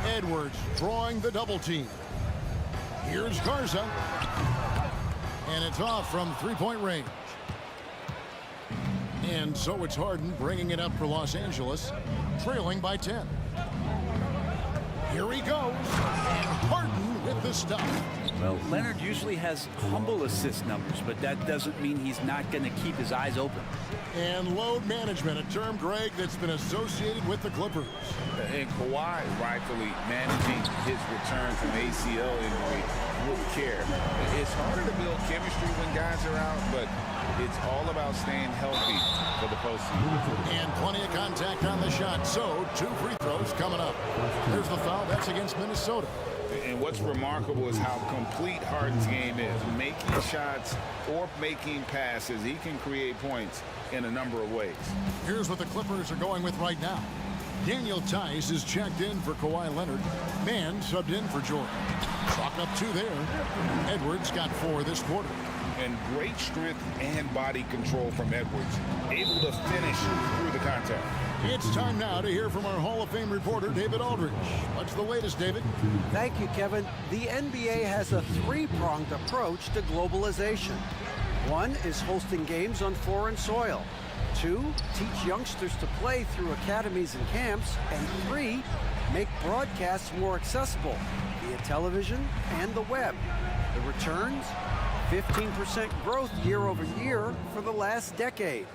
Speaker 1: Edwards drawing the double team. Here's Garza. And it's off from three-point range. And so it's Harden bringing it up for Los Angeles, trailing by 10. Here he goes, and Harden with the stuff.
Speaker 14: Well, Leonard usually has humble assist numbers, but that doesn't mean he's not going to keep his eyes open.
Speaker 1: And load management, a term, Greg, that's been associated with the Clippers.
Speaker 2: And Kawhi rightfully managing his return from ACL injury with care. It's harder to build chemistry when guys are out, but it's all about staying healthy for the postseason.
Speaker 1: And plenty of contact on the shot, so 2 free throws coming up. There's the foul, that's against Minnesota.
Speaker 2: And what's remarkable is how complete Harden's game is. Making shots or making passes, he can create points in a number of ways.
Speaker 1: Here's what the Clippers are going with right now. Daniel Tice is checked in for Kawhi Leonard. Mann subbed in for Jordan. Chalk up 2 there. Edwards got 4 this quarter.
Speaker 2: And great strength and body control from Edwards. Able to finish through the contact.
Speaker 1: It's time now to hear from our Hall of Fame reporter, David Aldridge. What's the latest, David?
Speaker 5: Thank you, Kevin. The NBA has a three-pronged approach to globalization. 1 is hosting games on foreign soil. 2, teach youngsters to play through academies and camps. And 3, make broadcasts more accessible via television and the web. The returns? 15% growth year over year for the last decade.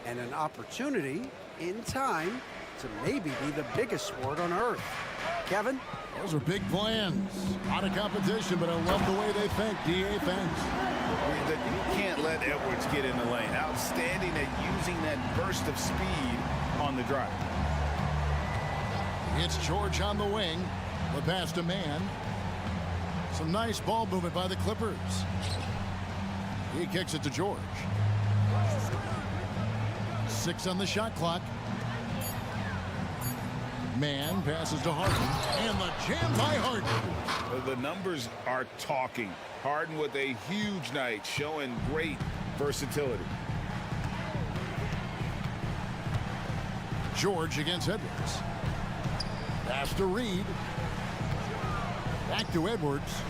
Speaker 5: And an opportunity, in time, to maybe be the biggest sport on earth. Kevin?
Speaker 1: Those are big plans. Out of competition, but I love the way they think. DA, thanks.
Speaker 2: You can't let Edwards get in the lane. Outstanding at using that burst of speed on the drive.
Speaker 1: It's George on the wing. The pass to man. Some nice ball movement by the Clippers. He kicks it to George. 6 on the shot clock. Man passes to Harden. And the jam by Harden.
Speaker 2: The numbers are talking. Harden with a huge night, showing great versatility.
Speaker 1: George against Edwards. Pass to Reed. Back to Edwards.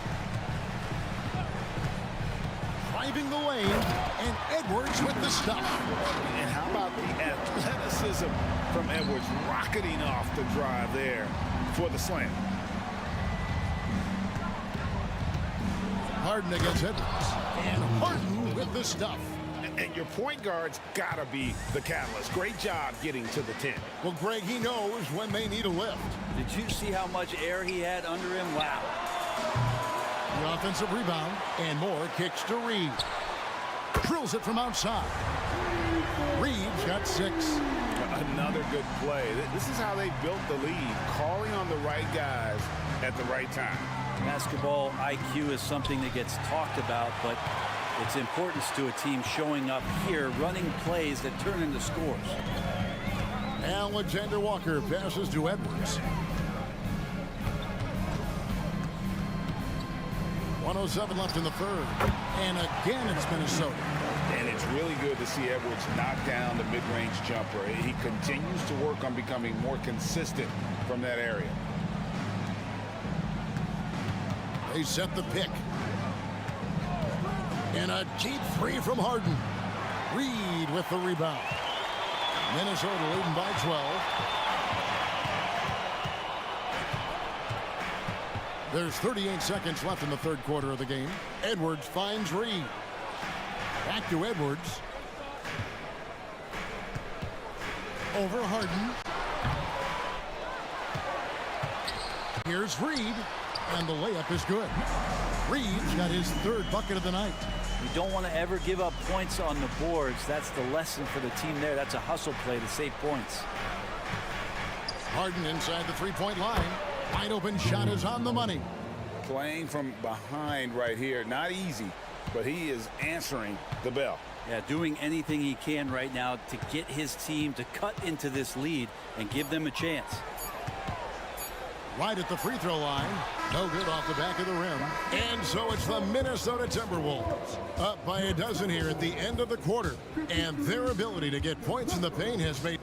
Speaker 1: Driving the lane, and Edwards with the stop.
Speaker 2: And how about the athleticism from Edwards, rocketing off the drive there for the slam.
Speaker 1: Harden against Edwards, and Harden with the stuff.
Speaker 2: And your point guard's gotta be the catalyst. Great job getting to the 10.
Speaker 1: Well, Greg, he knows when they need a lift.
Speaker 14: Did you see how much air he had under him? Wow.
Speaker 1: The offensive rebound, and Moore kicks to Reed. Drills it from outside. Reed's got 6.
Speaker 2: Another good play. This is how they built the lead, calling on the right guys at the right time.
Speaker 14: Basketball IQ is something that gets talked about, but its importance to a team showing up here, running plays that turn into scores.
Speaker 1: Alexander Walker passes to Edwards. 1:07 left in the third. And again, it's Minnesota.
Speaker 2: And it's really good to see Edwards knock down the mid-range jumper. He continues to work on becoming more consistent from that area.
Speaker 1: They set the pick. And a deep 3 from Harden. Reed with the rebound. Minnesota leading by 12. There's 38 seconds left in the third quarter of the game. Edwards finds Reed. Back to Edwards. Over Harden. Here's Reed. And the layup is good. Reed's got his 3rd bucket of the night.
Speaker 14: You don't want to ever give up points on the boards. That's the lesson for the team there. That's a hustle play to save points.
Speaker 1: Harden inside the 3-point line. Wide open shot is on the money.
Speaker 2: Playing from behind right here. Not easy, but he is answering the bell.
Speaker 14: Yeah, doing anything he can right now to get his team to cut into this lead and give them a chance.
Speaker 1: Right at the free throw line. No good off the back of the rim. And so it's the Minnesota Timberwolves. Up by a dozen here at the end of the quarter. And their ability to get points in the paint has made...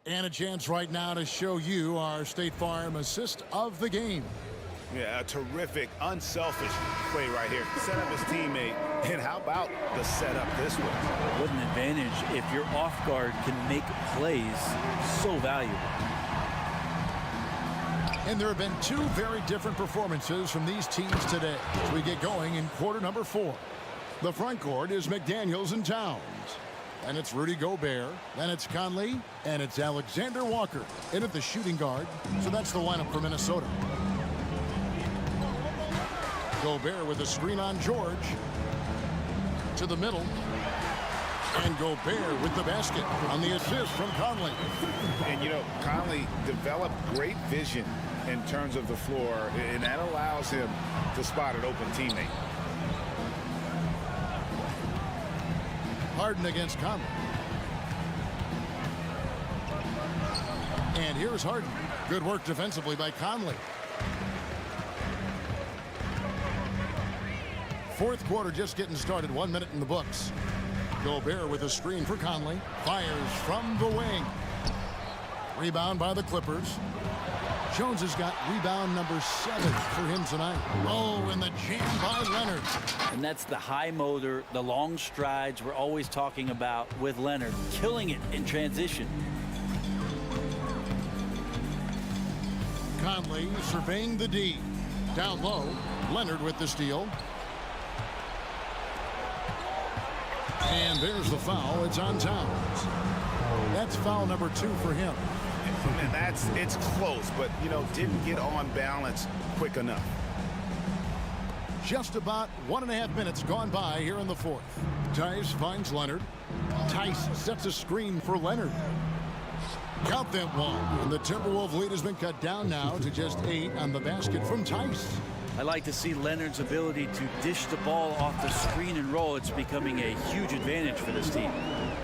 Speaker 1: And a chance right now to show you our State Farm assist of the game.
Speaker 7: Yeah, a terrific, unselfish play right here. Set up his teammate. And how about the setup this way?
Speaker 14: What an advantage if your off guard can make plays so valuable.
Speaker 1: And there have been 2 very different performances from these teams today as we get going in quarter number 4. The front court is McDaniels and Towns. And it's Rudy Gobert, then it's Conley, and it's Alexander Walker in at the shooting guard. So that's the lineup for Minnesota. Gobert with a screen on George. To the middle. And Gobert with the basket on the assist from Conley.
Speaker 2: And, you know, Conley developed great vision in terms of the floor, and that allows him to spot an open teammate.
Speaker 1: Harden against Conley. And here's Harden. Good work defensively by Conley. Fourth quarter just getting started. 1 minute in the books. Gobert with a screen for Conley. Fires from the wing. Rebound by the Clippers. Jones has got rebound number 7 for him tonight. Oh, and the jam by Leonard.
Speaker 14: And that's the high motor, the long strides we're always talking about with Leonard. Killing it in transition.
Speaker 1: Conley surveying the D. Down low, Leonard with the steal. And there's the foul. It's on Towns. That's foul number 2 for him.
Speaker 6: And it's close, but, you know, didn't get on balance quick enough.
Speaker 1: Just about 1.5 minutes gone by here in the fourth. Tice finds Leonard. Tice sets a screen for Leonard. Count them one. And the Timberwolves lead has been cut down now to just 8 on the basket from Tice.
Speaker 14: I like to see Leonard's ability to dish the ball off the screen and roll. It's becoming a huge advantage for this team.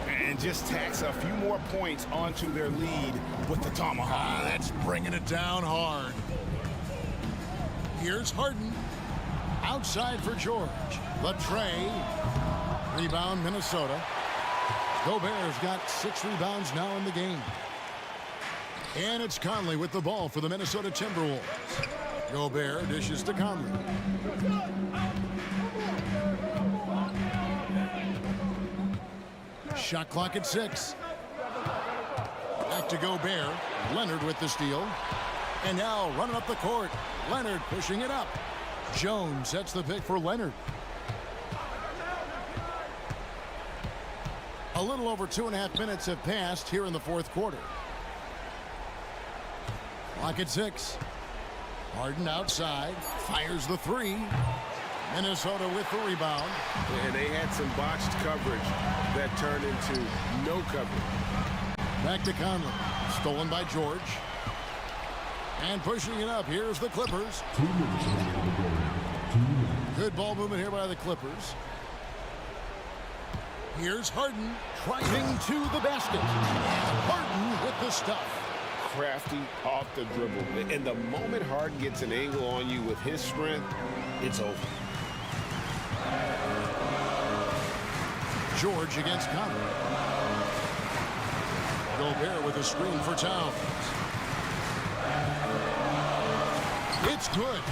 Speaker 6: And just tacks a few more points onto their lead with the tomahawk.
Speaker 1: That's bringing it down hard. Here's Harden. Outside for George. The tray. Rebound, Minnesota. Gobert's got 6 rebounds now in the game. And it's Conley with the ball for the Minnesota Timberwolves. Gobert dishes to Conley. Shot clock at 6. Back to Gobert. Leonard with the steal. And now running up the court. Leonard pushing it up. Jones sets the pick for Leonard. A little over 2.5 minutes have passed here in the fourth quarter. Clock at 6. Harden outside. Fires the 3. Minnesota with the rebound.
Speaker 7: And they had some botched coverage that turned into no coverage.
Speaker 1: Back to Conley. Stolen by George. And pushing it up. Here's the Clippers. Good ball movement here by the Clippers. Here's Harden. Driving to the basket. Harden with the stuff.
Speaker 7: Crafty off the dribble. And the moment Harden gets an angle on you with his strength, it's over.
Speaker 1: George against Conley. Gobert with a screen for Towns. It's good.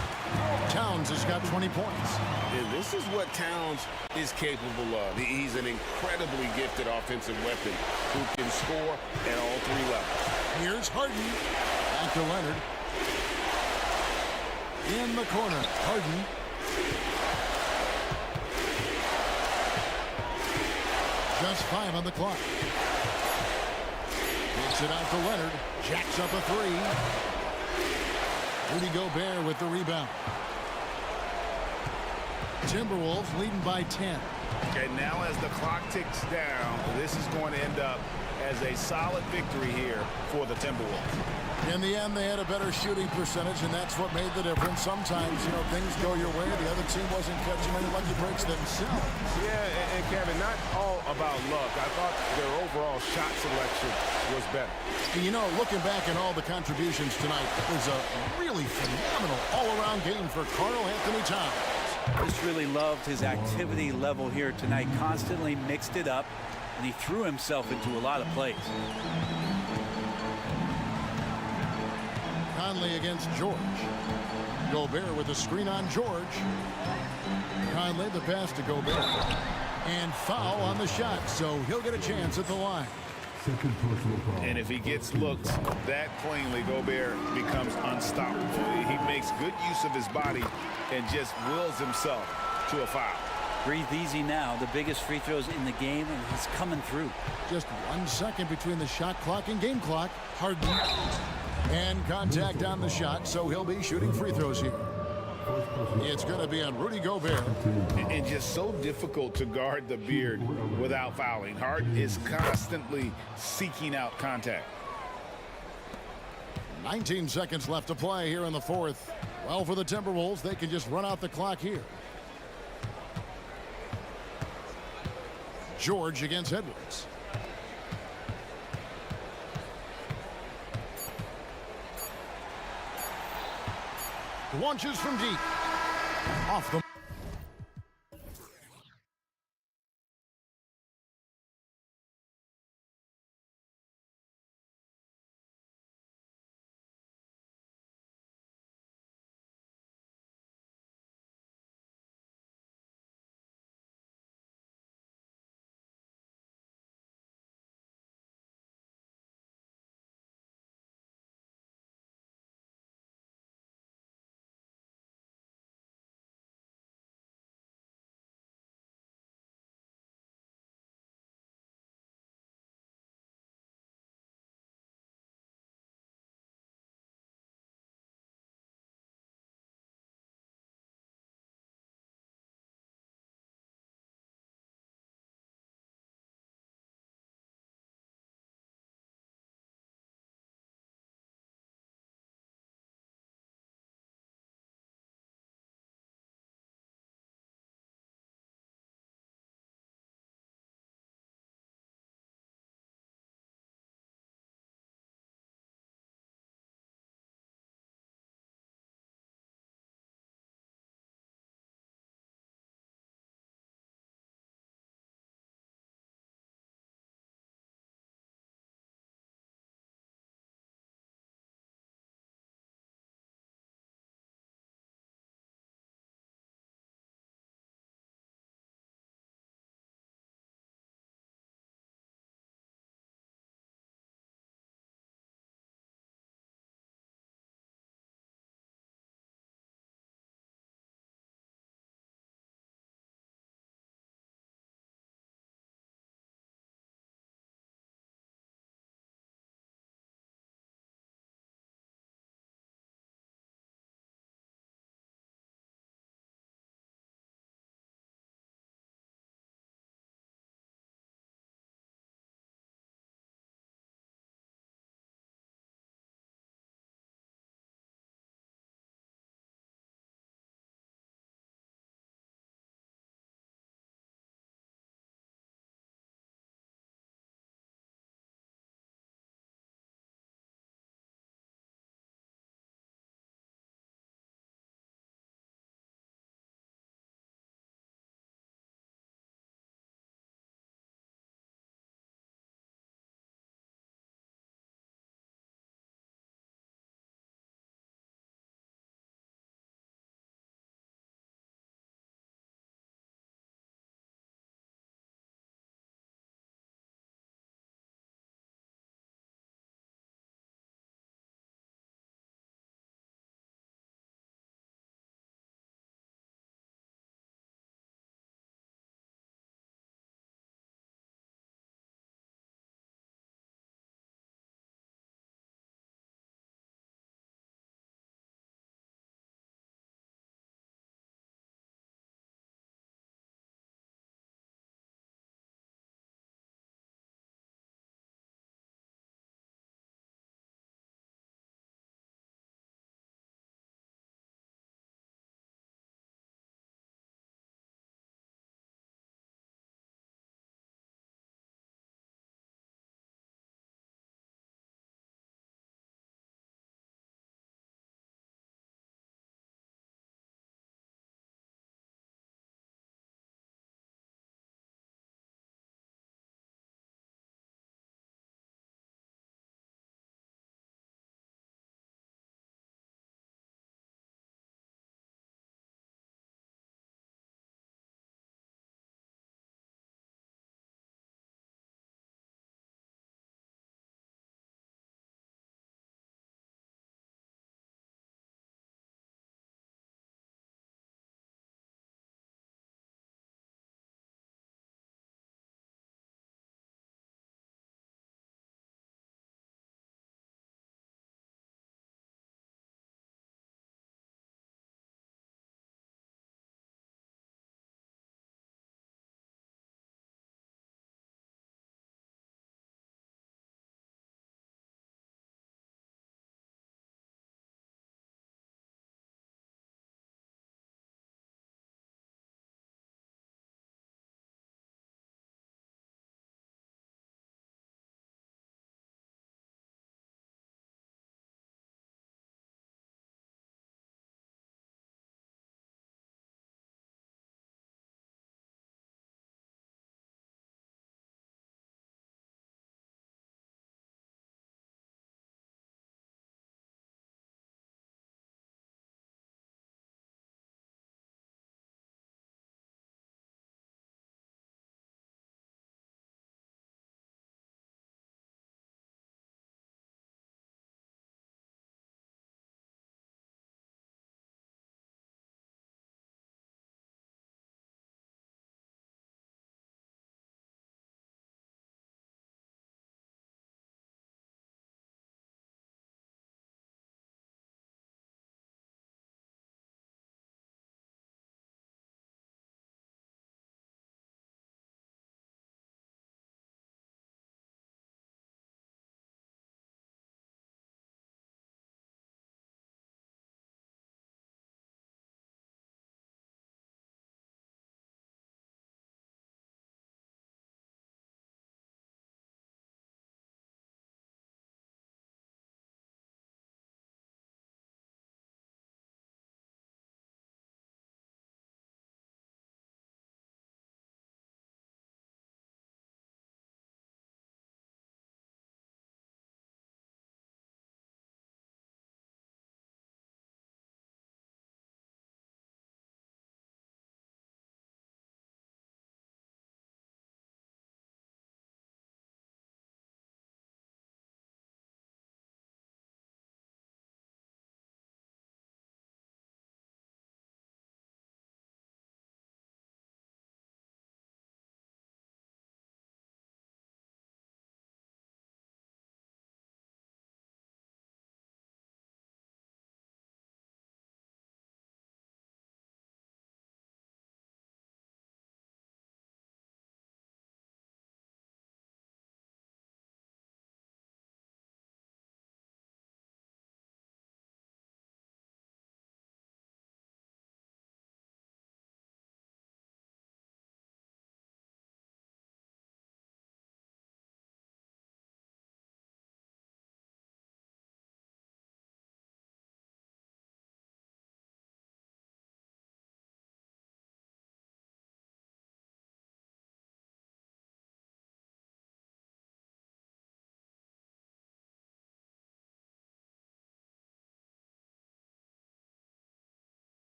Speaker 1: Towns has got 20 points.
Speaker 7: And this is what Towns is capable of. He's an incredibly gifted offensive weapon who can score at all 3 levels.
Speaker 1: Here's Harden. Back to Leonard. In the corner. Harden. Just 5 on the clock. Gets it out to Leonard. Jacks up a 3. Rudy Gobert with the rebound. Timberwolves leading by 10.
Speaker 6: Okay, now as the clock ticks down, this is going to end up as a solid victory here for the Timberwolves.
Speaker 1: In the end, they had a better shooting percentage, and that's what made the difference. Sometimes, you know, things go your way. The other team wasn't catching any lucky breaks themselves.
Speaker 7: Yeah, and Kevin, not all about luck. I thought their overall shot selection was better.
Speaker 1: And you know, looking back at all the contributions tonight, it was a really phenomenal all-around game for Karl Anthony Towns.
Speaker 14: Just really loved his activity level here tonight. Constantly mixed it up, and he threw himself into a lot of plays.
Speaker 1: Conley against George. Gobert with a screen on George. Conley the pass to Gobert. And foul on the shot, so he'll get a chance at the line.
Speaker 6: And if he gets looked that plainly, Gobert becomes unstoppable. He makes good use of his body and just wills himself to a foul.
Speaker 14: Breathe easy now. The biggest free throws in the game, and he's coming through.
Speaker 1: Just 1 second between the shot clock and game clock. Harden. And contact on the shot, so he'll be shooting free throws here. It's going to be on Rudy Gobert.
Speaker 6: And just so difficult to guard the beard without fouling. Harden is constantly seeking out contact.
Speaker 1: 19 seconds left to play here in the fourth. Well, for the Timberwolves, they can just run out the clock here. George against Edwards. Launches from deep. Off the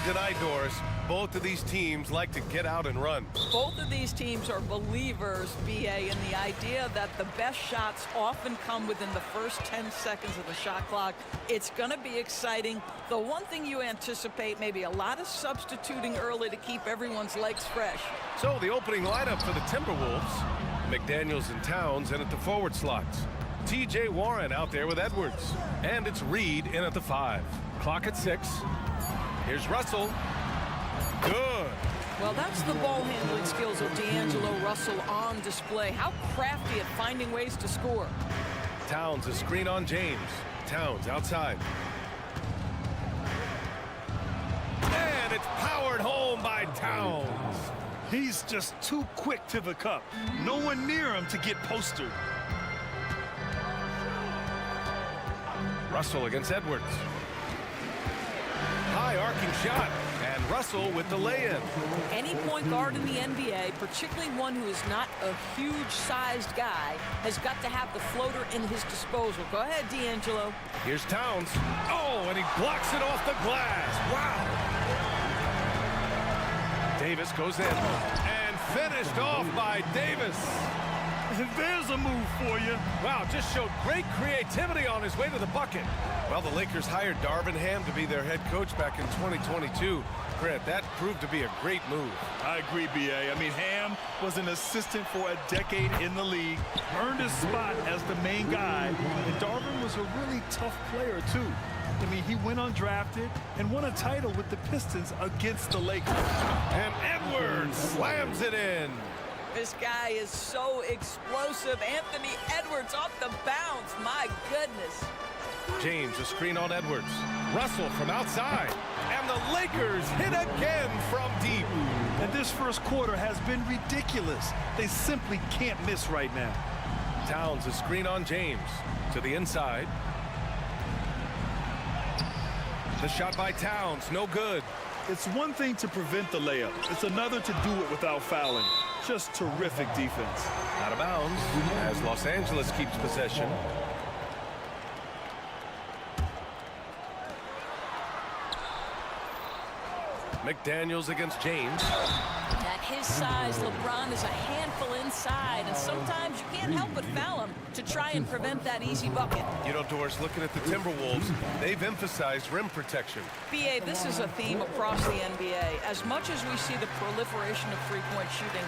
Speaker 8: deny, Doris. Both of these teams like to get out and run.
Speaker 15: Both of these teams are believers, BA, in the idea that the best shots often come within the first 10 seconds of the shot clock. It's going to be exciting. The one thing you anticipate, maybe a lot of substituting early to keep everyone's legs fresh.
Speaker 8: So the opening lineup for the Timberwolves, McDaniels and Towns in at the forward slots. TJ Warren out there with Edwards. And it's Reed in at the 5. Clock at 6. Here's Russell. Good.
Speaker 15: Well, that's the ball handling skills of D'Angelo Russell on display. How crafty at finding ways to score.
Speaker 8: Towns a screen on James. Towns outside. And it's powered home by Towns.
Speaker 9: He's just too quick to the cup. No one near him to get postered.
Speaker 8: Russell against Edwards. High arcing shot. And Russell with the lay-in.
Speaker 15: Any point guard in the NBA, particularly one who is not a huge-sized guy, has got to have the floater in his disposal. Go ahead, D'Angelo.
Speaker 8: Here's Towns. Oh, and he blocks it off the glass. Wow. Davis goes in. And finished off by Davis.
Speaker 9: There's a move for you.
Speaker 8: Wow, just showed great creativity on his way to the bucket. Well, the Lakers hired Darvin Ham to be their head coach back in 2022. Grant, that proved to be a great move.
Speaker 9: I agree, BA. I mean, Ham was an assistant for a decade in the league, earned his spot as the main guy, and Darvin was a really tough player, too. I mean, he went undrafted and won a title with the Pistons against the Lakers.
Speaker 8: And Edwards slams it in.
Speaker 15: This guy is so explosive. Anthony Edwards off the bounce. My goodness.
Speaker 8: James, a screen on Edwards. Russell from outside. And the Lakers hit again from deep.
Speaker 9: And this first quarter has been ridiculous. They simply can't miss right now.
Speaker 8: Towns, a screen on James. To the inside. The shot by Towns, no good.
Speaker 9: It's one thing to prevent the layup. It's another to do it without fouling. Just terrific defense.
Speaker 8: Out of bounds as Los Angeles keeps possession. McDaniels against James.
Speaker 15: At his size, LeBron is a handful inside, and sometimes you can't help but foul him to try and prevent that easy bucket.
Speaker 8: You know, Doris, looking at the Timberwolves, they've emphasized rim protection.
Speaker 15: BA, this is a theme across the NBA. As much as we see the proliferation of three-point shooting,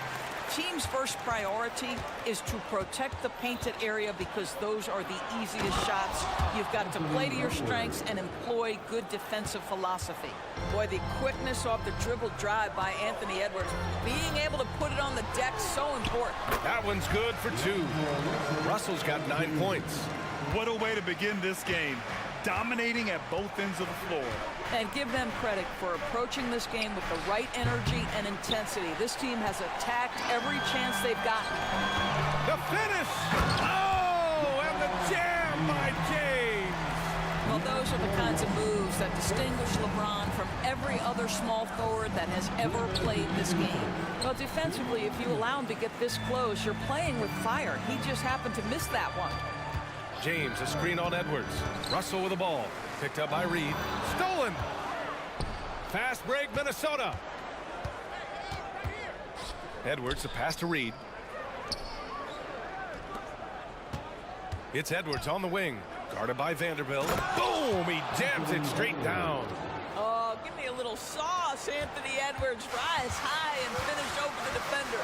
Speaker 15: team's first priority is to protect the painted area because those are the easiest shots. You've got to play to your strengths and employ good defensive philosophy. Boy, the quickness off the dribble drive by Anthony Edwards, being able to put it on the deck, so important.
Speaker 8: That one's good for 2. Russell's got 9 points.
Speaker 9: What a way to begin this game. Dominating at both ends of the floor.
Speaker 15: And give them credit for approaching this game with the right energy and intensity. This team has attacked every chance they've gotten.
Speaker 8: The finish! Oh, and the jam by James!
Speaker 15: Well, those are the kinds of moves that distinguish LeBron from every other small forward that has ever played this game. Well, defensively, if you allow him to get this close, you're playing with fire. He just happened to miss that one.
Speaker 8: James, a screen on Edwards. Russell with the ball. Picked up by Reed. Stolen! Fast break, Minnesota. Edwards, a pass to Reed. It's Edwards on the wing. Guarded by Vanderbilt. Boom! He jams it straight down.
Speaker 15: Oh, give me a little sauce, Anthony Edwards. Rise high and finish over the defender.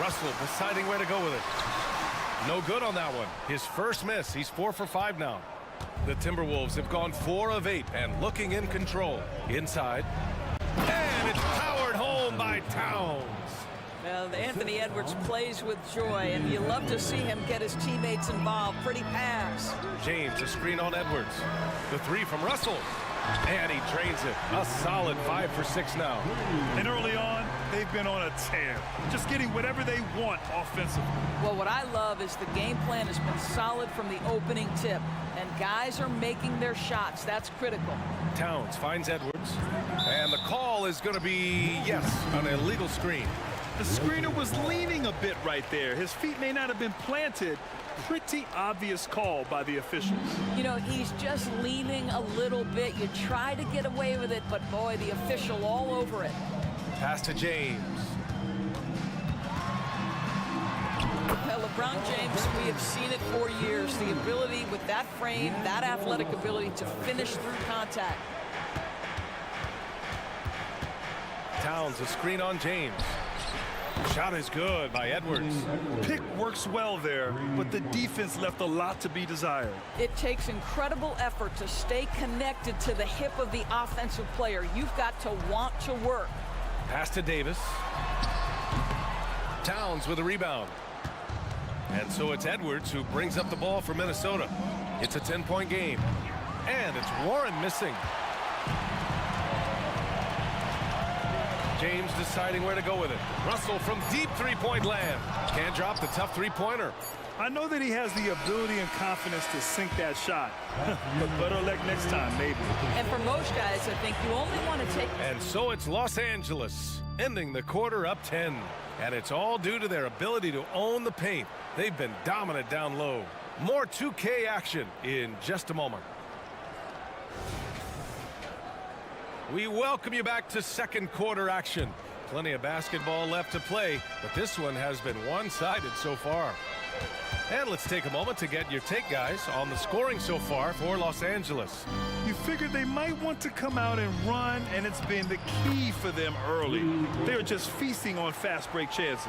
Speaker 8: Russell deciding where to go with it. No good on that one. His first miss. He's 4 for 5 now. The Timberwolves have gone 4 of 8 and looking in control. Inside. And it's powered home by Towns.
Speaker 15: Well, Anthony Edwards plays with joy, and you love to see him get his teammates involved. Pretty pass.
Speaker 8: James, a screen on Edwards. The 3 from Russell. And he drains it. A solid 5 for 6 now.
Speaker 9: And early on, they've been on a tear. Just getting whatever they want offensively.
Speaker 15: Well, what I love is the game plan has been solid from the opening tip. And guys are making their shots. That's critical.
Speaker 8: Towns finds Edwards. And the call is going to be, yes, an illegal screen.
Speaker 9: The screener was leaning a bit right there. His feet may not have been planted. Pretty obvious call by the officials.
Speaker 15: You know, he's just leaning a little bit. You try to get away with it, but boy, the official all over it.
Speaker 8: Pass to James.
Speaker 15: Well, LeBron James, we have seen it for years. The ability with that frame, that athletic ability to finish through contact.
Speaker 8: Towns, a screen on James. Shot is good by Edwards.
Speaker 9: Pick works well there, but the defense left a lot to be desired.
Speaker 15: It takes incredible effort to stay connected to the hip of the offensive player. You've got to want to work.
Speaker 8: Pass to Davis. Towns with a rebound. And so it's Edwards who brings up the ball for Minnesota. It's a 10-point game. And it's Warren missing. James deciding where to go with it. Russell from deep three-point land. Can't drop the tough three-pointer.
Speaker 9: I know that he has the ability and confidence to sink that shot. But better luck next time, maybe.
Speaker 15: And for most guys, I think you only want to take...
Speaker 8: And so it's Los Angeles, ending the quarter up 10. And it's all due to their ability to own the paint. They've been dominant down low. More 2K action in just a moment. We welcome you back to second quarter action. Plenty of basketball left to play, but this one has been one-sided so far. And let's take a moment to get your take, guys, on the scoring so far for Los Angeles.
Speaker 9: You figured they might want to come out and run, and it's been the key for them early. They're just feasting on fast break chances.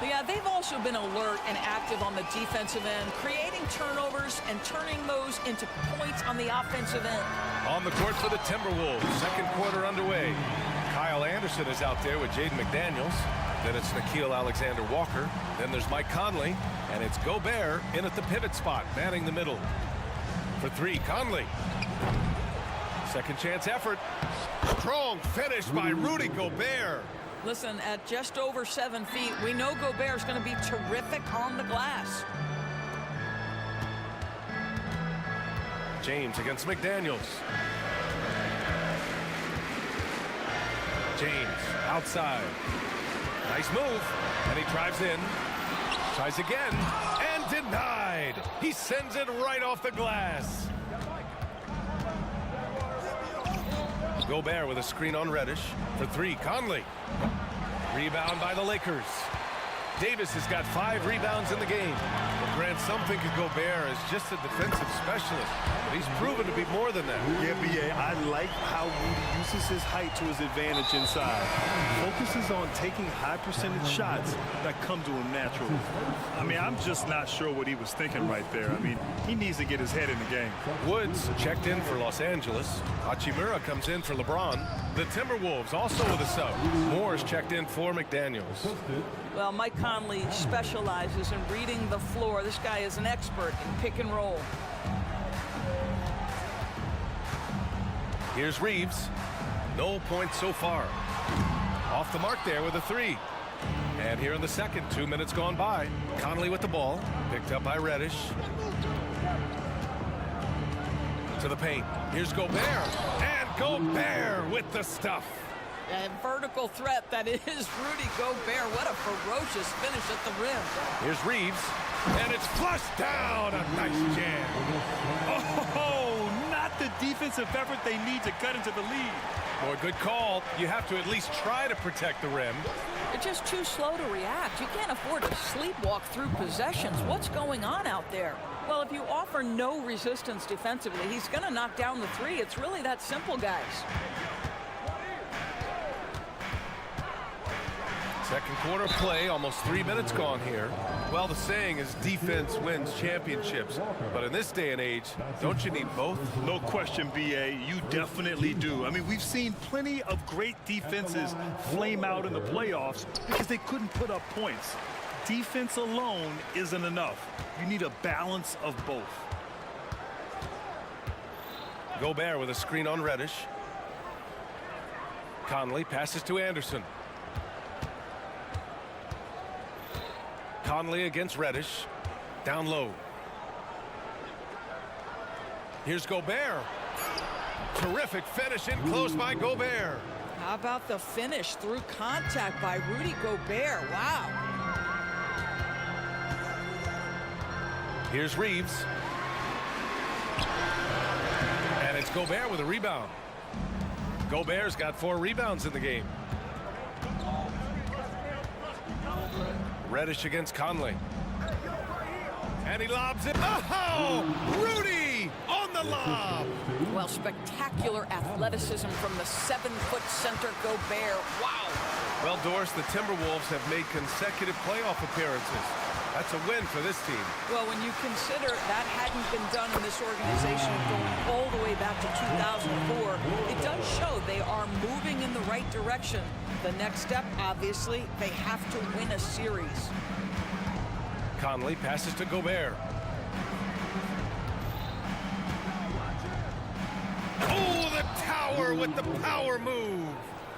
Speaker 15: Yeah, they've also been alert and active on the defensive end, creating turnovers and turning those into points on the offensive end.
Speaker 8: On the court for the Timberwolves, second quarter underway. Kyle Anderson is out there with Jaden McDaniels. Then it's Nickeil Alexander-Walker. Then there's Mike Conley. And it's Gobert in at the pivot spot, manning the middle. For three, Conley. Second chance effort. Strong finish by Rudy Gobert.
Speaker 15: Listen, at just over 7 feet, we know Gobert's going to be terrific on the glass.
Speaker 8: James against McDaniels. James outside. Nice move. And he drives in. Tries again. And denied. He sends it right off the glass. Gobert with a screen on Reddish. For three, Conley. Rebound by the Lakers. Davis has got 5 rebounds in the game. We'll grant something to Gobert as just a defensive specialist, but he's proven to be more than that.
Speaker 9: Yeah, B.A., I like how Rudy uses his height to his advantage inside. Focuses on taking high percentage shots that come to him naturally. I mean, I'm just not sure what he was thinking right there. I mean, he needs to get his head in the game.
Speaker 8: Woods checked in for Los Angeles. Hachimura comes in for LeBron. The Timberwolves also with a sub. Moore's checked in for McDaniels.
Speaker 15: Well, Mike Conley specializes in reading the floor. This guy is an expert in pick and roll.
Speaker 8: Here's Reeves. No points so far. Off the mark there with a 3. And here in the second, 2 minutes gone by. Conley with the ball. Picked up by Reddish. To the paint. Here's Gobert. And Gobert with the stuff.
Speaker 15: A vertical threat that is Rudy Gobert. What a ferocious finish at the rim.
Speaker 8: Here's Reeves. And it's flushed down. A nice jam.
Speaker 9: Oh, not the defensive effort they need to cut into the lead.
Speaker 8: Boy, good call. You have to at least try to protect the rim.
Speaker 15: They're just too slow to react. You can't afford to sleepwalk through possessions. What's going on out there? Well, if you offer no resistance defensively, he's going to knock down the 3. It's really that simple, guys.
Speaker 8: Second quarter play, almost 3 minutes gone here. Well, the saying is defense wins championships. But in this day and age, don't you need both?
Speaker 9: No question, B.A. You definitely do. I mean, we've seen plenty of great defenses flame out in the playoffs because they couldn't put up points. Defense alone isn't enough. You need a balance of both.
Speaker 8: Gobert with a screen on Reddish. Conley passes to Anderson. Conley against Reddish. Down low. Here's Gobert. Terrific finish in close by Gobert.
Speaker 15: How about the finish through contact by Rudy Gobert? Wow.
Speaker 8: Here's Reeves. And it's Gobert with a rebound. Gobert's got 4 rebounds in the game. Reddish against Conley. And he lobs it. Oh! Rudy on the lob!
Speaker 15: Well, spectacular athleticism from the 7-foot center Gobert. Wow!
Speaker 8: Well, Doris, the Timberwolves have made consecutive playoff appearances. That's a win for this team.
Speaker 15: Well, when you consider that hadn't been done in this organization going all the way back to 2004, it does show they are moving in the right direction. The next step, obviously, they have to win a series.
Speaker 8: Conley passes to Gobert. Oh, the tower with the power move.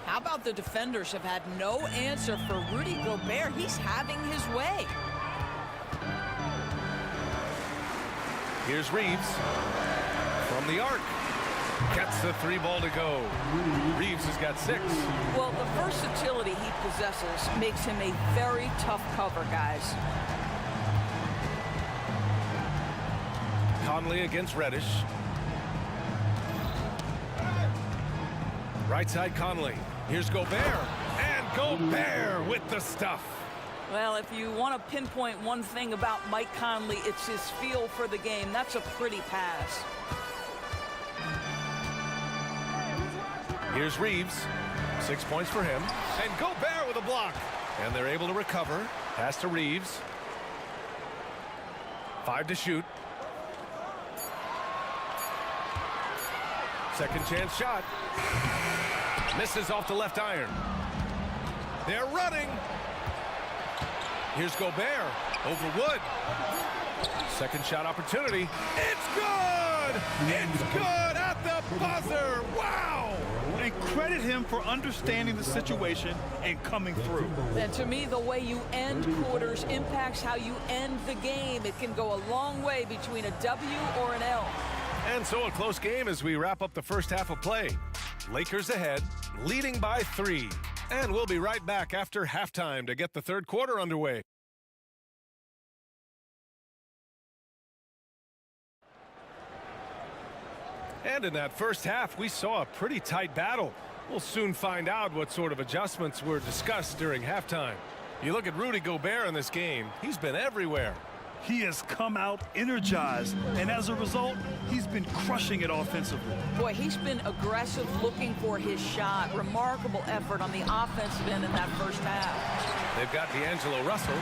Speaker 15: How about the defenders have had no answer for Rudy Gobert? He's having his way.
Speaker 8: Here's Reeves from the arc. Gets the 3 ball to go. Reeves has got 6.
Speaker 15: Well, the versatility he possesses makes him a very tough cover, guys.
Speaker 8: Conley against Reddish. Right side Conley. Here's Gobert. And Gobert with the stuff.
Speaker 15: Well, if you want to pinpoint one thing about Mike Conley, it's his feel for the game. That's a pretty pass.
Speaker 8: Here's Reeves. 6 points for him. And Gobert with a block. And they're able to recover. Pass to Reeves. 5 to shoot. Second chance shot. Misses off the left iron. They're running. Here's Gobert over Wood. Second shot opportunity. It's good! It's good at the buzzer! Wow!
Speaker 9: And credit him for understanding the situation and coming through.
Speaker 15: And to me, the way you end quarters impacts how you end the game. It can go a long way between a W or an L.
Speaker 8: And so a close game as we wrap up the first half of play. Lakers ahead, leading by 3. And we'll be right back after halftime to get the third quarter underway. And in that first half, we saw a pretty tight battle. We'll soon find out what sort of adjustments were discussed during halftime. You look at Rudy Gobert in this game, he's been everywhere.
Speaker 9: He has come out energized, and as a result, he's been crushing it offensively.
Speaker 15: Boy, he's been aggressive looking for his shot. Remarkable effort on the offensive end in that first half.
Speaker 8: They've got D'Angelo Russell,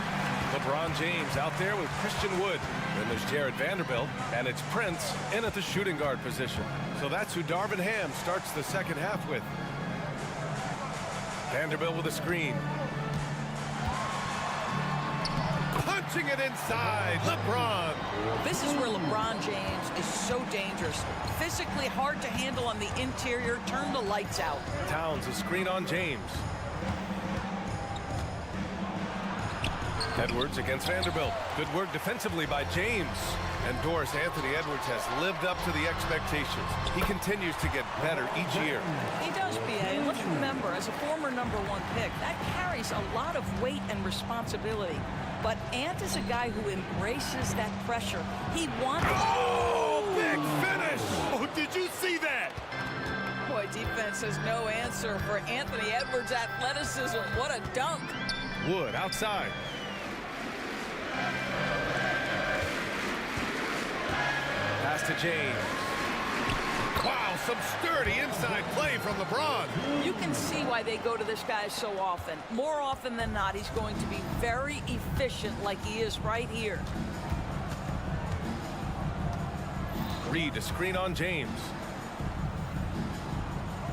Speaker 8: LeBron James out there with Christian Wood. Then there's Jared Vanderbilt, and it's Prince in at the shooting guard position. So that's who Darvin Ham starts the second half with. Vanderbilt with a screen. Punching it inside, LeBron.
Speaker 15: This is where LeBron James is so dangerous. Physically hard to handle on the interior. Turn the lights out.
Speaker 8: Towns a screen on James. Edwards against Vanderbilt. Good work defensively by James. And Doris, Anthony Edwards has lived up to the expectations. He continues to get better each year.
Speaker 15: He does, B.A. And let's remember, as a former #1 pick, that carries a lot of weight and responsibility. But Ant is a guy who embraces that pressure. He wants...
Speaker 8: Oh, big finish!
Speaker 9: Oh, did you see that?
Speaker 15: Boy, defense has no answer for Anthony Edwards' athleticism. What a dunk.
Speaker 8: Wood outside. Pass to James. Wow, some sturdy inside play from LeBron.
Speaker 15: You can see why they go to this guy so often. More often than not, he's going to be very efficient like he is right here.
Speaker 8: Reed, a screen on James.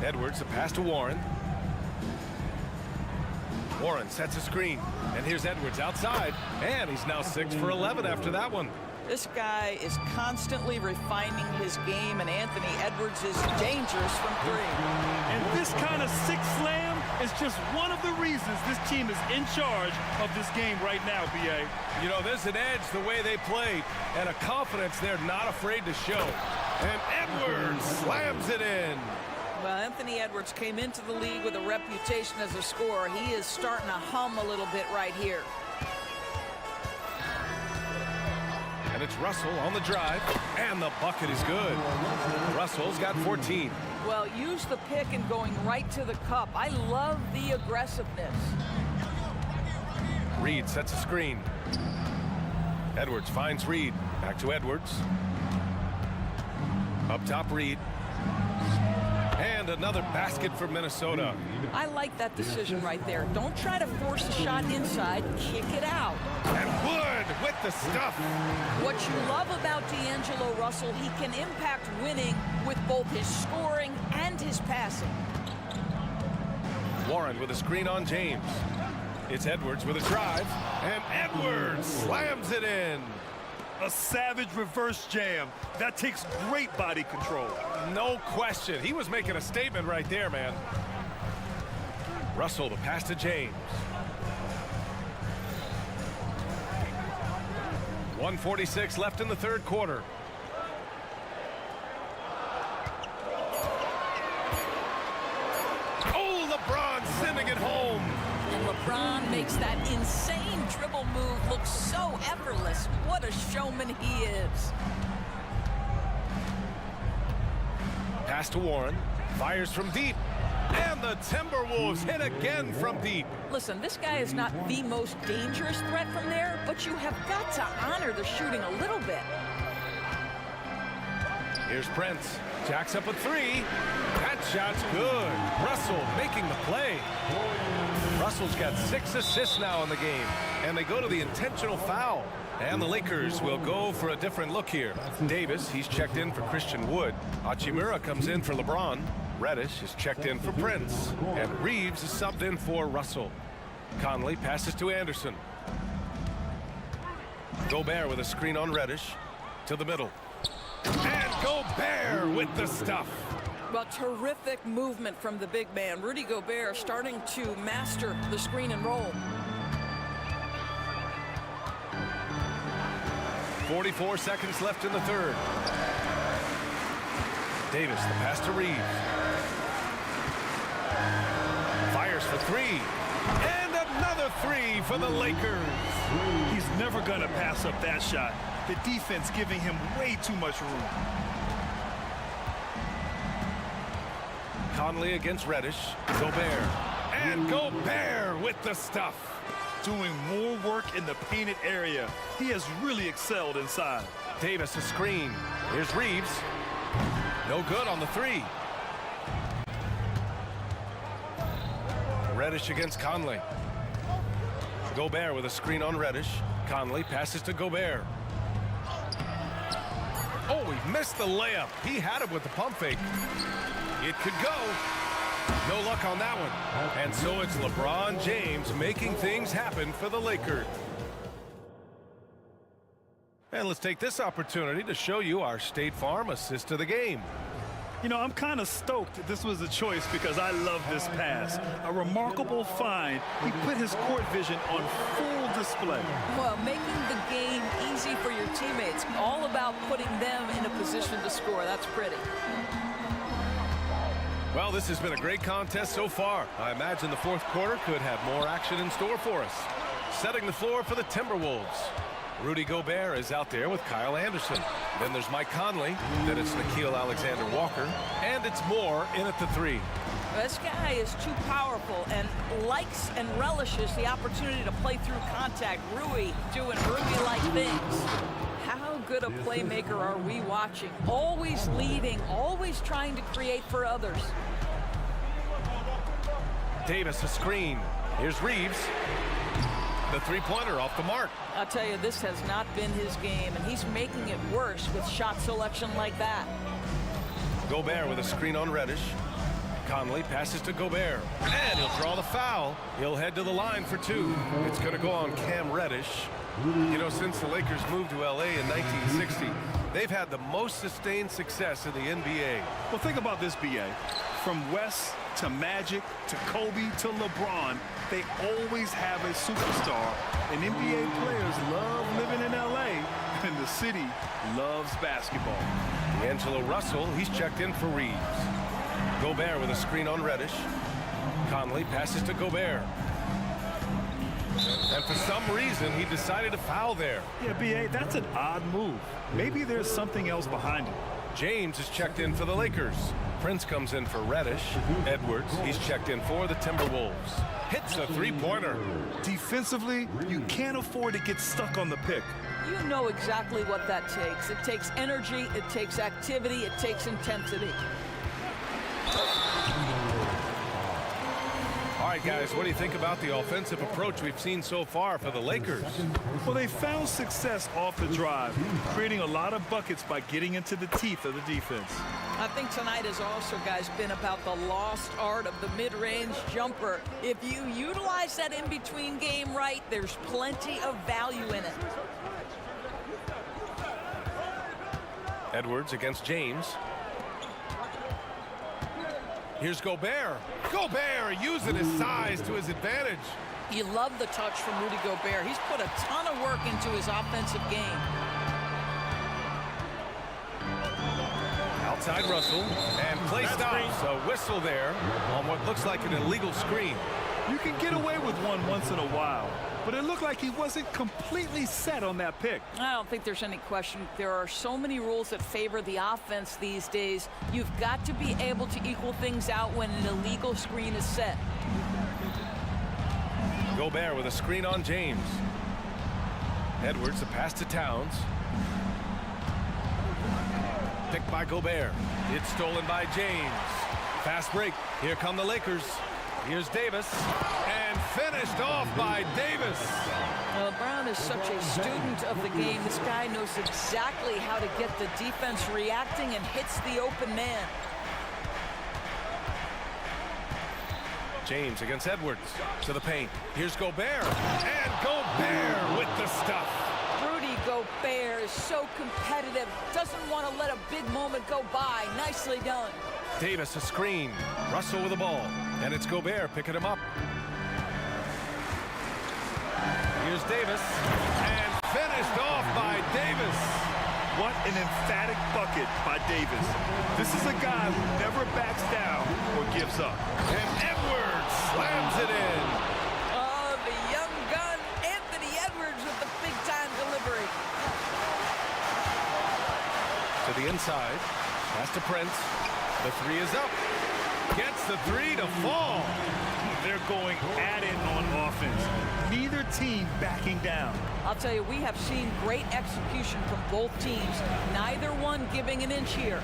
Speaker 8: Edwards, a pass to Warren. Warren sets a screen. And here's Edwards outside. And he's now 6 for 11 after that one.
Speaker 15: This guy is constantly refining his game, and Anthony Edwards is dangerous from 3.
Speaker 9: And this kind of sick slam is just one of the reasons this team is in charge of this game right now, B.A.
Speaker 8: You know, there's an edge the way they played, and a confidence they're not afraid to show. And Edwards slams it in.
Speaker 15: Well, Anthony Edwards came into the league with a reputation as a scorer. He is starting to hum a little bit right here.
Speaker 8: And it's Russell on the drive, and the bucket is good. Russell's got 14.
Speaker 15: Well, use the pick and going right to the cup. I love the aggressiveness.
Speaker 8: Reed sets a screen. Edwards finds Reed. Back to Edwards. Up top, Reed. And another basket for Minnesota.
Speaker 15: I like that decision right there. Don't try to force a shot inside. Kick it out.
Speaker 8: And Wood with the stuff.
Speaker 15: What you love about D'Angelo Russell, he can impact winning with both his scoring and his passing.
Speaker 8: Warren with a screen on James. It's Edwards with a drive. And Edwards slams it in.
Speaker 9: A savage reverse jam. That takes great body control.
Speaker 8: No question. He was making a statement right there, man. Russell, the pass to James. 1:46 left in the third quarter. Oh, LeBron sending it home.
Speaker 15: And LeBron makes that insane dribble move look so effortless. What a showman he is.
Speaker 8: Pass to Warren. Fires from deep. And the Timberwolves hit again from deep.
Speaker 15: Listen, this guy is not the most dangerous threat from there, but you have got to honor the shooting a little bit.
Speaker 8: Here's Prince. Jacks up a three. That shot's good. Russell making the play. Russell's got 6 assists now in the game. And they go to the intentional foul. And the Lakers will go for a different look here. Davis, he's checked in for Christian Wood. Hachimura comes in for LeBron. Reddish is checked in for Prince. And Reeves is subbed in for Russell. Conley passes to Anderson. Gobert with a screen on Reddish. To the middle. And Gobert with the stuff.
Speaker 15: Well, terrific movement from the big man. Rudy Gobert starting to master the screen and roll.
Speaker 8: 44 seconds left in the third. Davis, the pass to Reeves. Fires for three. And another three for the Lakers.
Speaker 9: He's never going to pass up that shot. The defense giving him way too much room.
Speaker 8: Conley against Reddish. Gobert. And Gobert with the stuff.
Speaker 9: Doing more work in the painted area. He has really excelled inside.
Speaker 8: Davis a screen. Here's Reeves. No good on the three. Reddish against Conley. Gobert with a screen on Reddish. Conley passes to Gobert. Oh, he missed the layup. He had it with the pump fake. It could go. No luck on that one. And so it's LeBron James making things happen for the Lakers. And let's take this opportunity to show you our State Farm assist of the game.
Speaker 9: You know, I'm kind of stoked this was a choice because I love this pass. A remarkable find. He put his court vision on full display.
Speaker 15: Well, making the game easy for your teammates. All about putting them in a position to score. That's pretty.
Speaker 8: Well, this has been a great contest so far. I imagine the fourth quarter could have more action in store for us. Setting the floor for the Timberwolves. Rudy Gobert is out there with Kyle Anderson. Then there's Mike Conley. Then it's Nickeil Alexander-Walker. And it's Moore in at the three.
Speaker 15: This guy is too powerful and likes and relishes the opportunity to play through contact. Rui doing Rui-like things. How good a playmaker are we watching? Always leading, always trying to create for others.
Speaker 8: Davis a screen. Here's Reeves. The three-pointer off the mark.
Speaker 15: I'll tell you, this has not been his game, and he's making it worse with shot selection like that.
Speaker 8: Gobert with a screen on Reddish. Conley passes to Gobert. And he'll draw the foul. He'll head to the line for two. It's going to go on Cam Reddish. You know, since the Lakers moved to LA in 1960, they've had the most sustained success in the NBA.
Speaker 9: Well, think about this, B.A. From West to Magic to Kobe to LeBron, they always have a superstar. And NBA players love living in LA, and the city loves basketball.
Speaker 8: D'Angelo Russell, he's checked in for Reeves. Gobert with a screen on Reddish. Conley passes to Gobert. And for some reason, he decided to foul there.
Speaker 9: Yeah, B.A., that's an odd move. Maybe there's something else behind it.
Speaker 8: James is checked in for the Lakers. Prince comes in for Reddish. Edwards, he's checked in for the Timberwolves. Hits a three-pointer.
Speaker 9: Defensively, you can't afford to get stuck on the pick.
Speaker 15: You know exactly what that takes. It takes energy, it takes activity, it takes intensity.
Speaker 8: All right, guys, what do you think about the offensive approach we've seen so far for the Lakers?
Speaker 9: Well, they found success off the drive, creating a lot of buckets by getting into the teeth of the defense.
Speaker 15: I think tonight has also, guys, been about the lost art of the mid-range jumper. If you utilize that in-between game right, there's plenty of value in it.
Speaker 8: Edwards against James. Here's Gobert. Gobert using his size to his advantage.
Speaker 15: You love the touch from Rudy Gobert. He's put a ton of work into his offensive game.
Speaker 8: Outside Russell, and play stops. A whistle there on what looks like an illegal screen.
Speaker 9: You can get away with one once in a while, but it looked like he wasn't completely set on that pick.
Speaker 15: I don't think there's any question. There are so many rules that favor the offense these days. You've got to be able to equal things out when an illegal screen is set.
Speaker 8: Gobert with a screen on James. Edwards, the pass to Towns. Picked by Gobert. It's stolen by James. Fast break. Here come the Lakers. Here's Davis. And finished off by Davis.
Speaker 15: Well, Brown is such a student of the game. This guy knows exactly how to get the defense reacting and hits the open man.
Speaker 8: James against Edwards to the paint. Here's Gobert. And Gobert with the stuff.
Speaker 15: Rudy Gobert is so competitive. Doesn't want to let a big moment go by. Nicely done.
Speaker 8: Davis a screen. Russell with the ball. And it's Gobert picking him up. Here's Davis. And finished off by Davis.
Speaker 9: What an emphatic bucket by Davis. This is a guy who never backs down or gives up.
Speaker 8: And Edwards slams it in.
Speaker 15: Oh, the young gun, Anthony Edwards with the big-time delivery.
Speaker 8: To the inside. Pass to Prince. The three is up. Gets the three to fall.
Speaker 9: They're going at it on offense. Neither team backing down.
Speaker 15: I'll tell you, we have seen great execution from both teams. Neither one giving an inch here.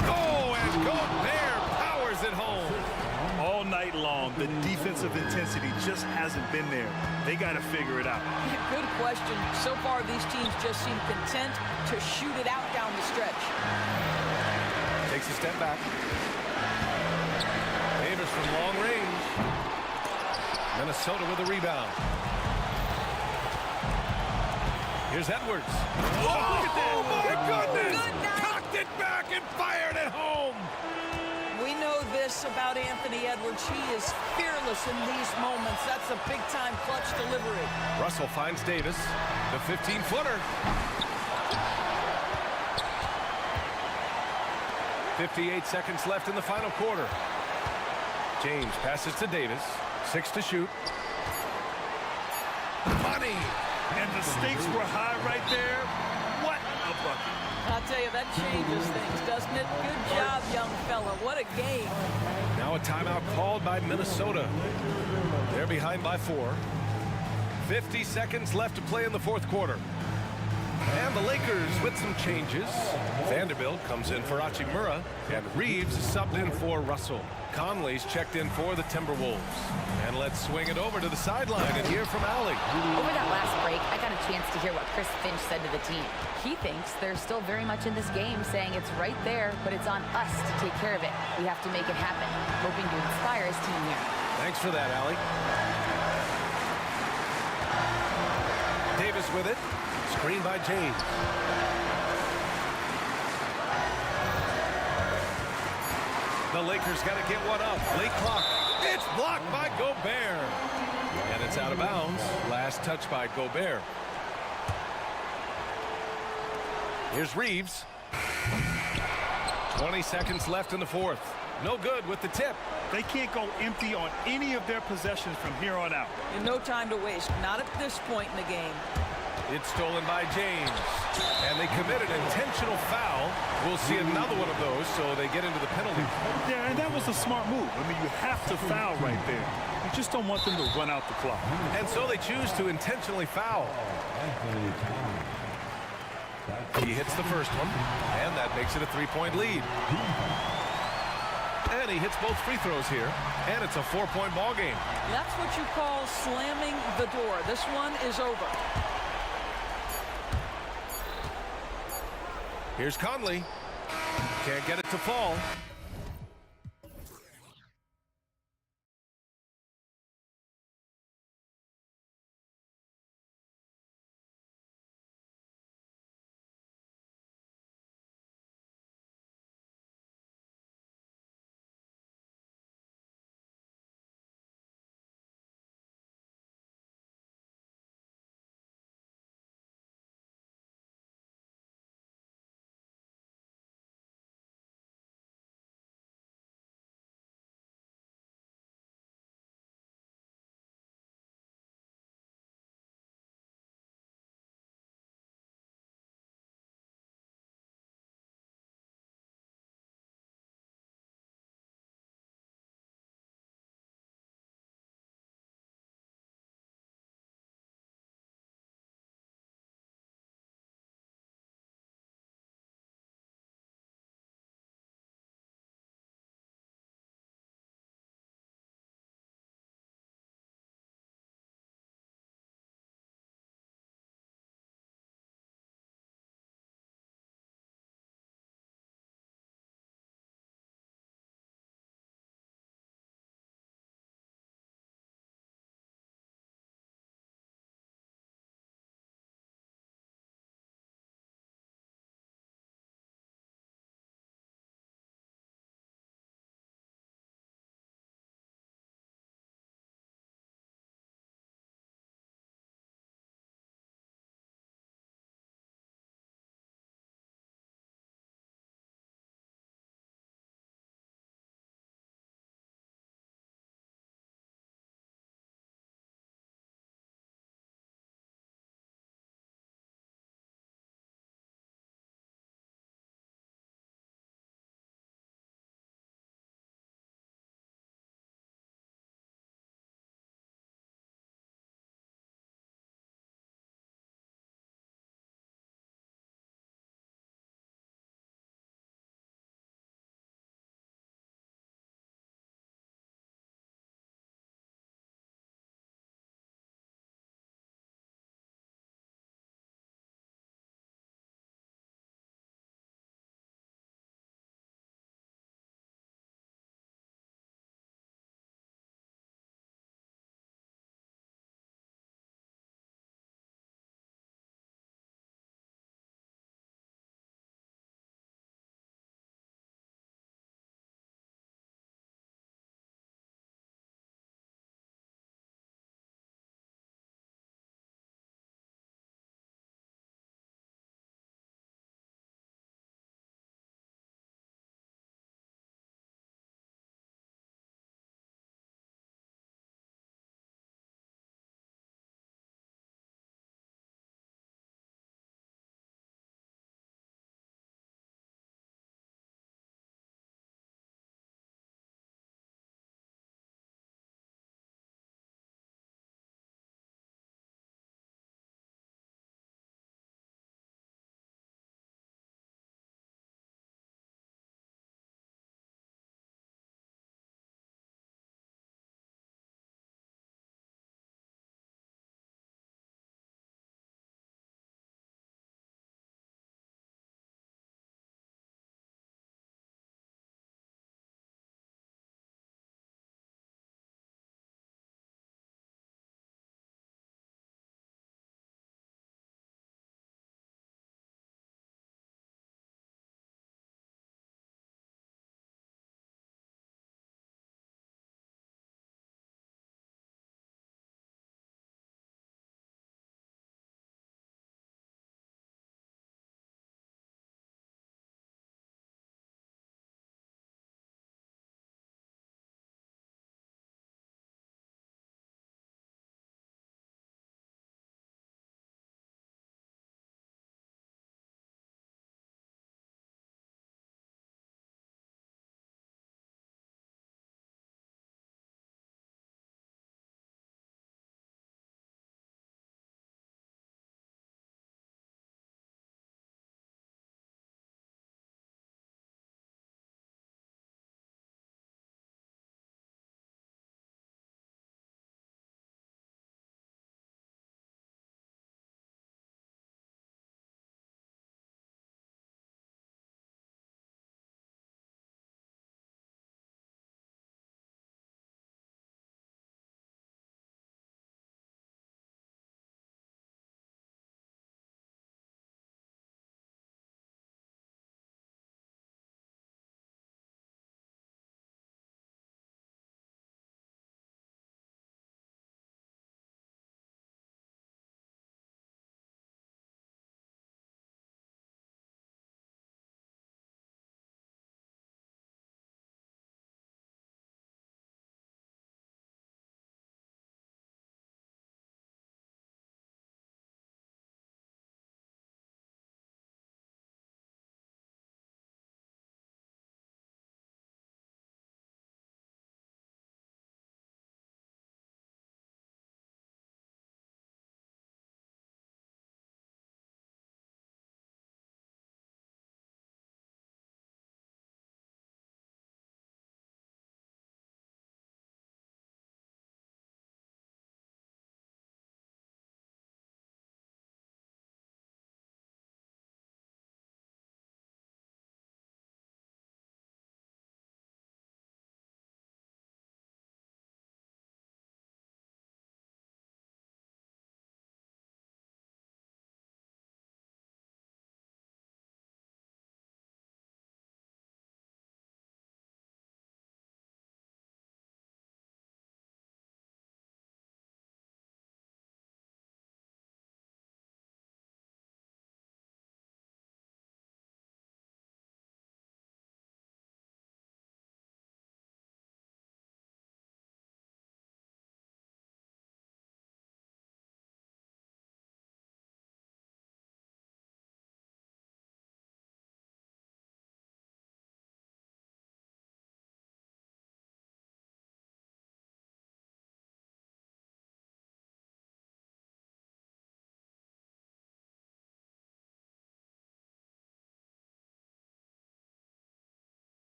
Speaker 8: Oh, and Gobert powers it home.
Speaker 9: All night long, the defensive intensity just hasn't been there. They got to figure it out.
Speaker 15: Good question. So far, these teams just seem content to shoot it out down the stretch.
Speaker 8: Takes a step back. Davis from long range. Minnesota with a rebound. Here's Edwards. Oh, look at that. Oh my goodness. Cocked it back and fired it home.
Speaker 15: We know this about Anthony Edwards. He is fearless in these moments. That's a big-time clutch delivery.
Speaker 8: Russell finds Davis. The 15-footer. 58 seconds left in the final quarter. James passes to Davis. 6 to shoot. Money!
Speaker 9: And the stakes were high right there. What a bucket.
Speaker 15: I'll tell you, that changes things, doesn't it? Good job, young fella. What a game.
Speaker 8: Now a timeout called by Minnesota. They're behind by 4. 50 seconds left to play in the fourth quarter. And the Lakers with some changes. Vanderbilt comes in for Hachimura, and Reeves is subbed in for Russell. Conley's checked in for the Timberwolves. And let's swing it over to the sideline and hear from Allie.
Speaker 12: Over that last break, I got a chance to hear what Chris Finch said to the team. He thinks they're still very much in this game, saying it's right there, but it's on us to take care of it. We have to make it happen, hoping to inspire his team here.
Speaker 8: Thanks for that, Allie. Davis with it. Screen by James. The Lakers got to get one up. Late clock. It's blocked by Gobert. And it's out of bounds. Last touch by Gobert. Here's Reeves. 20 seconds left in the fourth. No good with the tip.
Speaker 9: They can't go empty on any of their possessions from here on out.
Speaker 15: And no time to waste. Not at this point in the game.
Speaker 8: It's stolen by James. And they commit an intentional foul. We'll see another one of those, so they get into the penalty.
Speaker 9: Yeah, and that was a smart move. I mean, you have to foul right there. You just don't want them to run out the clock.
Speaker 8: And so they choose to intentionally foul. He hits the first one, and that makes it a 3-point lead. And he hits both free throws here, and it's a 4-point ball game.
Speaker 15: That's what you call slamming the door. This one is over.
Speaker 8: Here's Conley. Can't get it to fall.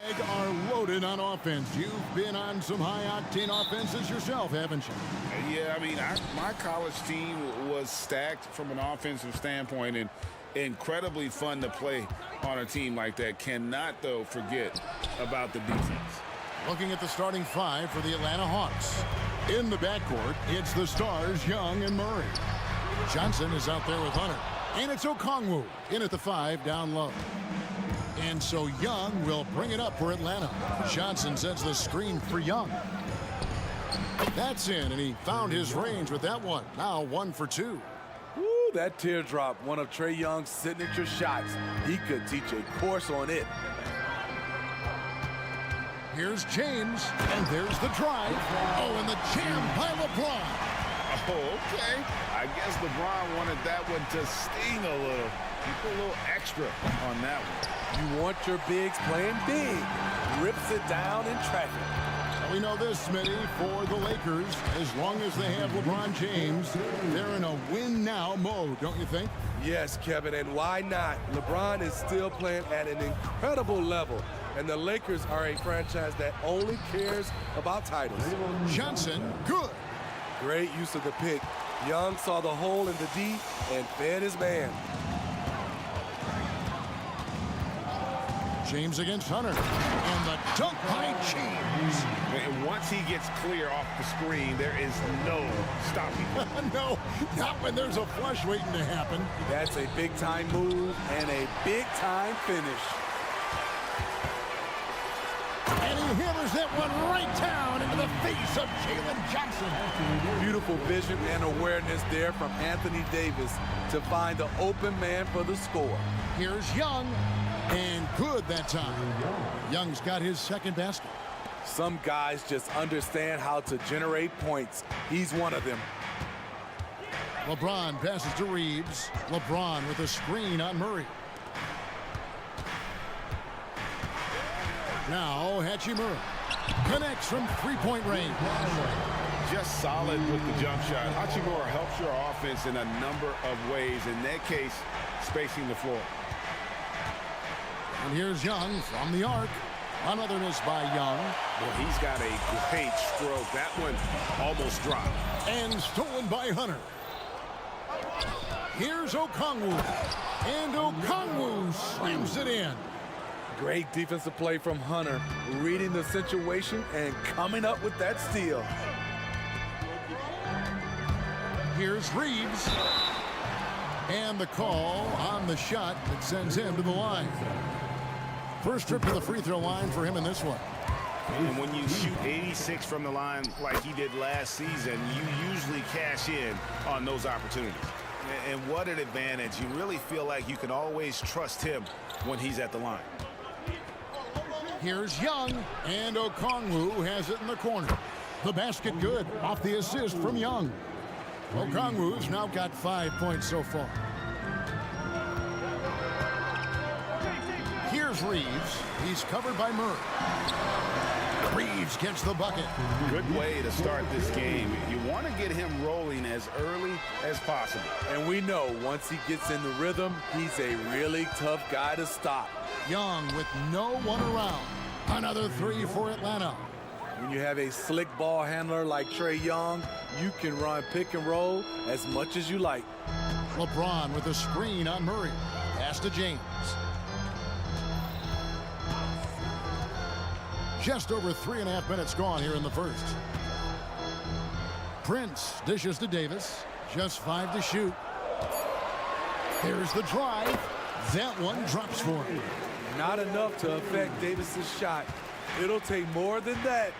Speaker 1: Are loaded on offense. You've been on some high-octane offenses yourself, haven't you?
Speaker 2: Yeah, I mean, my college team was stacked from an offensive standpoint and incredibly fun to play on a team like that. Cannot, though, forget about the defense.
Speaker 1: Looking at the starting five for the Atlanta Hawks. In the backcourt, it's the stars, Young and Murray. Johnson is out there with Hunter. And it's Okongwu in at the 5 down low. And so Young will bring it up for Atlanta. Johnson sets the screen for Young. That's in, and he found his range with that one. Now 1 for 2.
Speaker 3: Woo, that teardrop, one of Trae Young's signature shots. He could teach a course on it.
Speaker 1: Here's James, and there's the drive. Oh, and the jam by LeBron.
Speaker 2: Oh, okay. I guess LeBron wanted that one to sting a little. He put a little extra on that one.
Speaker 3: You want your bigs playing big. Rips it down in traffic.
Speaker 1: We know this, Smitty, for the Lakers, as long as they have LeBron James, they're in a win-now mode, don't you think?
Speaker 3: Yes, Kevin, and why not? LeBron is still playing at an incredible level, and the Lakers are a franchise that only cares about titles.
Speaker 1: Johnson, good.
Speaker 3: Great use of the pick. Young saw the hole in the D and fed his man.
Speaker 1: James against Hunter. And the dunk by James.
Speaker 2: And once he gets clear off the screen, there is no stopping him.
Speaker 1: No, not when there's a flush waiting to happen.
Speaker 3: That's a big-time move and a big-time finish.
Speaker 1: And he hammers that one right down into the face of Jalen Johnson.
Speaker 3: Beautiful vision and awareness there from Anthony Davis to find the open man for the score.
Speaker 1: Here's Young. And good that time. Young's got his second basket.
Speaker 3: Some guys just understand how to generate points. He's one of them.
Speaker 1: LeBron passes to Reeves. LeBron with a screen on Murray. Now Hachimura connects from three-point range.
Speaker 2: Just solid with the jump shot. Hachimura helps your offense in a number of ways. In that case, spacing the floor.
Speaker 1: And here's Young from the arc. Another miss by Young.
Speaker 2: Well, he's got a great stroke. That one almost dropped.
Speaker 1: And stolen by Hunter. Here's Okongwu. And Okongwu slams it in.
Speaker 3: Great defensive play from Hunter, reading the situation and coming up with that steal.
Speaker 1: Here's Reeves. And the call on the shot that sends him to the line. First trip to the free throw line for him in this one.
Speaker 6: And when you shoot 86 from the line like he did last season, you usually cash in on those opportunities. And what an advantage. You really feel like you can always trust him when he's at the line.
Speaker 1: Here's Young, and Okongwu has it in the corner. The basket good off the assist from Young. Okongwu's now got 5 points so far. Here's Reeves. He's covered by Murray. Reeves gets the bucket.
Speaker 2: Good way to start this game. You want to get him rolling as early as possible.
Speaker 3: And we know once he gets in the rhythm, he's a really tough guy to stop.
Speaker 1: Young with no one around. Another three for Atlanta.
Speaker 3: When you have a slick ball handler like Trae Young, you can run pick and roll as much as you like.
Speaker 1: LeBron with a screen on Murray. Pass to James. Just over 3.5 minutes gone here in the first. Prince dishes to Davis. Just 5 to shoot. There's the drive. That one drops for him.
Speaker 3: Not enough to affect Davis's shot. It'll take more than that.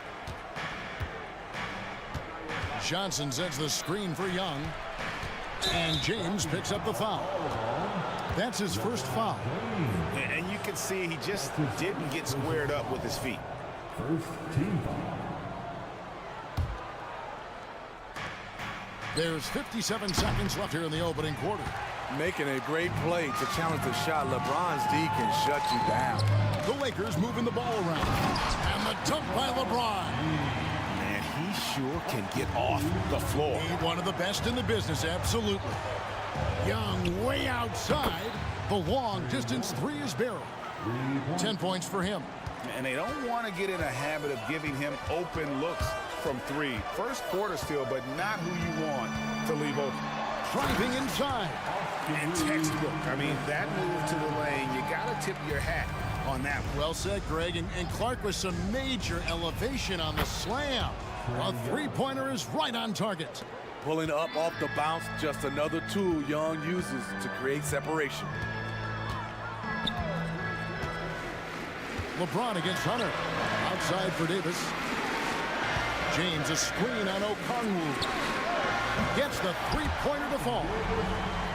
Speaker 1: Johnson sets the screen for Young. And James picks up the foul. That's his first foul.
Speaker 6: And you can see he just didn't get squared up with his feet.
Speaker 4: First team foul.
Speaker 1: There's 57 seconds left here in the opening quarter.
Speaker 3: Making a great play to challenge the shot. LeBron's D can shut you down.
Speaker 1: The Lakers moving the ball around. And the dunk by LeBron.
Speaker 6: Man, he sure can get off the floor.
Speaker 1: One of the best in the business, absolutely. Young way outside. The long distance three is barreled. 10 points for him.
Speaker 2: And they don't want to get in a habit of giving him open looks from three. First quarter still, but not who you want to leave open.
Speaker 1: Driving inside.
Speaker 2: And textbook. I mean, that move to the lane, you got to tip your hat on that one.
Speaker 1: Well said, Greg. And Clark with some major elevation on the slam. A three-pointer is right on target.
Speaker 3: Pulling up off the bounce, just another tool Young uses to create separation.
Speaker 1: LeBron against Hunter. Outside for Davis. James, a screen on Okongwu. Gets the three-pointer to fall.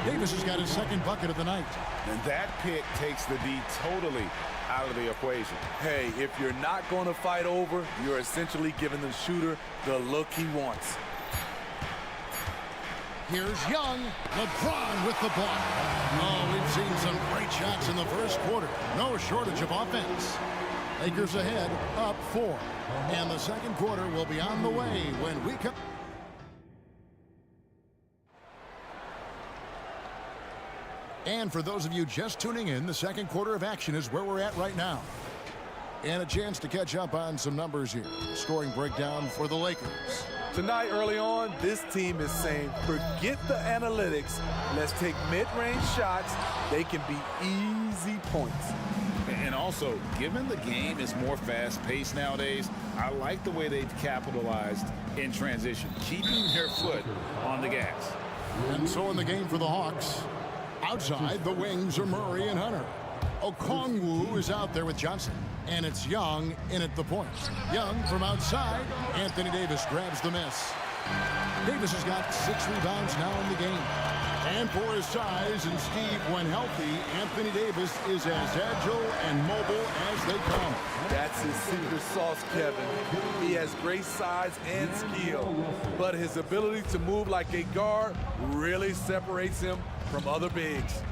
Speaker 1: Davis has got his second bucket of the night.
Speaker 2: And that pick takes the D totally out of the equation.
Speaker 3: Hey, if you're not going to fight over, you're essentially giving the shooter the look he wants.
Speaker 1: Here's Young. LeBron with the block. Oh, we've seen some great shots in the first quarter. No shortage of offense. Lakers ahead, up 4. And the second quarter will be on the way when we come. And for those of you just tuning in, the second quarter of action is where we're at right now. And a chance to catch up on some numbers here. Scoring breakdown for the Lakers.
Speaker 3: Tonight, early on, this team is saying, forget the analytics. Let's take mid-range shots. They can be easy points.
Speaker 2: And also, given the game is more fast-paced nowadays, I like the way they've capitalized in transition, keeping their foot on the gas.
Speaker 1: And so in the game for the Hawks, outside, the wings are Murray and Hunter. Okongwu is out there with Johnson. And it's Young in at the point. Young from outside. Anthony Davis grabs the miss. Davis has got 6 rebounds now in the game. And for his size and Steve, when healthy, Anthony Davis is as agile and mobile as they come.
Speaker 3: That's his secret sauce, Kevin. He has great size and skill, but his ability to move like a guard really separates him from other bigs.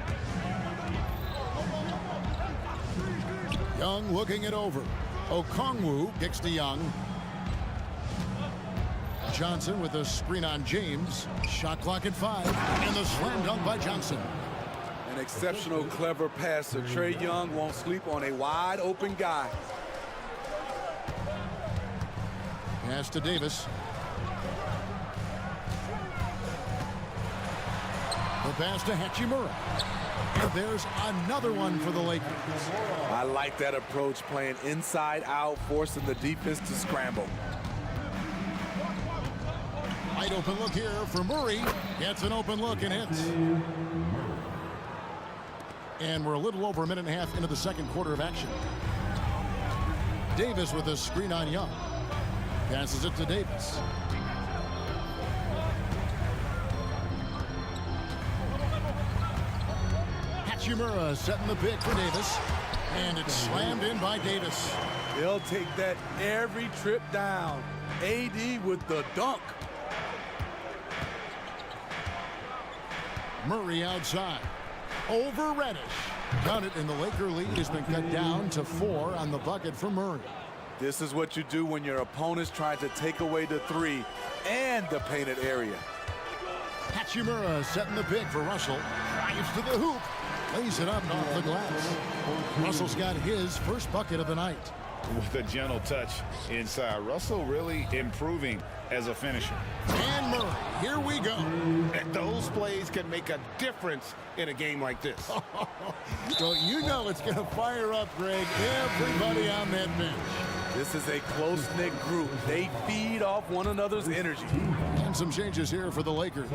Speaker 1: Young looking it over. Okongwu kicks to Young. Johnson with a screen on James. Shot clock at 5. And the slam dunk by Johnson.
Speaker 3: An exceptional, clever passer. Trae Young won't sleep on a wide open guy.
Speaker 1: Pass to Davis. The pass to Hachimura. And there's another one for the Lakers.
Speaker 3: I like that approach, playing inside out, forcing the defense to scramble.
Speaker 1: Wide open look here for Murray. Gets an open look and hits. And we're a little over a minute and a half into the second quarter of action. Davis with a screen on Young. Passes it to Davis. Hachimura setting the pick for Davis. And it's slammed in by Davis.
Speaker 3: They'll take that every trip down. AD with the dunk.
Speaker 1: Murray outside. Over Reddish. Count it, and the Laker lead has been cut down to 4 on the bucket for Murray.
Speaker 3: This is what you do when your opponent's trying to take away the 3 and the painted area.
Speaker 1: Hachimura setting the pick for Russell. Drives to the hoop. Lays it up off the glass. Russell's got his first bucket of the night.
Speaker 2: With a gentle touch inside. Russell really improving as a finisher.
Speaker 1: And Murray, here we go.
Speaker 2: And those plays can make a difference in a game like this.
Speaker 1: So you know it's going to fire up, Greg, everybody on that bench.
Speaker 3: This is a close-knit group. They feed off one another's energy.
Speaker 1: And some changes here for the Lakers.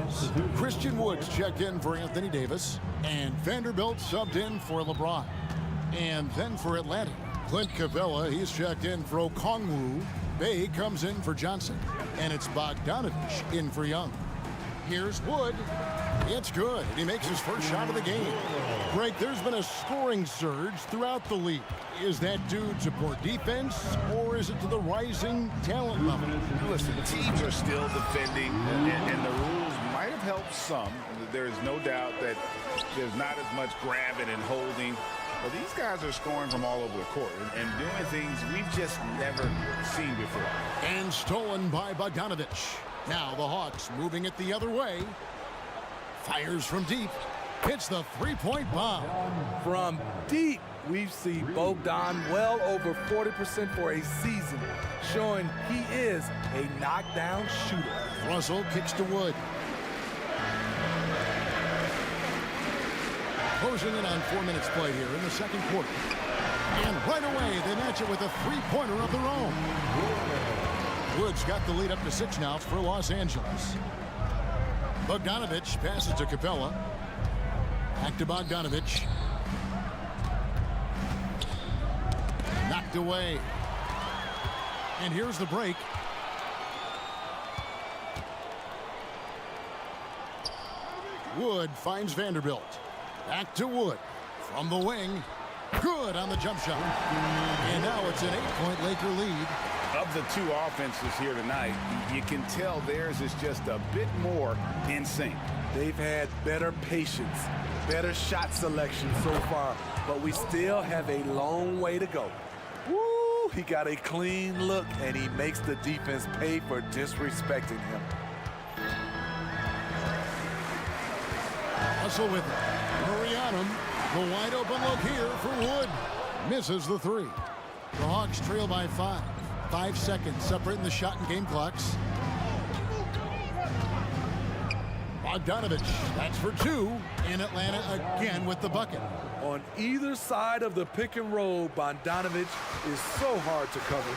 Speaker 1: Christian Woods checked in for Anthony Davis. And Vanderbilt subbed in for LeBron. And then for Atlanta, Clint Capella, he's checked in for Okongwu. Bay comes in for Johnson. And it's Bogdanovich in for Young. Here's Wood. It's good. He makes his first shot of the game. Greg, there's been a scoring surge throughout the league. Is that due to poor defense, or is it to the rising talent level?
Speaker 2: Listen, teams are still defending, and the rules might have helped some. There is no doubt that there's not as much grabbing and holding. But these guys are scoring from all over the court and doing things we've just never seen before.
Speaker 1: And stolen by Bogdanovich. Now the Hawks moving it the other way. Fires from deep. Hits the three-point bomb.
Speaker 3: From deep. We've seen Bogdan well over 40% for a season, showing he is a knockdown shooter.
Speaker 1: Russell kicks to Wood. Closing in on 4 minutes played here in the second quarter. And right away, they match it with a three-pointer of their own. Wood's got the lead up to 6 now for Los Angeles. Bogdanovich passes to Capella. Back to Bogdanovich. Knocked away. And here's the break. Wood finds Vanderbilt. Back to Wood. From the wing. Good on the jump shot. And now it's an 8-point Laker lead.
Speaker 2: Of the two offenses here tonight, you can tell theirs is just a bit more in sync.
Speaker 3: They've had better patience, better shot selection so far, but we still have a long way to go. Woo! He got a clean look, and he makes the defense pay for disrespecting him.
Speaker 1: Russell with it. Murray on him. The wide open look here for Wood. Misses the three. The Hawks trail by 5. 5 seconds separating the shot and game clocks. Bogdanovich, that's for 2. In Atlanta again with the bucket.
Speaker 3: On either side of the pick and roll, Bogdanovich is so hard to cover.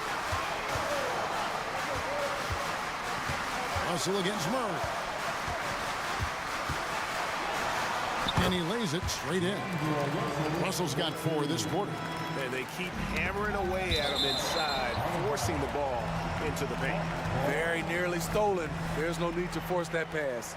Speaker 1: Russell against Murray. And he lays it straight in. Russell's got 4 this quarter.
Speaker 7: And they keep hammering away at him inside, forcing the ball into the paint.
Speaker 3: Very nearly stolen. There's no need to force that pass.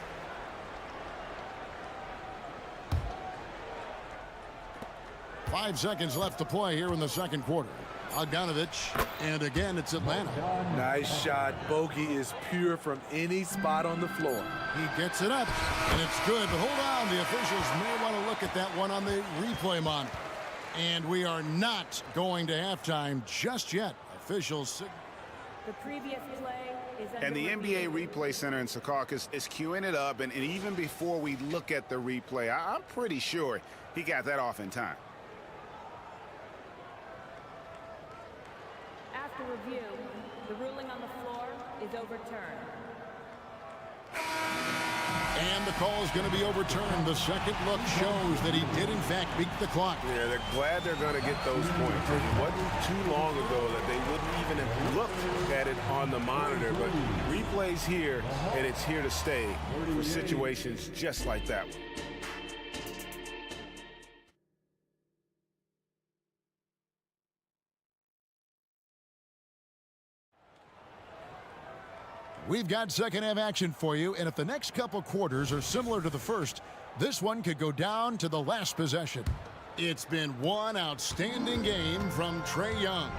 Speaker 1: Five seconds left to play here in the second quarter. Bogdanovich, and again it's Atlanta.
Speaker 3: Nice shot. Bogey is pure from any spot on the floor.
Speaker 1: He gets it up, and it's good. But hold on, the officials may want to look at that one on the replay monitor. And we are not going to halftime just yet. Officials.
Speaker 11: The previous play is
Speaker 2: and the NBA Replay Center in Secaucus is queuing it up, and even before we look at the replay, I'm pretty sure he got that off in time.
Speaker 11: After review, the ruling on the floor is overturned.
Speaker 1: And the call is going to be overturned. The second look shows that he did, in fact, beat the clock.
Speaker 7: Yeah, they're glad they're going to get those points. It wasn't too long ago that they wouldn't even have looked at it on the monitor. But replay's here, and it's here to stay for situations just like that one.
Speaker 1: We've got second half action for you, and if the next couple quarters are similar to the first, this one could go down to the last possession. It's been one outstanding game from Trae Young.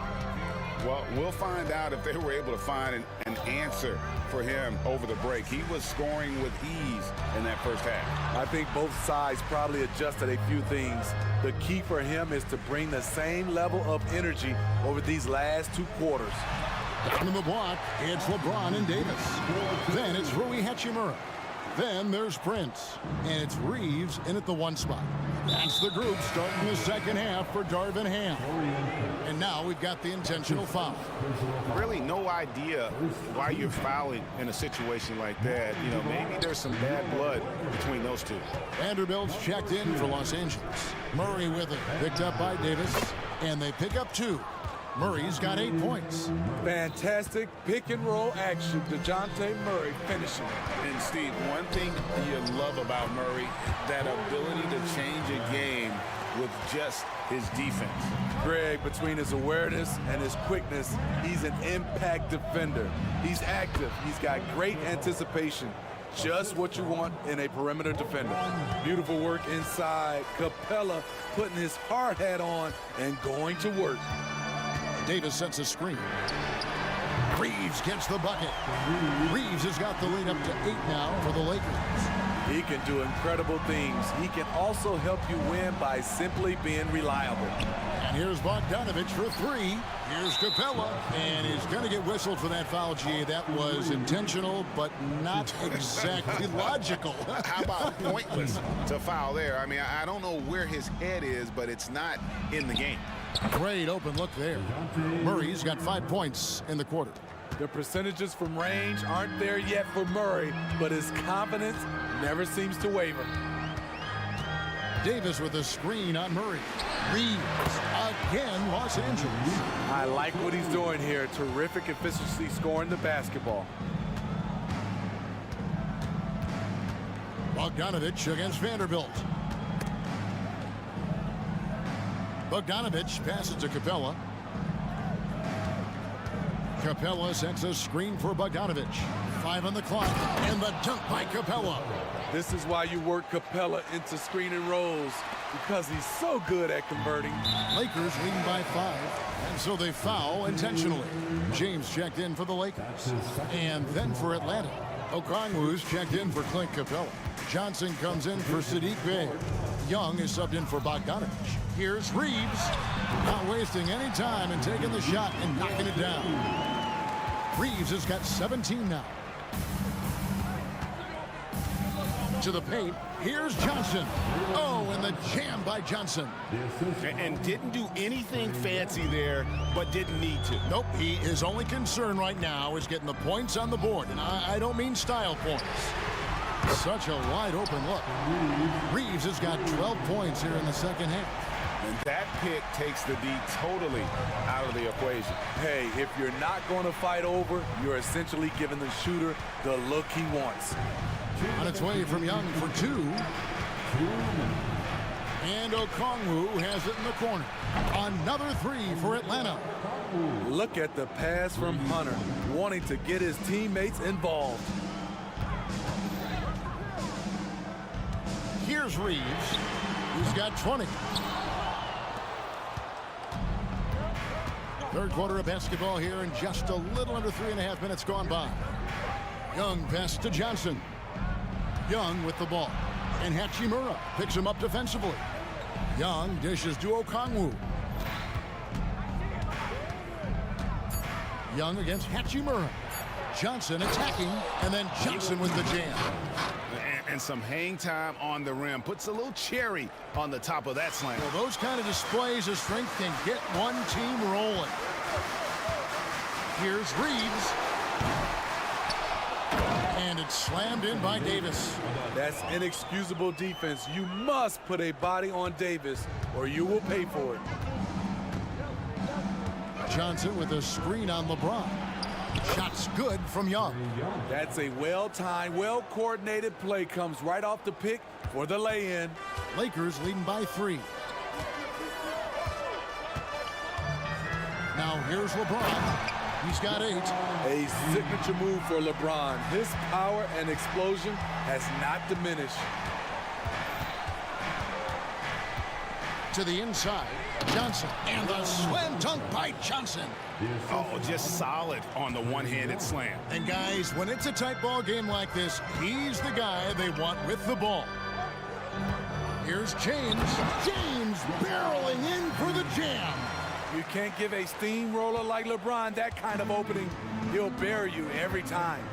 Speaker 2: Well, we'll find out if they were able to find an answer for him over the break. He was scoring with ease in that first half.
Speaker 3: I think both sides probably adjusted a few things. The key for him is to bring the same level of energy over these last 2 quarters.
Speaker 1: Down in the block, it's LeBron and Davis. Then it's Rui Hachimura. Then there's Prince. And it's Reeves in at the 1 spot. That's the group starting the second half for Darvin Ham. And now we've got the intentional foul.
Speaker 2: Really no idea why you're fouling in a situation like that. You know, maybe there's some bad blood between those two.
Speaker 1: Vanderbilt's checked in for Los Angeles. Murray with it, picked up by Davis. And they pick up 2. Murray's got 8 points.
Speaker 3: Fantastic pick and roll action. DeJounte Murray finishing.
Speaker 2: And Steve, one thing you love about Murray, that ability to change a game with just his defense.
Speaker 3: Greg, between his awareness and his quickness, he's an impact defender. He's active. He's got great anticipation. Just what you want in a perimeter defender. Beautiful work inside. Capella putting his hard hat on and going to work.
Speaker 1: Davis sets a screen. Reeves gets the bucket. Reeves has got the lead up to 8 now for the Lakers.
Speaker 3: He can do incredible things. He can also help you win by simply being reliable.
Speaker 1: And Here's Bogdanovich for three. Here's Capella, and he's going to get whistled for that foul, G. That was intentional, but not exactly logical.
Speaker 2: How about pointless to foul there? I mean, I don't know where his head is, but it's not in the game.
Speaker 1: Great open look there. Murray's got 5 points in the quarter.
Speaker 3: The percentages from range aren't there yet for Murray, but his confidence never seems to waver.
Speaker 1: Davis with a screen on Murray. Reeves again, Los Angeles.
Speaker 3: I like what he's doing here. Terrific efficiency scoring the basketball.
Speaker 1: Bogdanovich against Vanderbilt. Bogdanovich passes to Capella. Capella sets a screen for Bogdanovich. 5 on the clock, and the dunk by Capella.
Speaker 3: This is why you work Capella into screen and rolls, because he's so good at converting.
Speaker 1: Lakers leading by 5, and so they foul intentionally. James checked in for the Lakers. And then for Atlanta, Okongwu's checked in for Clint Capella. Johnson comes in for Sadiq Bey. Young is subbed in for Bogdanovich. Here's Reeves, not wasting any time and taking the shot and knocking it down. Reeves has got 17 now. To the paint, here's Johnson. Oh, and the jam by Johnson.
Speaker 2: And didn't do anything fancy there, but didn't need to.
Speaker 1: Nope, his only concern right now is getting the points on the board, and I don't mean style points. Such a wide open look. Reeves has got 12 points here in the second half.
Speaker 2: And that pick takes the D totally out of the equation.
Speaker 3: Hey, if you're not going to fight over, you're essentially giving the shooter the look he wants.
Speaker 1: On its way from Young for 2. And Okongwu has it in the corner. Another 3 for Atlanta.
Speaker 3: Look at the pass from Hunter, wanting to get his teammates involved.
Speaker 1: Here's Reeves. He's got 20. Third quarter of basketball here, and just a little under 3.5 minutes gone by. Young pass to Johnson. Young with the ball. And Hachimura picks him up defensively. Young dishes to Okongwu. Young against Hachimura. Johnson attacking, and then Johnson with the jam.
Speaker 2: And some hang time on the rim. Puts a little cherry on the top of that slam.
Speaker 1: Well, those kind of displays of strength can get one team rolling. Here's Reeves. And it's slammed in by Davis.
Speaker 3: That's inexcusable defense. You must put a body on Davis, or you will pay for it.
Speaker 1: Johnson with a screen on LeBron. Shot's good from Young.
Speaker 3: That's a well-timed, well-coordinated play. Comes right off the pick for the lay-in.
Speaker 1: Lakers leading by 3. Now here's LeBron. He's got 8.
Speaker 3: A signature move for LeBron. His power and explosion has not diminished.
Speaker 1: To the inside, Johnson, and the slam dunk by Johnson.
Speaker 2: Oh, just solid on the one-handed slam.
Speaker 1: And guys, when it's a tight ball game like this, he's the guy they want with the ball. Here's James. James barreling in for the jam.
Speaker 3: You can't give a steamroller like LeBron that kind of opening. He'll bury you every time.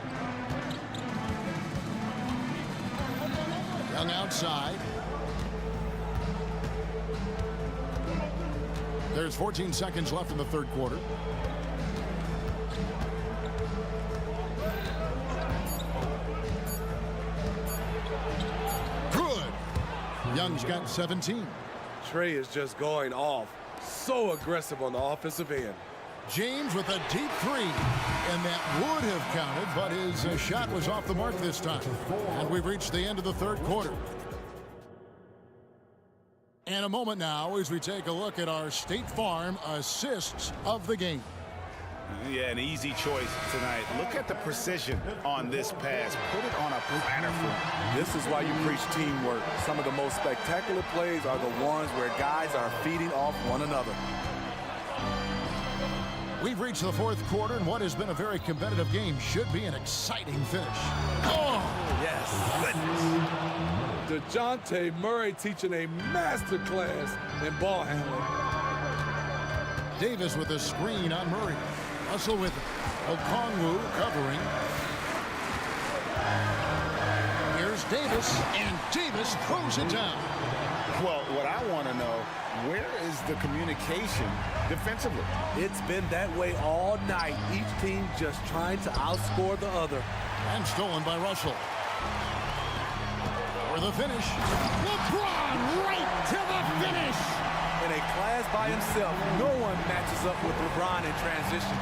Speaker 1: Young outside. There's 14 seconds left in the third quarter. Good. Young's got 17.
Speaker 3: Trey is just going off. So aggressive on the offensive end.
Speaker 1: James with a deep 3, and that would have counted, but his shot was off the mark this time. And we've reached the end of the third quarter. And a moment now as we take a look at our State Farm assists of the game.
Speaker 2: Yeah, an easy choice tonight. Look at the precision on this pass. Put it on a platter for him.
Speaker 3: This is why you preach teamwork. Some of the most spectacular plays are the ones where guys are feeding off one another.
Speaker 1: We've reached the fourth quarter, and what has been a very competitive game should be an exciting finish. Oh,
Speaker 3: yes. DeJounte Murray teaching a masterclass in ball handling.
Speaker 1: Davis with a screen on Murray. Russell with it. Okongwu covering. Here's Davis, and Davis throws it down.
Speaker 2: Well, what I want to know, where is the communication defensively?
Speaker 3: It's been that way all night. Each team just trying to outscore the other.
Speaker 1: And stolen by Russell. For the finish. LeBron right to the finish.
Speaker 3: In a class by himself, no one matches up with LeBron in transition.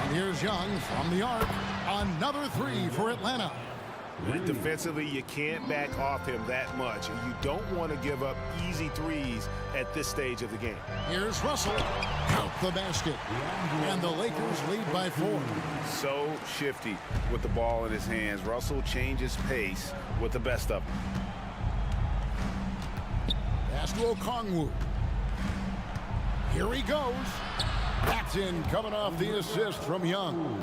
Speaker 1: And here's Young from the arc. Another three for Atlanta.
Speaker 7: Defensively, you can't back off him that much, and you don't want to give up easy threes at this stage of the game.
Speaker 1: Here's Russell. Count the basket. And the Lakers lead by 4.
Speaker 7: So shifty with the ball in his hands. Russell changes pace with the best of them.
Speaker 1: Pass to Okongwu. Here he goes. That's in, coming off the assist from Young.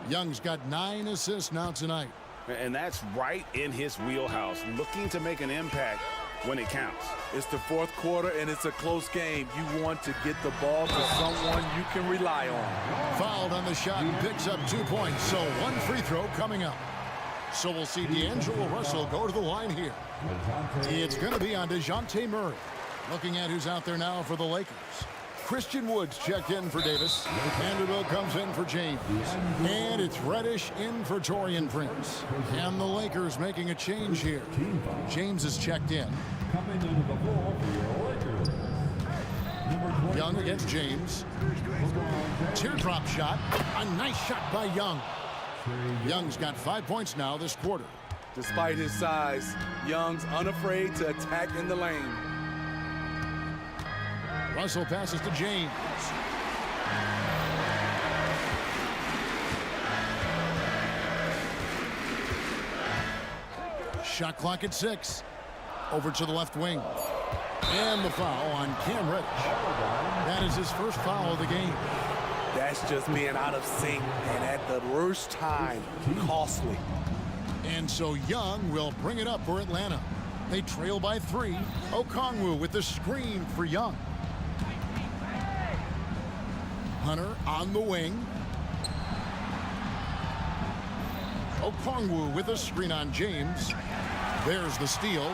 Speaker 1: Young's got 9 assists now tonight.
Speaker 7: And that's right in his wheelhouse, looking to make an impact when it counts.
Speaker 3: It's the fourth quarter, and it's a close game. You want to get the ball to someone you can rely on.
Speaker 1: Fouled on the shot and picks up 2 points, so 1 free throw coming up. So we'll see D'Angelo Russell go to the line here. It's going to be on DeJounte Murray. Looking at who's out there now for the Lakers. Christian Woods checked in for Davis. Vanderbilt comes in for James. And it's Reddish in for Taurean Prince. And the Lakers making a change here. James is checked in.
Speaker 4: Coming into the ball for your Lakers. Number
Speaker 1: Young against James. Teardrop shot. A nice shot by Young. Young's got 5 points now this quarter.
Speaker 3: Despite his size, Young's unafraid to attack in the lane.
Speaker 1: Russell passes to James. Shot clock at 6. Over to the left wing. And the foul on Cam Reddish. That is his first foul of the game.
Speaker 3: That's just being out of sync and at the worst time, costly.
Speaker 1: And so Young will bring it up for Atlanta. They trail by 3. Okongwu with the screen for Young. Hunter on the wing. Okongwu with a screen on James. There's the steal.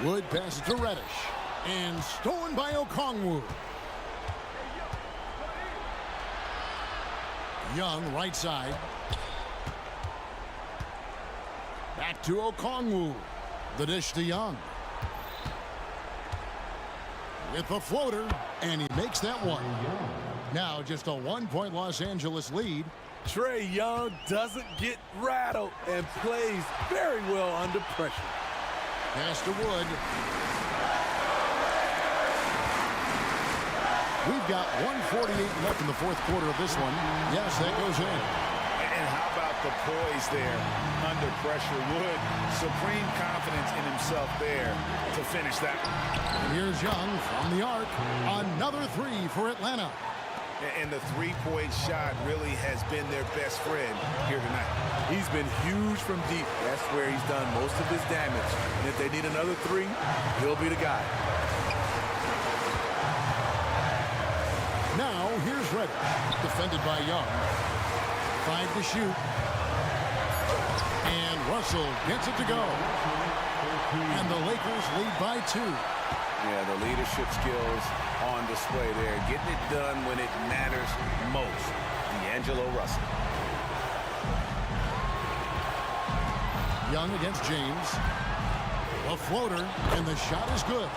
Speaker 1: Wood passes to Reddish. And stolen by Okongwu. Young right side. Back to Okongwu. The dish to Young. With the floater, and he makes that one. Now just a 1-point Los Angeles lead.
Speaker 3: Trae Young doesn't get rattled and plays very well under pressure.
Speaker 1: Pass to Wood. We've got 1:48 left in the fourth quarter of this one. Yes, that goes in.
Speaker 2: And how about the poise there under pressure? Wood, supreme confidence in himself there to finish that one.
Speaker 1: And here's Young from the arc. Another 3 for Atlanta.
Speaker 2: And the three-point shot really has been their best friend here tonight.
Speaker 3: He's been huge from deep. That's where he's done most of his damage. And if they need another 3, he'll be the guy.
Speaker 1: Now, here's Reddish, defended by Young. 5 to shoot. And Russell gets it to go. And the Lakers lead by 2.
Speaker 7: Yeah, the leadership skills on display there. Getting it done when it matters most. D'Angelo Russell.
Speaker 1: Young against James. A floater, and the shot is good.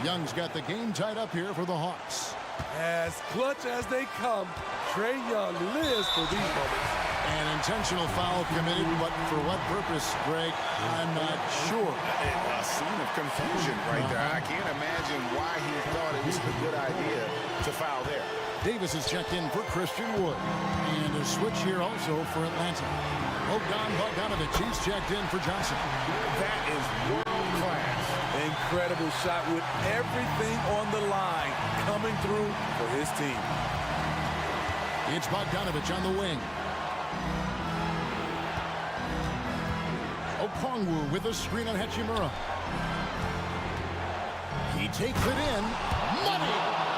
Speaker 1: Young's got the game tied up here for the Hawks.
Speaker 3: As clutch as they come, Trae Young lives for these moments.
Speaker 1: An intentional foul committed, but for what purpose, Greg? I'm not sure.
Speaker 2: A scene of confusion right there. I can't imagine why he thought it was a good idea to foul there.
Speaker 1: Davis is checked in for Christian Wood. And a switch here also for Atlanta. Bogdanovich, he's checked in for Johnson.
Speaker 2: That is world class.
Speaker 3: Incredible shot with everything on the line coming through for his team.
Speaker 1: It's Bogdanovich on the wing. Okongwu with a screen on Hachimura. takes it in. Money!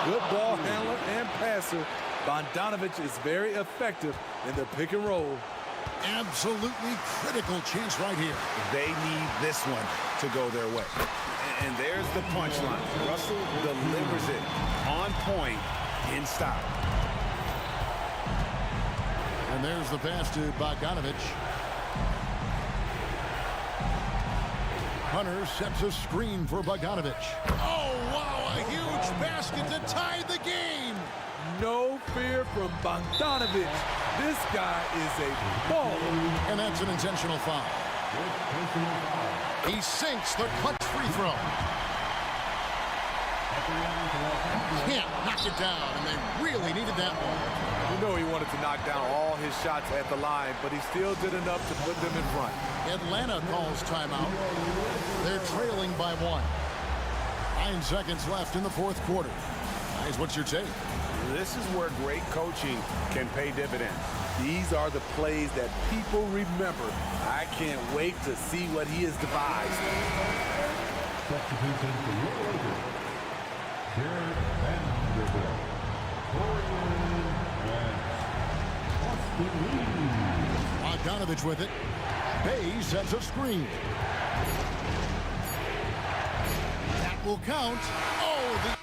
Speaker 3: Good ball handler and passer. Bogdanovich is very effective in the pick and roll.
Speaker 1: Absolutely critical chance right here.
Speaker 2: They need this one to go their way. And there's the punchline. Russell delivers it on point in style.
Speaker 1: And there's the pass to Bogdanovich. Hunter sets a screen for Bogdanovich. Oh, wow, a huge basket to tie the game.
Speaker 3: No fear from Bogdanovich. This guy is a baller.
Speaker 1: And that's an intentional foul. He sinks the clutch free throw. Can't knock it down, and they really needed that one.
Speaker 3: You know he wanted to knock down all his shots at the line, but he still did enough to put them in front.
Speaker 1: Atlanta calls timeout. They're trailing by 1. 9 seconds left in the fourth quarter. Guys, what's your take?
Speaker 7: This is where great coaching can pay dividends.
Speaker 3: These are the plays that people remember. I can't wait to see what he has devised.
Speaker 4: Substitution for your Lakers. Jared Vanderbilt. Dorian Grant. Austin Reeves.
Speaker 1: Bogdanovich with it. Bay sets a screen. That will count. Oh, the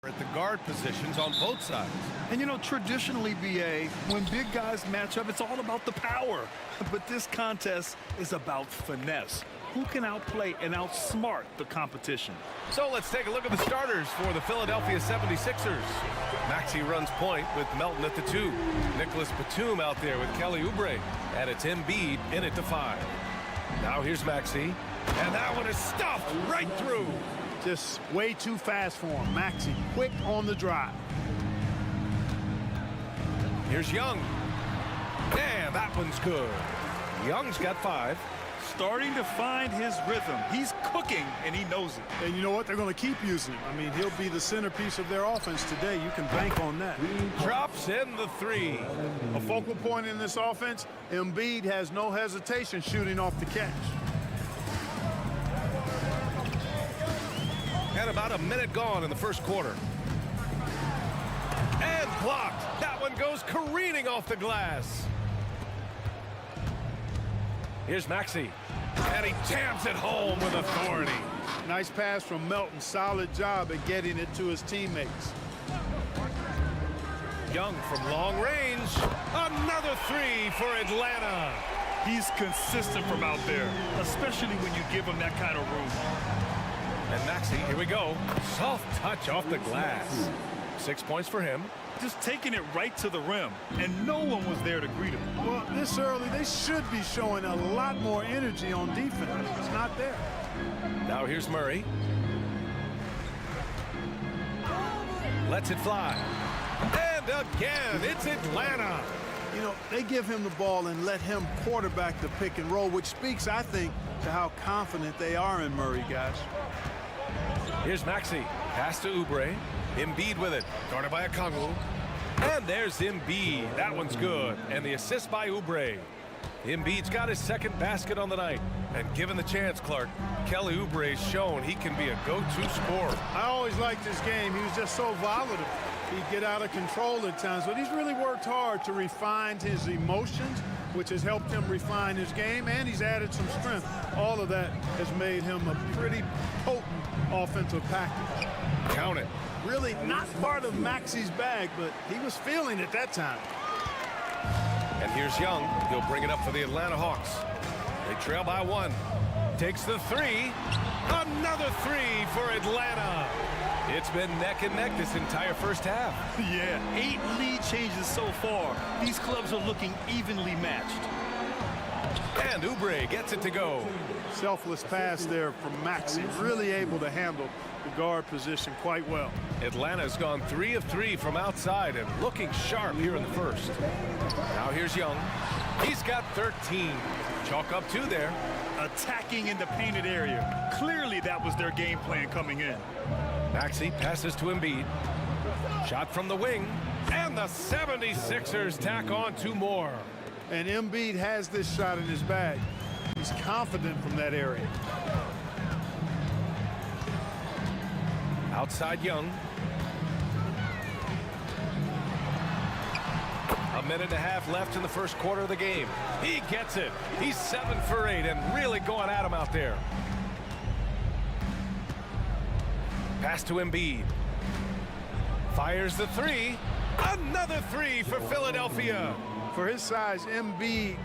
Speaker 8: at the guard positions on both sides.
Speaker 9: And you know, traditionally, BA, when big guys match up, it's all about the power. But this contest is about finesse. Who can outplay and outsmart the competition?
Speaker 8: So let's take a look at the starters for the Philadelphia 76ers. Maxey runs point with Melton at the 2. Nicholas Batum out there with Kelly Oubre. And it's Embiid in it to 5. Now here's Maxey. And that one is stuffed right through.
Speaker 10: Just way too fast for him. Maxey quick on the drive.
Speaker 8: Here's Young. And that one's good. Young's got 5.
Speaker 9: Starting to find his rhythm. He's cooking, and he knows it.
Speaker 10: And you know what? They're going to keep using him. I mean, he'll be the centerpiece of their offense today. You can bank on that.
Speaker 8: Drops in the 3.
Speaker 10: A focal point in this offense, Embiid has no hesitation shooting off the catch.
Speaker 8: And about a minute gone in the first quarter. And blocked. That one goes careening off the glass. Here's Maxey. And he jams it home with authority.
Speaker 10: Nice pass from Melton. Solid job at getting it to his teammates.
Speaker 8: Young from long range. Another 3 for Atlanta.
Speaker 9: He's consistent from out there, especially when you give him that kind of room.
Speaker 8: And Maxey, here we go. Soft touch off the glass. 6 points for him.
Speaker 9: Just taking it right to the rim, and no one was there to greet him.
Speaker 10: Well, this early, they should be showing a lot more energy on defense. It's not there.
Speaker 8: Now here's Murray. Lets it fly. And again, it's Atlanta.
Speaker 10: You know, they give him the ball and let him quarterback the pick and roll, which speaks, I think, to how confident they are in Murray, guys.
Speaker 8: Here's Maxey. Pass to Oubre. Embiid with it. Guarded by Okongwu. And there's Embiid. That one's good. And the assist by Oubre. Embiid's got his second basket on the night. And given the chance, Clark, Kelly Oubre's shown he can be a go-to scorer.
Speaker 10: I always liked his game. He was just so volatile. He'd get out of control at times. But he's really worked hard to refine his emotions, which has helped him refine his game. And he's added some strength. All of that has made him a pretty potent offensive package.
Speaker 8: Count it.
Speaker 10: Really not part of Maxey's bag, but he was feeling it that time.
Speaker 8: And here's Young. He'll bring it up for the Atlanta Hawks. They trail by 1. Takes the 3. Another 3 for Atlanta. It's been neck and neck this entire first half.
Speaker 9: Yeah, 8 lead changes so far. These clubs are looking evenly matched.
Speaker 8: And Oubre gets it to go.
Speaker 10: Selfless pass there from Maxey. Really able to handle the guard position quite well.
Speaker 8: Atlanta's gone 3 of 3 from outside and looking sharp here in the first. Now here's Young. He's got 13. Chalk up 2 there.
Speaker 9: Attacking in the painted area. Clearly that was their game plan coming in.
Speaker 8: Maxey passes to Embiid. Shot from the wing. And the 76ers tack on 2 more.
Speaker 10: And Embiid has this shot in his bag. He's confident from that area.
Speaker 8: Outside Young. A minute and a half left in the first quarter of the game. He gets it. He's 7 for 8 and really going at him out there. Pass to Embiid. Fires the 3. Another 3 for Philadelphia.
Speaker 10: For his size, Embiid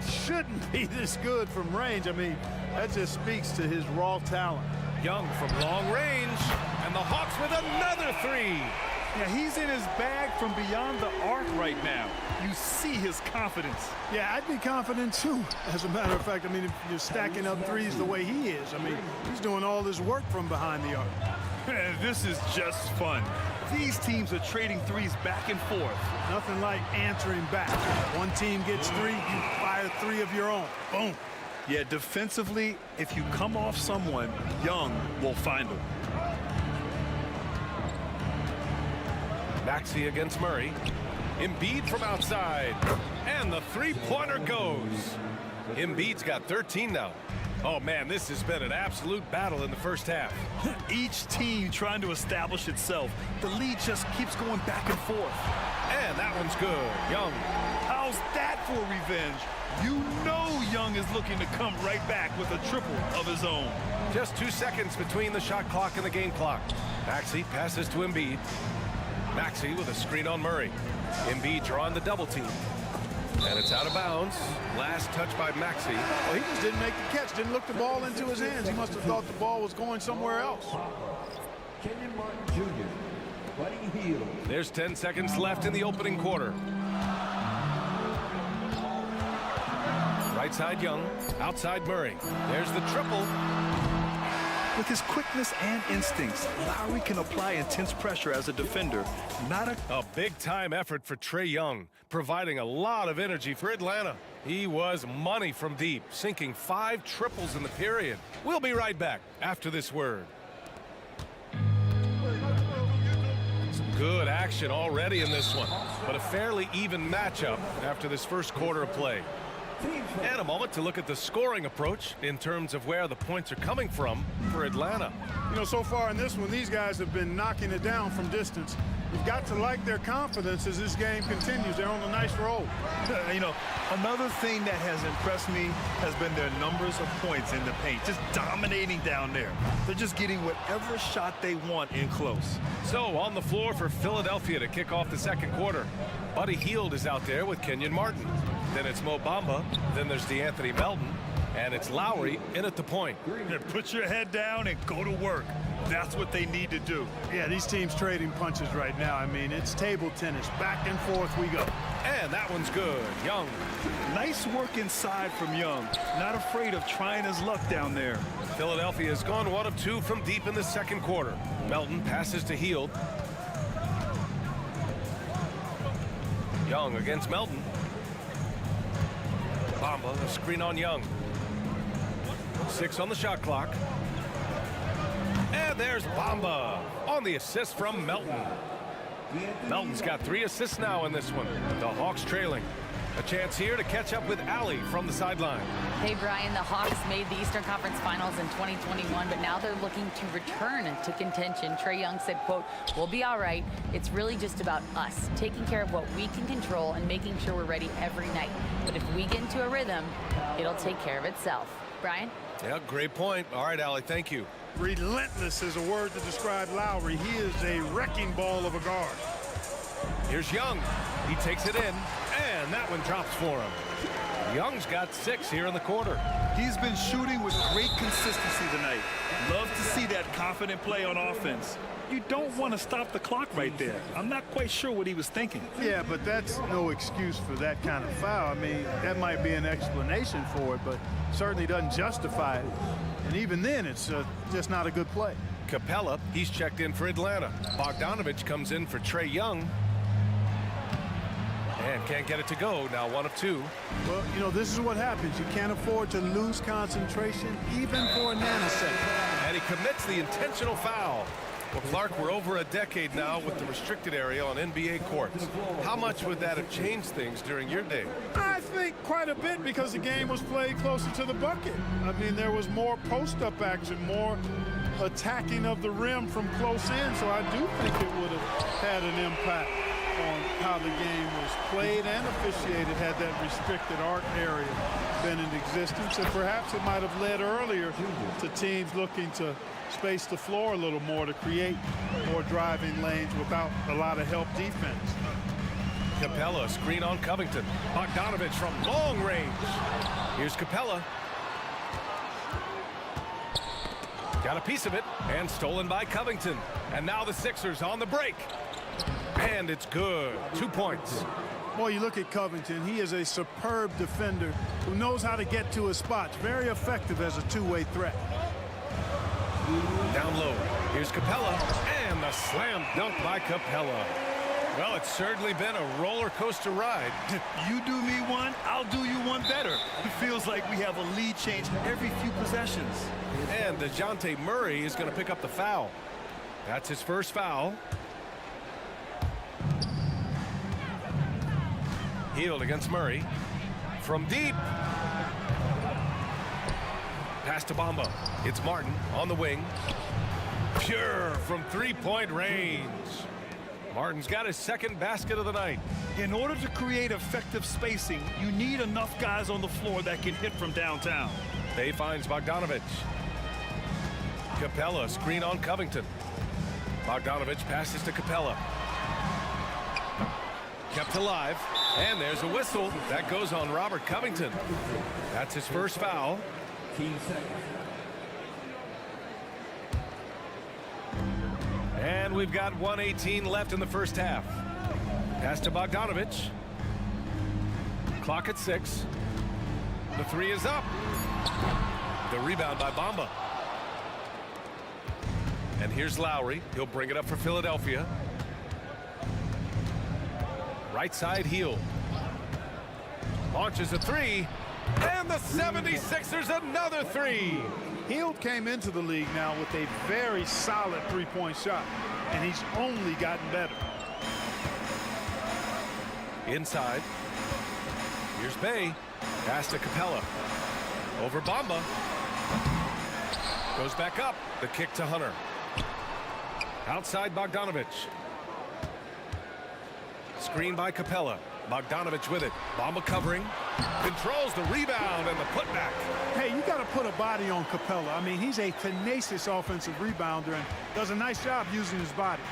Speaker 10: shouldn't be this good from range. I mean, that just speaks to his raw talent.
Speaker 8: Young from long range. And the Hawks with another 3.
Speaker 9: Yeah, he's in his bag from beyond the arc right now. You see his confidence.
Speaker 10: Yeah, I'd be confident too. As a matter of fact, I mean, if you're stacking up threes the way he is, I mean, he's doing all this work from behind the arc.
Speaker 9: This is just fun. These teams are trading threes back and forth.
Speaker 10: Nothing like answering back. One team gets 3, you fire 3 of your own. Boom.
Speaker 9: Yeah, defensively, if you come off someone, Young will find them.
Speaker 8: Maxey against Murray. Embiid from outside. And the 3-pointer goes. Embiid's got 13 now. Oh, man, this has been an absolute battle in the first half.
Speaker 9: Each team trying to establish itself. The lead just keeps going back and forth.
Speaker 8: And that one's good. Young.
Speaker 9: How's that for revenge? You know Young is looking to come right back with a triple of his own.
Speaker 8: Just 2 seconds between the shot clock and the game clock. Maxey passes to Embiid. Maxey with a screen on Murray. Embiid drawing the double team. And it's out of bounds. Last touch by Maxey.
Speaker 10: Well, he just didn't make the catch, didn't look the ball into his hands. He must have thought the ball was going somewhere else.
Speaker 4: Kenyon Martin Jr., Buddy Hield.
Speaker 8: There's 10 seconds left in the opening quarter. Right side Young, outside Murray. There's the triple.
Speaker 9: With his quickness and instincts, Lowry can apply intense pressure as a defender.
Speaker 8: A big-time effort for Trae Young, providing a lot of energy for Atlanta. He was money from deep, sinking 5 triples in the period. We'll be right back after this word. Some good action already in this one, but a fairly even matchup after this first quarter of play. And a moment to look at the scoring approach in terms of where the points are coming from for Atlanta.
Speaker 10: You know, so far in this one, these guys have been knocking it down from distance. You've got to like their confidence as this game continues. They're on a nice roll.
Speaker 9: You know, another thing that has impressed me has been their numbers of points in the paint, just dominating down there. They're just getting whatever shot they want in close.
Speaker 8: So on the floor for Philadelphia to kick off the second quarter. Buddy Hield is out there with Kenyon Martin. Then it's Mo Bamba. Then there's DeAnthony Melton. And it's Lowry in at the point.
Speaker 9: Put your head down and go to work. That's what they need to do.
Speaker 10: Yeah, these teams trading punches right now. I mean, it's table tennis. Back and forth we go.
Speaker 8: And that one's good. Young.
Speaker 9: Nice work inside from Young. Not afraid of trying his luck down there.
Speaker 8: Philadelphia has gone 1 of 2 from deep in the second quarter. Melton passes to Hield. Young against Melton. Bamba, a screen on Young. 6 on the shot clock. And there's Bamba on the assist from Melton. Melton's got 3 assists now in this one. The Hawks trailing. A chance here to catch up with Allie from the sideline.
Speaker 12: Hey, Brian, the Hawks made the Eastern Conference Finals in 2021, but now they're looking to return to contention. Trae Young said, quote, "We'll be all right. It's really just about us, taking care of what we can control and making sure we're ready every night. But if we get into a rhythm, it'll take care of itself." Brian?
Speaker 8: Yeah, great point. All right, Allie, thank you.
Speaker 10: Relentless is a word to describe Lowry. He is a wrecking ball of a guard.
Speaker 8: Here's Young. He takes it in, and that one drops for him. Young's got 6 here in the quarter.
Speaker 9: He's been shooting with great consistency tonight. Love to see that confident play on offense. You don't want to stop the clock right there. I'm not quite sure what he was thinking.
Speaker 10: Yeah, but that's no excuse for that kind of foul. I mean, that might be an explanation for it, but certainly doesn't justify it. And even then, it's just not a good play.
Speaker 8: Capella, he's checked in for Atlanta. Bogdanovich comes in for Trae Young. And can't get it to go. Now 1 of 2.
Speaker 10: Well, you know, this is what happens. You can't afford to lose concentration, even for a nanosecond.
Speaker 8: And he commits the intentional foul. Well, Clark, we're over a decade now with the restricted area on NBA courts. How much would that have changed things during your day?
Speaker 10: I think quite a bit, because the game was played closer to the bucket. I mean, there was more post-up action, more attacking of the rim from close in, so I do think it would have had an impact on how the game was played and officiated had that restricted arc area been in existence. And perhaps it might have led earlier to teams looking to space the floor a little more to create more driving lanes without a lot of help defense.
Speaker 8: Capella, screen on Covington. Bogdanovich from long range. Here's Capella. Got a piece of it, and stolen by Covington. And now the Sixers on the break. And it's good. 2 points.
Speaker 10: Boy, you look at Covington. He is a superb defender who knows how to get to his spots. Very effective as a two-way threat.
Speaker 8: Down low. Here's Capella. And the slam dunk by Capella. Well, it's certainly been a roller coaster ride.
Speaker 9: You do me one, I'll do you one better. It feels like we have a lead change every few possessions.
Speaker 8: And DeJounte Murray is going to pick up the foul. That's his first foul. Hield against Murray. From deep. Pass to Bamba. It's Martin on the wing. Pure from 3-point range. Martin's got his second basket of the night.
Speaker 9: In order to create effective spacing, you need enough guys on the floor that can hit from downtown.
Speaker 8: Bay finds Bogdanovich. Capella, screen on Covington. Bogdanovich passes to Capella. Kept alive, and there's a whistle. That goes on Robert Covington. That's his first foul. And we've got 1:18 left in the first half. Pass to Bogdanovich. Clock at 6. The three is up. The rebound by Bamba. And here's Lowry. He'll bring it up for Philadelphia. Right side heel. Launches a three. And the 76ers another three.
Speaker 10: Hield came into the league now with a very solid three-point shot, and he's only gotten better.
Speaker 8: Inside. Here's Bay. Pass to Capella. Over Bamba. Goes back up. The kick to Hunter. Outside Bogdanovich. Screen by Capella. Bogdanovich with it. Bamba covering. Controls the rebound and the putback.
Speaker 10: Hey, you got to put a body on Capella. I mean, he's a tenacious offensive rebounder and does a nice job using his body.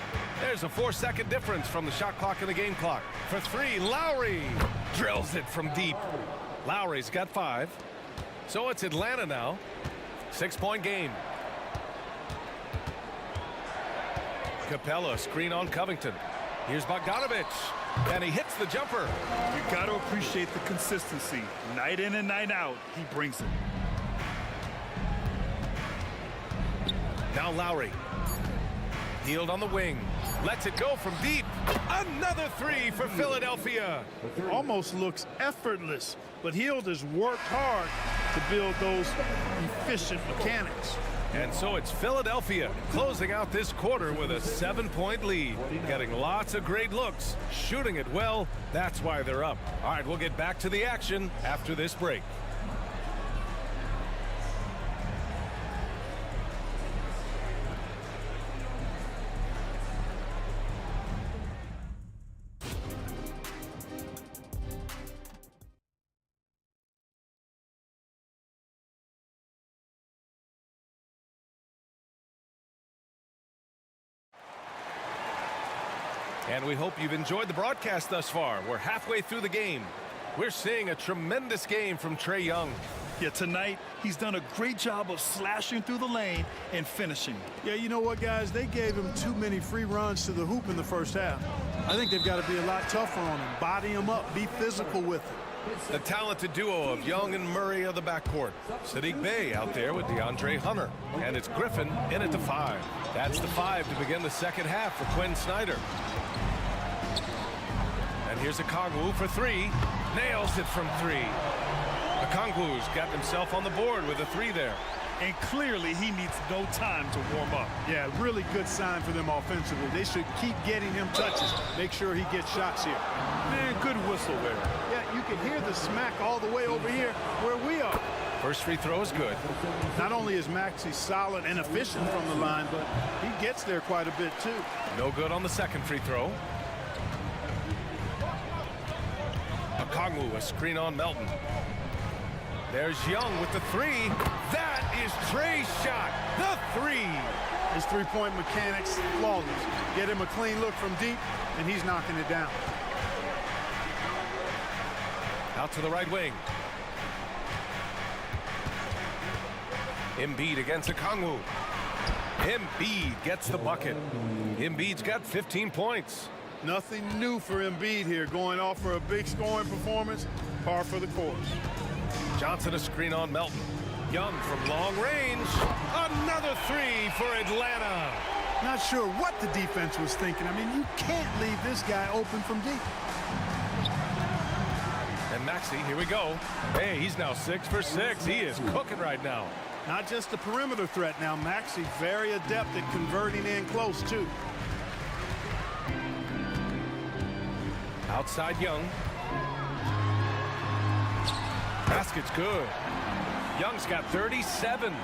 Speaker 8: There's a 4-second difference from the shot clock and the game clock. For three, Lowry drills it from deep. Lowry's got 5. So it's Atlanta now. 6-point game. Capella, screen on Covington. Here's Bogdanovich. And he hits the jumper.
Speaker 9: You got to appreciate the consistency. Night in and night out, he brings it.
Speaker 8: Now Lowry. Hield on the wing. Lets it go from deep. Another three for Philadelphia.
Speaker 10: Almost looks effortless, but Hield has worked hard to build those efficient mechanics.
Speaker 8: And so it's Philadelphia closing out this quarter with a 7-point lead. Getting lots of great looks, shooting it well. That's why they're up. All right, we'll get back to the action after this break. And we hope you've enjoyed the broadcast thus far. We're halfway through the game. We're seeing a tremendous game from Trae Young.
Speaker 9: Yeah, tonight, he's done a great job of slashing through the lane and finishing.
Speaker 10: Yeah, you know what, guys? They gave him too many free runs to the hoop in the first half. I think they've got to be a lot tougher on him. Body him up. Be physical with him.
Speaker 8: The talented duo of Young and Murray of the backcourt. Sadiq Bey out there with DeAndre Hunter. And it's Griffin in at the 5. That's the 5 to begin the second half for Quinn Snyder. And here's Okongwu for 3. Nails it from 3. Okongwu's got himself on the board with a 3 there.
Speaker 9: And clearly he needs no time to warm up.
Speaker 10: Yeah, really good sign for them offensively. They should keep getting him touches. Make sure he gets shots here.
Speaker 9: Man, good whistle there.
Speaker 10: Yeah, you can hear the smack all the way over here where we are.
Speaker 8: First free throw is good.
Speaker 10: Not only is Maxey solid and efficient from the line, but he gets there quite a bit too.
Speaker 8: No good on the second free throw. Okongwu, a screen on Melton. There's Young with the 3. That is Trae's shot. The 3.
Speaker 10: His three-point mechanics, flawless. Get him a clean look from deep, and he's knocking it down.
Speaker 8: Out to the right wing. Embiid against Okongwu. Embiid gets the bucket. Embiid's got 15 points.
Speaker 10: Nothing new for Embiid here, going off for a big scoring performance. Par for the course.
Speaker 8: Johnson a screen on Melton. Young from long range. Another 3 for Atlanta.
Speaker 10: Not sure what the defense was thinking. I mean, you can't leave this guy open from deep.
Speaker 8: And Maxey, here we go. Hey, he's now 6 for 6. He is cooking right now.
Speaker 10: Not just a perimeter threat now. Maxey very adept at converting in close, too.
Speaker 8: Outside Young. Basket's good. Young's got 37.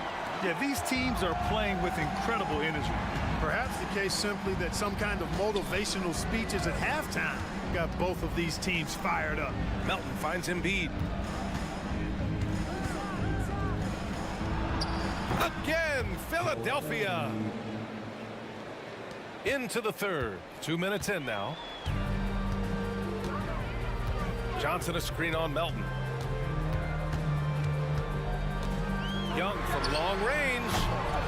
Speaker 9: Yeah, these teams are playing with incredible energy.
Speaker 10: Perhaps the case simply that some kind of motivational speech is at halftime.
Speaker 9: got both of these teams fired up.
Speaker 8: Melton finds Embiid. Again, Philadelphia. Into the third. 2 minutes in now. Johnson a screen on Melton. Young from long range.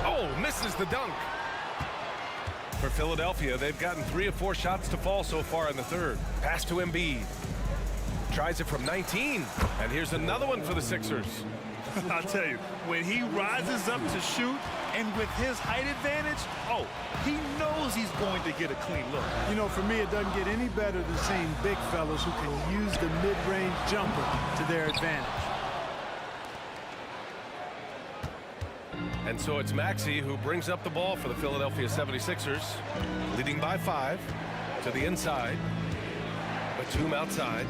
Speaker 8: Oh, misses the dunk. For Philadelphia, they've gotten 3 of 4 shots to fall so far in the third. Pass to Embiid. Tries it from 19. And here's another one for the Sixers.
Speaker 9: I'll tell you, when he rises up to shoot, and with his height advantage, oh, he knows he's going to get a clean look.
Speaker 10: You know, for me, it doesn't get any better than seeing big fellas who can use the mid-range jumper to their advantage.
Speaker 8: And so it's Maxey who brings up the ball for the Philadelphia 76ers, leading by 5 to the inside. Batum outside.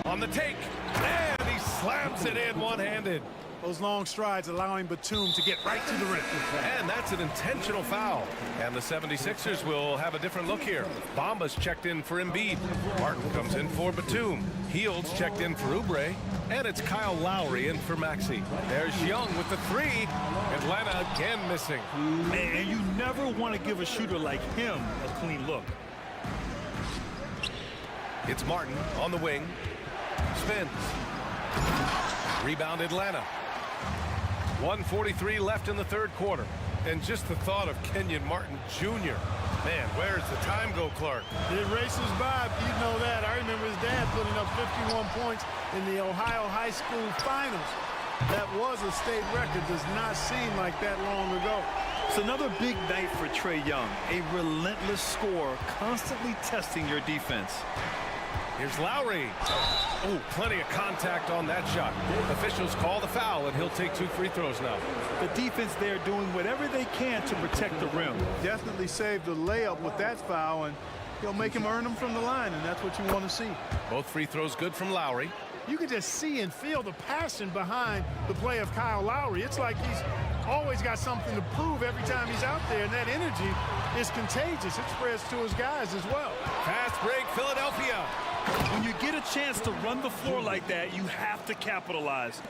Speaker 8: On the take, and he slams it in one-handed.
Speaker 10: Those long strides allowing Batum to get right to the rim.
Speaker 8: And that's an intentional foul. And the 76ers will have a different look here. Bamba's checked in for Embiid. Martin comes in for Batum. Heald's checked in for Oubre. And it's Kyle Lowry in for Maxey. There's Young with the 3. Atlanta again missing.
Speaker 9: And you never want to give a shooter like him a clean look.
Speaker 8: It's Martin on the wing. Spins. Rebound Atlanta. 1:43 left in the third quarter. And just the thought of Kenyon Martin Jr. Man, where's the time go, Clark?
Speaker 10: It races by, you know that. I remember his dad putting up 51 points in the Ohio High School Finals. That was a state record. Does not seem like that long ago.
Speaker 9: It's another big night for Trae Young. A relentless scorer, constantly testing your defense.
Speaker 8: Here's Lowry. Oh, plenty of contact on that shot. Officials call the foul, and he'll take 2 free throws now.
Speaker 9: The defense there doing whatever they can to protect the rim.
Speaker 10: Definitely saved the layup with that foul, and he'll make him earn them from the line, and that's what you want to see.
Speaker 8: Both free throws good from Lowry.
Speaker 10: You can just see and feel the passion behind the play of Kyle Lowry. It's like he's always got something to prove every time he's out there, and that energy is contagious. It spreads to his guys as well.
Speaker 8: Fast break, Philadelphia.
Speaker 9: When you get a chance to run the floor like that, you have to capitalize.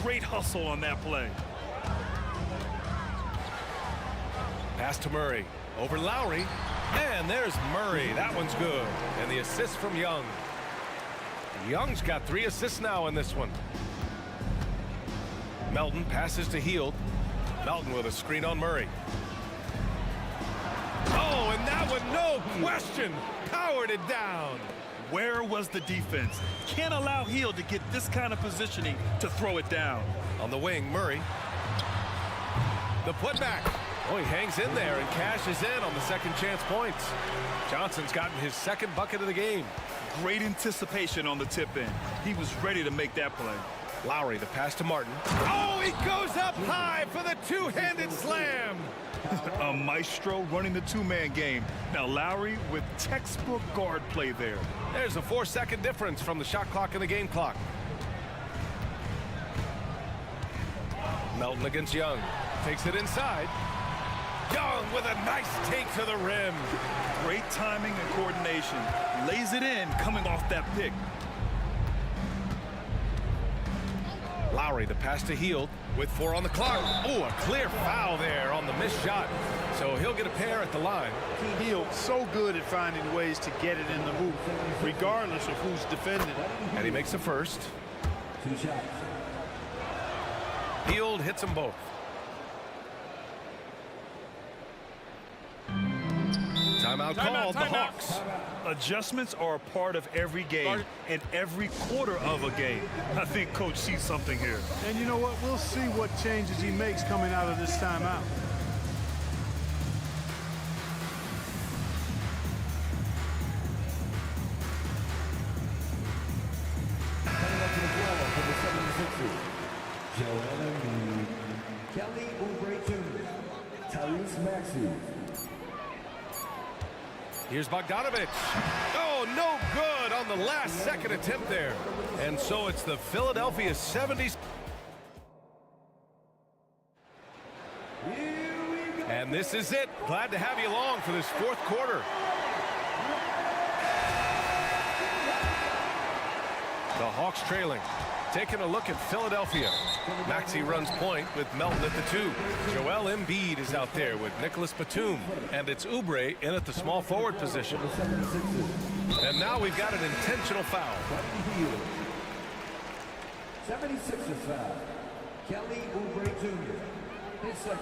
Speaker 9: Great hustle on that play.
Speaker 8: Pass to Murray. Over Lowry. And there's Murray. That one's good. And the assist from Young. Young's got 3 assists now in this one. Melton passes to Hield. Melton with a screen on Murray. Oh, and that one, no question, powered it down.
Speaker 9: Where was the defense? Can't allow Hield to get this kind of positioning to throw it down.
Speaker 8: On the wing, Murray. The putback. Oh, he hangs in there and cashes in on the second chance points. Johnson's gotten his 2nd bucket of the game.
Speaker 9: Great anticipation on the tip in. He was ready to make that play.
Speaker 8: Lowry, the pass to Martin. Oh, he goes up high for the 2-handed slam.
Speaker 9: A maestro running the 2-man game. Now Lowry with textbook guard play there.
Speaker 8: There's a 4-second difference from the shot clock and the game clock. Melton against Young. Takes it inside. Young with a nice take to the rim.
Speaker 9: Great timing and coordination. Lays it in coming off that pick.
Speaker 8: Lowry, the pass to Hield with 4 on the clock. Oh, a clear foul there on the missed shot. So he'll get a pair at the line.
Speaker 10: Hield so good at finding ways to get it in the hoop, regardless of who's defending it.
Speaker 8: And he makes the first.
Speaker 4: 2 shots.
Speaker 8: Hield hits them both. Timeout called. The Hawks.
Speaker 9: Adjustments are a part of every game and every quarter of a game. I think Coach sees something here.
Speaker 10: And you know what? We'll see what changes he makes coming out of this timeout.
Speaker 4: Coming up to the floor for the 76ers, Joel Embiid, Kelly Oubre Jr., Tyrese Maxey.
Speaker 8: Here's Bogdanovich. Oh, no good on the last second attempt there. And so it's the Philadelphia 70s.
Speaker 4: Here we go.
Speaker 8: And this is it. Glad to have you along for this fourth quarter. The Hawks trailing. Taking a look at Philadelphia. Maxey runs point with Melton at the 2. Joel Embiid is out there with Nicholas Batum. And it's Oubre in at the small forward position. And now we've got an intentional foul.
Speaker 4: 76ers foul. Kelly Oubre Jr. His second.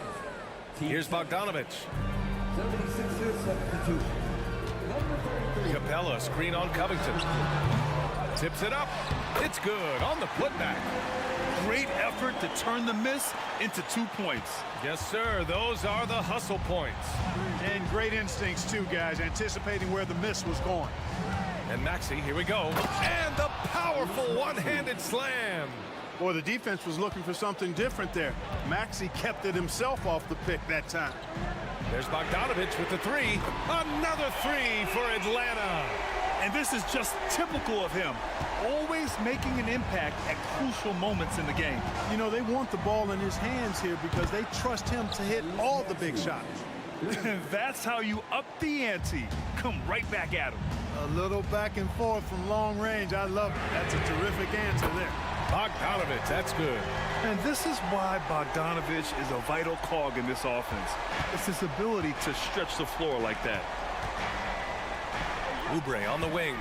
Speaker 8: Here's Bogdanovich.
Speaker 4: 76ers substitution. Number 33.
Speaker 8: Capella, screen on Covington. Tips it up. It's good on the putback.
Speaker 9: Great effort to turn the miss into 2 points.
Speaker 8: Yes, sir. Those are the hustle points.
Speaker 10: And great instincts, too, guys, anticipating where the miss was going.
Speaker 8: And Maxey, here we go. And the powerful one-handed slam.
Speaker 10: Boy, the defense was looking for something different there. Maxey kept it himself off the pick that time.
Speaker 8: There's Bogdanovich with the 3. Another 3 for Atlanta.
Speaker 9: And this is just typical of him, always making an impact at crucial moments in the game.
Speaker 10: You know, they want the ball in his hands here because they trust him to hit all the big shots.
Speaker 9: That's how you up the ante. Come right back at him.
Speaker 10: A little back and forth from long range. I love it. That's a terrific answer there.
Speaker 8: Bogdanovich, that's good.
Speaker 9: And this is why Bogdanovich is a vital cog in this offense. It's his ability to stretch the floor like that.
Speaker 8: Oubre on the wing.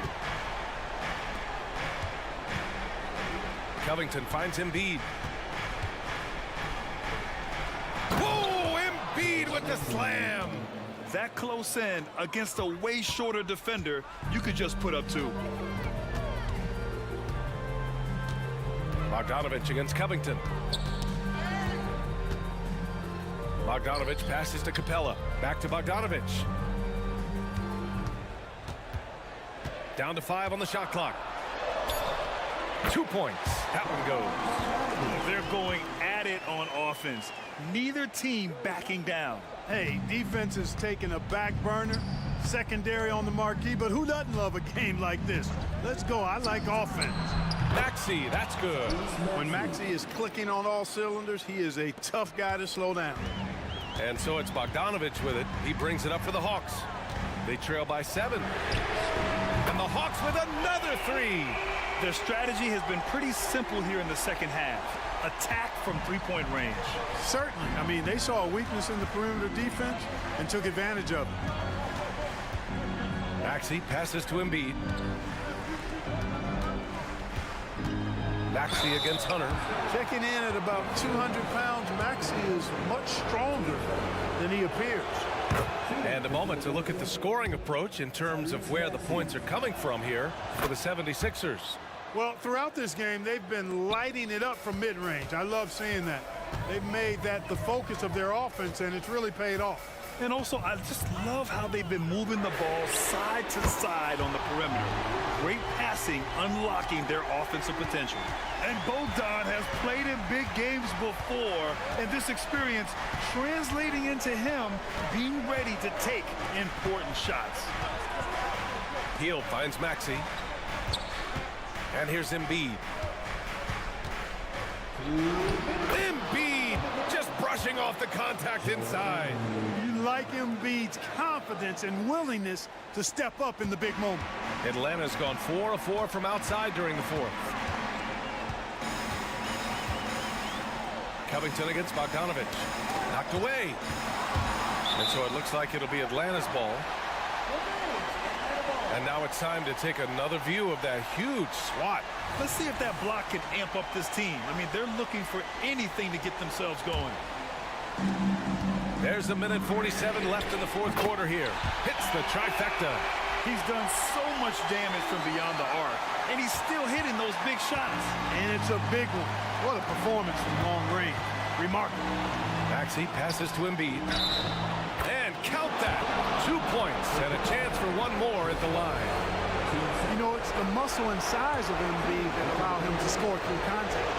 Speaker 8: Covington finds Embiid. Whoa! Embiid with the slam!
Speaker 9: That close in against a way shorter defender, you could just put up 2.
Speaker 8: Bogdanovich against Covington. Bogdanovich passes to Capella. Back to Bogdanovich. Down to 5 on the shot clock. 2 points. That one goes.
Speaker 9: They're going at it on offense. Neither team backing down.
Speaker 10: Hey, defense is taking a back burner, secondary on the marquee, but who doesn't love a game like this? Let's go. I like offense.
Speaker 8: Maxey, that's good.
Speaker 10: When Maxey is clicking on all cylinders, he is a tough guy to slow down.
Speaker 8: And so it's Bogdanovich with it. He brings it up for the Hawks. They trail by 7. And the Hawks with another 3.
Speaker 9: Their strategy has been pretty simple here in the second half. Attack from 3-point range.
Speaker 10: Certainly. I mean, they saw a weakness in the perimeter defense and took advantage of it.
Speaker 8: Maxey passes to Embiid. Maxey against Hunter.
Speaker 10: Checking in at about 200 pounds, Maxey is much stronger than he appears.
Speaker 8: And a moment to look at the scoring approach in terms of where the points are coming from here for the 76ers.
Speaker 10: Well, throughout this game, they've been lighting it up from mid-range. I love seeing that. They've made that the focus of their offense, and it's really paid off.
Speaker 9: And also, I just love how they've been moving the ball side to side on the perimeter. Great passing, unlocking their offensive potential.
Speaker 10: And Bogdan has played in big games before, and this experience translating into him being ready to take important shots.
Speaker 8: Hill finds Maxey. And here's Embiid. Embiid just brushing off the contact inside.
Speaker 10: You like Embiid's confidence and willingness to step up in the big moment.
Speaker 8: Atlanta's gone 4 of 4 from outside during the 4th. Covington against Bogdanovich. Knocked away. And so it looks like it'll be Atlanta's ball. And now it's time to take another view of that huge swat.
Speaker 9: Let's see if that block can amp up this team. I mean, they're looking for anything to get themselves going.
Speaker 8: There's a minute 47 left in the 4th quarter here. Hits the trifecta.
Speaker 9: He's done so much damage from beyond the arc, and he's still hitting those big shots.
Speaker 10: And it's a big one. What a performance from long range. Remarkable.
Speaker 8: Maxey passes to Embiid. And count that. 2 points and a chance for one more at the line.
Speaker 10: You know, it's the muscle and size of Embiid that allow him to score through contact.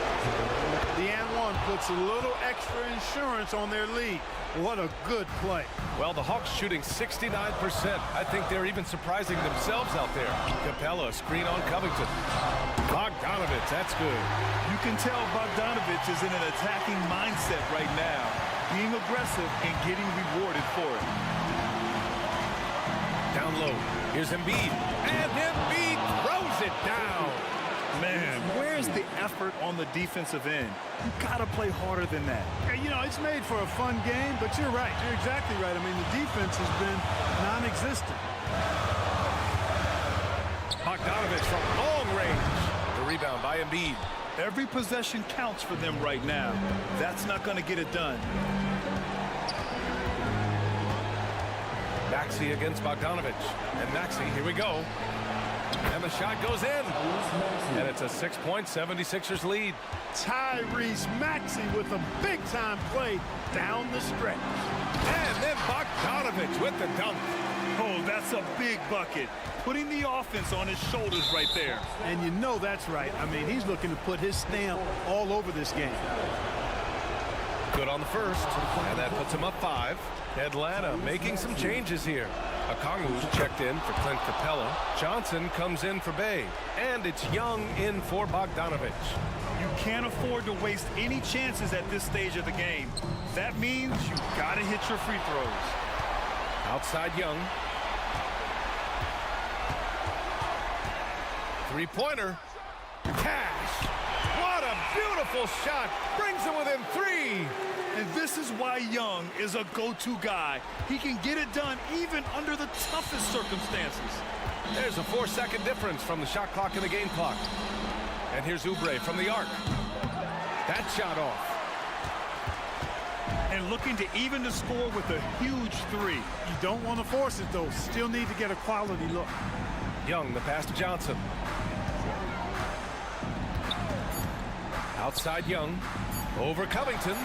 Speaker 10: The and one puts a little extra insurance on their lead. What a good play.
Speaker 8: Well, the Hawks shooting 69%. I think they're even surprising themselves out there. Capella, screen on Covington. Bogdanovich, that's good.
Speaker 9: You can tell Bogdanovich is in an attacking mindset right now. being aggressive and getting rewarded for it.
Speaker 8: Down low. Here's Embiid. And Embiid throws it down.
Speaker 9: Man, where's the effort on the defensive end? You gotta play harder than that.
Speaker 10: You know, it's made for a fun game, but you're right. You're exactly right. I mean, the defense has been non-existent.
Speaker 8: Bogdanovich from long range. The rebound by Embiid.
Speaker 9: Every possession counts for them right now. That's not gonna get it done.
Speaker 8: Maxey against Bogdanovich. And Maxey, here we go. And the shot goes in. And it's a 6-point 76ers lead.
Speaker 10: Tyrese Maxey with a big-time play down the stretch.
Speaker 8: And then Bogdanovich with the dunk.
Speaker 9: Oh, that's a big bucket. Putting the offense on his shoulders right there.
Speaker 10: And you know that's right. I mean, he's looking to put his stamp all over this game.
Speaker 8: Good on the first. And that puts him up 5. Atlanta making some changes here. Okongwu's checked in for Clint Capella. Johnson comes in for Bay. And it's Young in for Bogdanovich.
Speaker 9: You can't afford to waste any chances at this stage of the game. That means you gotta hit your free throws.
Speaker 8: Outside Young. Three-pointer. Cash. What a beautiful shot. Brings him within 3.
Speaker 9: And this is why Young is a go-to guy. He can get it done even under the toughest circumstances.
Speaker 8: There's a 4-second difference from the shot clock and the game clock. And here's Oubre from the arc. That shot off.
Speaker 9: And looking to even the score with a huge 3.
Speaker 10: You don't want to force it, though. Still need to get a quality look.
Speaker 8: Young, the pass to Johnson. Outside Young. Over Covington.